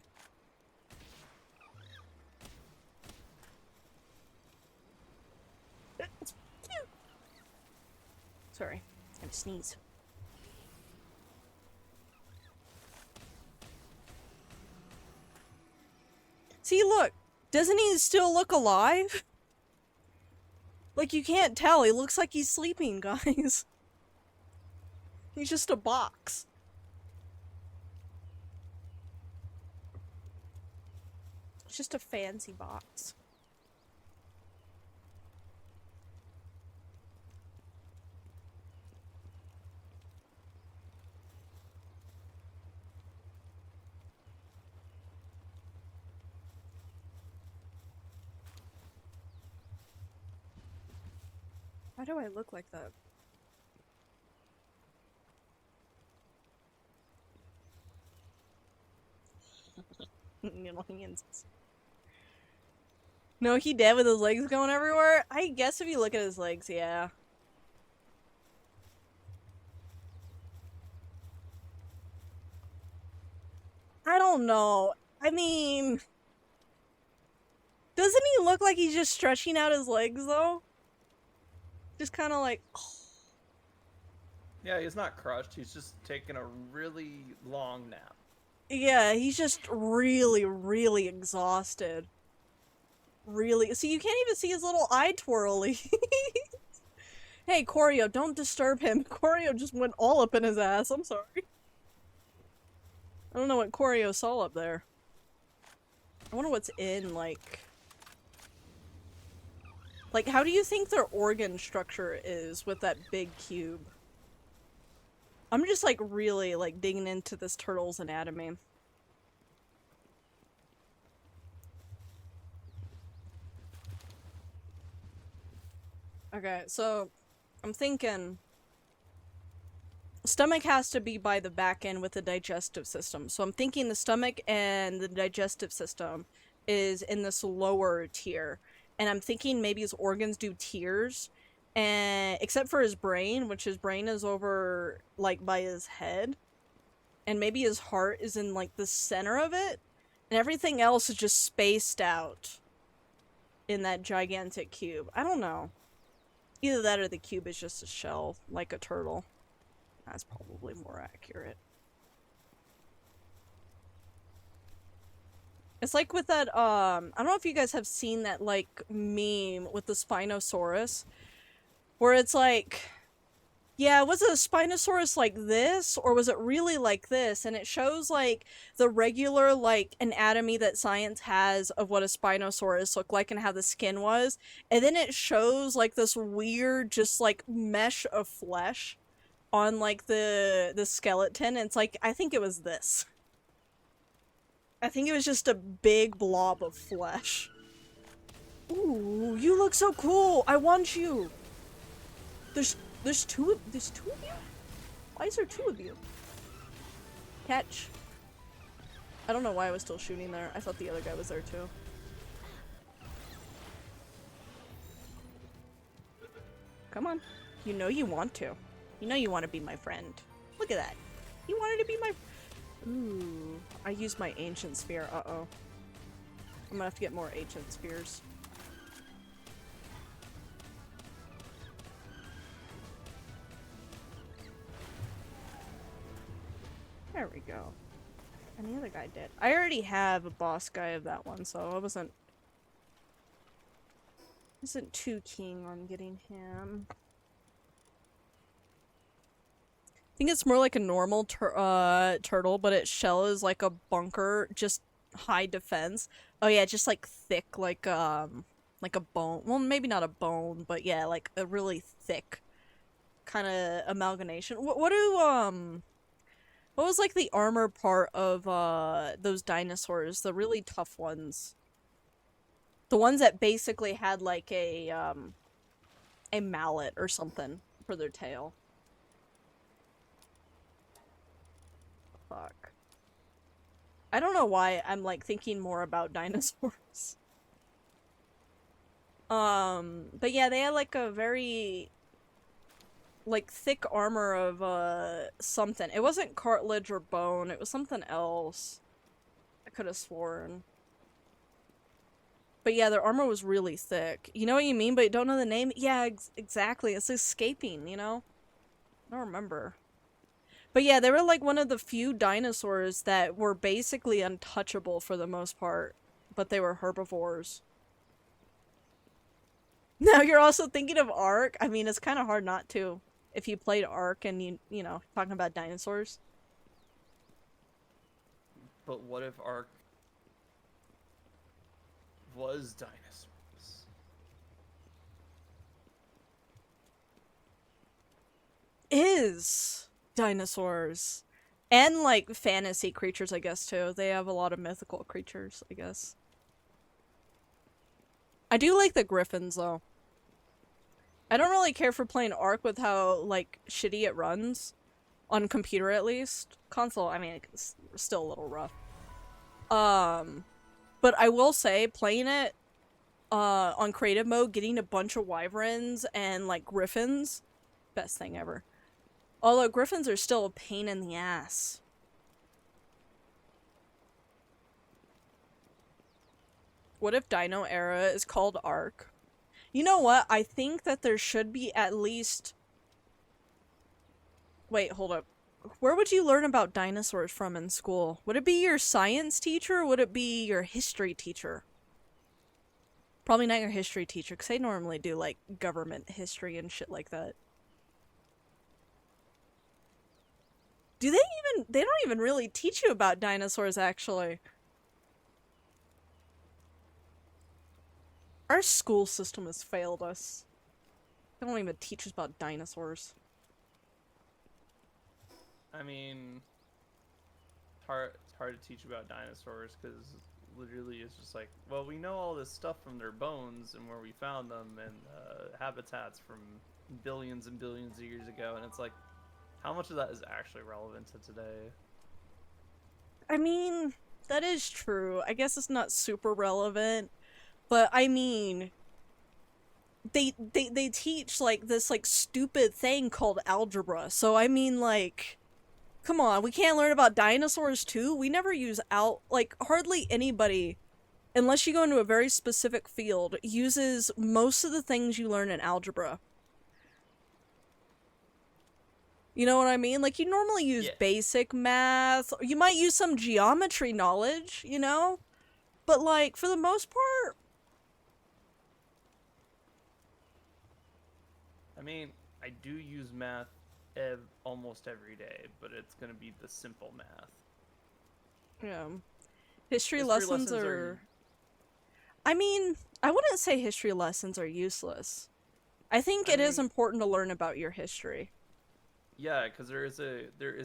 Sorry, I'm gonna sneeze. See, look! Doesn't he still look alive? Like, you can't tell. He looks like he's sleeping, guys. He's just a box. It's just a fancy box. Why do I look like that? No, he dead with his legs going everywhere? I guess if you look at his legs, yeah. I don't know. I mean... Doesn't he look like he's just stretching out his legs, though? Just kind of like... Yeah, he's not crushed. He's just taking a really long nap. Yeah, he's just really, really exhausted. Really. See, you can't even see his little eye twirly. Hey, Choreo, don't disturb him. Choreo just went all up in his ass. I'm sorry. I don't know what Choreo saw up there. I wonder what's in, like... Like, how do you think their organ structure is with that big cube? I'm just, like, really, like, digging into this turtle's anatomy. Okay, so I'm thinking stomach has to be by the back end with the digestive system. So I'm thinking the stomach and the digestive system is in this lower tier. And I'm thinking maybe his organs do tiers, And except for his brain, which his brain is over, like, by his head. And maybe his heart is in, like, the center of it. And everything else is just spaced out in that gigantic cube. I don't know. Either that or the cube is just a shell, like a turtle. That's probably more accurate. It's like with that, I don't know if you guys have seen that, like, meme with the Spinosaurus. Where it's like, yeah, was it a Spinosaurus like this? Or was it really like this? And it shows, like, the regular, like, anatomy that science has of what a Spinosaurus looked like and how the skin was. And then it shows, like, this weird, just, like, mesh of flesh on, like, the skeleton. And it's like, I think it was this. I think it was just a big blob of flesh. Ooh, you look so cool! I want you! There's two of you? Why is there two of you? Catch. I don't know why I was still shooting there. I thought the other guy was there too. Come on. You know you want to. You know you want to be my friend. Look at that. You wanted to be my... Ooh. I used my ancient spear. Uh-oh. I'm gonna have to get more ancient spears. There we go. And the other guy did. I already have a boss guy of that one, so I wasn't too keen on getting him. I think it's more like a normal turtle, but its shell is like a bunker, just high defense. Oh yeah, just like thick, like a bone. Well, maybe not a bone, but yeah, like a really thick kind of amalgamation. What was like the armor part of those dinosaurs? The really tough ones. The ones that basically had like a mallet or something for their tail. Fuck. I don't know why I'm like thinking more about dinosaurs. But yeah, they had like a very like thick armor of something. It wasn't cartilage or bone, it was something else. I could have sworn. But yeah, their armor was really thick. You know what you mean, but you don't know the name? Yeah, exactly. It's escaping, you know? I don't remember. But yeah, they were like one of the few dinosaurs that were basically untouchable for the most part. But they were herbivores. Now you're also thinking of Ark? I mean, it's kind of hard not to. If you played Ark and you know, talking about dinosaurs. But what if Ark was dinosaurs? Is dinosaurs. And like fantasy creatures, I guess, too. They have a lot of mythical creatures, I guess. I do like the griffins, though. I don't really care for playing Ark with how, like, shitty it runs. On computer, at least. Console, I mean, it's still a little rough. But I will say, playing it on creative mode, getting a bunch of wyverns and, like, griffins, best thing ever. Although griffins are still a pain in the ass. What if Dino Era is called Ark? You know what? I think that there should be at least... Wait, hold up. Where would you learn about dinosaurs from in school? Would it be your science teacher or would it be your history teacher? Probably not your history teacher, because they normally do, like, government history and shit like that. They don't even really teach you about dinosaurs, actually. Our school system has failed us. They don't even teach us about dinosaurs. I mean, it's hard to teach about dinosaurs because literally it's just like, well, we know all this stuff from their bones and where we found them and habitats from billions and billions of years ago, and it's like, how much of that is actually relevant to today? I mean, that is true. I guess it's not super relevant, but I mean, they teach like this like stupid thing called algebra. So I mean, like, come on, we can't learn about dinosaurs too? We never use like hardly anybody, unless you go into a very specific field, uses most of the things you learn in algebra. You know what I mean? Like, you normally use Yeah. basic math, you might use some geometry knowledge, you know? But like, for the most part, I mean, I do use math almost every day, but it's gonna be the simple math. yeah. History History lessons lessons are... I mean, I wouldn't say history lessons are useless. I think I it is mean- important to learn about your history. Yeah, because there is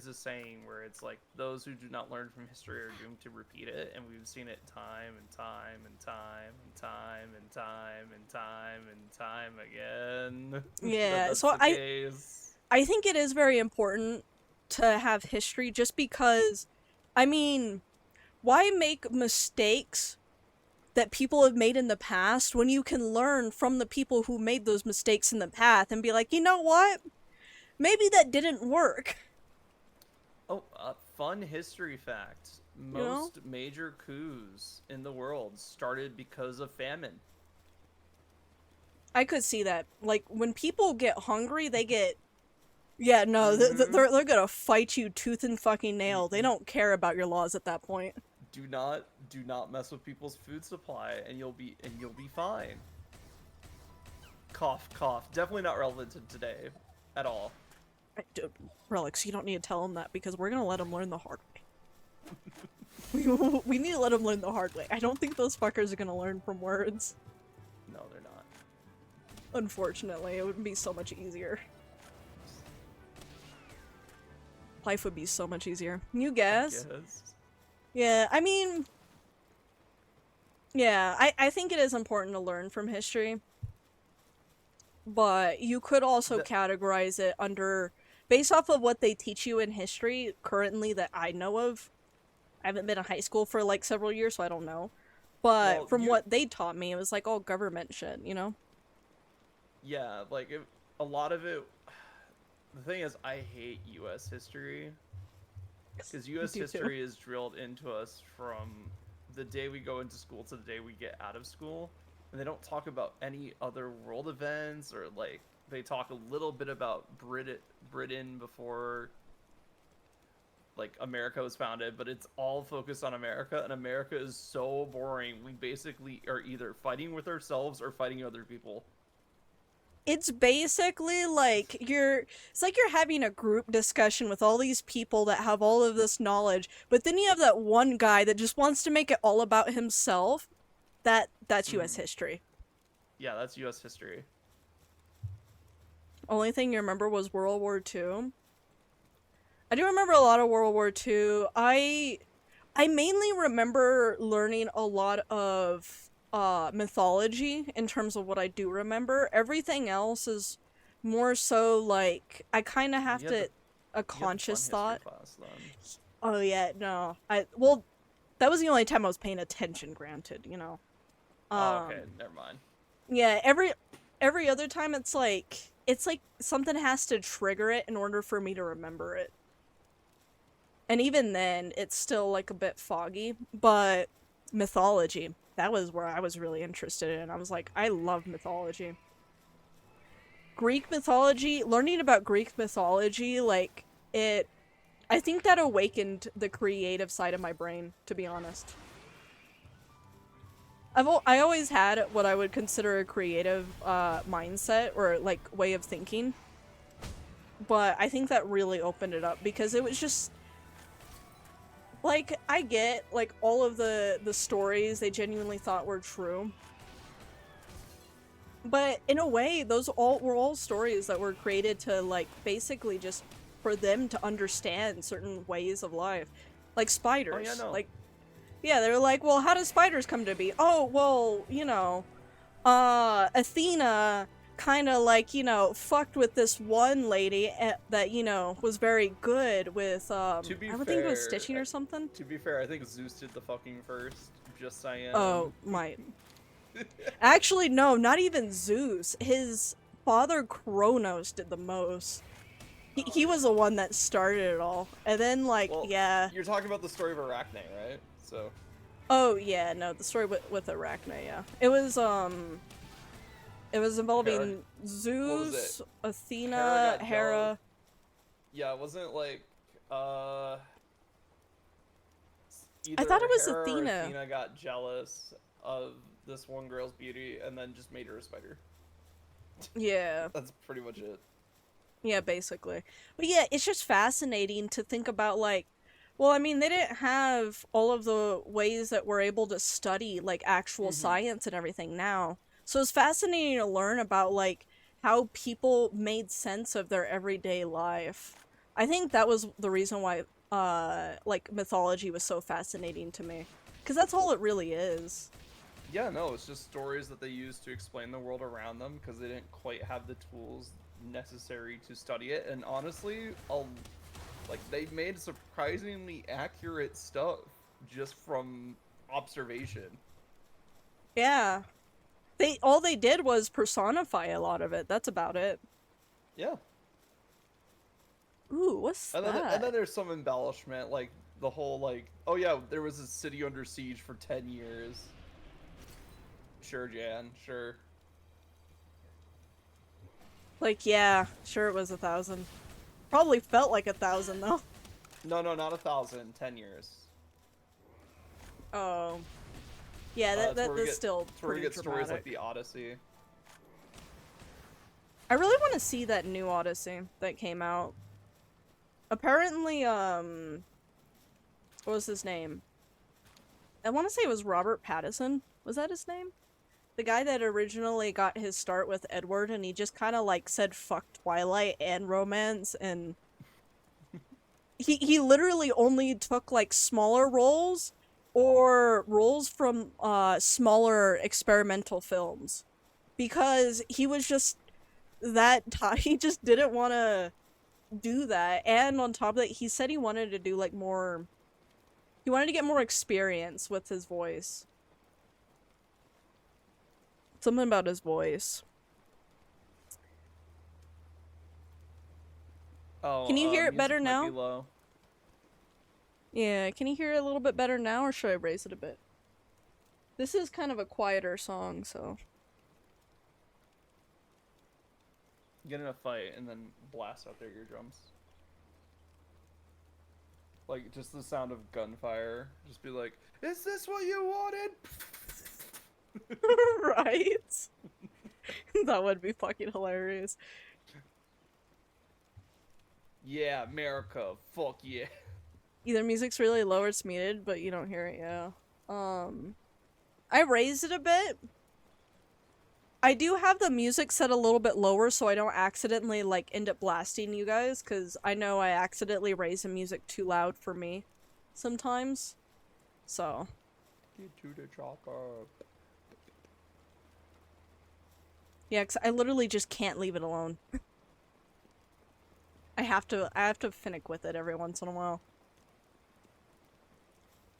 a saying where it's like those who do not learn from history are doomed to repeat it, and we've seen it time and time and time and time and time and time and time again. Yeah, That's so the case. I think it is very important to have history just because, I mean, why make mistakes that people have made in the past when you can learn from the people who made those mistakes in the past and be like, you know what? Maybe that didn't work. Oh, fun history fact. know? Most major coups in the world started because of famine. I could see that. Like, when people get hungry, they get... Yeah, no, Mhm. they're gonna fight you tooth and fucking nail. They don't care about your laws at that point. Do not mess with people's food supply, and you'll be fine. Cough, cough. Definitely not relevant to today, at all. Relics, you don't need to tell them that because we're gonna let them learn the hard way. We need to let them learn the hard way. I don't think those fuckers are gonna learn from words. No, they're not. Unfortunately, it would be so much easier. Life would be so much easier. You guess? Yes. Yeah, I mean... Yeah, I think it is important to learn from history. But you could also categorize it under... Based off of what they teach you in history currently that I know of. I haven't been in high school for like several years, so I don't know. But Well, from what they taught me, it was like all government shit, you know? Yeah, like a lot of it. The thing is, I hate U.S. history because U.S. do too. history is drilled into us from the day we go into school to the day we get out of school, and they don't talk about any other world events or like they talk a little bit about Britain before like America was founded, but it's all focused on America, and America is so boring. We basically are either fighting with ourselves or fighting other people. It's basically like it's like you're having a group discussion with all these people that have all of this knowledge, but then you have that one guy that just wants to make it all about himself. That's US history. Yeah, that's U.S. history. Only thing you remember was World War II. I do remember a lot of World War II. I mainly remember learning a lot of mythology in terms of what I do remember. Everything else is more so like I kind of have You to had a You had conscious fun history thought. class, then. Oh yeah, no. Well, that was the only time I was paying attention, granted, you know. Oh, okay, never mind. Yeah, every other time it's like something has to trigger it in order for me to remember it. And even then, it's still like a bit foggy, but mythology, that was where I was really interested in. I was like, I love mythology. Greek mythology, learning about Greek mythology, like I think that awakened the creative side of my brain, to be honest. I always had what I would consider a creative mindset or like way of thinking, but I think that really opened it up because it was just like I get like all of the stories they genuinely thought were true, but in a way those were all stories that were created to like basically just for them to understand certain ways of life, like spiders. Oh, yeah, no. Like yeah, they're like, well, how do spiders come to be? Oh, well, you know, Athena kind of like, you know, fucked with this one lady that, you know, was very good with, I To be would think it was fair, stitching or something. To be fair, I think Zeus did the fucking first. Just saying. Oh, my. Actually, no, not even Zeus. His father Kronos did the most. He was the one that started it all. And then, like, Well, yeah. You're talking about the story of Arachne, right? So. Oh, yeah, no, the story with Arachne, yeah. It was involving Zeus, Athena, Hera. Yeah, wasn't it like, I thought it was Hera or Athena. Athena got jealous of this one girl's beauty and then just made her a spider. Yeah. That's pretty much it. Yeah, basically. But yeah, it's just fascinating to think about, like, well, I mean, they didn't have all of the ways that we're able to study, like, actual science and everything now. So it's fascinating to learn about, like, how people made sense of their everyday life. I think that was the reason why, like, mythology was so fascinating to me. Because that's all it really is. Yeah, no, it's just stories that they used to explain the world around them because they didn't quite have the tools necessary to study it. And honestly, like, they made surprisingly accurate stuff just from observation. Yeah. All they did was personify a lot of it. That's about it. Yeah. Ooh, what's that? And then there's some embellishment, like the whole, like, oh yeah, there was a city under siege for 10 years. Sure, Jan, sure. Like, yeah, sure it was 1,000. Probably felt like 1,000 though. No, not 1,000, 10 years. Oh. Yeah, that's still That's where we pretty get stories like dramatic. the Odyssey. I really want to see that new Odyssey that came out. Apparently, what was his name? I want to say it was Robert Pattinson. Was that his name? The guy that originally got his start with Edward, and he just kind of, like, said fuck Twilight and romance, and he literally only took, like, smaller roles or roles from smaller experimental films, because he was just he just didn't want to do that. And on top of that, he said he wanted to do, like, he wanted to get more experience with his voice. Something about his voice. Oh, Can you hear it music better might now? be low. Yeah, can you hear it a little bit better now, or should I raise it a bit? This is kind of a quieter song, so... Get in a fight and then blast out their eardrums. Like, just the sound of gunfire. Just be like, is this what you wanted? Right? That would be fucking hilarious. Yeah, America. Fuck yeah. Either music's really low or it's muted, but you don't hear it, yeah. I raised it a bit. I do have the music set a little bit lower so I don't accidentally, like, end up blasting you guys, because I know I accidentally raise the music too loud for me sometimes. So. Get to the chopper. Yeah, because I literally just can't leave it alone. I have to finick with it every once in a while.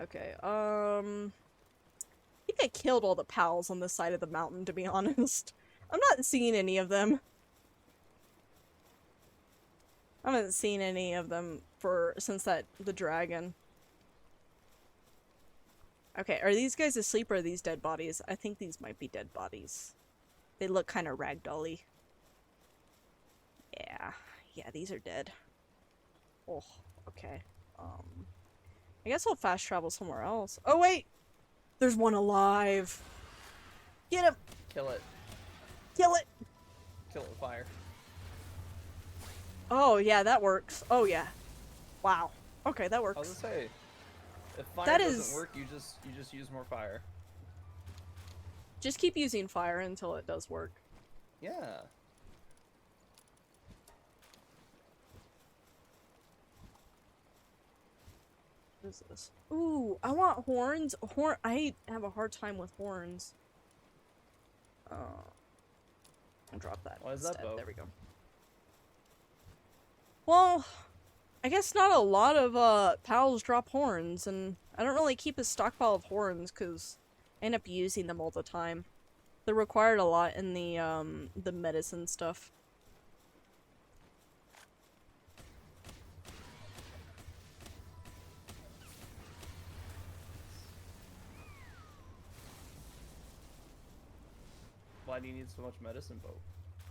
Okay, I think I killed all the pals on this side of the mountain, to be honest. I'm not seeing any of them. I haven't seen any of them since the dragon. Okay, are these guys asleep or are these dead bodies? I think these might be dead bodies. They look kind of ragdolly. Yeah, these are dead. Oh, okay. I guess I'll fast travel somewhere else. Oh, wait! There's one alive! Get him! Kill it. Kill it! Kill it with fire. Oh, yeah, that works. Oh, yeah. Wow. Okay, that I was works. gonna say, if fire That doesn't is- work, you just use more fire. Just keep using fire until it does work. Yeah. What is this? Ooh, I want horns. I have a hard time with horns. I'll drop that. Why is that instead. bow? There we go. Well, I guess not a lot of pals drop horns, and I don't really keep a stockpile of horns because I end up using them all the time. They're required a lot in the medicine stuff. Why do you need so much medicine boat?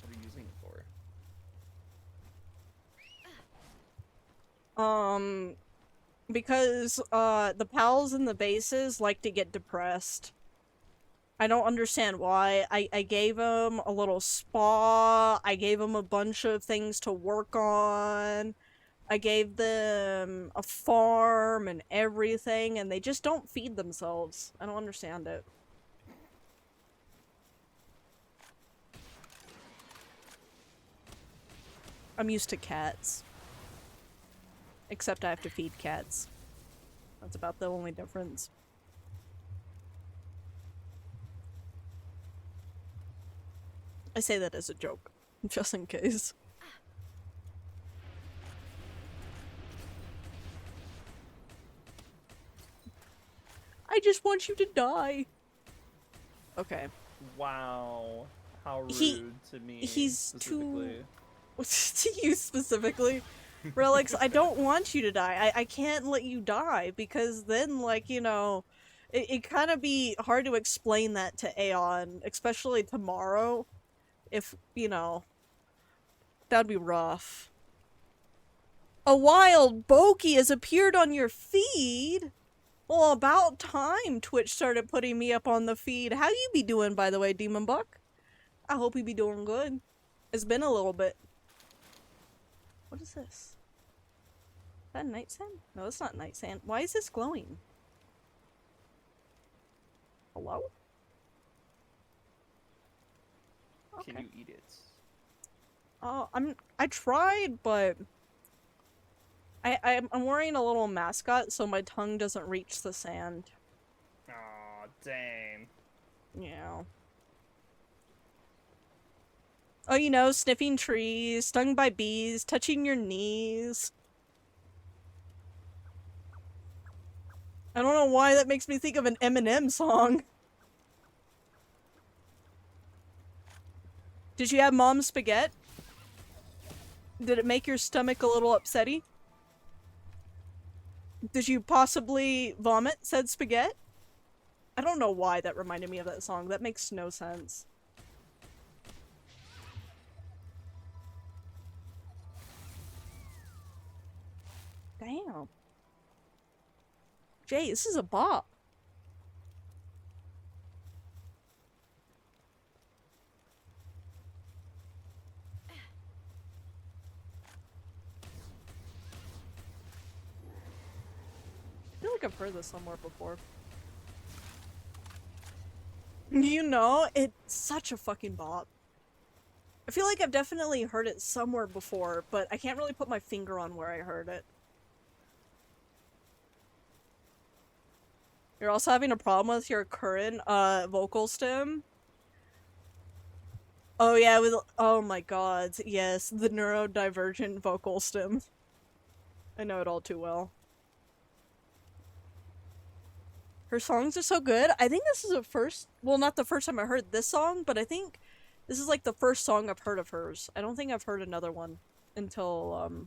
What are you using it for? Because, the pals and the bases like to get depressed. I don't understand why. I gave them a little spa, I gave them a bunch of things to work on, I gave them a farm and everything, and they just don't feed themselves. I don't understand it. I'm used to cats. Except I have to feed cats. That's about the only difference. I say that as a joke, just in case. I just want you to die. Okay. Wow. How rude to me. He's specifically. To you specifically. Relix, I don't want you to die. I can't let you die, because then, like, you know, it kind of be hard to explain that to Aeon, especially tomorrow. If, you know, that'd be rough. A wild bogey has appeared on your feed? Well, about time Twitch started putting me up on the feed. How you be doing, by the way, Demon Buck? I hope you be doing good. It's been a little bit. What is this? Is that night sand? No, it's not night sand. Why is this glowing? Hello? Okay. Can you eat it? I tried, but I'm wearing a little mascot so my tongue doesn't reach the sand. Aw, dang. Yeah. Oh, you know, sniffing trees, stung by bees, touching your knees. I don't know why that makes me think of an Eminem song. Did you have mom's spaghetti? Did it make your stomach a little upsetty? Did you possibly vomit said spaghetti? I don't know why that reminded me of that song. That makes no sense. Damn. Jay, this is a bop. I feel like I've heard this somewhere before. You know, it's such a fucking bop. I feel like I've definitely heard it somewhere before, but I can't really put my finger on where I heard it. You're also having a problem with your current, vocal stem? Oh yeah, with- oh my god, yes, the neurodivergent vocal stem. I know it all too well. Her songs are so good. I think this is the first, well, not the first time I heard this song, but I think this is like the first song I've heard of hers. I don't think I've heard another one until,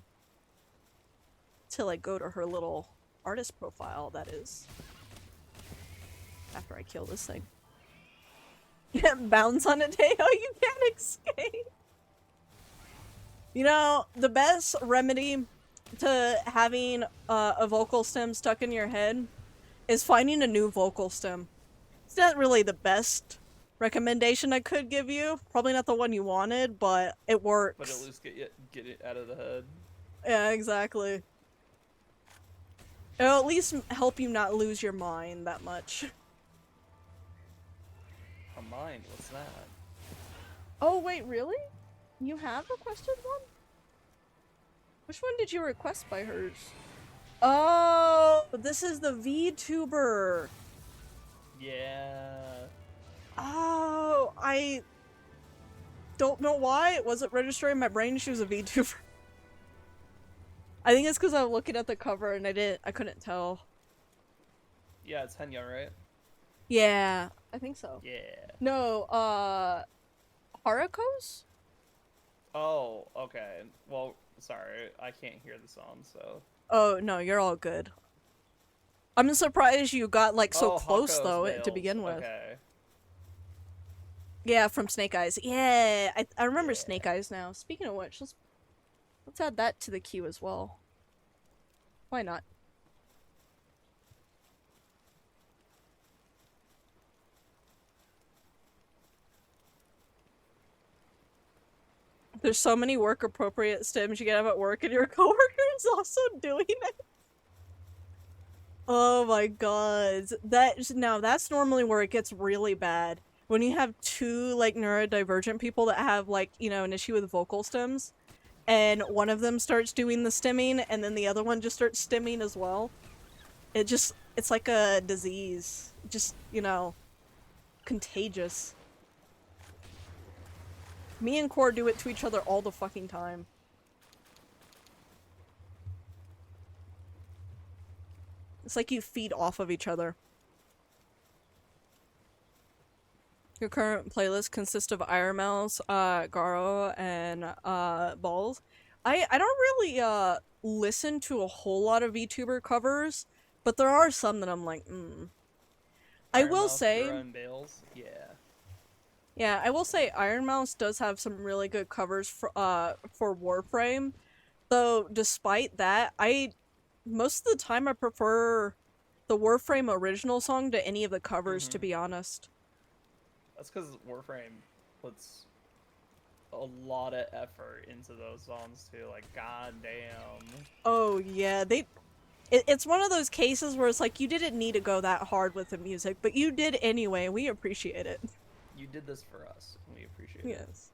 till I go to her little artist profile, that is. After I kill this thing. Bounce on it, Teo, you can't escape! You know, the best remedy to having a vocal stem stuck in your head is finding a new vocal stem. It's not really the best recommendation I could give you. Probably not the one you wanted, but it works. But at least get it out of the head. Yeah, exactly. It'll at least help you not lose your mind that much. A mind? What's that? Oh, wait, really? You have requested one? Which one did you request by hers? Oh, this is the VTuber. Yeah. Oh, I don't know why it wasn't registering in my brain she was a VTuber. I think it's because I was looking at the cover and I couldn't tell. Yeah, it's Henya, right? Yeah, I think so. Yeah. No, Haruko's? Oh, okay. Well, sorry, I can't hear the song, so. Oh, no, you're all good. I'm surprised you got, like, so Oh, close, Hako's though, to Veils. begin with. Okay. Yeah, from Snake Eyes. Yeah, I remember Yeah. Snake Eyes now. Speaking of which, let's add that to the queue as well. Why not? There's so many work appropriate stims you can have at work, and your coworker is also doing it. Oh my god. That's normally where it gets really bad. When you have two, like, neurodivergent people that have, like, you know, an issue with vocal stems, and one of them starts doing the stimming, and then the other one just starts stimming as well. It's like a disease. Just, you know, contagious. Me and Core do it to each other all the fucking time. It's like you feed off of each other. Your current playlist consists of Iremels, Garo, and Balls. I don't really listen to a whole lot of VTuber covers, but there are some that I'm like, I Iron will Mouse, say, Gura, and Bales. Yeah. yeah, I will say Iron Mouse does have some really good covers for Warframe. Though despite that, most of the time I prefer the Warframe original song to any of the covers, to be honest. That's because Warframe puts a lot of effort into those songs too. Like, goddamn. Oh yeah, it's one of those cases where it's like you didn't need to go that hard with the music, but you did anyway, and we appreciate it. You did this for us, and we appreciate it. Yes.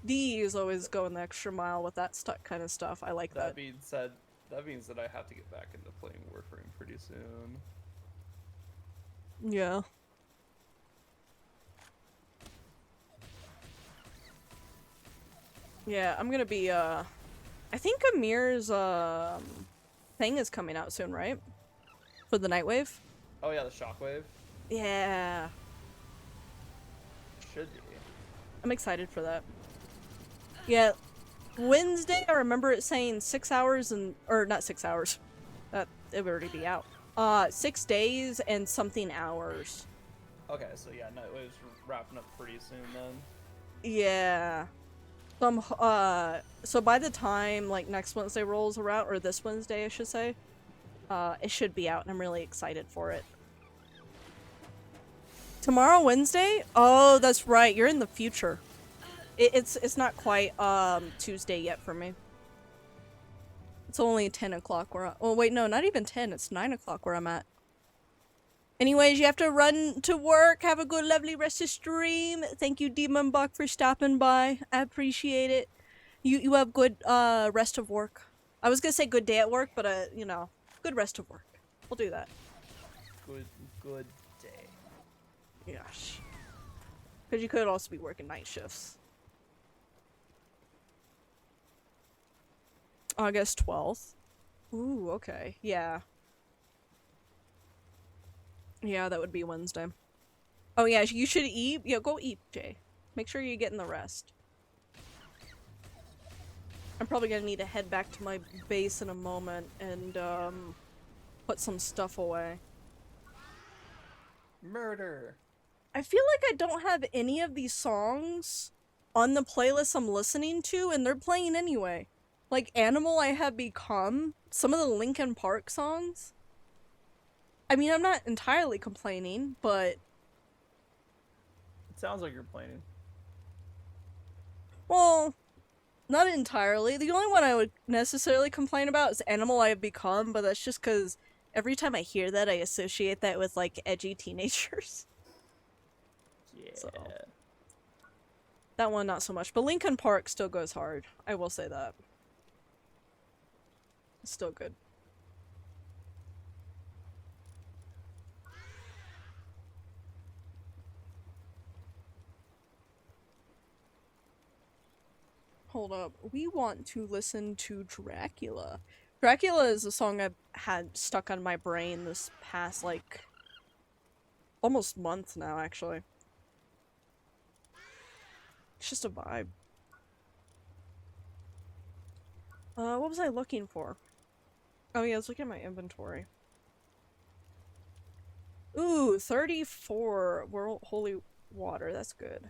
These always going the extra mile with that kind of stuff. I like that. That means that I have to get back into playing Warframe pretty soon. Yeah. Yeah, I'm gonna be, I think Amir's, thing is coming out soon, right? For the Nightwave? Oh yeah, the Shockwave Yeah. should be. I'm excited for that. Yeah. Wednesday, I remember it saying 6 hours or not 6 hours. It would already be out. 6 days and something hours. Okay, so yeah, Nightwave's wrapping up pretty soon then. Yeah. So by the time, like, next Wednesday rolls around, or this Wednesday, I should say, it should be out, and I'm really excited for it. Tomorrow, Wednesday? Oh, that's right, you're in the future. It's not quite, Tuesday yet for me. It's only 10 o'clock where oh, wait, no, not even 10, it's 9 o'clock where I'm at. Anyways, you have to run to work. Have a good, lovely rest of stream. Thank you, Demon Buck, for stopping by. I appreciate it. You have good, rest of work. I was gonna say good day at work, but, you know, good rest of work. We'll do that. Good day. Gosh. Because you could also be working night shifts. August 12th. Ooh, okay. Yeah. Yeah, that would be Wednesday. Oh yeah, you should eat. Yeah, go eat, Jay. Make sure you're getting the rest. I'm probably gonna need to head back to my base in a moment and, put some stuff away. Murder. I feel like I don't have any of these songs on the playlist I'm listening to, and they're playing anyway. Like, Animal I Have Become, some of the Linkin Park songs. I mean, I'm not entirely complaining, but... It sounds like you're complaining. Well, not entirely. The only one I would necessarily complain about is Animal I Have Become, but that's just because every time I hear that, I associate that with, like, edgy teenagers. Yeah. So. That one, not so much. But Linkin Park still goes hard. I will say that. It's still good. Hold up. We want to listen to Dracula. Dracula is a song I've had stuck on my brain this past, like, almost month now, actually. It's just a vibe. What was I looking for? Oh yeah, I was looking at my inventory. Ooh, 34 world holy water. That's good.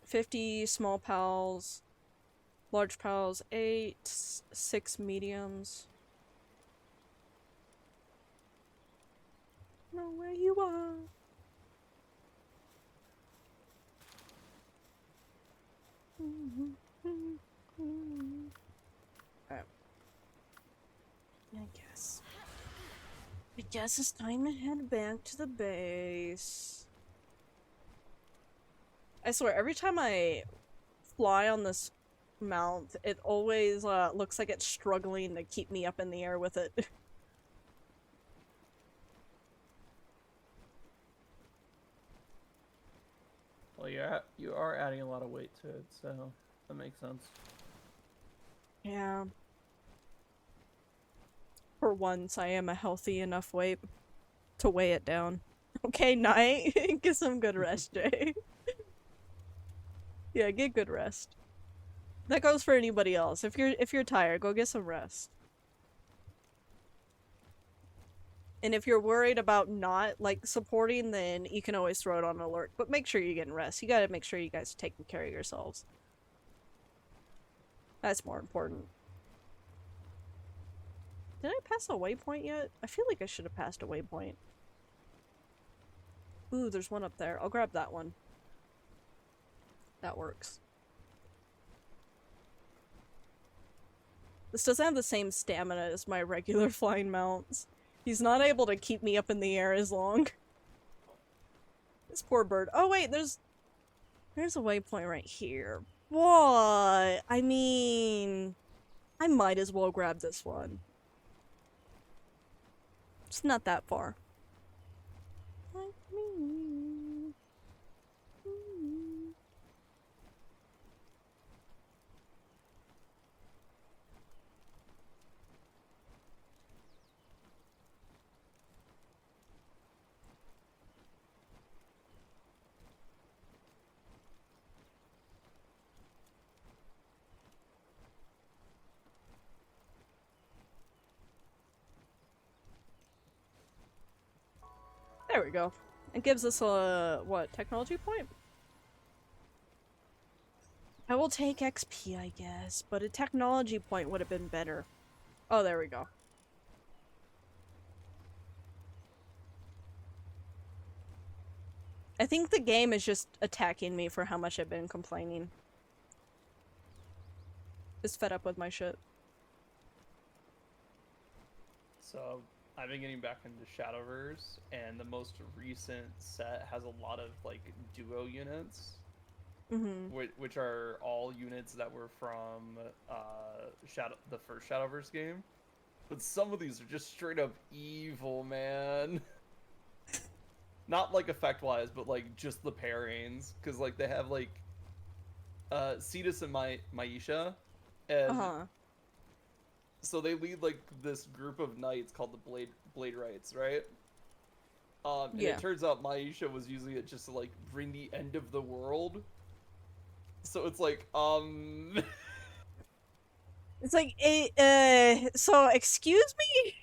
50 small pals, large pals, 8, 6 mediums. Know where you are. Alright. I guess it's time to head back to the base. I swear, every time I fly on this mount, it always looks like it's struggling to keep me up in the air with it. Well, you are adding a lot of weight to it, so that makes sense. Yeah. For once, I am a healthy enough weight to weigh it down. Okay, night. Get some good rest, Jay. Yeah, get good rest. That goes for anybody else. If you're tired, go get some rest. And if you're worried about not like supporting, then you can always throw it on alert. But make sure you're getting rest. You gotta make sure you guys are taking care of yourselves. That's more important. Did I pass a waypoint yet? I feel like I should have passed a waypoint. Ooh, there's one up there. I'll grab that one. That works. This doesn't have the same stamina as my regular flying mounts. He's not able to keep me up in the air as long. This poor bird. Oh wait, there's a waypoint right here. What? I mean, I might as well grab this one. It's not that far. Like me. There we go. It gives us a, what, technology point? I will take XP, I guess, but a technology point would have been better. Oh, there we go. I think the game is just attacking me for how much I've been complaining. It's fed up with my shit. So I've been getting back into Shadowverse, and the most recent set has a lot of like duo units, which are all units that were from the first Shadowverse game. But some of these are just straight up evil, man. Not like effect wise, but like just the pairings, because like they have like Cetus and Maisha, and so they lead like this group of knights called the Blade Rights, right? And it turns out Maisha was using it just to like bring the end of the world. So it's like It's like so excuse me?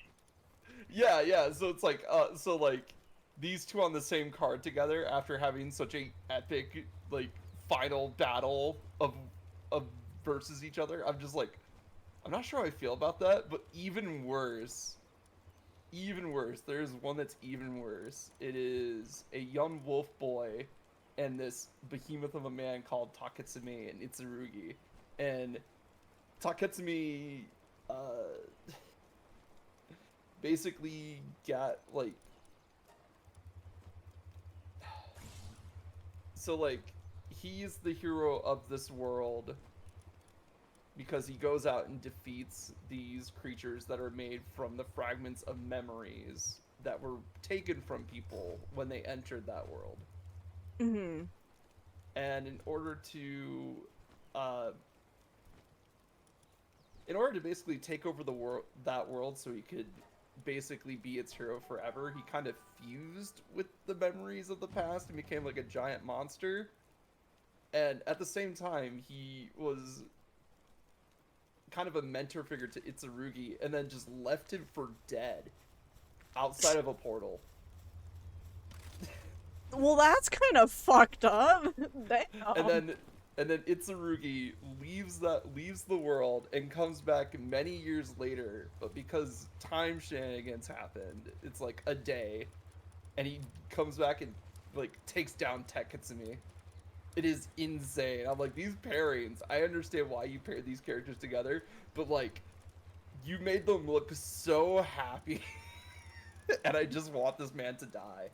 yeah. So it's like so like these two on the same card together after having such a epic like final battle of versus each other. I'm just like, I'm not sure how I feel about that, but even worse, there's one that's even worse. It is a young wolf boy and this behemoth of a man called Taketsumi and Itsurugi. And Taketsumi basically got like, so like he's the hero of this world because he goes out and defeats these creatures that are made from the fragments of memories that were taken from people when they entered that world. And in order to basically take over the that world so he could basically be its hero forever. He kind of fused with the memories of the past and became like a giant monster. And at the same time, he was kind of a mentor figure to Itsurugi, and then just left him for dead outside of a portal. Well, that's kind of fucked up. Damn. And then Itsurugi leaves the world and comes back many years later, but because time shenanigans happened, it's like a day, and he comes back and like takes down Tekitsumi. It is insane. I'm like, these pairings, I understand why you paired these characters together, but like, you made them look so happy. And I just want this man to die.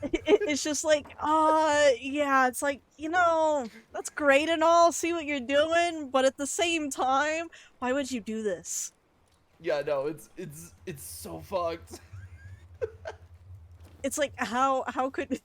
It's just like, yeah, it's like, you know, that's great and all, see what you're doing, but at the same time, why would you do this? Yeah, no, it's so fucked. It's like, how could...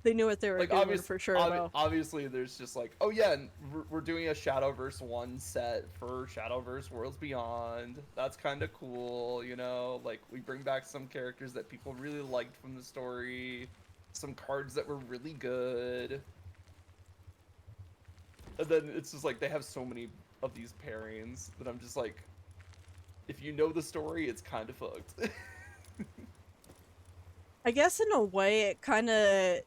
They knew what they were Like, doing for sure, though. obviously, there's just like, oh yeah, and we're doing a Shadowverse 1 set for Shadowverse Worlds Beyond. That's kind of cool, you know? Like, we bring back some characters that people really liked from the story, some cards that were really good. And then it's just like, they have so many of these pairings that I'm just like, if you know the story, it's kind of fucked. I guess in a way, it kind of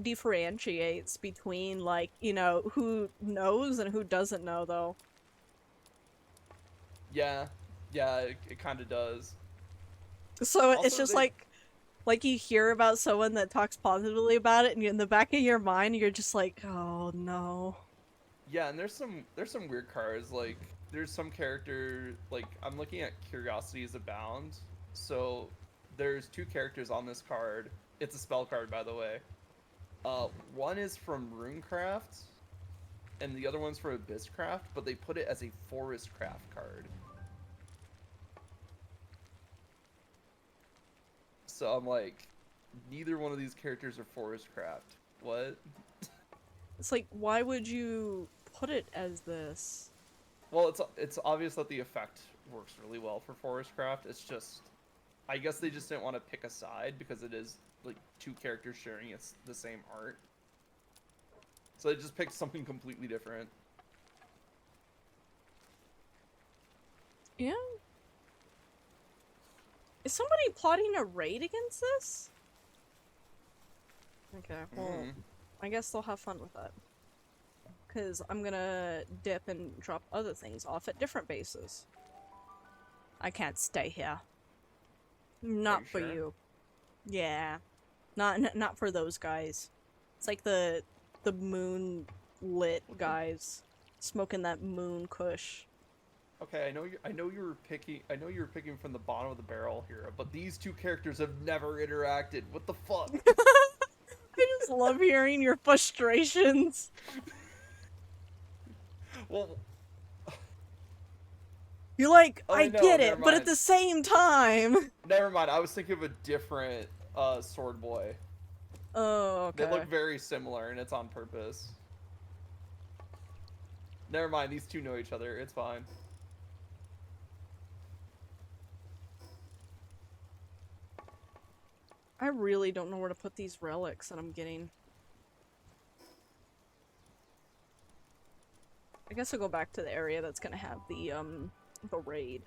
differentiates between, like, you know, who knows and who doesn't know, though. Yeah, it kind of does. So it's Also, just they- like you hear about someone that talks positively about it, and in the back of your mind, you're just like, oh no. Yeah, and there's some weird cards. Like, there's some character, like, I'm looking at Curiosities Abound. So there's 2 characters on this card. It's a spell card, by the way. One is from Runecraft, and the other one's from Abysscraft, but they put it as a Forestcraft card. So I'm like, neither one of these characters are Forestcraft. What? It's like, why would you put it as this? Well, it's obvious that the effect works really well for Forestcraft. It's just, I guess they just didn't want to pick a side because it is like 2 characters sharing the same art. So they just picked something completely different. Yeah. Is somebody plotting a raid against this? Okay, well, I guess they'll have fun with that. Because I'm gonna dip and drop other things off at different bases. I can't stay here. Not for sure? you. Yeah. Not for those guys. It's like the moon-lit guys. Smoking that moon kush. Okay, I know you were picking from the bottom of the barrel here, but these 2 characters have never interacted. What the fuck? I just love hearing your frustrations. Well, You're like, Oh, I no, get never it, but at mind. the same time... never mind. I was thinking of a different Sword Boy. Oh, okay. They look very similar, and it's on purpose. Never mind. These 2 know each other. It's fine. I really don't know where to put these relics that I'm getting. I guess I'll go back to the area that's gonna have the raid.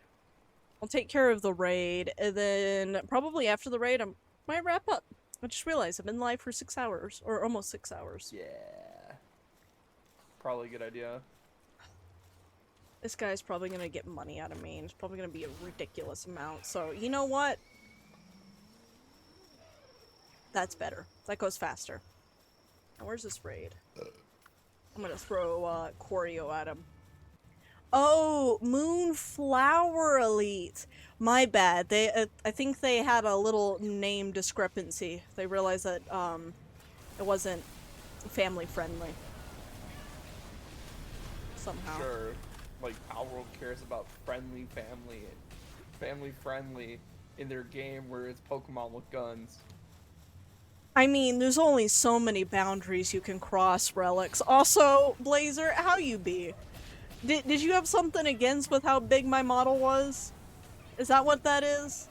I'll take care of the raid, and then probably after the raid, I might wrap up. I just realized I've been live for 6 hours, or almost 6 hours. Yeah. Probably a good idea. This guy's probably gonna get money out of me, and it's probably gonna be a ridiculous amount, so you know what? That's better. That goes faster. Now, where's this raid? I'm gonna throw Corio at him. Oh, Moonflower Elite. My bad. They, I think they had a little name discrepancy. They realized that it wasn't family friendly. Somehow. Sure. Like, Palworld cares about family friendly in their game where it's Pokemon with guns. I mean, there's only so many boundaries you can cross, Relics. Also, Blazer, how you be? Did you have something against with how big my model was? Is that what that is?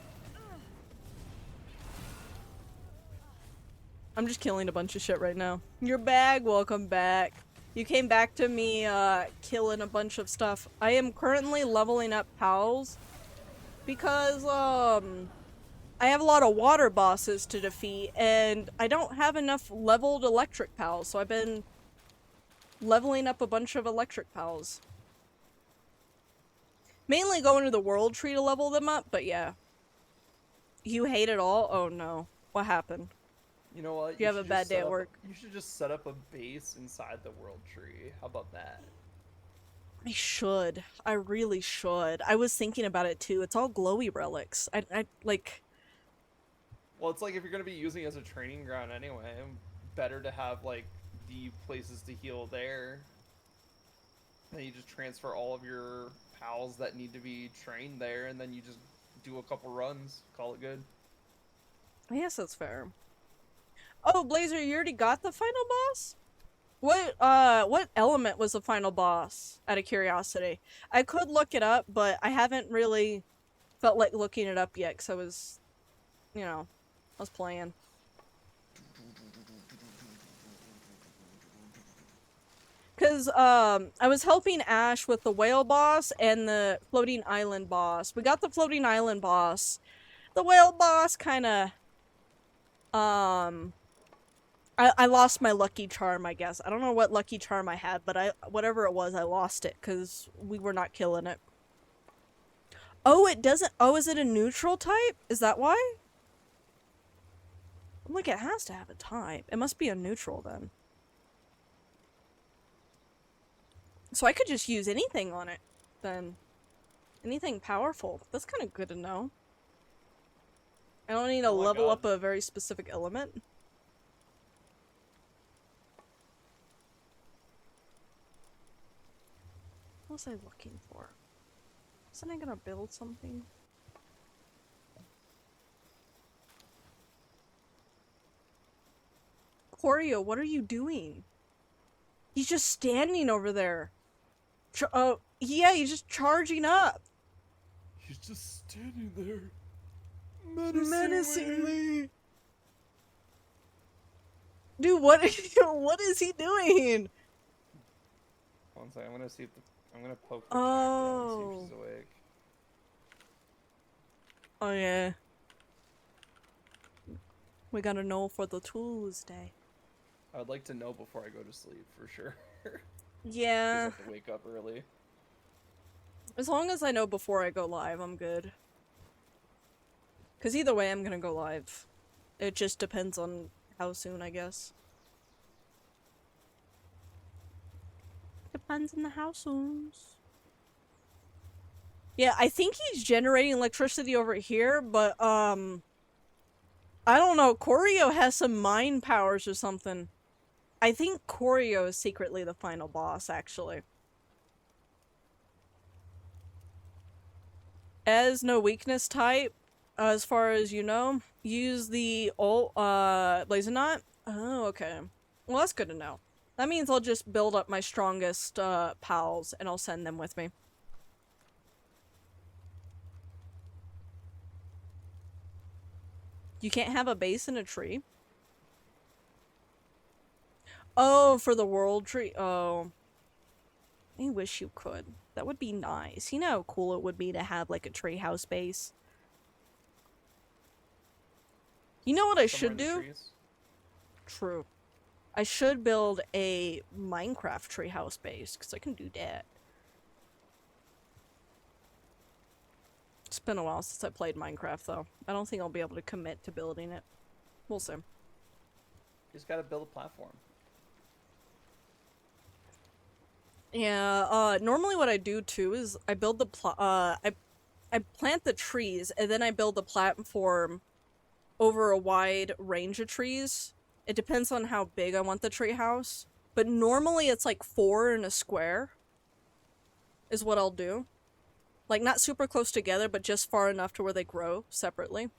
I'm just killing a bunch of shit right now. You're back, welcome back. You came back to me, killing a bunch of stuff. I am currently leveling up pals because, I have a lot of water bosses to defeat, and I don't have enough leveled electric pals, so I've been leveling up a bunch of electric pals. Mainly going to the world tree to level them up, but yeah. You hate it all? Oh no. What happened? You know what? You have a should bad just day set at up- work. You should just set up a base inside the world tree. How about that? I should. I really should. I was thinking about it too. It's all glowy relics. I like... Well, it's like if you're gonna be using it as a training ground anyway, better to have like the places to heal there. Then you just transfer all of your pals that need to be trained there, and then you just do a couple runs, call it good. I guess that's fair. Oh, Blazer, you already got the final boss? What element was the final boss, out of curiosity? I could look it up, but I haven't really felt like looking it up yet, because I was, you know, I was playing. Because, I was helping Ash with the whale boss and the floating island boss. We got the floating island boss. The whale boss kinda, I lost my lucky charm, I guess. I don't know what lucky charm I had, but whatever it was, I lost it, because we were not killing it. Oh, it doesn't- oh, is it a neutral type? Is that why? I'm like, it has to have a type. It must be a neutral, then. So I could just use anything on it, then. Anything powerful. That's kind of good to know. I don't need to Oh my level God. up a very specific element. What was I looking for? Wasn't I gonna build something? Corio, what are you doing? He's just standing over there. Oh, yeah, he's just charging up. He's just standing there, Menacingly. Dude, what what is he doing? One second, I'm gonna see if I'm gonna poke the cat down and see if she's awake. Oh yeah. We gotta know for the Tuesday. I would like to know before I go to sleep for sure. 'Cause I Yeah. have to wake up early. As long as I know before I go live, I'm good. Because either way, I'm gonna go live. It just depends on how soon, I guess. Depends on the how soons. Yeah, I think he's generating electricity over here, but, I don't know. Corio has some mind powers or something. I think Corio is secretly the final boss, actually. As no weakness type, as far as you know, use the ult, Blazonot. Oh, okay. Well, that's good to know. That means I'll just build up my strongest, pals, and I'll send them with me. You can't have a base in a tree? Oh, for the world tree. Oh. I wish you could. That would be nice. You know how cool it would be to have, like, a treehouse base? You know what I Somewhere should in the do? trees. True. I should build a Minecraft treehouse base, because I can do that. It's been a while since I played Minecraft, though. I don't think I'll be able to commit to building it. We'll see. You just gotta build a platform. Yeah, normally what I do, too, is I build the I plant the trees, and then I build the platform over a wide range of trees. It depends on how big I want the tree house. But normally it's like 4 in a square is what I'll do. Like, not super close together, but just far enough to where they grow separately.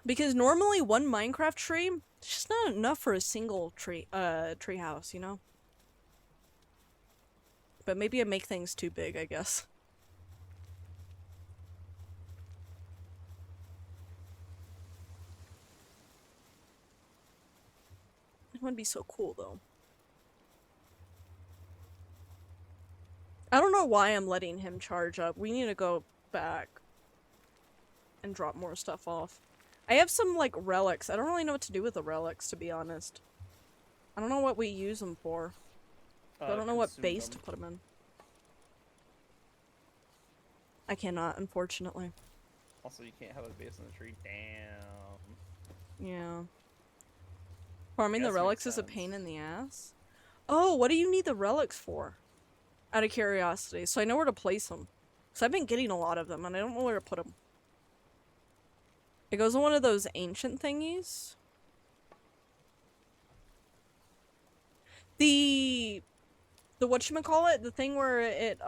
Because normally one Minecraft tree is just not enough for a single tree house, you know? But maybe I make things too big, I guess. It would be so cool, though. I don't know why I'm letting him charge up. We need to go back and drop more stuff off. I have some, like, relics. I don't really know what to do with the relics, to be honest. I don't know what we use them for. I don't know what Consume base them. to put them in. I cannot, unfortunately. Also, you can't have a base on the tree. Damn. Yeah. Farming the Guess relics makes is a pain sense. in the ass. Oh, what do you need the relics for? Out of curiosity, so I know where to place them. Because I've been getting a lot of them, and I don't know where to put them. It goes in one of those ancient thingies. The whatchamacallit? The thing where it,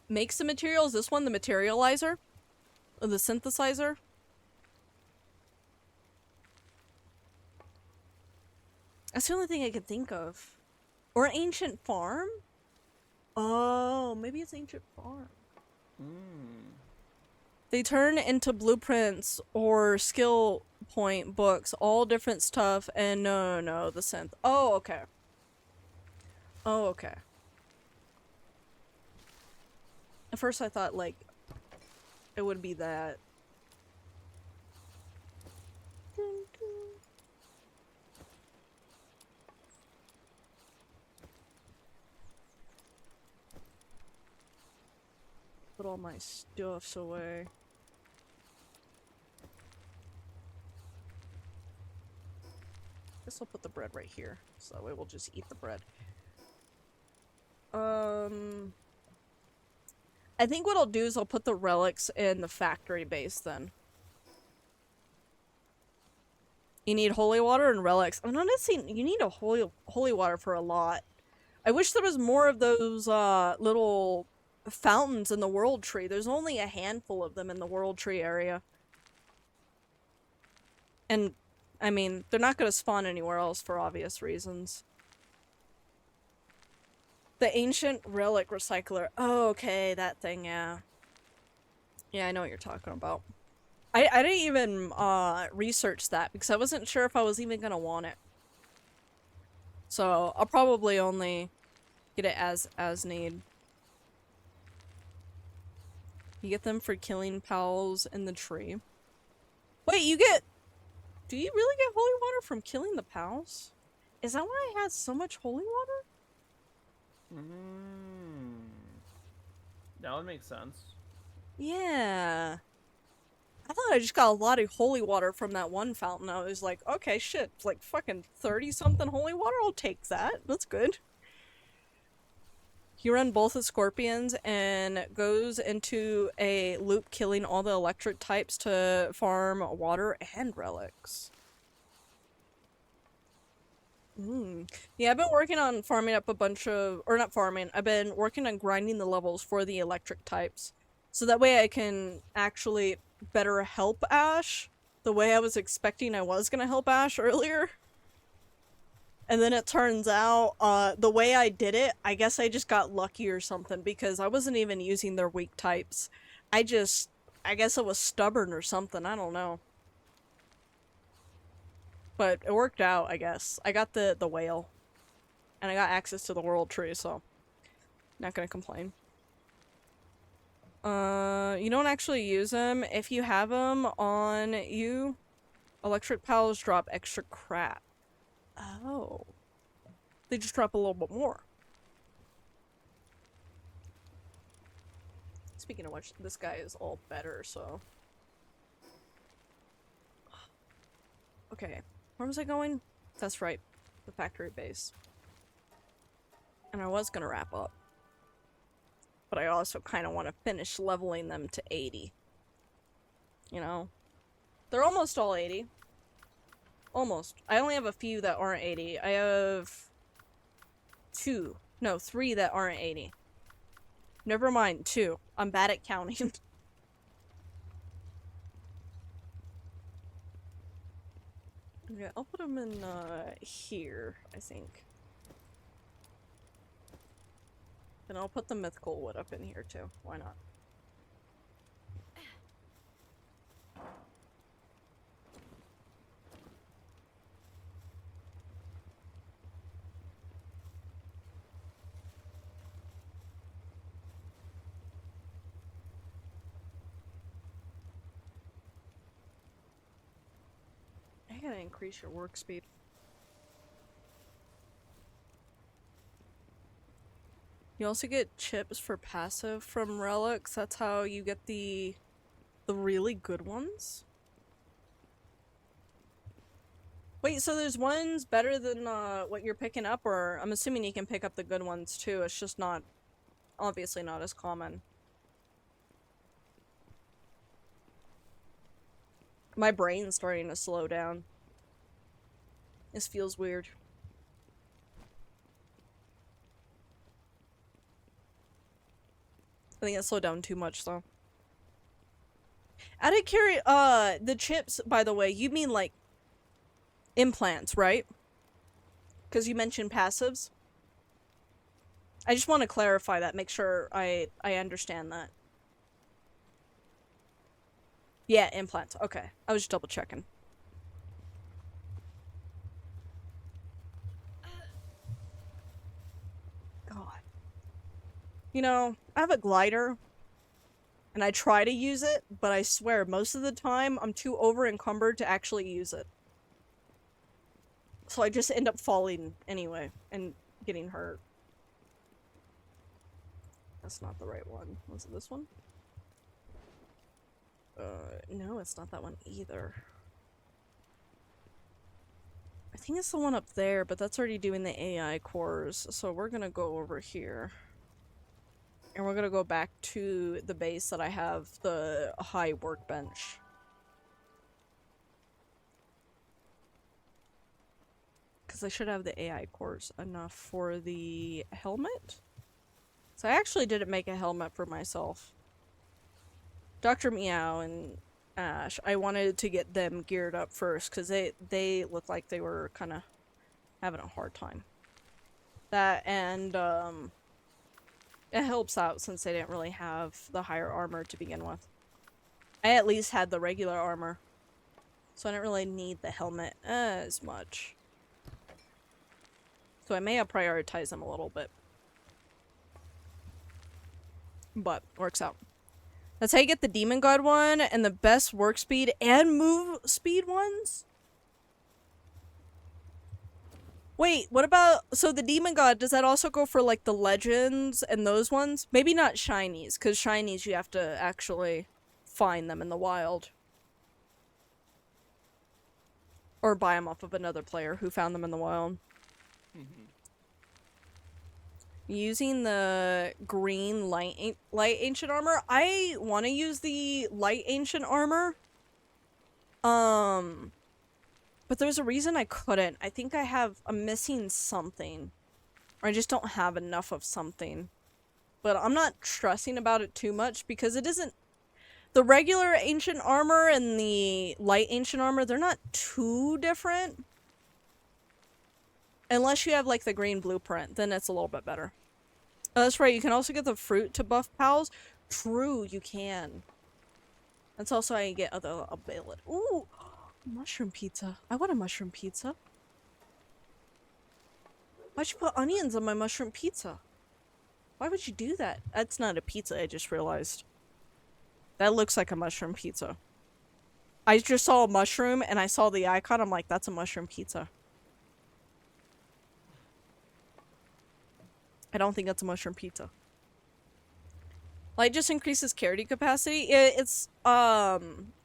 makes the materials. This one, the materializer? Or the synthesizer? That's the only thing I could think of. Or ancient farm? Oh, maybe it's ancient farm. They turn into blueprints or skill point books, all different stuff, and no, the synth. Oh, okay. Oh, okay. At first I thought, like, it would be that. Put all my stuffs away. Guess I'll put the bread right here, so that way we'll just eat the bread. I think what I'll do is I'll put the relics in the factory base then. You need holy water and relics. I'm not saying you need a holy water for a lot. I wish there was more of those little fountains in the world tree. There's only a handful of them in the world tree area. And I mean, they're not going to spawn anywhere else for obvious reasons. The ancient relic recycler. Oh, okay, that thing, yeah. Yeah, I know what you're talking about. I didn't even research that because I wasn't sure if I was even going to want it. So, I'll probably only get it as need. You get them for killing pals in the tree. Wait, do you really get holy water from killing the pals? Is that why it has so much holy water? That would make sense. Yeah. I thought I just got a lot of holy water from that one fountain. I was like, okay, shit, it's like fucking 30-something holy water? I'll take that. That's good. You run both the scorpions and goes into a loop killing all the electric types to farm water and relics. Yeah, I've been working on farming up a bunch of, or not farming, I've been working on grinding the levels for the electric types. So that way I can actually better help Ash the way I was expecting I was gonna help Ash earlier. And then it turns out, the way I did it, I guess I just got lucky or something because I wasn't even using their weak types. I guess I was stubborn or something, I don't know. But it worked out, I guess. I got the whale. And I got access to the world tree, so not gonna complain. You don't actually use them. If you have them on you, electric pals drop extra crap. Oh. They just drop a little bit more. Speaking of which, this guy is all better, so. Okay. Where was I going? That's right. The factory base. And I was gonna wrap up. But I also kind of want to finish leveling them to 80. You know? They're almost all 80. Almost. I only have a few that aren't 80. I have 3 that aren't 80. Never mind, 2. I'm bad at counting. Okay, I'll put them in, here, I think. And I'll put the mythical wood up in here, too. Why not? gotta increase your work speed. You also get chips for passive from relics. That's how you get the really good ones. Wait, so there's ones better than what you're picking up, or I'm assuming you can pick up the good ones too. It's just not, obviously not as common. My brain's starting to slow down. This feels weird. I think it slowed down too much though. Out of the chips, by the way, you mean like implants, right? Because you mentioned passives. I just want to clarify that, make sure I understand that. Yeah, implants. Okay. I was just double checking. God. You know, I have a glider, and I try to use it, but I swear, most of the time, I'm too over-encumbered to actually use it. So I just end up falling anyway, and getting hurt. That's not the right one. Was it this one? No, it's not that one either. I think it's the one up there, but that's already doing the AI cores, so we're gonna go over here. And we're gonna go back to the base that I have the high workbench. Because I should have the AI cores enough for the helmet. So I actually didn't make a helmet for myself. Dr. Meow and Ash, I wanted to get them geared up first because they looked like they were kind of having a hard time. That and it helps out since they didn't really have the higher armor to begin with. I at least had the regular armor, so I didn't really need the helmet as much. So I may have prioritized them a little bit. But works out. That's how you get the Demon God one and the best work speed and move speed ones? Wait, what about... So the Demon God, does that also go for, like, the Legends and those ones? Maybe not Shinies, because Shinies you have to actually find them in the wild. Or buy them off of another player who found them in the wild. Using the green light ancient armor. I want to use the light ancient armor. But there's a reason I couldn't. I think I'm missing something. Or I just don't have enough of something. But I'm not stressing about it too much because it isn't... The regular ancient armor and the light ancient armor, they're not too different. Unless you have, like, the green blueprint, then it's a little bit better. Oh, that's right, you can also get the fruit to buff pals. True, you can. That's also how you get other ability. Ooh, mushroom pizza. I want a mushroom pizza. Why'd you put onions on my mushroom pizza? Why would you do that? That's not a pizza, I just realized. That looks like a mushroom pizza. I just saw a mushroom and I saw the icon, I'm like, that's a mushroom pizza. I don't think that's a mushroom pizza. Light just increases carrying capacity. It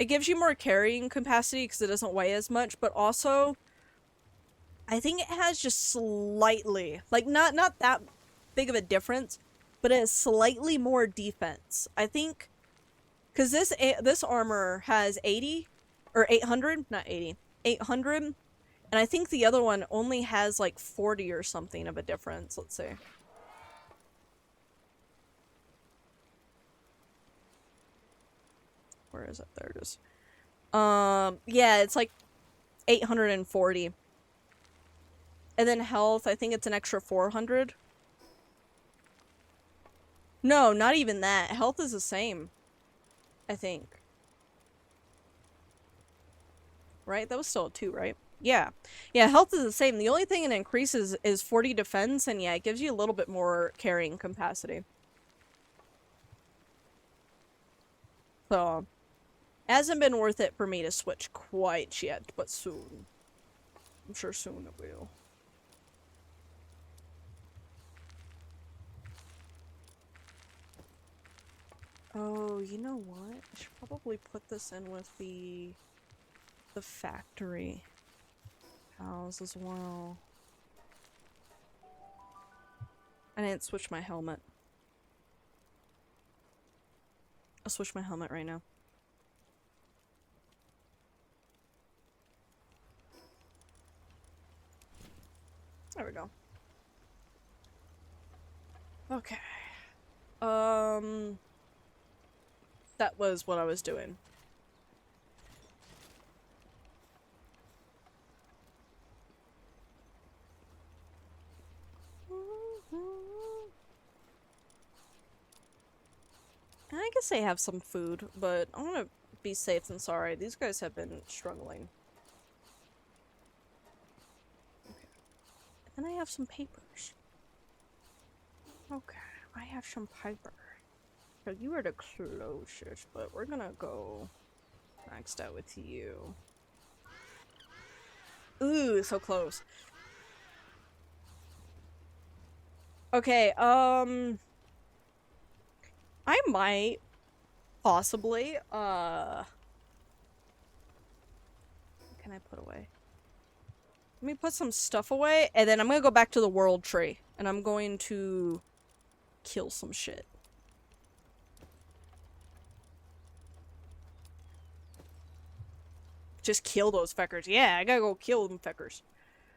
gives you more carrying capacity because it doesn't weigh as much, but also I think it has just slightly, like not that big of a difference, but it has slightly more defense. I think because this armor has 80 or 800, not 80, 800, and I think the other one only has like 40 or something of a difference. Let's see. Where is it? There it is. Yeah, it's like 840. And then health, I think it's an extra 400. No, not even that. Health is the same. I think. Right? That was still a 2, right? Yeah. Yeah, health is the same. The only thing it increases is 40 defense, and yeah, it gives you a little bit more carrying capacity. So... Hasn't been worth it for me to switch quite yet, but soon. I'm sure soon it will. Oh, you know what? I should probably put this in with the factory house as well. I didn't switch my helmet. I'll switch my helmet right now. There we go. Okay. That was what I was doing. I guess they have some food, but I want to be safe than sorry. These guys have been struggling. Okay. And I have some papers. Okay, I have some paper. So you are the closest, but we're gonna go maxed out with you. Ooh, so close. Okay, I might possibly, what can I put away? Let me put some stuff away, and then I'm gonna go back to the world tree, and I'm going to kill some shit. Just kill those feckers. Yeah, I gotta go kill them feckers.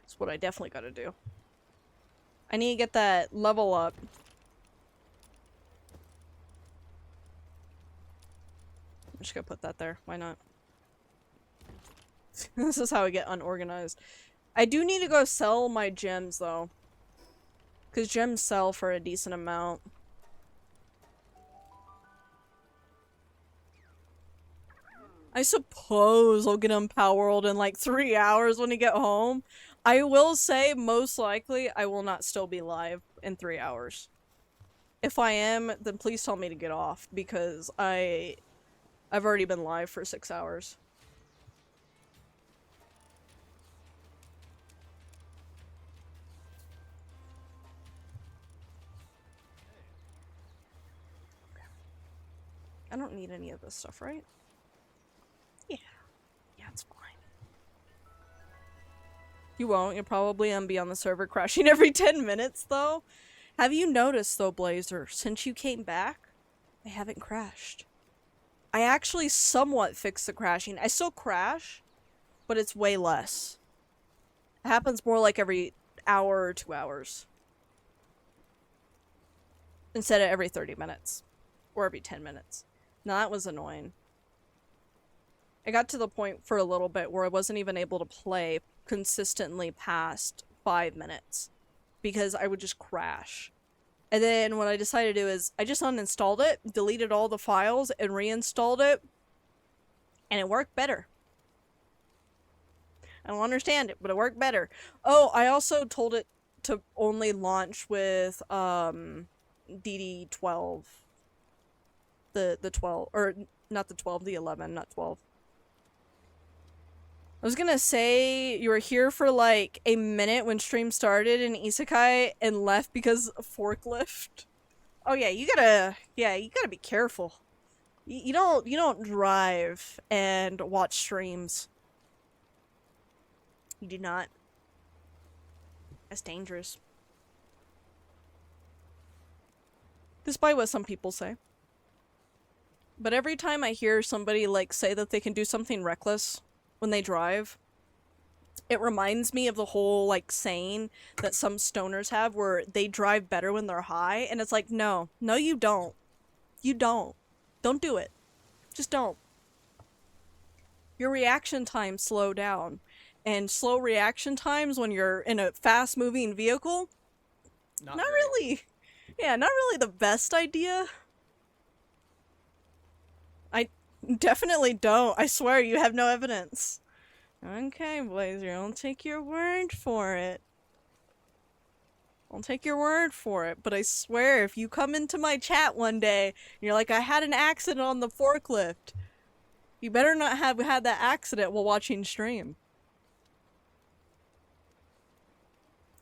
That's what I definitely gotta do. I need to get that level up. I'm just gonna put that there. Why not? This is how I get unorganized. I do need to go sell my gems, though. Because gems sell for a decent amount. I suppose I'll get on Palworld in like 3 hours when I get home. I will say, most likely, I will not still be live in 3 hours. If I am, then please tell me to get off, because I've already been live for 6 hours. I don't need any of this stuff, right? Yeah. Yeah, it's fine. You won't. You'll probably be on the server crashing every 10 minutes, though. Have you noticed, though, Blazer, since you came back, I haven't crashed. I actually somewhat fixed the crashing. I still crash, but it's way less. It happens more like every hour or 2 hours. Instead of every 30 minutes. Or every 10 minutes. Now, that was annoying. I got to the point for a little bit where I wasn't even able to play consistently past 5 minutes. Because I would just crash. And then what I decided to do is, I just uninstalled it, deleted all the files, and reinstalled it. And it worked better. I don't understand it, but it worked better. Oh, I also told it to only launch with, DD12. The 12, or not the 12, the 11, not 12. I was gonna say you were here for like a minute when stream started in Isekai and left because of forklift. Oh yeah, you gotta be careful. You don't drive and watch streams. You do not. That's dangerous. Despite what some people say. But every time I hear somebody like say that they can do something reckless when they drive, it reminds me of the whole like saying that some stoners have where they drive better when they're high, and it's like, no you don't. You don't. Don't do it. Just don't. Your reaction times slow down, and slow reaction times when you're in a fast moving vehicle, not really. Yeah, not really the best idea. I definitely don't. I swear you have no evidence. Okay, Blazer, I'll take your word for it. I'll take your word for it, but I swear if you come into my chat one day and you're like, I had an accident on the forklift, You better not have had that accident while watching stream.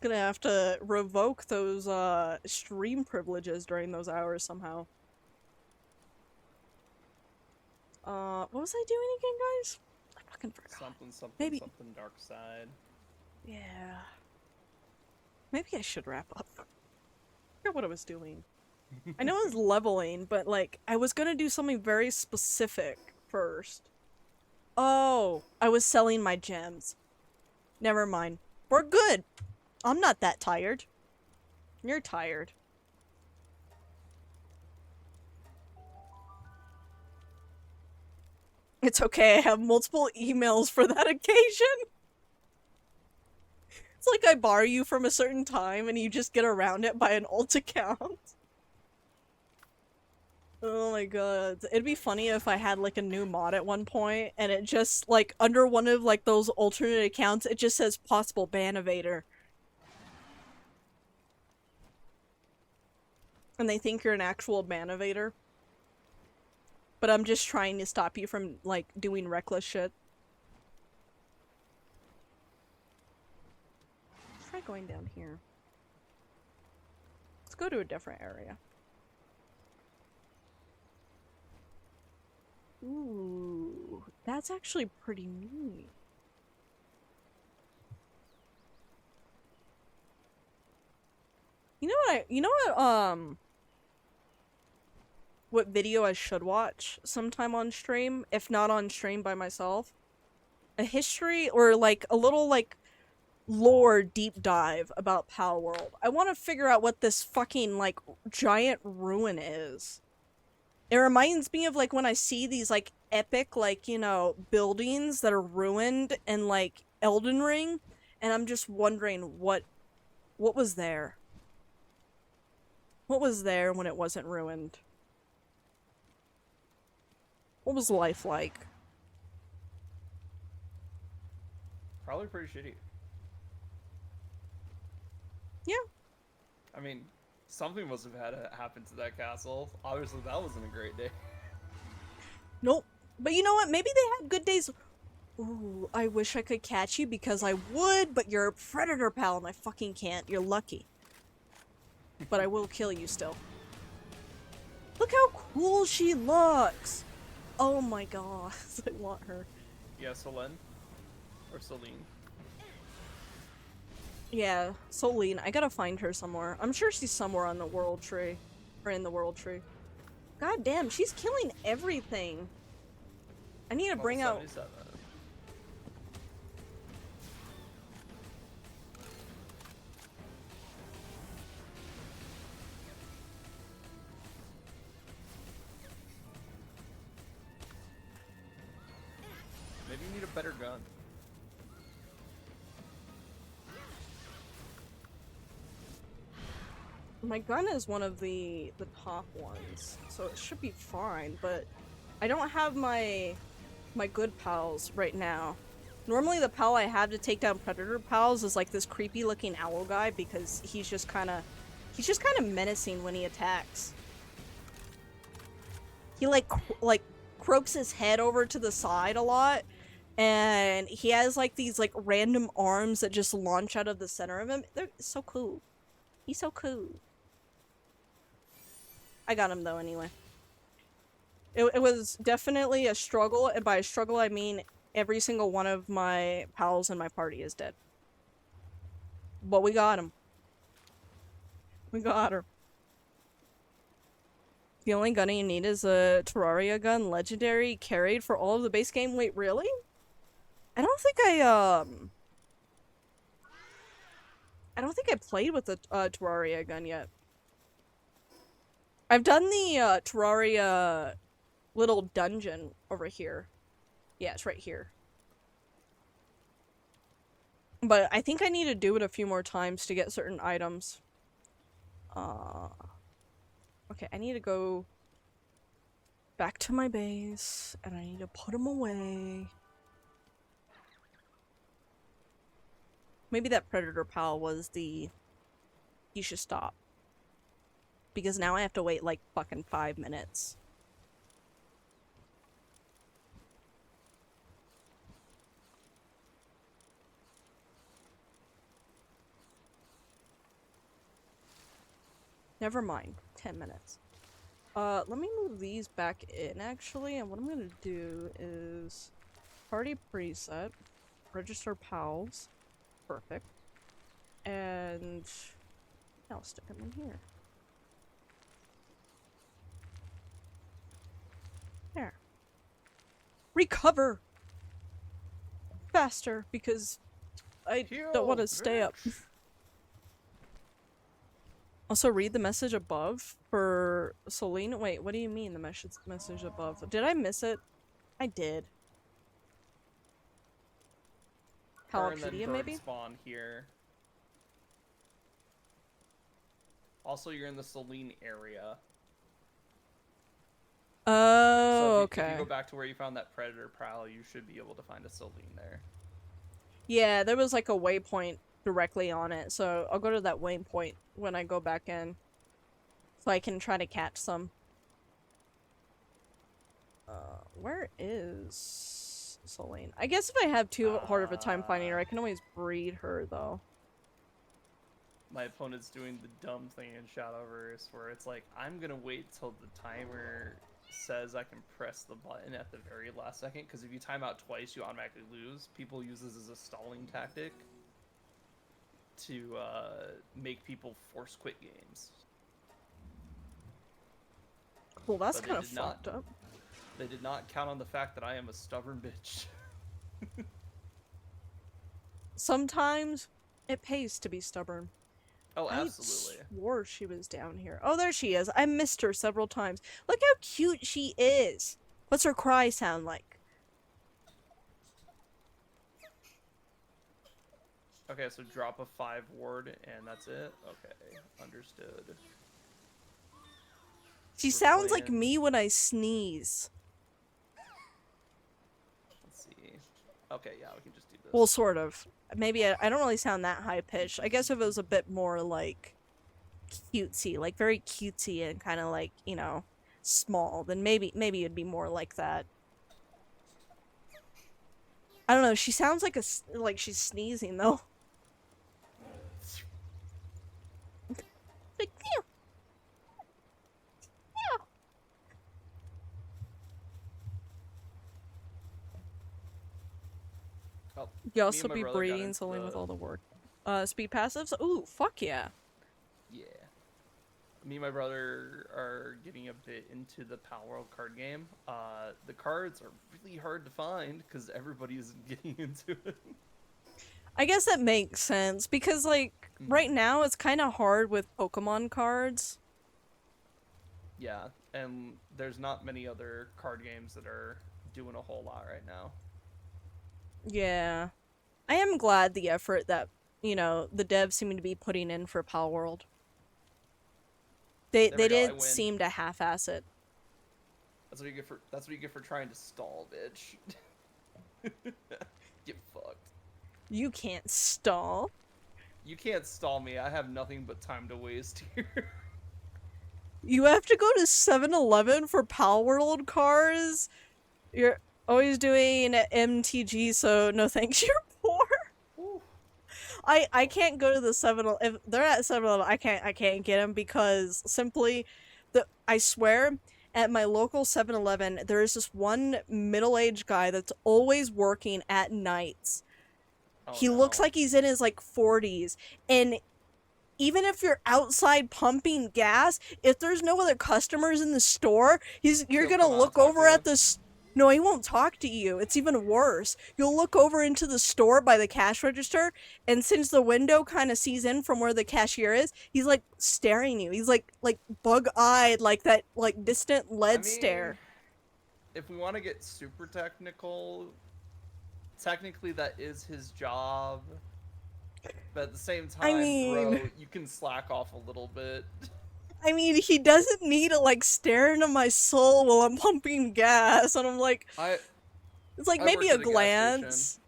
Gonna have to revoke those stream privileges during those hours somehow. What was I doing again, guys? I fucking forgot. Something, Maybe- something dark side. Yeah. Maybe I should wrap up. I forgot what I was doing. I know I was leveling, but like, I was gonna do something very specific first. Oh, I was selling my gems. Never mind. We're good. I'm not that tired. You're tired. It's okay, I have multiple emails for that occasion. It's like I bar you from a certain time and you just get around it by an alt account. Oh my god. It'd be funny if I had like a new mod at one point and it just like under one of like those alternate accounts it just says possible ban evader. And they think you're an actual ban evader. But I'm just trying to stop you from like doing reckless shit. Let's try going down here. Let's go to a different area. Ooh, that's actually pretty neat. You know what video I should watch sometime on stream, if not on stream by myself? A history or like a little like lore deep dive about Palworld. I want to figure out what this fucking like giant ruin is. It reminds me of like when I see these like epic like, you know, buildings that are ruined in like Elden Ring, and I'm just wondering what was there? What was there when it wasn't ruined? What was life like? Probably pretty shitty. Yeah. I mean, something must have had to happen to that castle. Obviously, that wasn't a great day. Nope. But you know what? Maybe they had good days. Ooh, I wish I could catch you because I would, but you're a predator, pal, and I fucking can't. You're lucky. But I will kill you still. Look how cool she looks! Oh my god, I want her. Yeah, Selene? Or Celine? Yeah, Solene. I gotta find her somewhere. I'm sure she's somewhere on the world tree. Or in the world tree. God damn, she's killing everything. I need to Level bring out... 77. Maybe you need a better gun. My gun is one of the top ones, so it should be fine, but I don't have my good pals right now. Normally the pal I have to take down predator pals is like this creepy looking owl guy because he's just kind of menacing when he attacks. He like croaks his head over to the side a lot, and he has like these like random arms that just launch out of the center of him. They're so cool. He's so cool. I got him though anyway. It was definitely a struggle, and by struggle I mean every single one of my pals in my party is dead. But we got him. We got her. The only gun you need is a Terraria gun, legendary, carried for all of the base game. Wait, really? I don't think I played with the Terraria gun yet. I've done the Terraria little dungeon over here. Yeah, it's right here. But I think I need to do it a few more times to get certain items. Okay, I need to go back to my base, and I need to put them away. Maybe that predator pal was the... You should stop. Because now I have to wait like fucking 5 minutes. Never mind. 10 minutes. Let me move these back in, actually, and what I'm gonna do is party preset, register pals, perfect, and I'll stick them in here. There. Recover! Faster, because I don't want to stay up. Also, read the message above for Celine. Wait, what do you mean the message above? Did I miss it? I did. Palworld, maybe? Spawn here. Also, you're in the Celine area. Oh, If okay. you go back to where you found that predator prowl, you should be able to find a Celine there. Yeah, there was like a waypoint directly on it, so I'll go to that waypoint when I go back in. So I can try to catch some. Where is Celine? I guess if I have too hard of a time finding her, I can always breed her, though. My opponent's doing the dumb thing in Shadowverse where it's like, I'm gonna wait till the timer says I can press the button at the very last second, because if you time out twice, you automatically lose. People use this as a stalling tactic to make people force quit games. Well, that's kind of fucked up. They did not count on the fact that I am a stubborn bitch. Sometimes it pays to be stubborn. Oh, absolutely. I swore she was down here. Oh, there she is. I missed her several times. Look how cute she is. What's her cry sound like? Okay, so drop a 5 ward and that's it? Okay, understood. She sounds like me when I sneeze. Let's see. Okay, yeah, we can just do this. Well, sort of. Maybe I don't really sound that high pitched. I guess if it was a bit more like cutesy, like very cutesy and kind of like, you know, small, then maybe it'd be more like that. I don't know. She sounds like like she's sneezing though. Like, phew. Phew. Oh, You me also and my be brother got breeding into solely with the- all the work. Speed passives? Ooh, fuck yeah. Yeah. Me and my brother are getting a bit into the Palworld card game. The cards are really hard to find because everybody is getting into it. I guess that makes sense because, like, right now it's kind of hard with Pokemon cards. Yeah, and there's not many other card games that are doing a whole lot right now. Yeah. I am glad the effort that, you know, the devs seem to be putting in for Palworld. They There we go, I did win. seem to half-ass it. That's what you get for trying to stall, bitch. Get fucked. You can't stall. You can't stall me. I have nothing but time to waste here. You have to go to 7-Eleven for Palworld cards? You're always doing MTG, so no thanks, you're poor. Ooh. I can't go to the 7-Eleven. If they're at 7-Eleven, I can't get them because simply, I swear, at my local 7-Eleven, there is this one middle-aged guy that's always working at nights. Oh, He no. looks like he's in his, like, 40s, and even if you're outside pumping gas, if there's no other customers in the store, you're He'll gonna come out look and talk over to at you? the no, he won't talk to you. It's even worse. You'll look over into the store by the cash register, and since the window kind of sees in from where the cashier is, he's like staring at you. He's like bug-eyed, like that, like distant lead stare. If we want to get super technical, technically that is his job. But at the same time, bro, you can slack off a little bit. I mean, he doesn't need to like stare into my soul while I'm pumping gas, and I'm like, it's like I maybe worked a at a gas glance.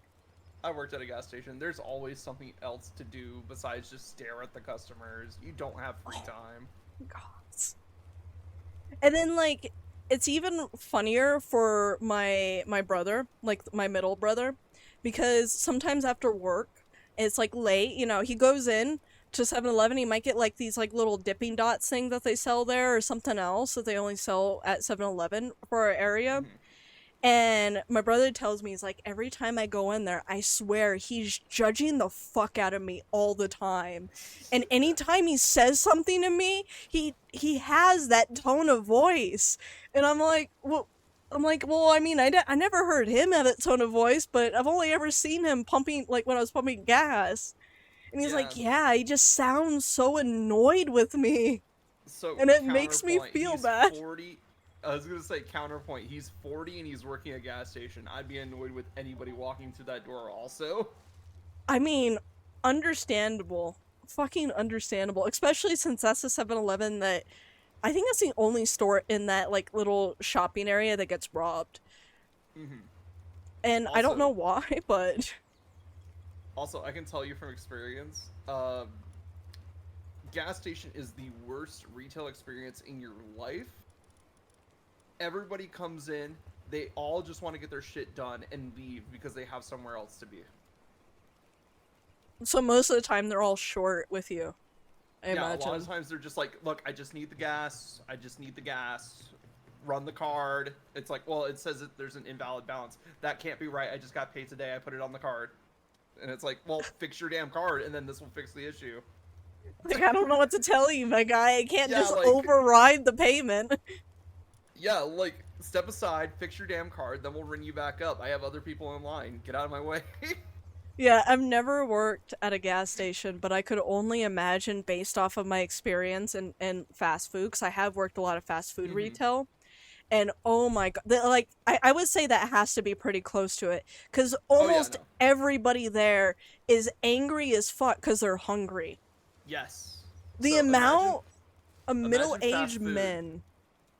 I worked at a gas station. There's always something else to do besides just stare at the customers. You don't have free time. God. And then like it's even funnier for my brother, like my middle brother, because sometimes after work, it's like late, you know, he goes in, to 7-Eleven, he might get like these like little dipping dots thing that they sell there or something else that they only sell at 7-Eleven for our area. Mhm. And my brother tells me, he's like, every time I go in there, I swear he's judging the fuck out of me all the time. And anytime he says something to me, he has that tone of voice. And I'm like, well, I mean, I never heard him have that tone of voice, but I've only ever seen him pumping, like when I was pumping gas. And he's like, yeah, he just sounds so annoyed with me. So And it makes me counterpoint, feel he's bad. 40. I was gonna say counterpoint. He's 40 and he's working a gas station. I'd be annoyed with anybody walking through that door. Also, I mean, understandable. Fucking understandable. Especially since that's the 7-Eleven that... I think that's the only store in that, like, little shopping area that gets robbed. mm-hmm. And I don't know Also- why, but... Also, I can tell you from experience, gas station is the worst retail experience in your life. Everybody comes in, they all just want to get their shit done and leave because they have somewhere else to be. So most of the time they're all short with you, I Yeah, imagine. a lot of times they're just like, look, I just need the gas. I just need the gas. Run the card. It's like, well, it says that there's an invalid balance. That can't be right. I just got paid today. I put it on the card. And it's like, well, fix your damn card, and then this will fix the issue. Like, I don't know what to tell you, my guy. I can't Yeah, just like- override the payment. Yeah, like, step aside, fix your damn card, then we'll ring you back up. I have other people in line. Get out of my way. Yeah, I've never worked at a gas station, but I could only imagine based off of my experience in fast food, because I have worked a lot of fast food Mhm. retail. And oh my god, like, I would say that has to be pretty close to it, because almost no. everybody there is angry as fuck because they're hungry. Yes. The So amount of imagine middle-aged fast food. men.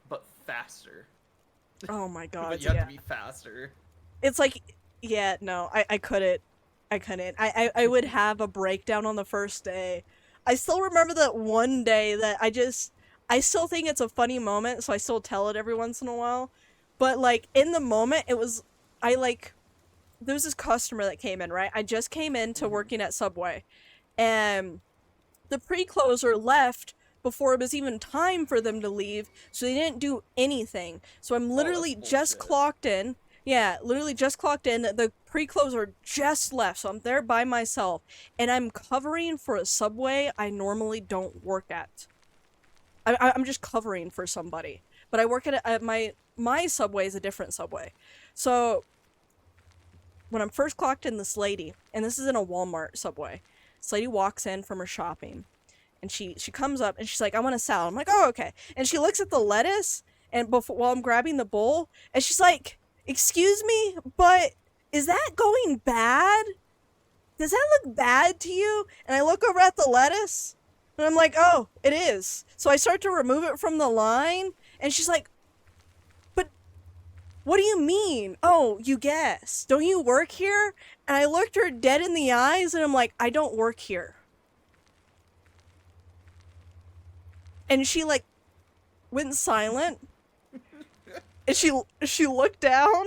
But faster. Oh my god, But you have yeah. to be faster. It's like, yeah, no, I couldn't. I couldn't. I would have a breakdown on the first day. I still remember that one day that I still think it's a funny moment, so I still tell it every once in a while. But, like, in the moment, there was this customer that came in, right? I just came into working at Subway, and the pre-closer left before it was even time for them to leave, so they didn't do anything. So I'm literally just bullshit. clocked in. Yeah, literally just clocked in. The pre-closer just left, so I'm there by myself. And I'm covering for a Subway I normally don't work at. I'm just covering for somebody. But I work at my Subway is a different Subway. So when I'm first clocked in, this lady, and this is in a Walmart Subway, this lady walks in from her shopping. And she comes up and she's like, I want a salad. I'm like, oh, okay. And she looks at the lettuce and while I'm grabbing the bowl, and she's like, excuse me, but is that going bad? Does that look bad to you? And I look over at the lettuce and I'm like, oh, it is. So I start to remove it from the line and she's like, but what do you mean? Oh, you guess. Don't you work here? And I looked her dead in the eyes and I'm like, I don't work here. And she, like, went silent. And she looked down,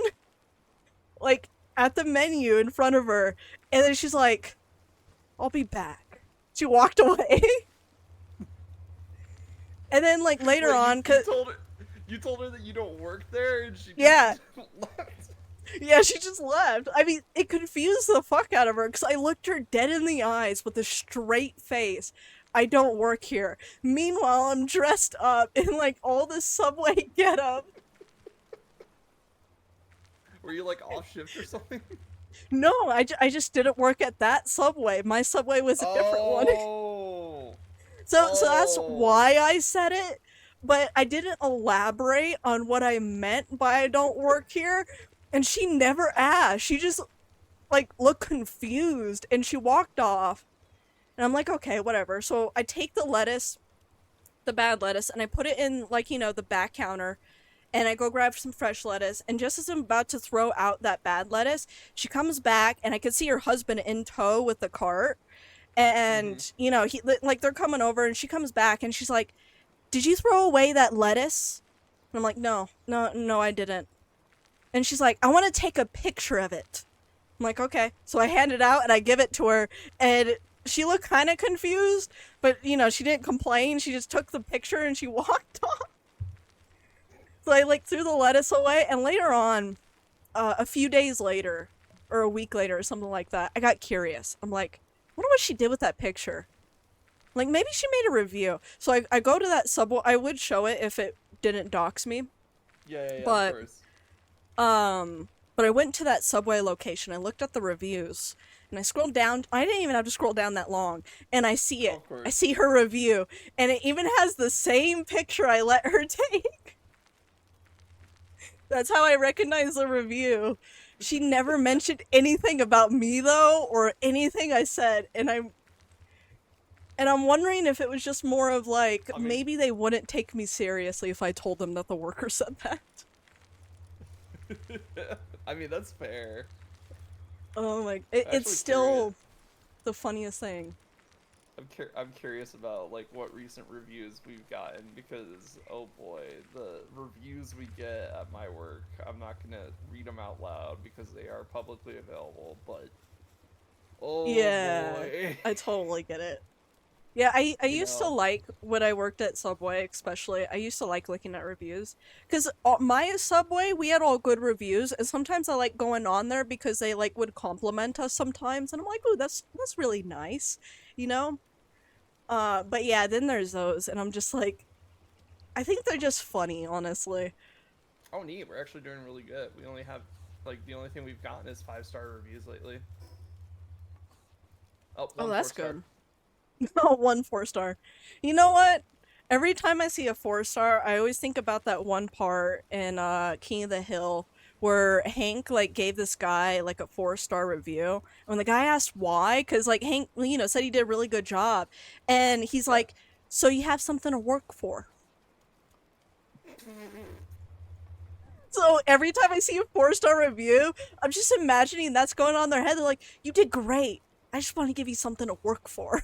like, at the menu in front of her. And then she's like, I'll be back. She walked away. And then, like, later Wait, on, you told her that you don't work there, and she Yeah. just left. yeah, she just left. I mean, it confused the fuck out of her because I looked her dead in the eyes with a straight face. I don't work here. Meanwhile, I'm dressed up in, like, all this Subway getup. Were you like off shift or something? No, I just didn't work at that Subway. My Subway was a different one. Oh. So that's Oh. why I said it, but I didn't elaborate on what I meant by I don't work here, and she never asked. She just, like, looked confused, and she walked off. And I'm like, okay, whatever. So I take the lettuce, the bad lettuce, and I put it in, like, you know, the back counter, and I go grab some fresh lettuce, and just as I'm about to throw out that bad lettuce, she comes back, and I can see her husband in tow with the cart, and, you know, like, they're coming over, and she comes back, and she's like, did you throw away that lettuce? And I'm like, no, I didn't. And she's like, I want to take a picture of it. I'm like, okay. So I hand it out, and I give it to her, and she looked kind of confused, but you know, she didn't complain. She just took the picture and she walked off. So I like threw the lettuce away, and later on, a few days later, or a week later, or something like that, I got curious. I'm like, I wonder what she did with that picture. Like maybe she made a review. So I go to that Subway. I would show it if it didn't dox me, Yeah, but of course. but I went to that Subway location. I looked at the reviews, and I scrolled down. I didn't even have to scroll down that long, and I see it. Of course. I see her review, and it even has the same picture I let her take. That's how I recognize the review. She never mentioned anything about me though, or anything I said, and I'm wondering if it was just more of like, I mean- maybe they wouldn't take me seriously if I told them that the worker said that. I mean, that's fair. Oh my, Actually it's still curious. the funniest thing. I'm curious about like what recent reviews we've gotten because oh boy, the reviews we get at my work. I'm not gonna read them out loud because they are publicly available. But oh Yeah, boy, I totally get it. Yeah, I You used to know. like, when I worked at Subway especially, I used to like looking at reviews. Because my Subway, we had all good reviews, and sometimes I like going on there because they like would compliment us sometimes, and I'm like, ooh, that's really nice, you know? But yeah, then there's those, and I'm just like, I think they're just funny, honestly. oh neat. We're actually doing really good. We only have like the only thing we've gotten is 5-star reviews lately. Oh, Oh, one that's 4-star. good. Oh, 1 4-star. You know what? Every time I see a 4-star, I always think about that one part in King of the Hill where Hank like gave this guy like a 4-star review. And when the guy asked why, because like Hank, you know, said he did a really good job, and he's Yeah. like, "So you have something to work for." So every time I see a 4-star review, I'm just imagining that's going on in their head. They're like, "You did great. I just want to give you something to work for."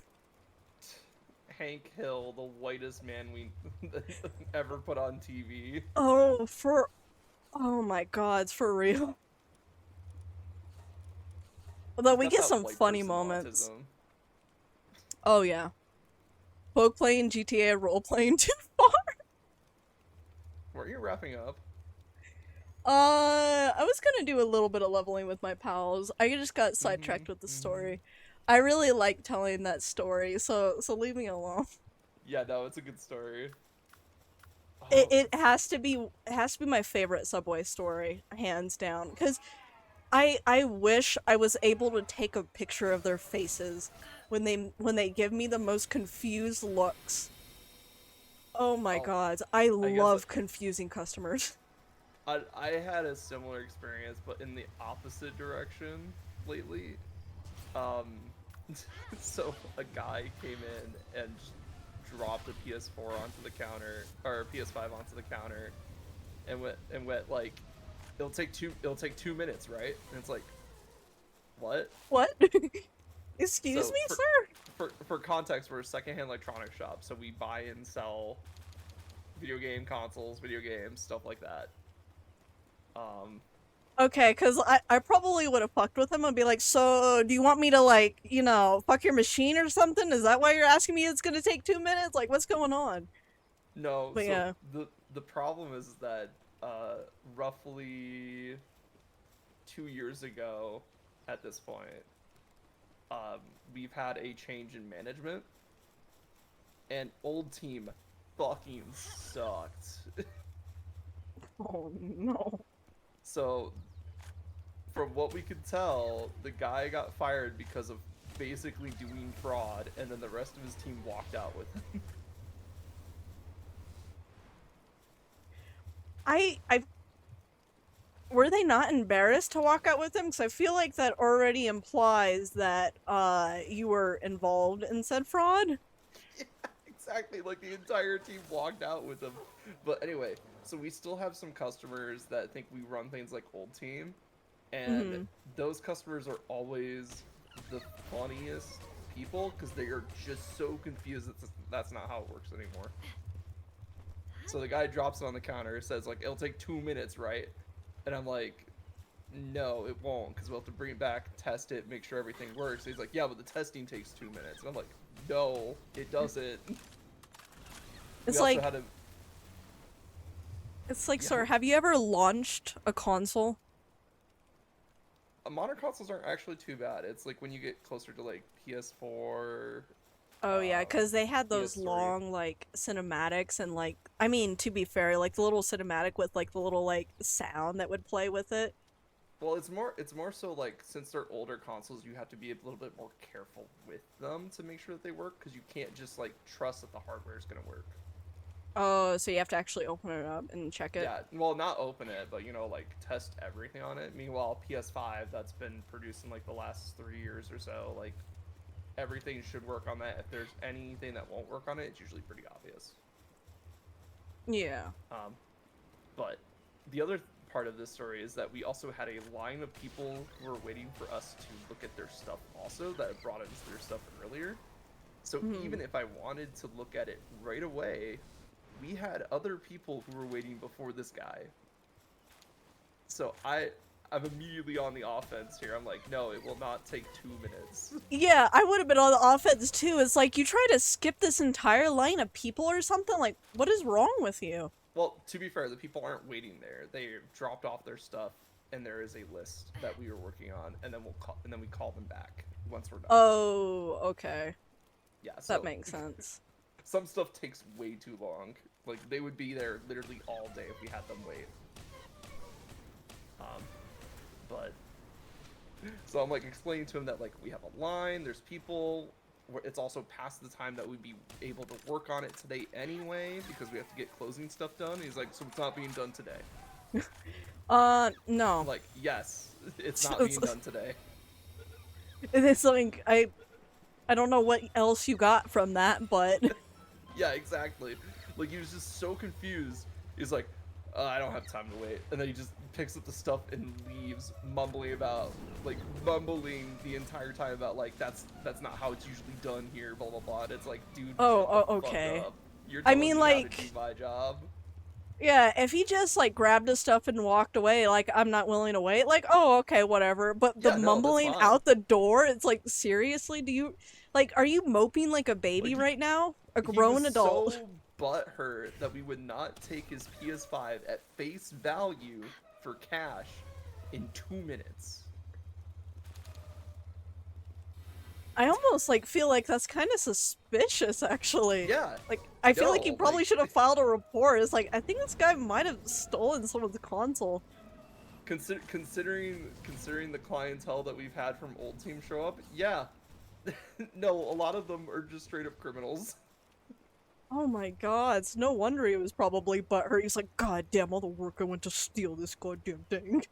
Hank Hill, the whitest man we ever put on TV. Oh my god, it's for real. Although He's we got get that some white funny person moments. autism. Oh yeah. Poke playing GTA role playing too far. Were you wrapping up? I was gonna do a little bit of leveling with my pals. I just got sidetracked with the mhm. story. I really like telling that story, so leave me alone. Yeah, no, it's a good story. It, Oh, it has to be my favorite Subway story, hands down. Because I wish I was able to take a picture of their faces when they give me the most confused looks. Oh my oh, god, I I guess love confusing customers. I had a similar experience, but in the opposite direction lately. Um, so a guy came in and just dropped a PS4 onto the counter or PS5 onto the counter, and went like, it'll take 2 minutes, right? And it's like, what? What? Excuse So me, sir? for context, we're a secondhand electronics shop, so we buy and sell video game consoles, video games, stuff like that. Okay, because I probably would have fucked with him and be like, so do you want me to, like, you know, fuck your machine or something? Is that why you're asking me it's gonna take 2 minutes? Like, what's going on? No, But so yeah. the problem is that roughly 2 years ago, at this point, we've had a change in management, and old team fucking sucked. Oh no. So, from what we could tell, the guy got fired because of basically doing fraud, and then the rest of his team walked out with him. I were they not embarrassed to walk out with him? Because I feel like that already implies that you were involved in said fraud. Yeah, exactly. Like the entire team walked out with him. But anyway, so we still have some customers that think we run things like old team, and Mhm. those customers are always the funniest people because they are just so confused that that's not how it works anymore. So the guy drops it on the counter, says like it'll take 2 minutes, right? And I'm like, no, it won't, because we'll have to bring it back, test it, make sure everything works. And he's like, yeah, but the testing takes 2 minutes. And I'm like, no, it doesn't. It's We also like, had to- it's like, Yeah. sir, have you ever launched a console? modern consoles aren't actually too bad. It's like when you get closer to like PS4. Oh yeah, uh, because they had those PS3. long like cinematics and like, I mean, to be fair, like the little cinematic with like the little like sound that would play with it. Well, it's more so like since they're older consoles, you have to be a little bit more careful with them to make sure that they work, because you can't just like trust that the hardware is gonna work. Oh, so you have to actually open it up and check it. Yeah, well, not open it, but like test everything on it. Meanwhile, PS5 that's been produced in like the last 3 years or so, like everything should work on that. If there's anything that won't work on it, it's usually pretty obvious. Yeah. But the other part of this story is that we also had a line of people who were waiting for us to look at their stuff also that had brought in their stuff earlier. So even if I wanted to look at it right away, we had other people who were waiting before this guy. So I'm immediately on the offense here. I'm like, no, it will not take 2 minutes. Yeah, I would have been on the offense too. It's like you try to skip this entire line of people or something. Like, what is wrong with you? Well, to be fair, the people aren't waiting there. They dropped off their stuff, and there is a list that we were working on, and then we call them back once we're done. Oh, okay. Yeah, so That makes sense. some stuff takes way too long. Like they would be there literally all day if we had them wait. But so I'm like explaining to him that like we have a line, there's people. It's also past the time that we'd be able to work on it today anyway, because we have to get closing stuff done. He's like, so it's not being done today. No. I'm like, yes, it's not being done today. It's something I don't know what else you got from that, but Yeah, exactly. Like he was just so confused. He's like, I don't have time to wait, and then he just picks up the stuff and leaves, mumbling the entire time about like that's not how it's usually done here, blah blah blah. And it's like, dude, shut the fuck okay. up. You're I telling mean, me like- how to do my job. yeah, if he just like grabbed his stuff and walked away, like I'm not willing to wait, like oh okay, whatever. But the Yeah, no, that's mumbling fine. out the door, it's like seriously, do you like are you moping like a baby Like, right now? A He grown was adult. so butthurt that we would not take his PS5 at face value for cash in 2 minutes. I almost like feel like that's kind of suspicious actually. Yeah. Like I feel like you No, probably like- should have filed a report. It's like I think this guy might have stolen someone's console. Considering the clientele that we've had from old team show up, yeah. No, a lot of them are just straight up criminals. Oh my god, it's no wonder he was probably butthurt. He's like, god damn all the work I went to steal this goddamn thing.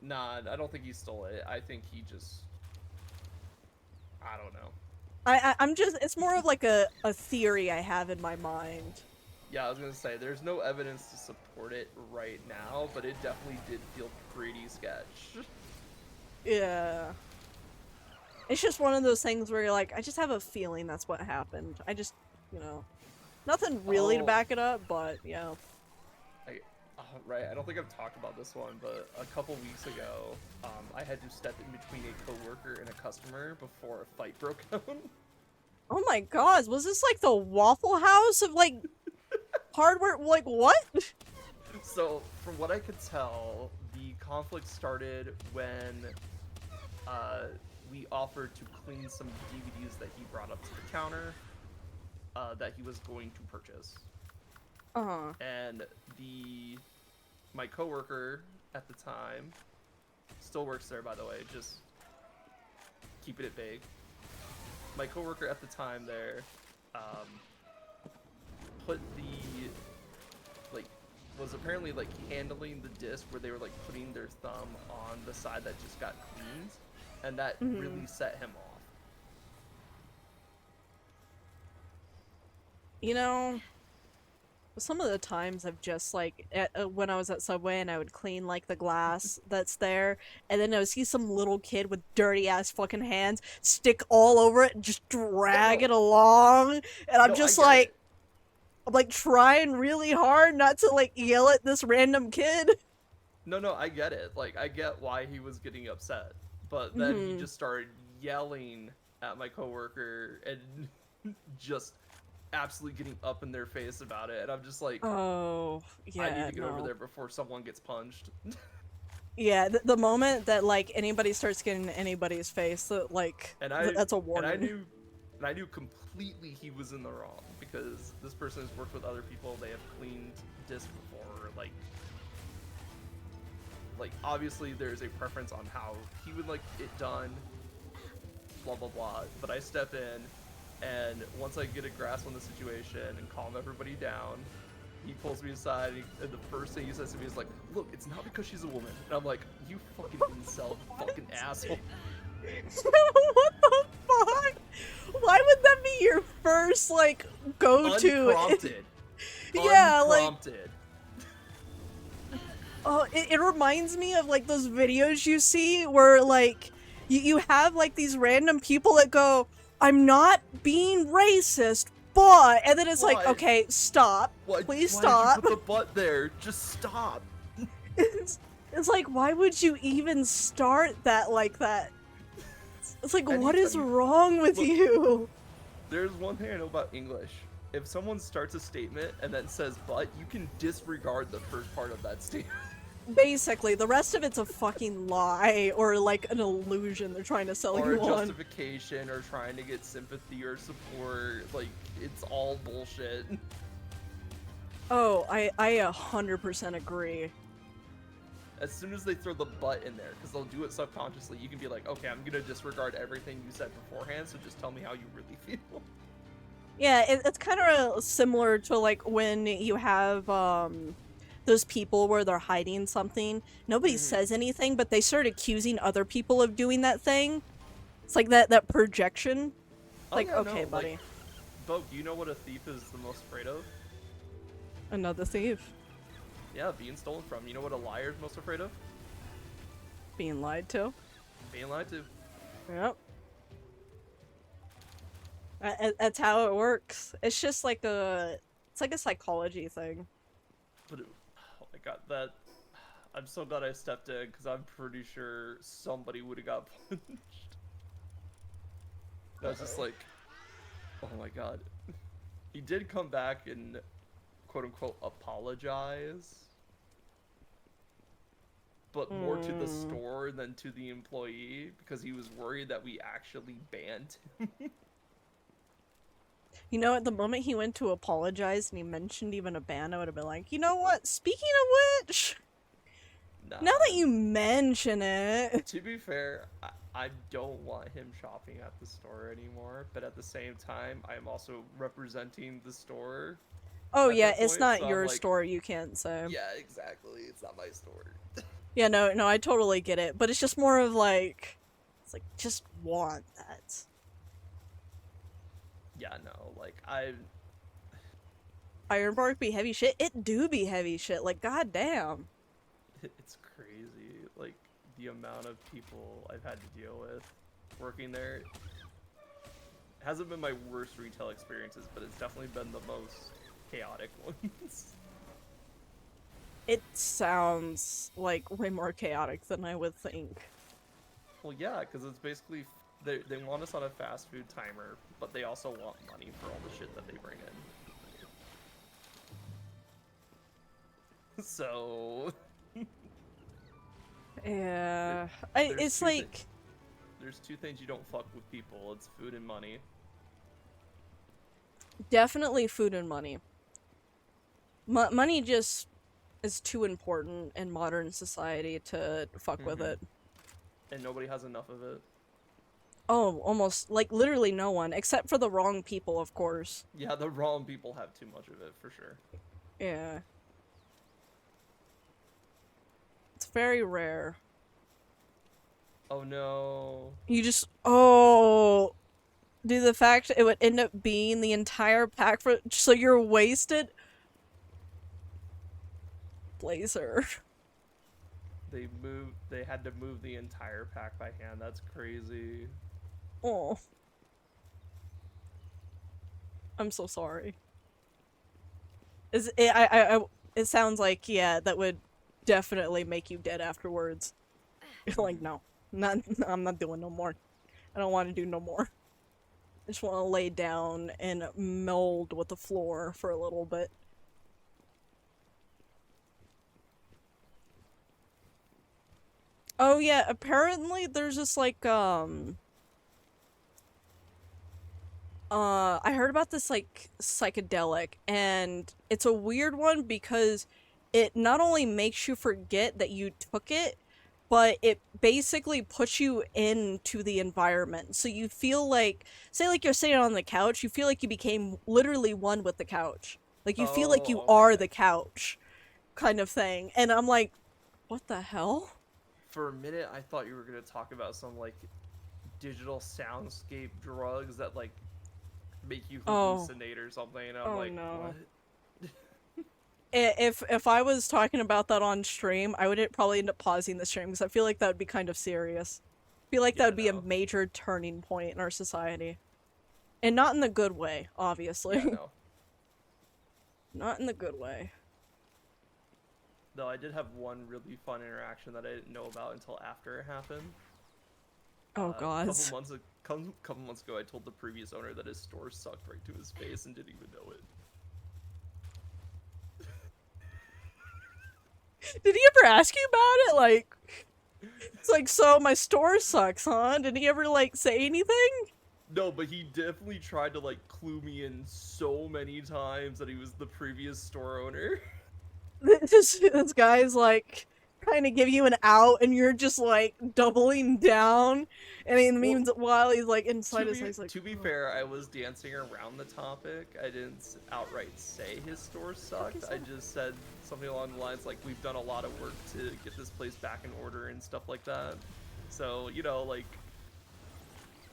Nah, I don't think he stole it. I think he just... I don't know. I'm just, it's more of like a theory I have in my mind. Yeah, I was gonna say, there's no evidence to support it right now, but it definitely did feel pretty sketch. Yeah. It's just one of those things where you're like, I just have a feeling that's what happened. I just, you know, nothing really to Oh. back it up, but yeah. Right, I don't think I've talked about this one, but a couple weeks ago, I had to step in between a coworker and a customer before a fight broke out. Oh my god, was this like the Waffle House of like hardware? Like what? So, from what I could tell, the conflict started when we offered to clean some DVDs that he brought up to the counter that he was going to purchase. Uh-huh. And my coworker at the time still works there, by the way, just keeping it vague. My coworker at the time there put was apparently like handling the disc where they were like putting their thumb on the side that just got cleaned, and that really set him off. You know, some of the times I've just like when I was at Subway and I would clean like the glass that's there, and then I would see some little kid with dirty ass fucking hands stick all over it and just drag it along, and I'm No, just I get like, it. I'm like trying really hard not to like yell at this random kid. No, I get it. Like, I get why he was getting upset. But then he just started yelling at my coworker and just absolutely getting up in their face about it. And I'm just like, Oh, I need yeah, to get over no. there before someone gets punched. Yeah, the moment that, like, anybody starts getting in anybody's face, that, like, And that's a and warning. I knew completely he was in the wrong because this person has worked with other people. They have cleaned disc before. Like obviously there's a preference on how he would like it done. Blah blah blah. But I step in, and once I get a grasp on the situation and calm everybody down, he pulls me aside, and the first thing he says to me is like, "Look, it's not because she's a woman." And I'm like, "You fucking incel, fucking asshole." What the fuck? Why would that be your first, like, go-to? Unprompted. Yeah, like, Unprompted. oh, it reminds me of, like, those videos you see where, like, you have, like, these random people that go, I'm not being racist, but, and then it's like, But- okay, stop. Please stop. Why did you put the butt there? Just stop. It's like, why would you even start that like that? It's like, what is Anytime you- wrong with Look. you? There's one thing I know about English. If someone starts a statement and then says "but," you can disregard the first part of that statement. Basically, the rest of it's a fucking lie or like an illusion they're trying to sell Or a you on. justification, or trying to get sympathy or support. Like, it's all bullshit. Oh, I 100% agree. As soon as they throw the "but" in there, because they'll do it subconsciously, you can be like, okay, I'm gonna disregard everything you said beforehand, so just tell me how you really feel. Yeah, it's kind of similar to like when you have those people where they're hiding something. Nobody says anything, but they start accusing other people of doing that thing. It's like that projection. Oh, Like, yeah, okay, no, buddy. Like, Bo, do you know what a thief is the most afraid of? Another thief. Yeah, being stolen from. You know what a liar is most afraid of? Being lied to. Being lied to. Yep. That's how it works. It's just like it's like a psychology thing. But oh my god, that. I'm so glad I stepped in, because I'm pretty sure somebody would have got punched. I was just like, oh my god. He did come back and quote unquote apologize. But more to the store than to the employee, because he was worried that we actually banned him. You know, at the moment he went to apologize and he mentioned even a ban, I would have been like, you know what? Speaking of which, Nah. now that you mention it, To be fair, I don't want him shopping at the store anymore, but at the same time, I am also representing the store. oh At yeah, that it's point, not so I'm your like- store. You can't say. Yeah, exactly. It's not my store. Yeah, no, I totally get it. But it's just more of like, it's like just want that. Yeah, no, like, Ironbark be heavy shit. It do be heavy shit. Like, goddamn. it's crazy. Like, the amount of people I've had to deal with working there. It hasn't been my worst retail experiences, but it's definitely been the most chaotic ones. It sounds like way more chaotic than I would think. Well, yeah, because it's basically they want us on a fast food timer, but they also want money for all the shit that they bring in. So Yeah, there's it's two like, there's two things you don't fuck with people: it's food and money. definitely food and money. Money just is too important in modern society to fuck with it. And nobody has enough of it. Oh, almost, like, literally no one, except for the wrong people, of course. Yeah, the wrong people have too much of it for sure. Yeah. It's very rare. Oh no. You just, oh, do the fact it would end up being the entire pack for, so you're wasted? Blazer. They had to move the entire pack by hand. That's crazy. Oh. I'm so sorry. It sounds like, yeah, that would definitely make you dead afterwards. You're like, no, I'm not doing no more. I don't want to do no more. I just want to lay down and mold with the floor for a little bit. Oh yeah, apparently there's this like I heard about this like psychedelic, and it's a weird one because it not only makes you forget that you took it, but it basically puts you into the environment. So you feel like, say like you're sitting on the couch, you feel like you became literally one with the couch. Like you feel like you Oh, are okay. the couch kind of thing. And I'm like, what the hell? For a minute, I thought you were gonna talk about some like digital soundscape drugs that like make you Oh, hallucinate or something, and I'm oh like, no. what? If I was talking about that on stream, I would probably end up pausing the stream because I feel like that would be kind of serious. I feel like that Yeah, would be a no. major turning point in our society. And not in the good way, Yeah, obviously. no. Not in the good way. Though I did have one really fun interaction that I didn't know about until after it happened. Oh A god. couple months ago, I told the previous owner that his store sucked right to his face and didn't even know it. Did he ever ask you about it? Like, it's like, so my store sucks, huh? Did he ever, like, say anything? No, but he definitely tried to like clue me in so many times that he was the previous store owner. Just, this guy's, like, trying to give you an out, and you're just, like, doubling down. And in the Well, meanwhile, he's, like, inside his head, he's like, to be "Oh, fair, I was dancing around the topic. I didn't outright say his store sucked. I just said something along the lines like, we've done a lot of work to get this place back in order and stuff like that. So, you know, like,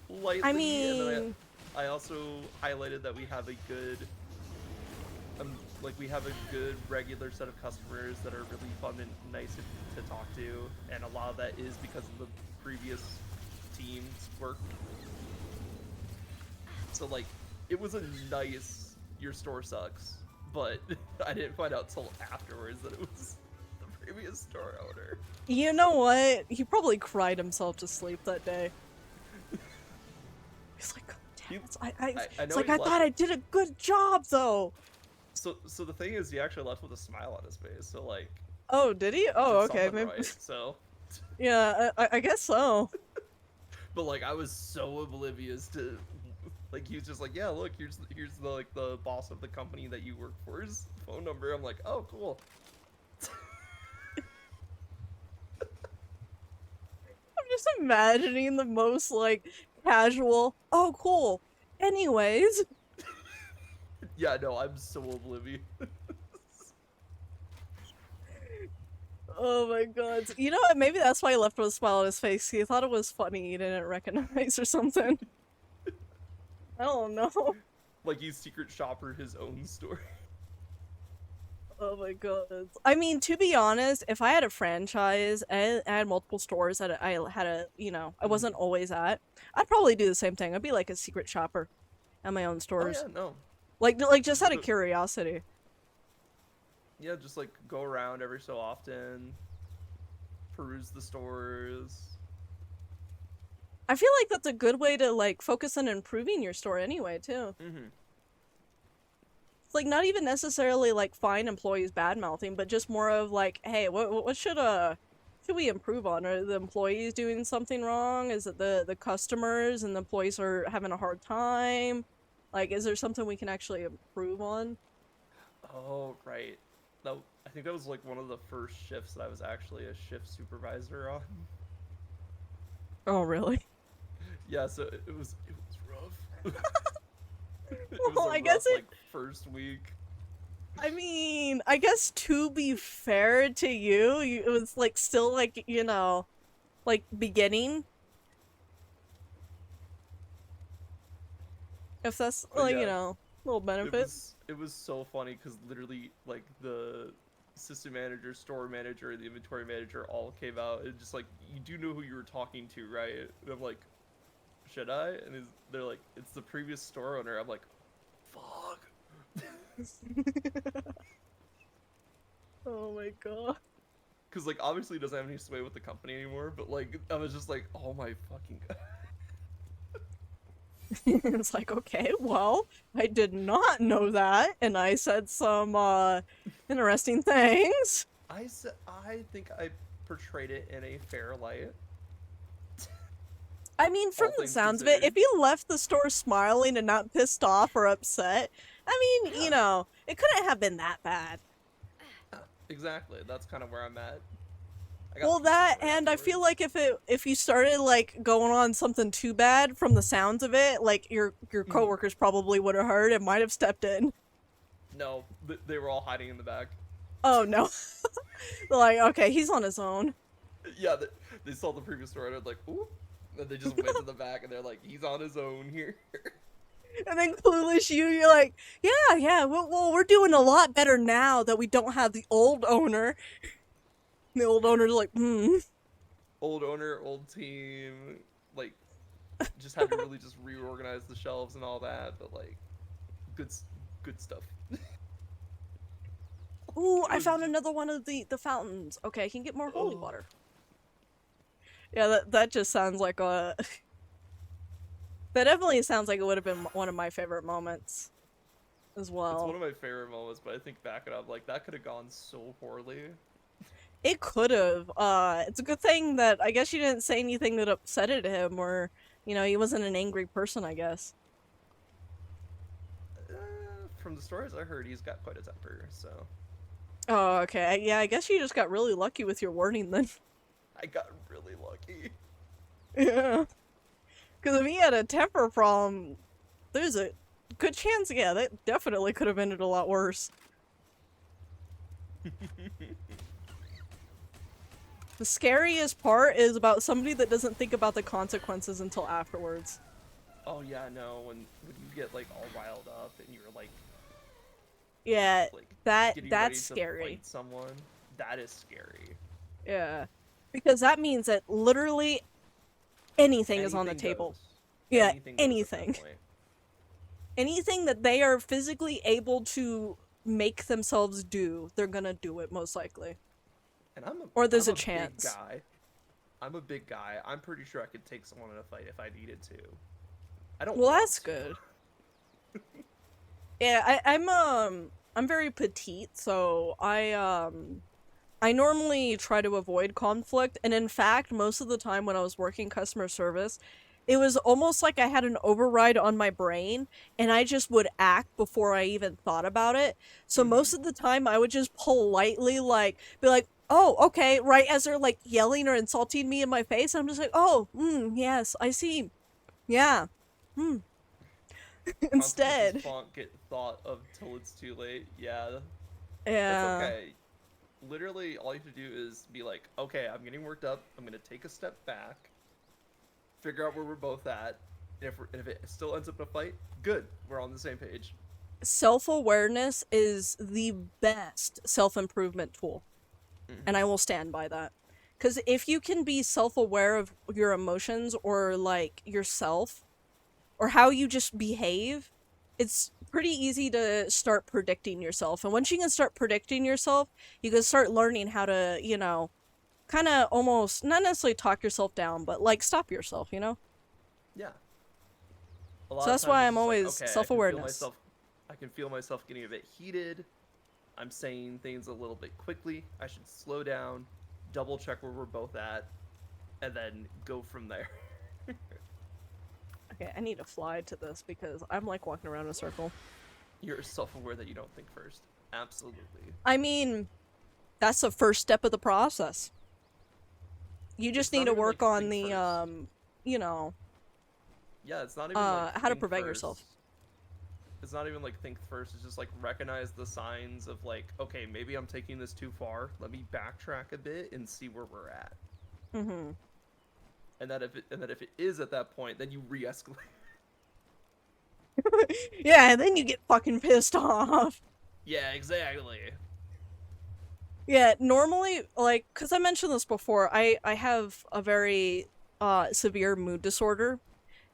lightly. I And then mean, I also highlighted that we have a good, we have a good regular set of customers that are really fun and nice to talk to. And a lot of that is because of the previous team's work. So like, it was a nice, your store sucks, but I didn't find out till afterwards that it was the previous store owner. you know what? He probably cried himself to sleep that day. He's like, God damn it. I It's know like, he I left. thought I did a good job, though. So the thing is, he actually left with a smile on his face. So like, Oh, did he? Oh, did okay. something Maybe. right. So, Yeah, I guess so. but like, I was so oblivious to, like, he was just like, yeah, look, here's the like the boss of the company that you work for's phone number. I'm like, oh, cool. I'm just imagining the most, like, casual, oh, cool. Anyways. Yeah, no, I'm so oblivious. Oh my god. You know what? Maybe that's why he left with a smile on his face. He thought it was funny he didn't recognize or something. I don't know. Like, he's secret shopper his own store. Oh my god. I mean, to be honest, if I had a franchise and I had multiple stores that I had a, you know, I wasn't always at, I'd probably do the same thing. I'd be like a secret shopper at my own Oh stores. yeah, no. Like just out of curiosity. Yeah, just like go around every so often, peruse the stores. I feel like that's a good way to like focus on improving your store anyway, too. Mm-hmm. It's like not even necessarily like fine employees bad mouthing, but just more of like, hey, what should we improve on? Are the employees doing something wrong? Is it the customers and the employees are having a hard time? Like, is there something we can actually improve on? Oh, right. That, I think that was like one of the first shifts that I was actually a shift supervisor on. Oh, really? Yeah, so it was rough. It was Well, a I guess rough, like, first week. I mean, I guess to be fair to you, it was like still like, you know, like beginning. If that's But like, you yeah, know, little benefit. it was so funny because literally like the assistant manager, store manager, and the inventory manager all came out and just like, you do know who you were talking to, right? And I'm like, should I? And they're like, it's the previous store owner. I'm like, fuck. Oh my god. because like obviously he doesn't have any sway with the company anymore. But like I was just like, oh my fucking god. It's like, okay, well, I did not know that, and I said some interesting things. I think I portrayed it in a fair light. I mean, from All the things sounds of it, if considered. you left the store smiling and not pissed off or upset, I mean, you Yeah. know, it couldn't have been that bad. Yeah, exactly. That's kind of where I'm at. I Well, pizza that, joy and I feel afterwards. like if you started like going on something too bad from the sounds of it, like your Mhm. coworkers probably would have heard and might have stepped in. No, they were all hiding in the back. Oh no. They're like, okay, he's on his own. Yeah, they saw the previous story and they're like, ooh. And they just went to the back and they're like, he's on his own here. And then clueless you're like, yeah, well, we're doing a lot better now that we don't have the old owner. And the old owner's like, Old owner, old team, like, just had to really just reorganize the shelves and all that, but like, good, good stuff. ooh, It I was found just- another one of the fountains. Okay, I can get more holy Oh. water. Yeah, that just sounds like a... That definitely sounds like it would have been one of my favorite moments as well. It's one of my favorite moments, but I think back it up, like, that could have gone so poorly. It could have. It's a good thing that I guess you didn't say anything that upsetted him, or you know, he wasn't an angry person. I guess. From the stories I heard, he's got quite a temper, so Oh, okay. Yeah, I guess you just got really lucky with your warning then. I got really lucky. Yeah. Because if he had a temper problem, there's a good chance. Yeah, that definitely could have ended a lot worse. The scariest part is about somebody that doesn't think about the consequences until afterwards. Oh yeah, no, when you get like all riled up and you're like Yeah, getting ready that's to scary. fight someone, that is scary. Yeah. Because that means that literally anything is on the Anything table. goes. Yeah, Anything goes at that anything. point. Anything that they are physically able to make themselves do, they're gonna do it most likely. And Or there's I'm a chance. Big guy. I'm a big guy. I'm pretty sure I could take someone in a fight if I needed to. I don't. Well, want that's to. good. Yeah, I'm very petite, so I normally try to avoid conflict, and in fact, most of the time when I was working customer service, it was almost like I had an override on my brain, and I just would act before I even thought about it. So most of the time, I would just politely, like, be like, oh, okay, right as they're, like, yelling or insulting me in my face, I'm just like, oh, yes, I see. Yeah. Instead. Consequences won't get thought of till it's too late. Yeah, Yeah. that's okay. Literally, all you have to do is be like, okay, I'm getting worked up. I'm gonna take a step back, figure out where we're both at. And if it still ends up in a fight, good. We're on the same page. Self-awareness is the best self-improvement tool. And I will stand by that. Because if you can be self-aware of your emotions or, like, yourself, or how you just behave, it's pretty easy to start predicting yourself. And once you can start predicting yourself, you can start learning how to, you know, kind of almost, not necessarily talk yourself down, but, like, stop yourself, you know? Yeah. So that's why I'm always self-awareness. I can feel myself getting a bit heated. I'm saying things a little bit quickly. I should slow down, double check where we're both at, and then go from there. Okay, I need to fly to this because I'm, like, walking around in a circle. You're self-aware that you don't think first. Absolutely. I mean, that's the first step of the process. You just It's need not to even, work like, on think the, first. you know, Yeah, it's not even how to prevent yourself. It's not even like think first. It's just like recognize the signs of like, okay, maybe I'm taking this too far. Let me backtrack a bit and see where we're at. Mm-hmm. And that if it is at that point, then you re-escalate. Yeah, and then you get fucking pissed off. Yeah, exactly. Yeah, normally, like, because I mentioned this before, I have a very severe mood disorder.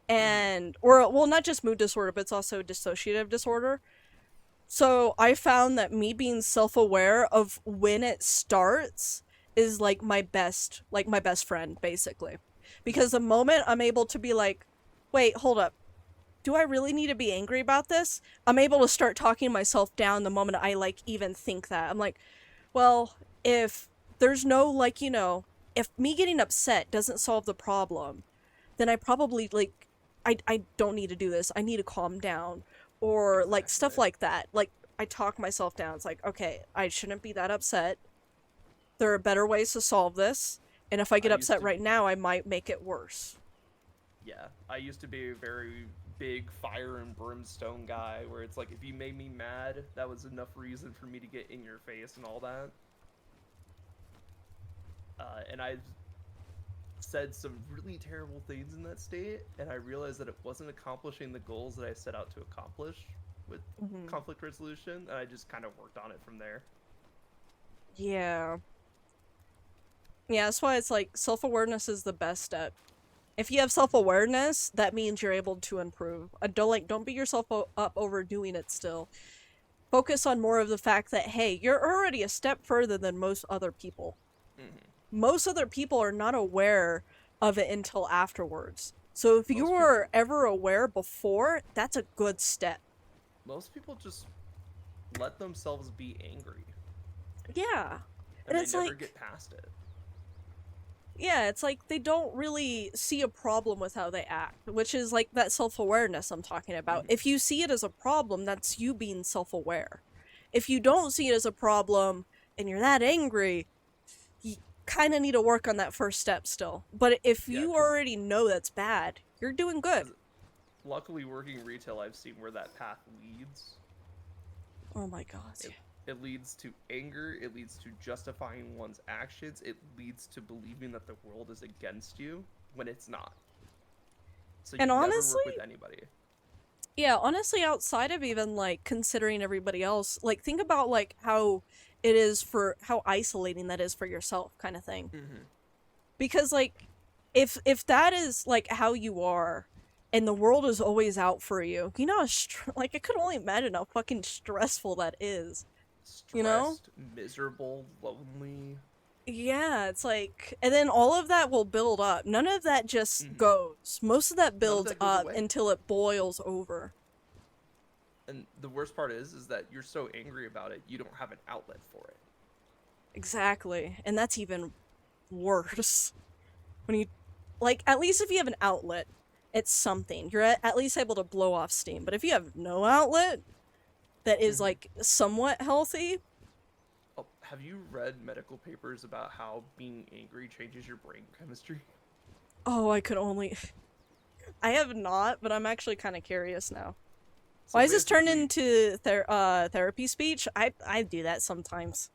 And, or, well, not just mood disorder, but it's also dissociative disorder. So I found that me being self-aware of when it starts is like my best friend, basically. Because the moment I'm able to be like, wait, hold up, do I really need to be angry about this? I'm able to start talking myself down the moment I like even think that. I'm like, well, if there's no like, if me getting upset doesn't solve the problem, then I probably like I don't need to do this. I need to calm down or like stuff Exactly. like that. Like I talk myself down. It's like, okay, I shouldn't be that upset. There are better ways to solve this, and if I get I used upset to right now, I might make it worse. Yeah, I used to be a very big fire and brimstone guy where it's like if you made me mad, that was enough reason for me to get in your face and all that. And I've said some really terrible things in that state, and I realized that it wasn't accomplishing the goals that I set out to accomplish with Mm-hmm. conflict resolution, and I just kind of worked on it from there. Yeah. Yeah, that's why it's like self-awareness is the best step. If you have self-awareness, that means you're able to improve. Don't beat yourself up over doing it still. Focus on more of the fact that, hey, you're already a step further than most other people. Most other people are not aware of it until afterwards. So if you Most were people- ever aware before, that's a good step. Most people just let themselves be angry, Yeah. and they it's never like, get past it. yeah, it's like they don't really see a problem with how they act, which is like that self-awareness I'm talking about. If you see it as a problem, that's you being self-aware. If you don't see it as a problem and you're that angry, you kind of need to work on that first step still. But if Yeah, you 'cause- already know that's bad, you're doing good. 'cause luckily, working retail, I've seen where that path leads. Oh my god. It leads to anger, it leads to justifying one's actions, it leads to believing that the world is against you when it's not. So you And never work honestly, with anybody. yeah, honestly, outside of even like considering everybody else, like think about like how it is for how isolating that is for yourself, kind of thing. Because like if that is like how you are and the world is always out for you, like I could only imagine how fucking stressful that is. Stressed, You know? miserable, lonely. Yeah, it's like, and then all of that will build up. None of that just goes. Most of that builds that goes up away. until it boils over. And the worst part is that you're so angry about it, you don't have an outlet for it. Exactly. And that's even worse. When you, like, at least if you have an outlet, it's something. You're at least able to blow off steam. But if you have no outlet that is, like, somewhat healthy, Oh, have you read medical papers about how being angry changes your brain chemistry? oh, I could only. I have not, but I'm actually kind of curious now. So Why is this turned basically- into therapy speech? I do that sometimes.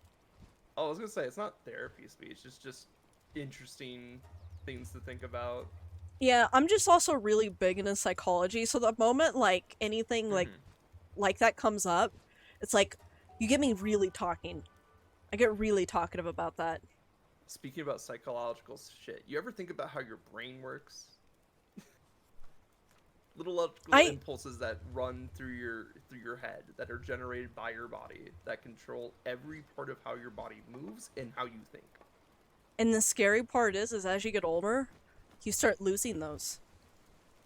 Oh, I was gonna say it's not therapy speech. It's just interesting things to think about. Yeah, I'm just also really big into psychology, so the moment like anything like that comes up, it's like you get me really talking. I get really talkative about that. Speaking about psychological shit, you ever think about how your brain works? Little electrical impulses that run through your head that are generated by your body that control every part of how your body moves and how you think. And the scary part is as you get older, you start losing those.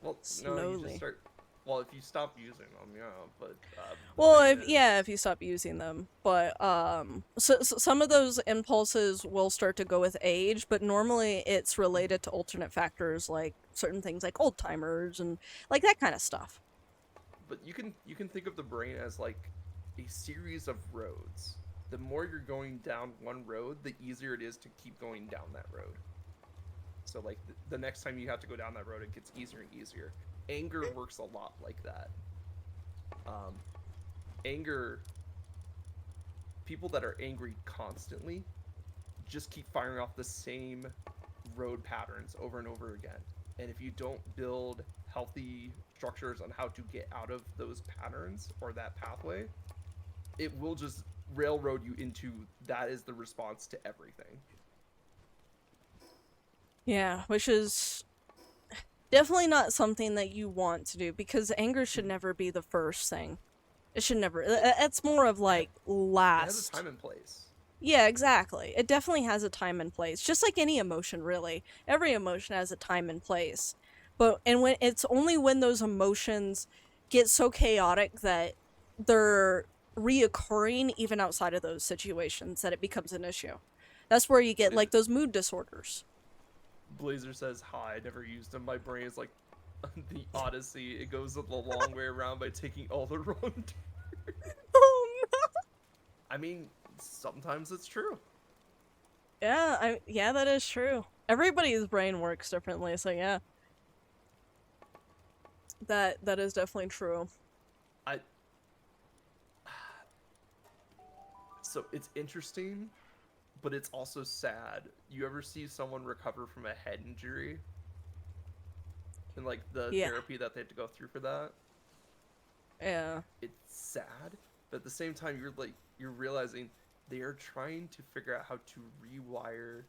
Well, no, you Slowly. just start. Well, if you stop using them, yeah. But the Well, thing if you stop using them, but so some of those impulses will start to go with age, but normally it's related to alternate factors like certain things like old timers and like that kind of stuff. But you can think of the brain as like a series of roads. The more you're going down one road, the easier it is to keep going down that road. So like the next time you have to go down that road, it gets easier and easier. Anger works a lot like that. Anger, people that are angry constantly just keep firing off the same road patterns over and over again. And if you don't build healthy structures on how to get out of those patterns or that pathway, it will just railroad you into that is the response to everything. Yeah, which is definitely not something that you want to do because anger should never be the first thing. It should never. It's more of like It has last. a time and place. Yeah, exactly. It definitely has a time and place. Just like any emotion, really. Every emotion has a time and place. And when it's only when those emotions get so chaotic that they're reoccurring even outside of those situations that it becomes an issue. That's where you get Blazer, like those mood disorders. Blazer says hi. Never used them. My brain is like the Odyssey. It goes the long way around by taking all the wrong. Oh no. I mean, sometimes it's true. Yeah, that is true. Everybody's brain works differently, so yeah. That is definitely true. I. So it's interesting, but it's also sad. You ever see someone recover from a head injury? And like the Yeah. therapy that they have to go through for that? Yeah. It's sad, but at the same time you're realizing they are trying to figure out how to rewire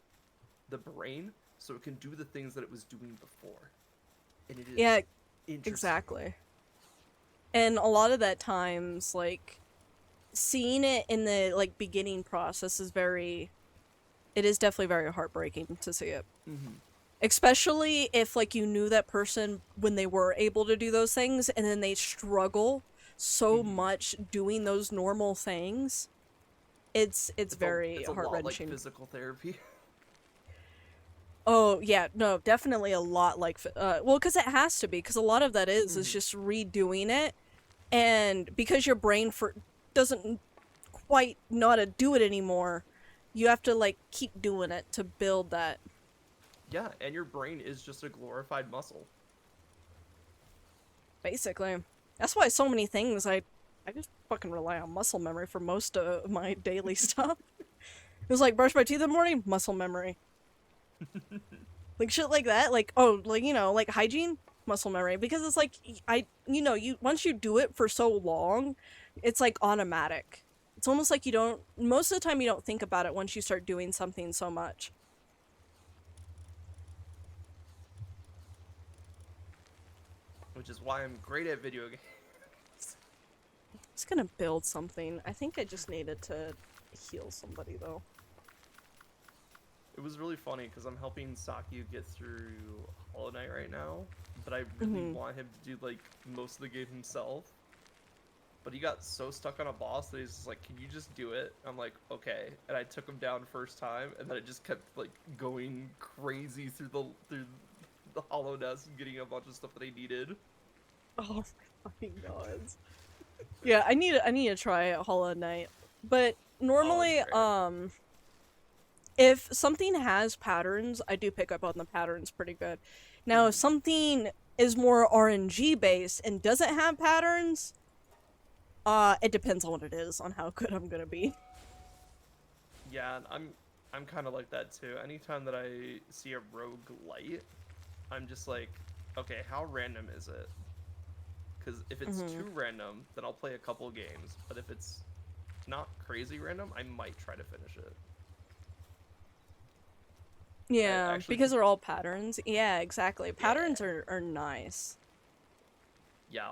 the brain so it can do the things that it was doing before. And it is Yeah, interesting. exactly. And a lot of that times, like, seeing it in the, like, beginning process is it is definitely very heartbreaking to see it. Mm-hmm. Especially if, like, you knew that person when they were able to do those things, and then they struggle so much doing those normal things. It's very It's a lot like heart-wrenching. physical therapy. Oh, yeah, no, definitely a lot like, well, because it has to be, because a lot of that is Mhm. just redoing it, and because your brain doesn't quite know how to do it anymore, you have to, like, keep doing it to build that. Yeah, and your brain is just a glorified muscle. Basically. That's why so many things I just fucking rely on muscle memory for most of my daily stuff. It was like brush my teeth in the morning, muscle memory. Like shit like that, like like like hygiene, muscle memory because it's like you once you do it for so long, it's like automatic. It's almost like you don't most of the time you don't think about it once you start doing something so much. Which is why I'm great at video games. I was gonna build something. I think I just needed to heal somebody though. It was really funny because I'm helping Sakyu get through Hollow Knight right now, but I really want him to do like most of the game himself. But he got so stuck on a boss that he's just like, "Can you just do it?" I'm like, "Okay," and I took him down first time, and then it just kept like going crazy through the Hollow Nest and getting a bunch of stuff that I needed. Oh my fucking god. Yeah, I need to try Hollow Knight. But normally, great. if something has patterns, I do pick up on the patterns pretty good. Now, if something is more RNG based and doesn't have patterns, it depends on what it is, on how good I'm gonna be. Yeah, and I'm kind of like that too. Anytime that I see a rogue light, I'm just like, okay, how random is it? Because if it's too random, then I'll play a couple games. But if it's not crazy random, I might try to finish it. Yeah, because they're all patterns. Yeah, exactly. Patterns Yeah. are nice. Yeah,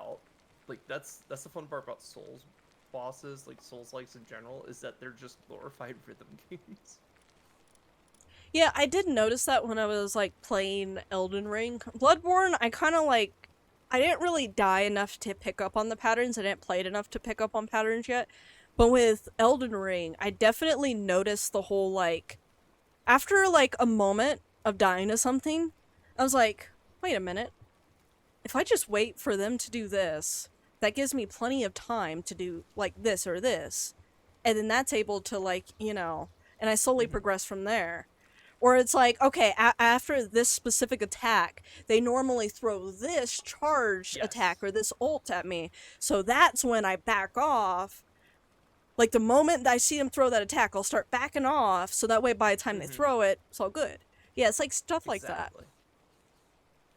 like that's the fun part about Souls bosses, like Souls likes in general, is that they're just glorified rhythm games. Yeah, I did notice that when I was like playing Elden Ring. Bloodborne, I kind of like I didn't really die enough to pick up on the patterns. I didn't play it enough to pick up on patterns yet. But with Elden Ring, I definitely noticed the whole like after like a moment of dying to something, I was like, wait a minute. If I just wait for them to do this, that gives me plenty of time to do like this or this. And then that's able to like, and I slowly progress from there. Or it's like, okay, after this specific attack, they normally throw this charged attack or this ult at me. So that's when I back off. Like the moment I see them throw that attack, I'll start backing off. So that way, by the time they throw it, it's all good. Yeah, it's like stuff like that.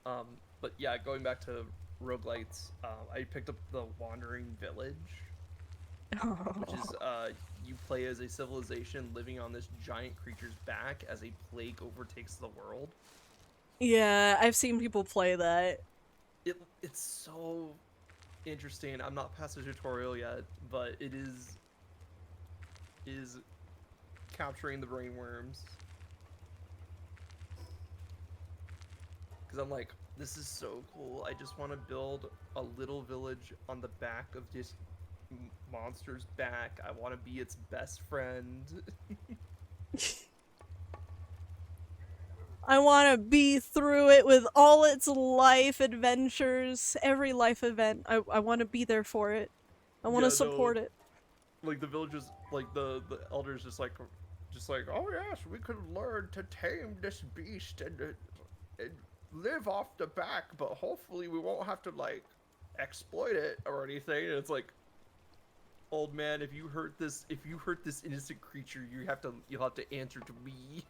But yeah, going back to roguelites, I picked up the Wandering Village, which is you play as a civilization living on this giant creature's back as a plague overtakes the world. Yeah, I've seen people play that. It's so interesting. I'm not past the tutorial yet, but it is capturing the brainworms. Because I'm like, this is so cool. I just want to build a little village on the back of this monster's back. I want to be its best friend. I want to be through it with all its life adventures, every life event. I want to be there for it. I want to support it. Like the villagers, like the elders, just like, oh yes, we could learn to tame this beast and live off the back, but hopefully we won't have to like exploit it or anything. And it's like, old man, if you hurt this innocent creature, you'll have to answer to me.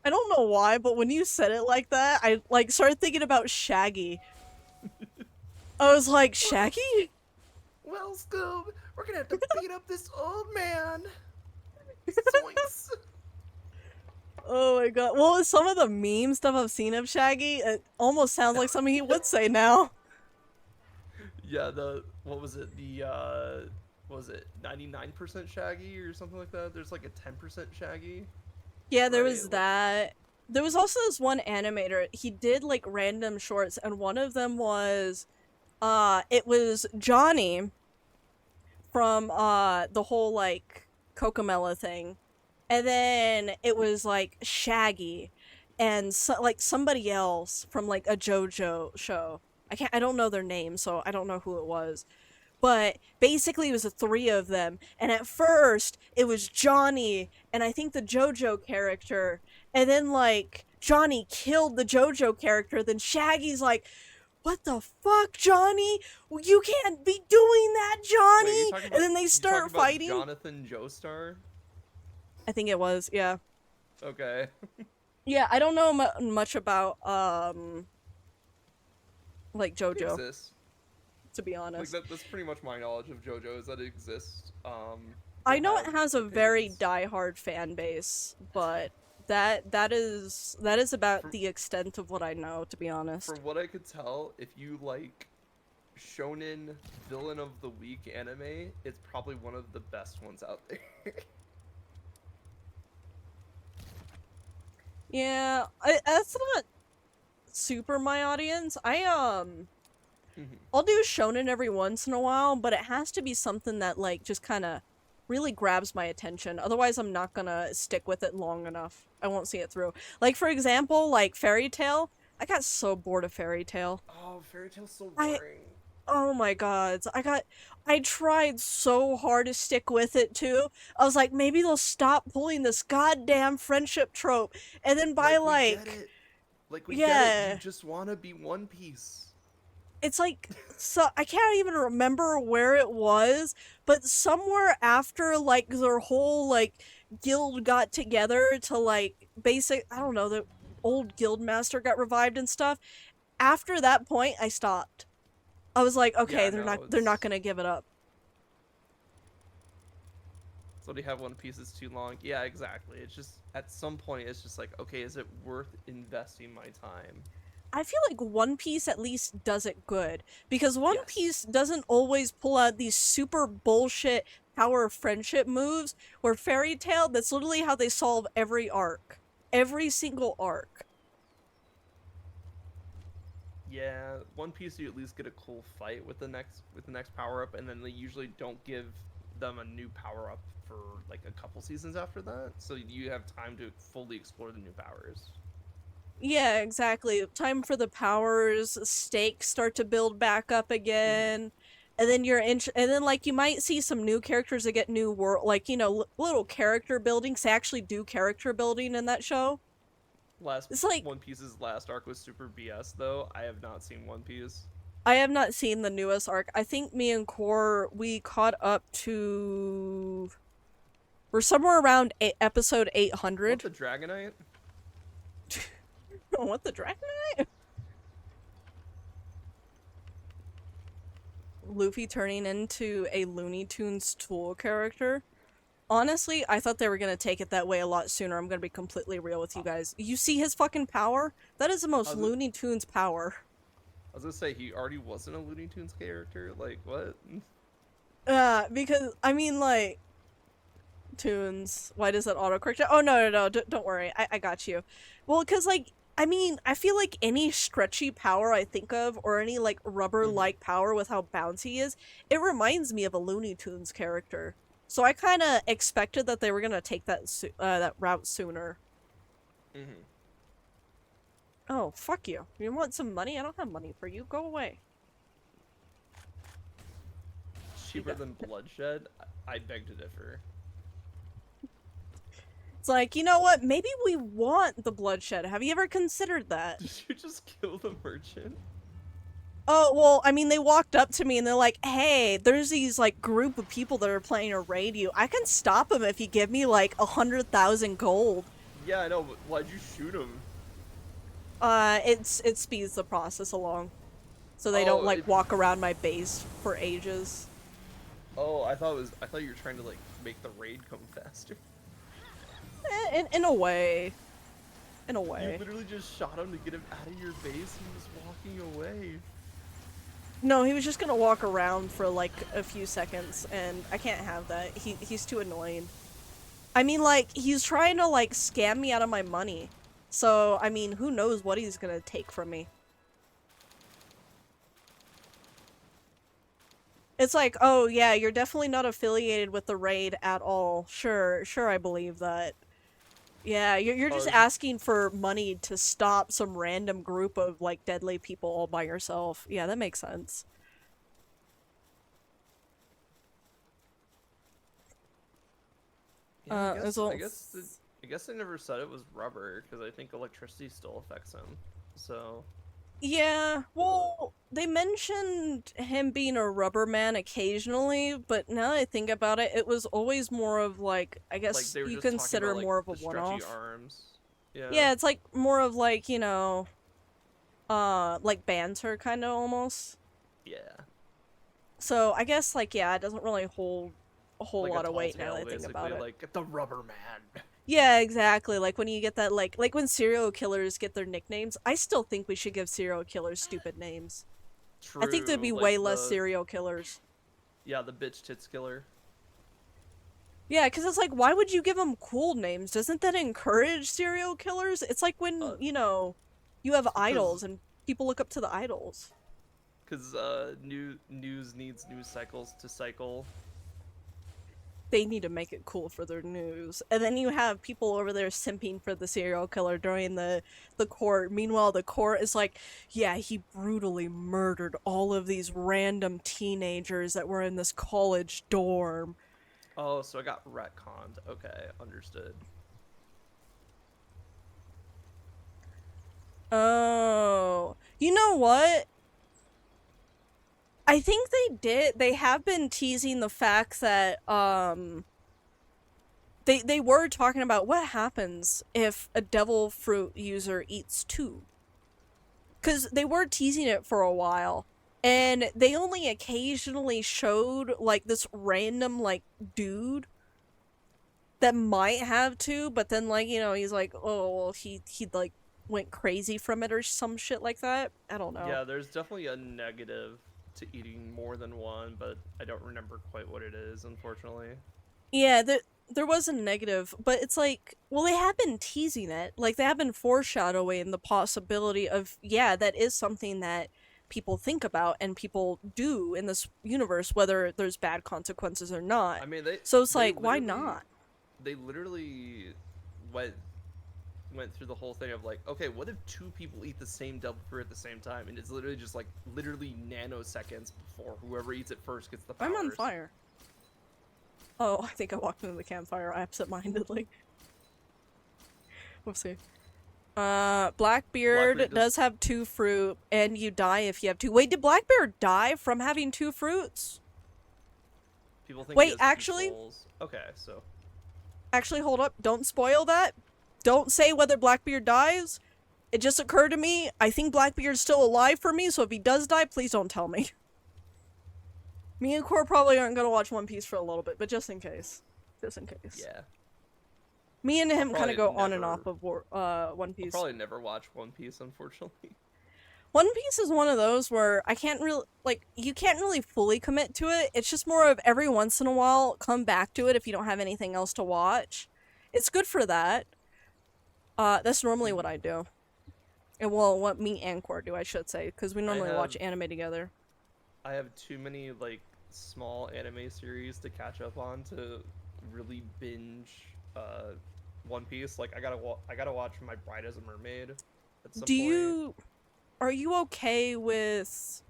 I don't know why, but when you said it like that, I like started thinking about Shaggy. I was like, Shaggy? Well, Scoob, we're gonna have to beat up this old man. Zoinks. Oh my god. Well, some of the meme stuff I've seen of Shaggy, it almost sounds like something he would say now. Yeah, what was it? What was it 99% Shaggy or something like that? There's like a 10% Shaggy. Yeah, there Right, was like- that. There was also this one animator. He did like random shorts, and one of them was, it was Johnny from the whole like Cocomella thing, and then it was like Shaggy, and like somebody else from like a JoJo show. I don't know their name, so I don't know who it was. But basically, it was the three of them. And at first, it was Johnny and I think the JoJo character. And then, like, Johnny killed the JoJo character. Then Shaggy's like, what the fuck, Johnny? You can't be doing that, Wait, Johnny! you talking And then they you start talking about fighting. Jonathan Joestar? I think it was, yeah. Okay. Yeah, I don't know much about, like, It JoJo, exists. to be Like honest. that's pretty much my knowledge of JoJo is that it exists. I they know it have has a very opinions. diehard fan base, but that is about From- the extent of what I know, to be honest. From what I could tell, if you like shonen villain of the week anime, it's probably one of the best ones out there. Yeah, that's not super my audience. I'll do shonen every once in a while, but it has to be something that like just kind of really grabs my attention. Otherwise, I'm not gonna stick with it long enough. I won't see it through. Like for example, like Fairy Tail. I got so bored of Fairy Tail. Oh, Fairy Tail's so I- boring. Oh my god. I tried so hard to stick with it too. I was like, maybe they'll stop pulling this goddamn friendship trope. And then by We get it. Like we get it. Yeah. You just want to be One Piece. it's like, so I can't even remember where it was, but somewhere after like their whole like guild got together to like I don't know, the old guild master got revived and stuff. After that point, I stopped. I was like, okay, Yeah, they're no, not it's- gonna give it up. So they have One Piece is too long. Yeah, exactly. It's just at some point it's just like, okay, is it worth investing my time? I feel like One Piece at least does it good, because One Yes. Piece doesn't always pull out these super bullshit power of friendship moves, where Fairy Tail, that's literally how they solve every arc. Every single arc. Yeah, One Piece you at least get a cool fight with the next power up, and then they usually don't give them a new power up for like a couple seasons after that, so you have time to fully explore the new powers. Yeah, exactly. Time for the powers, stakes start to build back up again. And then and then like you might see some new characters that get new world, like, you know, little character building, 'cause they actually do character building in that show. It's like- One Piece's last arc was super BS though. I have not seen One Piece. I have not seen the newest arc. I think me and Core, we caught up to... We're somewhere around episode What 800. the Dragonite? What the Dragonite? Luffy turning into a Looney Tunes tool character. Honestly, I thought they were gonna take it that way a lot sooner. I'm gonna be completely real with you guys. You see his fucking power? That is the most How's it- Looney Tunes power. I was gonna say he already wasn't a Looney Tunes character. Like what? Because I mean, like, tunes. Why does it autocorrect? Oh, no, don't worry. I got you. Well, because, like, I mean, I feel like any stretchy power I think of, or any, like, rubber-like power with how bouncy he is, it reminds me of a Looney Tunes character. So I kind of expected that they were gonna take that route sooner. Mm-hmm. Oh, fuck you. You want some money? I don't have money for you. Go away. Cheaper than bloodshed? I beg to differ. It's like, you know what? Maybe we want the bloodshed. Have you ever considered that? Did you just kill the merchant? Oh, well, I mean, they walked up to me and they're like, hey, there's these, like, group of people that are planning to raid you. I can stop them if you give me, like, 100,000 gold. Yeah, I know, but why'd you shoot him? It speeds the process along. So they don't, like, walk around my base for ages. Oh, I thought you were trying to, like, make the raid come faster. In a way. In a way. You literally just shot him to get him out of your base and he was walking away. No, he was just gonna walk around for, like, a few seconds, and I can't have that. He's too annoying. I mean, like, he's trying to, like, scam me out of my money. So, I mean, who knows what he's gonna take from me. It's like, oh yeah, you're definitely not affiliated with the raid at all. Sure, I believe that. Yeah, you're just asking for money to stop some random group of, like, deadly people all by yourself. Yeah, that makes sense. Yeah, I I guess they never said it was rubber because I think electricity still affects him. So. Yeah, well, they mentioned him being a rubber man occasionally, but now that I think about it, it was always more of, like, I guess Like you consider about, like, more of a the one-off. stretchy arms. Yeah. Yeah, it's like more of, like, you know, like banter kind of almost. Yeah. So I guess, like, yeah, it doesn't really hold a whole Like lot a of weight tall now that I tale, think about basically, it. like, get the rubber man. Yeah, exactly. Like when you get that, like when serial killers get their nicknames, I still think we should give serial killers stupid names. True. I think there'd be like way less serial killers. Yeah, the bitch tits killer. Yeah, because it's like, why would you give them cool names? Doesn't that encourage serial killers? It's like when, you know, you have idols and people look up to the idols. Because news needs news cycles to cycle. They need to make it cool for their news. And then you have people over there simping for the serial killer during the court. Meanwhile, the court is like, yeah, he brutally murdered all of these random teenagers that were in this college dorm. Oh, so I got retconned. Okay, understood. Oh. You know what? I think they have been teasing the fact that, they were talking about what happens if a devil fruit user eats two. Because they were teasing it for a while, and they only occasionally showed, like, this random, like, dude that might have two, but then, like, you know, he's like, oh, well, he like, went crazy from it or some shit like that. I don't know. Yeah, there's definitely a negative to eating more than one, but I don't remember quite what it is, unfortunately. Yeah, there was a negative, but it's like, well, they have been teasing it. Like, they have been foreshadowing the possibility of, yeah, that is something that people think about and people do in this universe, whether there's bad consequences or not. I mean, so it's like, why not? They literally went through the whole thing of like, okay, what if two people eat the same devil fruit at the same time, and it's literally just like nanoseconds before whoever eats it first gets the powers. I'm on fire. Oh, I think I walked into the campfire absent-mindedly. Whoopsie. Blackbeard does have two fruit, and you die if you have two. Wait, did Blackbeard die from having two fruits? People think Wait, actually? Okay, so. Actually, hold up. Don't spoil that. Don't say whether Blackbeard dies. It just occurred to me, I think Blackbeard's still alive for me, so if he does die, please don't tell me. Me and Core probably aren't gonna watch One Piece for a little bit, but just in case. Just in case. Yeah. Me and him kind of go on and off of One Piece. I'll probably never watch One Piece, unfortunately. One Piece is one of those where I can't really like you can't really fully commit to it. It's just more of every once in a while come back to it if you don't have anything else to watch. It's good for that. That's normally what I do. And well, what me and Core do, I should say, because we normally watch anime together. I have too many like small anime series to catch up on to really binge One Piece. Like I gotta watch My Bride as a Mermaid at some Do point. you are you okay with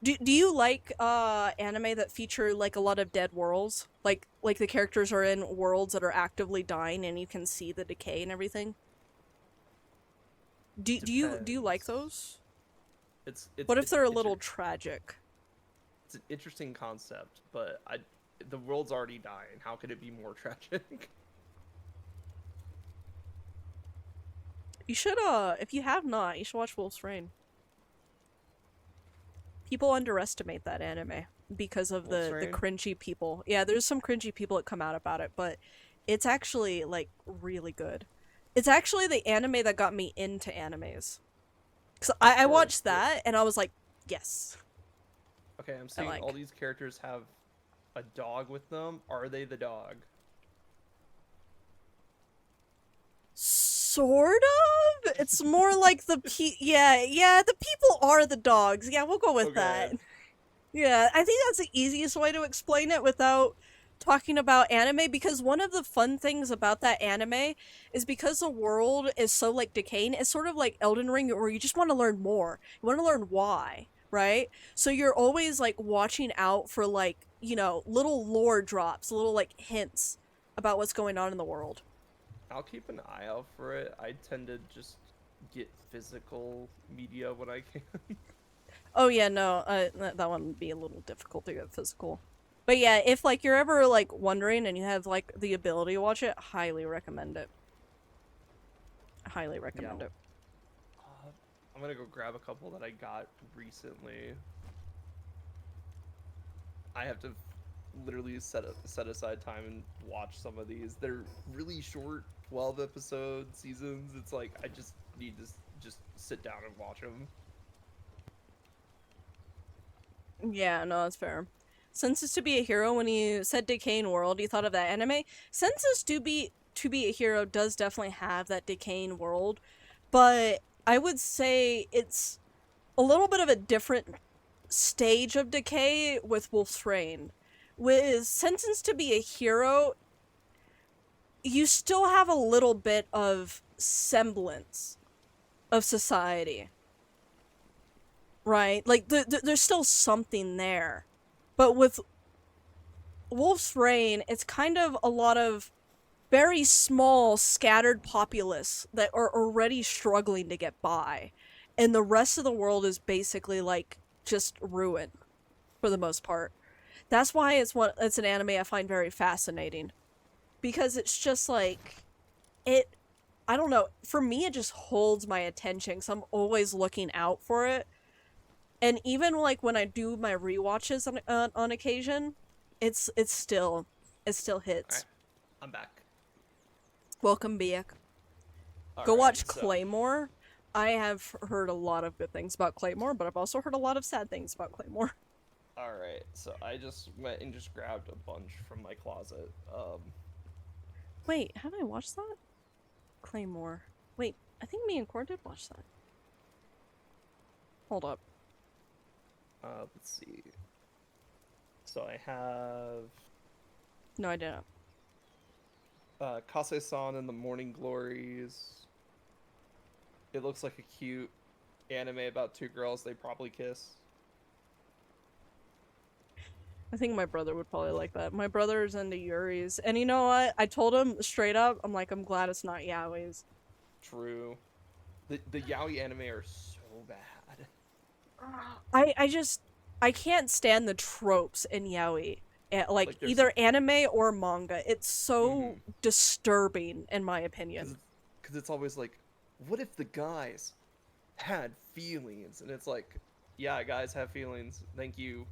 do you like anime that feature like a lot of dead worlds? Like the characters are in worlds that are actively dying and you can see the decay and everything? Do you like those? It's What if it's they're a it's little tragic? it's an interesting concept, but the world's already dying. How could it be more tragic? You should if you have not, you should watch Wolf's Rain. People underestimate that anime because of Wolf's the Rain? cringy people. Yeah, there's some cringy people that come out about it, but it's actually like really good. It's actually the anime that got me into animes. Cause I For- watched for- that and I was like, yes. Okay, I'm seeing like- all these characters have a dog with them. Are they the dog? Sort of. It's more like the yeah, the people are the dogs. Yeah, we'll go with Okay. that. Yeah, I think that's the easiest way to explain it without talking about anime, because one of the fun things about that anime is because the world is so like decaying, it's sort of like Elden Ring where you just want to learn more. You want to learn why, right? So you're always like watching out for like, little lore drops, little like hints about what's going on in the world. I'll keep an eye out for it. I tend to just get physical media when I can. Oh yeah, no, that one would be a little difficult to get physical. But yeah, if like you're ever like wondering and you have like the ability to watch it, highly recommend it. Highly recommend Yeah. it. I'm gonna go grab a couple that I got recently. I have to literally set aside time and watch some of these. They're really short, 12 episode seasons. It's like I just need to just sit down and watch them. Yeah, no, that's fair. Census to be a Hero, when you said Decaying World, you thought of that anime. Census to be a Hero does definitely have that decaying world, but I would say it's a little bit of a different stage of decay with Wolf's Rain. With Sentence to be a Hero, you still have a little bit of semblance of society. Right? Like, there's still something there. But with Wolf's Rain, it's kind of a lot of very small, scattered populace that are already struggling to get by. And the rest of the world is basically, like, just ruin, for the most part. That's why it's an anime I find very fascinating. Because it's just, like, I don't know, for me it just holds my attention, because I'm always looking out for it. And even like when I do my rewatches on occasion, it still hits. Alright, I'm back. Welcome back. Go Alright, watch so- Claymore. I have heard a lot of good things about Claymore, but I've also heard a lot of sad things about Claymore. Alright, so I just went and just grabbed a bunch from my closet. Wait, have I watched that? Claymore. Wait, I think me and Core did watch that. Hold up. Let's see. So I have No, I didn't. Kase-san and the Morning Glories. It looks like a cute anime about two girls. They probably kiss. I think my brother would probably like that. My brother's into Yuri's. And you know what? I told him straight up, I'm like, I'm glad it's not Yaoi's. True. The yaoi anime are so bad. I can't stand the tropes in yaoi. Like there's either anime or manga. It's so disturbing, in my opinion. Because it's always like, what if the guys had feelings? And it's like, yeah, guys have feelings. Thank you.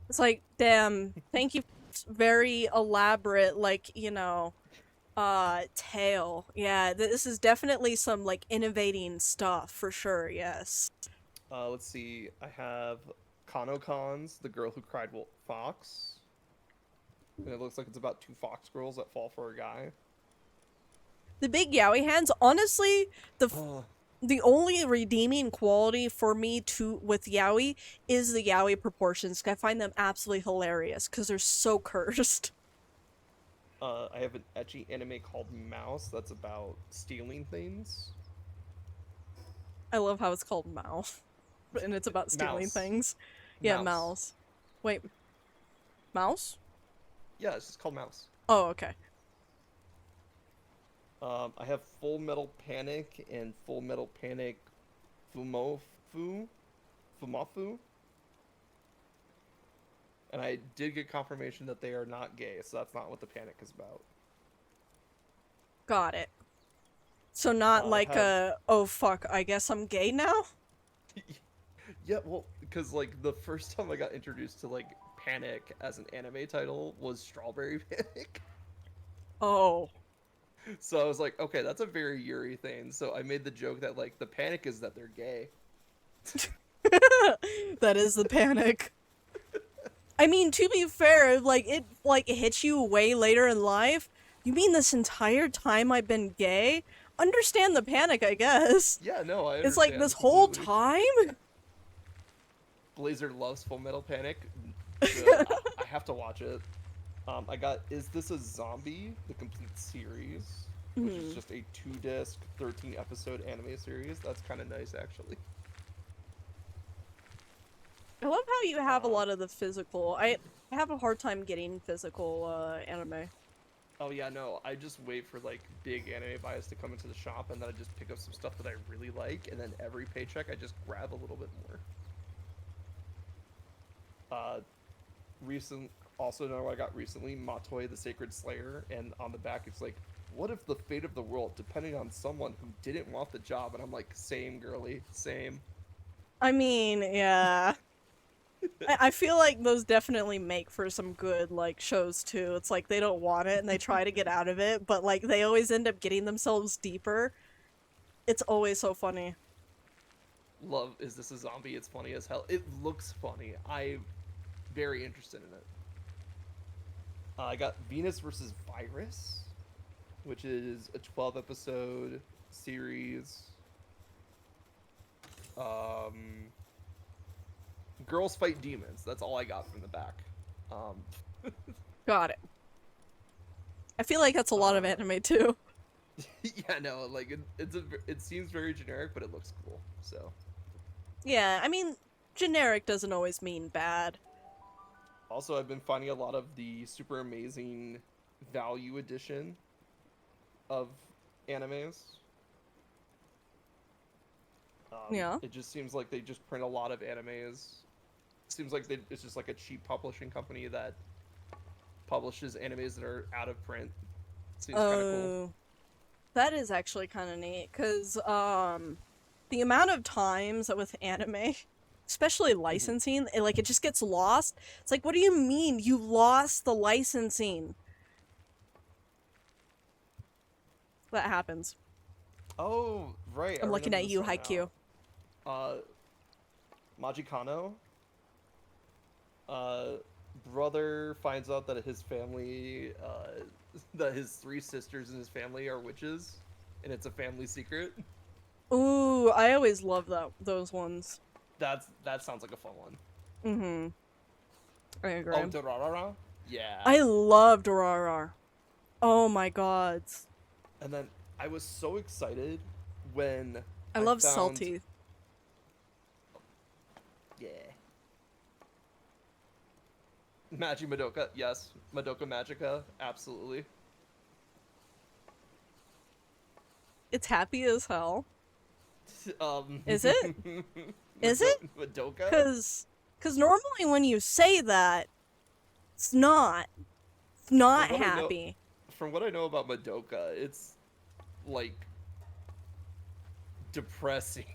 It's like, damn, thank you. Very elaborate, like, Tail. Yeah, this is definitely some like innovating stuff for sure. Yes. Let's see. I have Kanokans, the girl who cried fox. And it looks like it's about two fox girls that fall for a guy. The big yaoi hands, honestly, Oh, the only redeeming quality for me with yaoi is the yaoi proportions. I find them absolutely hilarious because they're so cursed. I have an ecchi anime called Mouse that's about stealing things. I love how it's called Mouse, and it's about stealing Mouse. things. Yeah, Mouse. mouse. Wait, mouse? Yeah, it's just called Mouse. Oh, okay. I have Full Metal Panic and Full Metal Panic Fumofu. Fumafu. And I did get confirmation that they are not gay, so that's not what the panic is about. Got it. So not like have- oh fuck, I guess I'm gay now? Yeah, well, because like the first time I got introduced to like Panic as an anime title was Strawberry Panic. Oh. So I was like, okay, that's a very Yuri thing. So I made the joke that like the panic is that they're gay. That is the panic. I mean, to be fair, like it hits you way later in life. You mean this entire time I've been gay? Understand the panic, I guess. Yeah, no, I understand. It's like this whole completely. time? Blazer loves Full Metal Panic. I have to watch it. I got Is This a Zombie? The complete series, which is just a 2-disc, 13-episode anime series. That's kind of nice, actually. I love how you have a lot of the physical. I have a hard time getting physical anime. Oh yeah, no, I just wait for like big anime buys to come into the shop, and then I just pick up some stuff that I really like, and then every paycheck I just grab a little bit more. Also know what I got recently, Matoi the Sacred Slayer, and on the back it's like, what if the fate of the world depended on someone who didn't want the job? And I'm like, same, girly, same. I mean, yeah. I feel like those definitely make for some good, like, shows, too. It's like they don't want it and they try to get out of it, but, like, they always end up getting themselves deeper. It's always so funny. Love Is This a Zombie? It's funny as hell. It looks funny. I'm very interested in it. I got Venus versus Virus, which is a 12-episode series. Girls fight demons. That's all I got from the back. Got it. I feel like that's a lot of anime, too. Yeah, no, like it seems very generic, but it looks cool. So Yeah, I mean, generic doesn't always mean bad. also, I've been finding a lot of the super amazing value edition of animes. Yeah. It just seems like they just print a lot of animes. Seems like it's just like a cheap publishing company that publishes animes that are out of print. Seems kind of cool. That is actually kind of neat, because, the amount of times that with anime, especially licensing, it just gets lost. It's like, what do you mean you lost the licensing? That happens. Oh, right. I I'm looking at remember you, this right Haikyuu. now. Magikano. Brother finds out that his family, that his 3 sisters in his family are witches, and it's a family secret. Ooh, I always love those ones. That sounds like a fun one. Mm-hmm. I agree. Oh, Dorarara? Yeah. I love Durarar. Oh my god. And then I was so excited when I love found... Salty. Yeah. Magi Madoka, yes. Madoka Magica, absolutely. It's happy as hell. Is it? Is it? Madoka? Cause normally when you say that, it's not happy. From what I know about Madoka, it's like depressing.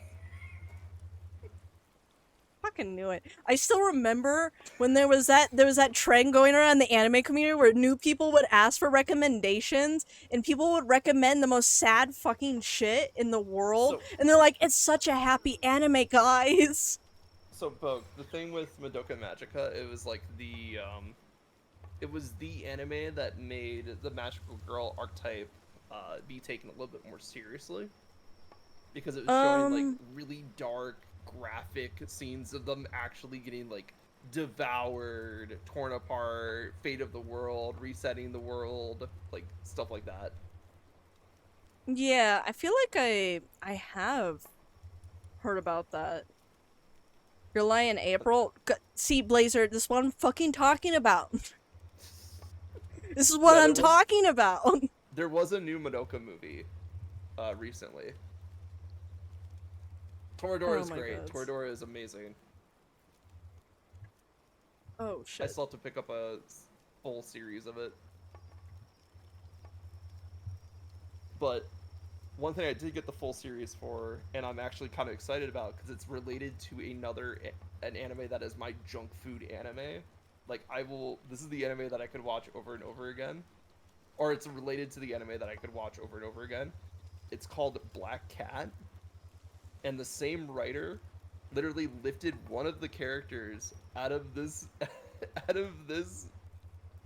fucking knew it. I still remember when there was that trend going around the anime community where new people would ask for recommendations and people would recommend the most sad fucking shit in the world, So, and they're like, it's such a happy anime, guys. so Boke, the thing with Madoka Magica, it was the anime that made the magical girl archetype be taken a little bit more seriously, because it was showing like really dark, graphic scenes of them actually getting like devoured, torn apart, fate of the world, resetting the world, like stuff like that. Yeah, I feel like I have heard about that. Your Lion April. See, Blazer, this is what I'm fucking talking about. This is what Yeah, I'm talking about. There was a new Madoka movie recently. Toradora is my great. gods. Toradora is amazing. Oh I shit. still have to pick up a full series of it. But one thing I did get the full series for, and I'm actually kind of excited about, because it's related to an anime that is my junk food anime. Like, this is the anime that I could watch over and over again. Or it's related to the anime that I could watch over and over again. It's called Black Cat. And the same writer literally lifted one of the characters out of this out of this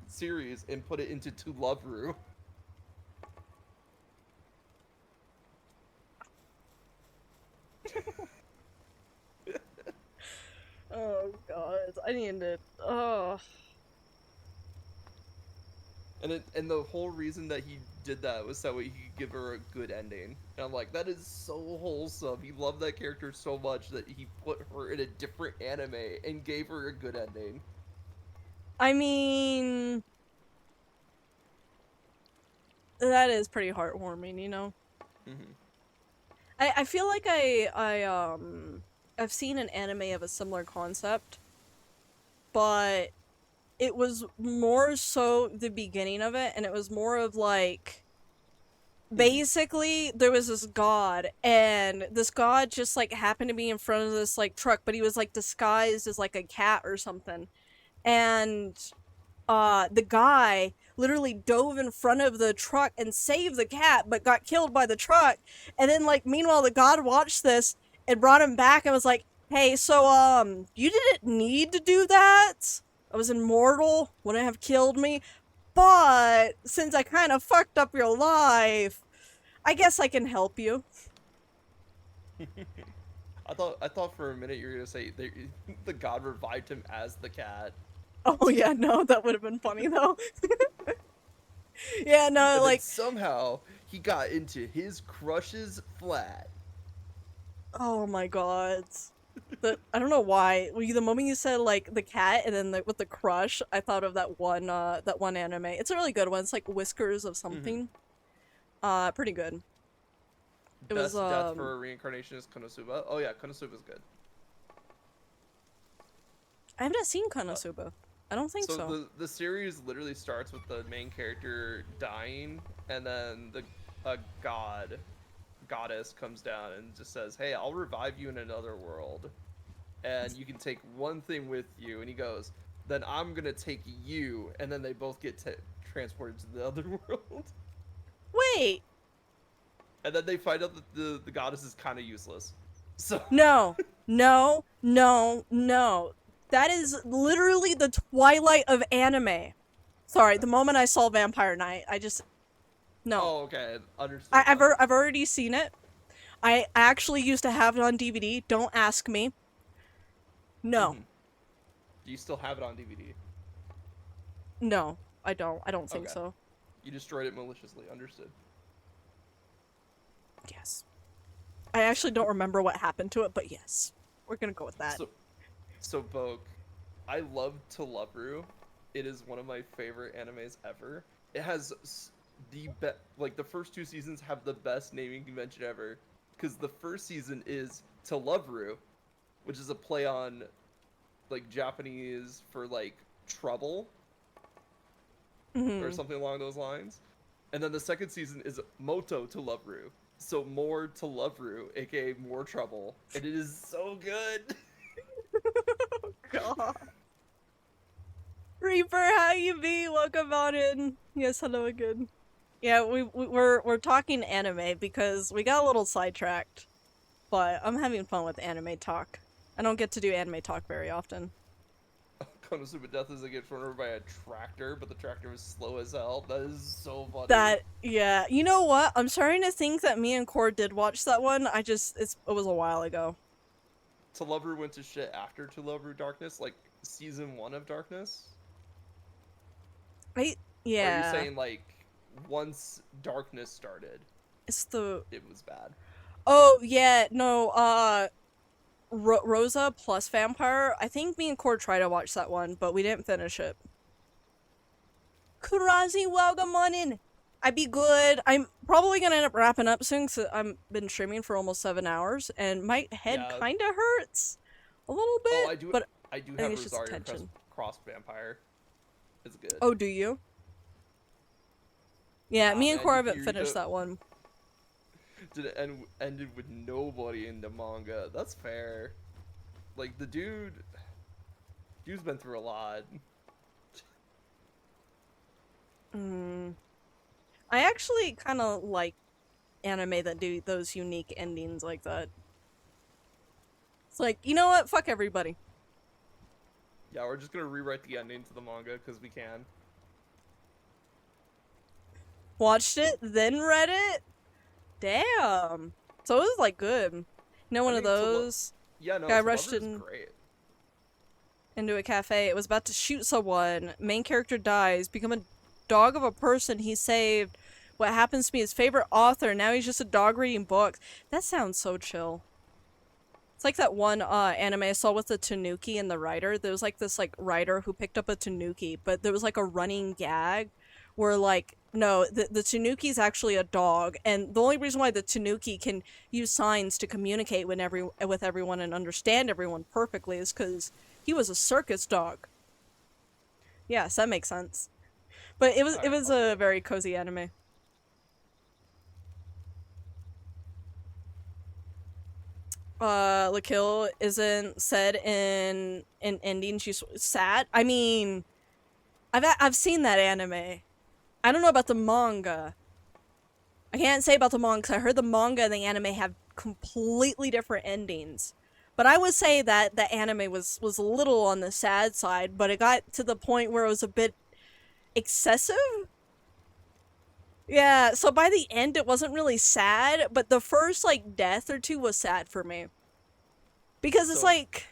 series and put it into To Love Ru. Oh god, I need to. Oh. And the whole reason that he did that was so he could give her a good ending. And I'm like, that is so wholesome. He loved that character so much that he put her in a different anime and gave her a good ending. I mean, that is pretty heartwarming, you know. Mm-hmm. I feel like I've seen an anime of a similar concept, but it was more so the beginning of it, and it was more of like, basically there was this god, and this god just like happened to be in front of this like truck, but he was like disguised as like a cat or something, and the guy literally dove in front of the truck and saved the cat, but got killed by the truck. And then, like, meanwhile, the god watched this and brought him back and was like, hey, so, you didn't need to do that. I was immortal, wouldn't have killed me. But since I kind of fucked up your life, I guess I can help you. I thought for a minute you were gonna say the god revived him as the cat. Oh, yeah, no, that would have been funny, though. Yeah, no, And like, then somehow he got into his crush's flat. oh my god. I don't know why. The moment you said like the cat and then with the crush, I thought of that one anime. It's a really good one. It's like Whiskers of something. Pretty good. It Best was death for a reincarnation is Konosuba. Oh yeah, Konosuba's good. I haven't seen Konosuba. I don't think so. So the series literally starts with the main character dying, and then a goddess comes down and just says, "Hey, I'll revive you in another world, and you can take one thing with you." And he goes, "Then I'm gonna take you," and then they both get transported to the other world. Wait. And then they find out that the goddess is kind of useless. So No. No. No. No. That is literally the twilight of anime. Sorry, the moment I saw Vampire Knight, I just no. Oh, okay, understood. I've already seen it. I actually used to have it on DVD. Don't ask me. No. Do you still have it on DVD? No, I don't. I don't think Okay. so. You destroyed it maliciously. Understood. Yes. I actually don't remember what happened to it, but yes. We're gonna go with that. So Vogue, I love To Love Ru. It is one of my favorite animes ever. It has the first two seasons have the best naming convention ever, because the first season is To Love Ru, which is a play on like Japanese for like trouble or something along those lines. And then the second season is Moto To Love Ru. So more To Love Ru, aka more trouble. And it is so good. God. Reaper, how you be? Welcome on in. Yes, hello again. Yeah, we're talking anime because we got a little sidetracked, but I'm having fun with anime talk. I don't get to do anime talk very often. Konosuba Death is get run over by a tractor, but the tractor was slow as hell. That is so funny. That, yeah. You know what? I'm starting to think that me and Core did watch that one. It was a while ago. To Love Ru went to shit after To Love Ru Darkness, like season 1 of Darkness? Yeah. Or are you saying like once Darkness started, it was bad? Oh, yeah, no, Rosa plus Vampire. I think me and Core tried to watch that one, but we didn't finish it. Kurazi, welcome on in. I be good. I'm probably gonna end up wrapping up soon because I've been streaming for almost 7 hours, and my head kinda hurts a little bit. Oh, I do have think it's just Rosario attention. Cross Vampire. It's good. Oh, do you? Yeah, me and man, Core you haven't finished that one. Did it ended with nobody in the manga? That's fair. Like the dude's been through a lot. I actually kind of like anime that do those unique endings like that. It's like, you know what? Fuck everybody. Yeah, we're just gonna rewrite the ending to the manga because we can. Watched it, then read it? Damn. So it was like good. You know, one of those. Yeah, no, Guy To Love rushed Ru is in great. into a cafe. It was about to shoot someone. Main character dies. Become a dog of a person he saved. What happens to be his favorite author. Now he's just a dog reading books. That sounds so chill. It's like that one anime I saw with the tanuki and the writer. There was like this like writer who picked up a tanuki, but there was like a running gag where like, no, the tanuki's actually a dog, and the only reason why the tanuki can use signs to communicate with everyone and understand everyone perfectly is because he was a circus dog. Yes, that makes sense. But it was a very cozy anime. La Kill isn't said in ending. She's sad. I mean, I've seen that anime. I don't know about the manga. I can't say about the manga because I heard the manga and the anime have completely different endings. But I would say that the anime was a little on the sad side, but it got to the point where it was a bit excessive. Yeah, so by the end it wasn't really sad, but the first like death or two was sad for me. Because it's like...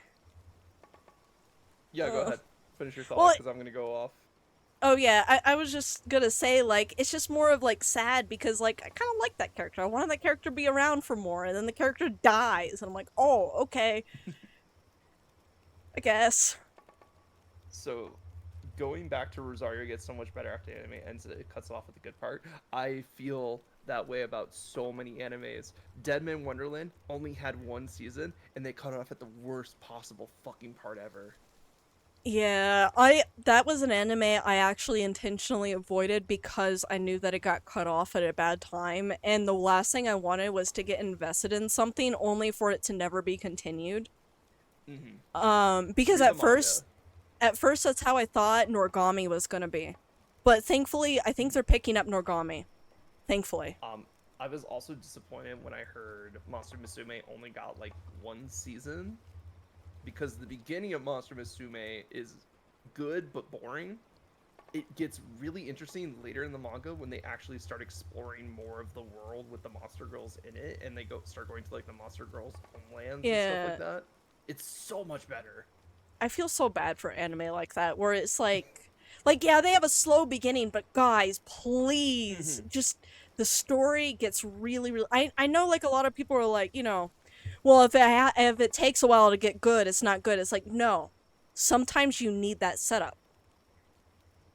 Yeah, go ahead. Finish your thought, well, because I'm gonna go off. Oh yeah, I was just gonna say, like, it's just more of, like, sad because, like, I kind of like that character. I wanted that character to be around for more, and then the character dies, and I'm like, oh, okay. I guess. So, going back to Rosario gets so much better after the anime ends, it cuts off at the good part. I feel that way about so many animes. Deadman Wonderland only had 1 season, and they cut off at the worst possible fucking part ever. Yeah, that was an anime I actually intentionally avoided because I knew that it got cut off at a bad time, and the last thing I wanted was to get invested in something only for it to never be continued. Because at first that's how I thought Noragami was gonna be. But thankfully, I think they're picking up Noragami. Thankfully. I was also disappointed when I heard Monster Musume only got like 1 season. Because the beginning of Monster Musume is good but boring. It gets really interesting later in the manga when they actually start exploring more of the world with the monster girls in it, and they start going to like the monster girls' homelands and stuff like that. It's so much better. I feel so bad for anime like that, where it's like yeah, they have a slow beginning, but guys, please, just the story gets really, really. I know, like a lot of people are like, you know, well, if it takes a while to get good, it's not good. It's like, no. Sometimes you need that setup.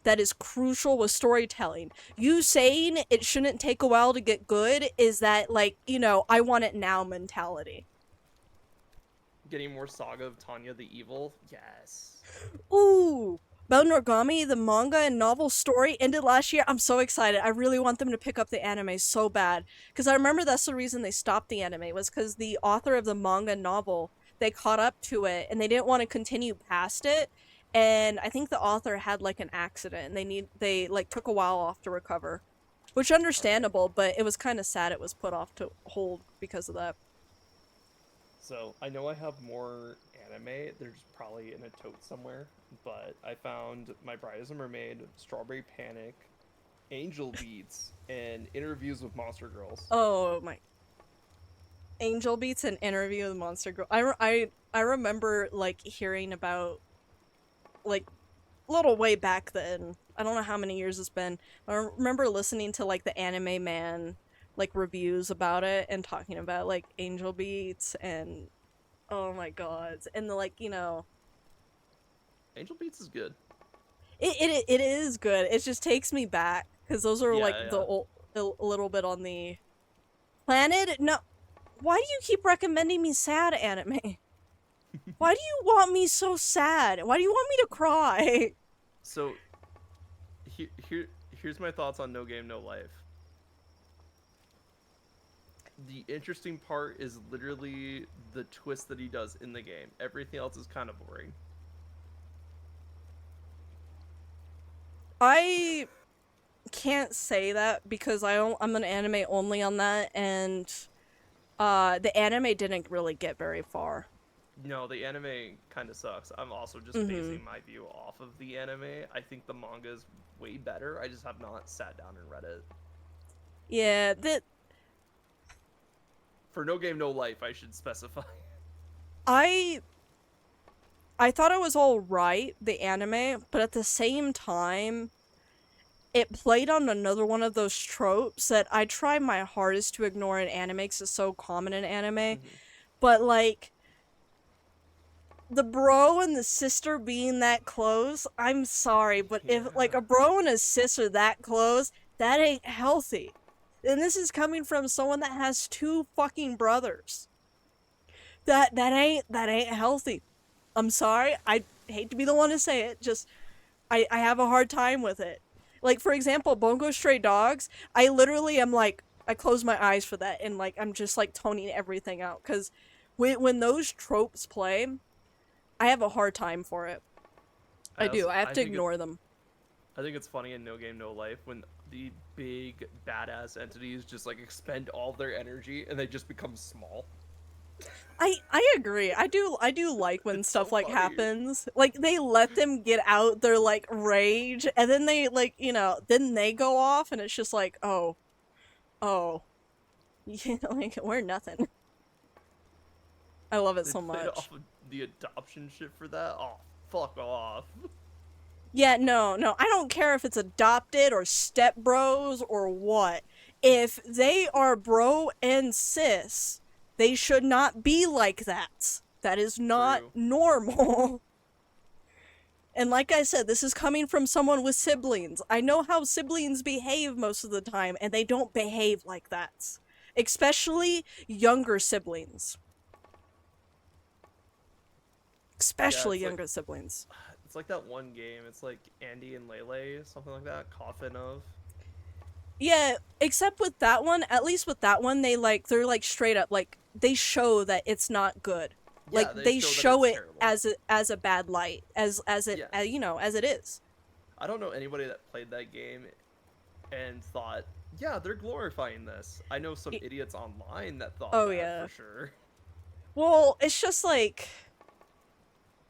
That is crucial with storytelling. You saying it shouldn't take a while to get good is that, like, you know, I want it now mentality. Getting more Saga of Tanya the Evil? Yes. Ooh! About Noragami, the manga and novel story ended last year. I'm so excited. I really want them to pick up the anime so bad. Because I remember that's the reason they stopped the anime, was because the author of the manga and novel they caught up to it and they didn't want to continue past it. And I think the author had like an accident and they like took a while off to recover. Which understandable, but it was kind of sad it was put off to hold because of that. So I know I have more anime. There's probably in a tote somewhere, but I found My Bride is a Mermaid, Strawberry Panic, Angel Beats, and Interviews with Monster Girls. Oh my. Angel Beats and Interview with Monster Girl. I remember like hearing about like little way back then. I don't know how many years it's been. I remember listening to like the Anime Man like reviews about it and talking about like Angel Beats and oh my god. And the like, Angel Beats is good. it is good. It just takes me back because those are Yeah, like yeah. the old, a little bit on the planet. No, why do you keep recommending me sad anime? Why do you want me so sad? Why do you want me to cry? So here's my thoughts on No Game No Life. The interesting part is literally the twist that he does in the game. Everything else is kind of boring. I can't say that because I'm an anime only on that, and the anime didn't really get very far. No, the anime kind of sucks. I'm also just Mhm. basing my view off of the anime. I think the manga is way better. I just have not sat down and read it. Yeah, that For No Game No Life, I should specify. I thought it was all right, the anime, but at the same time, it played on another one of those tropes that I try my hardest to ignore in anime because it's so common in anime. But like the bro and the sister being that close, I'm sorry, but if like a bro and a sister that close, that ain't healthy. And this is coming from someone that has 2 fucking brothers. That ain't healthy. I'm sorry. I hate to be the one to say it. Just I have a hard time with it. Like for example, Bongo Stray Dogs, I literally am like I close my eyes for that and like I'm just like toning everything out cuz when those tropes play, I have a hard time for it. I do. I have to ignore them. I think it's funny in No Game No Life when the big badass entities just like expend all their energy and they just become small. I agree. I do like when It's stuff so like funny. happens. Like they let them get out their like rage and then they like, then they go off and it's just like, "Oh. Like we're nothing." I love it They so played much. off of the adoption shit for that. Oh, fuck off. Yeah, no. I don't care if it's adopted or step bros or what. If they are bro and sis, they should not be like that. That is not True. normal. And like I said, this is coming from someone with siblings. I know how siblings behave most of the time, and they don't behave like that. Especially younger siblings. Especially it's like- younger siblings. It's like that one game. It's like Andy and Lele, something like that. Coffin of. Yeah, except with that one, at least with that one, they're like straight up, like, they show that it's not good. Yeah, Like, they they show that show it's it terrible. as a bad light, as it, Yeah. as it is. I don't know anybody that played that game and thought, yeah, they're glorifying this. I know some idiots online that thought Oh, that yeah. for sure. Well, it's just like,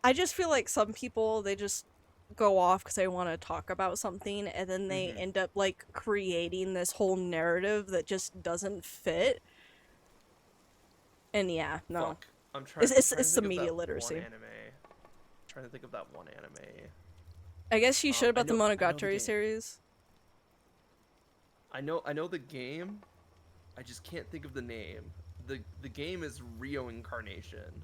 I just feel like some people, they just go off because they want to talk about something, and then they Mhm. end up, like, creating this whole narrative that just doesn't fit. And yeah, no. Fuck. I'm trying. It's I'm trying to some think of media that literacy. One anime. I'm trying to think of that one anime. I guess you should I about the know the Monogatari game. series. I know the game. I just can't think of the name. The game is Rio Incarnation.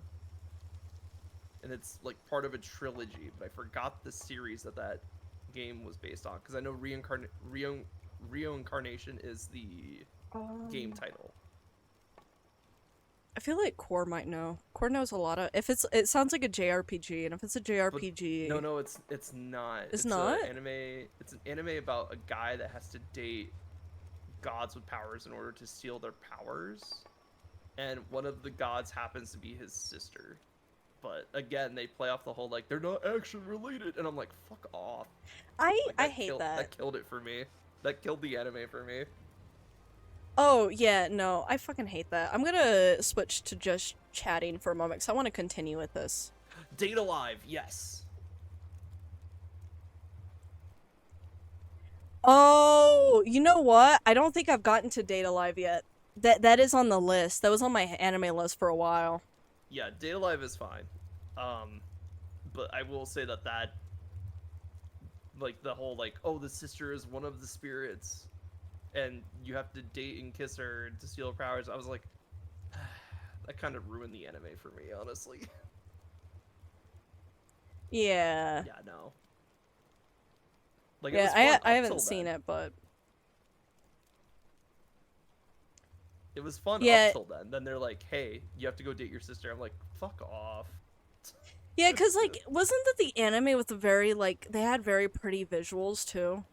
And it's like part of a trilogy, but I forgot the series that game was based on because I know Rio Incarnation is the game title. I feel like Core might know. Core knows a lot of. It sounds like a JRPG, and if it's a JRPG, No, it's not. It's not? It's an anime about a guy that has to date gods with powers in order to steal their powers, and one of the gods happens to be his sister. But again, they play off the whole like they're not action related, and I'm like, fuck off. I Like, hate killed, that. That killed it for me. That killed the anime for me. Oh, yeah, no, I fucking hate that. I'm gonna switch to just chatting for a moment, because I want to continue with this. Date Alive, yes. Oh, you know what? I don't think I've gotten to Date Alive yet. That is on the list. That was on my anime list for a while. Yeah, Date Alive is fine. But I will say that like the whole like, oh, the sister is one of the spirits, and you have to date and kiss her to steal her powers. I was like, that kind of ruined the anime for me, honestly. Yeah. Yeah, no. Like, Yeah, it was fun I up haven't till seen then. it, but It was fun Yeah. up till then. Then they're like, hey, you have to go date your sister. I'm like, fuck off. yeah, because like, wasn't that the anime with the very like they had very pretty visuals too?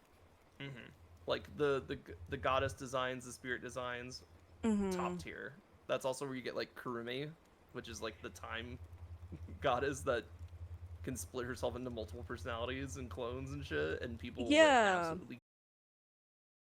Mm-hmm. Like the goddess designs, the spirit designs, Mm-hmm. top tier. That's also where you get like Kurumi, which is like the time goddess that can split herself into multiple personalities and clones and shit, and people like, Yeah. absolutely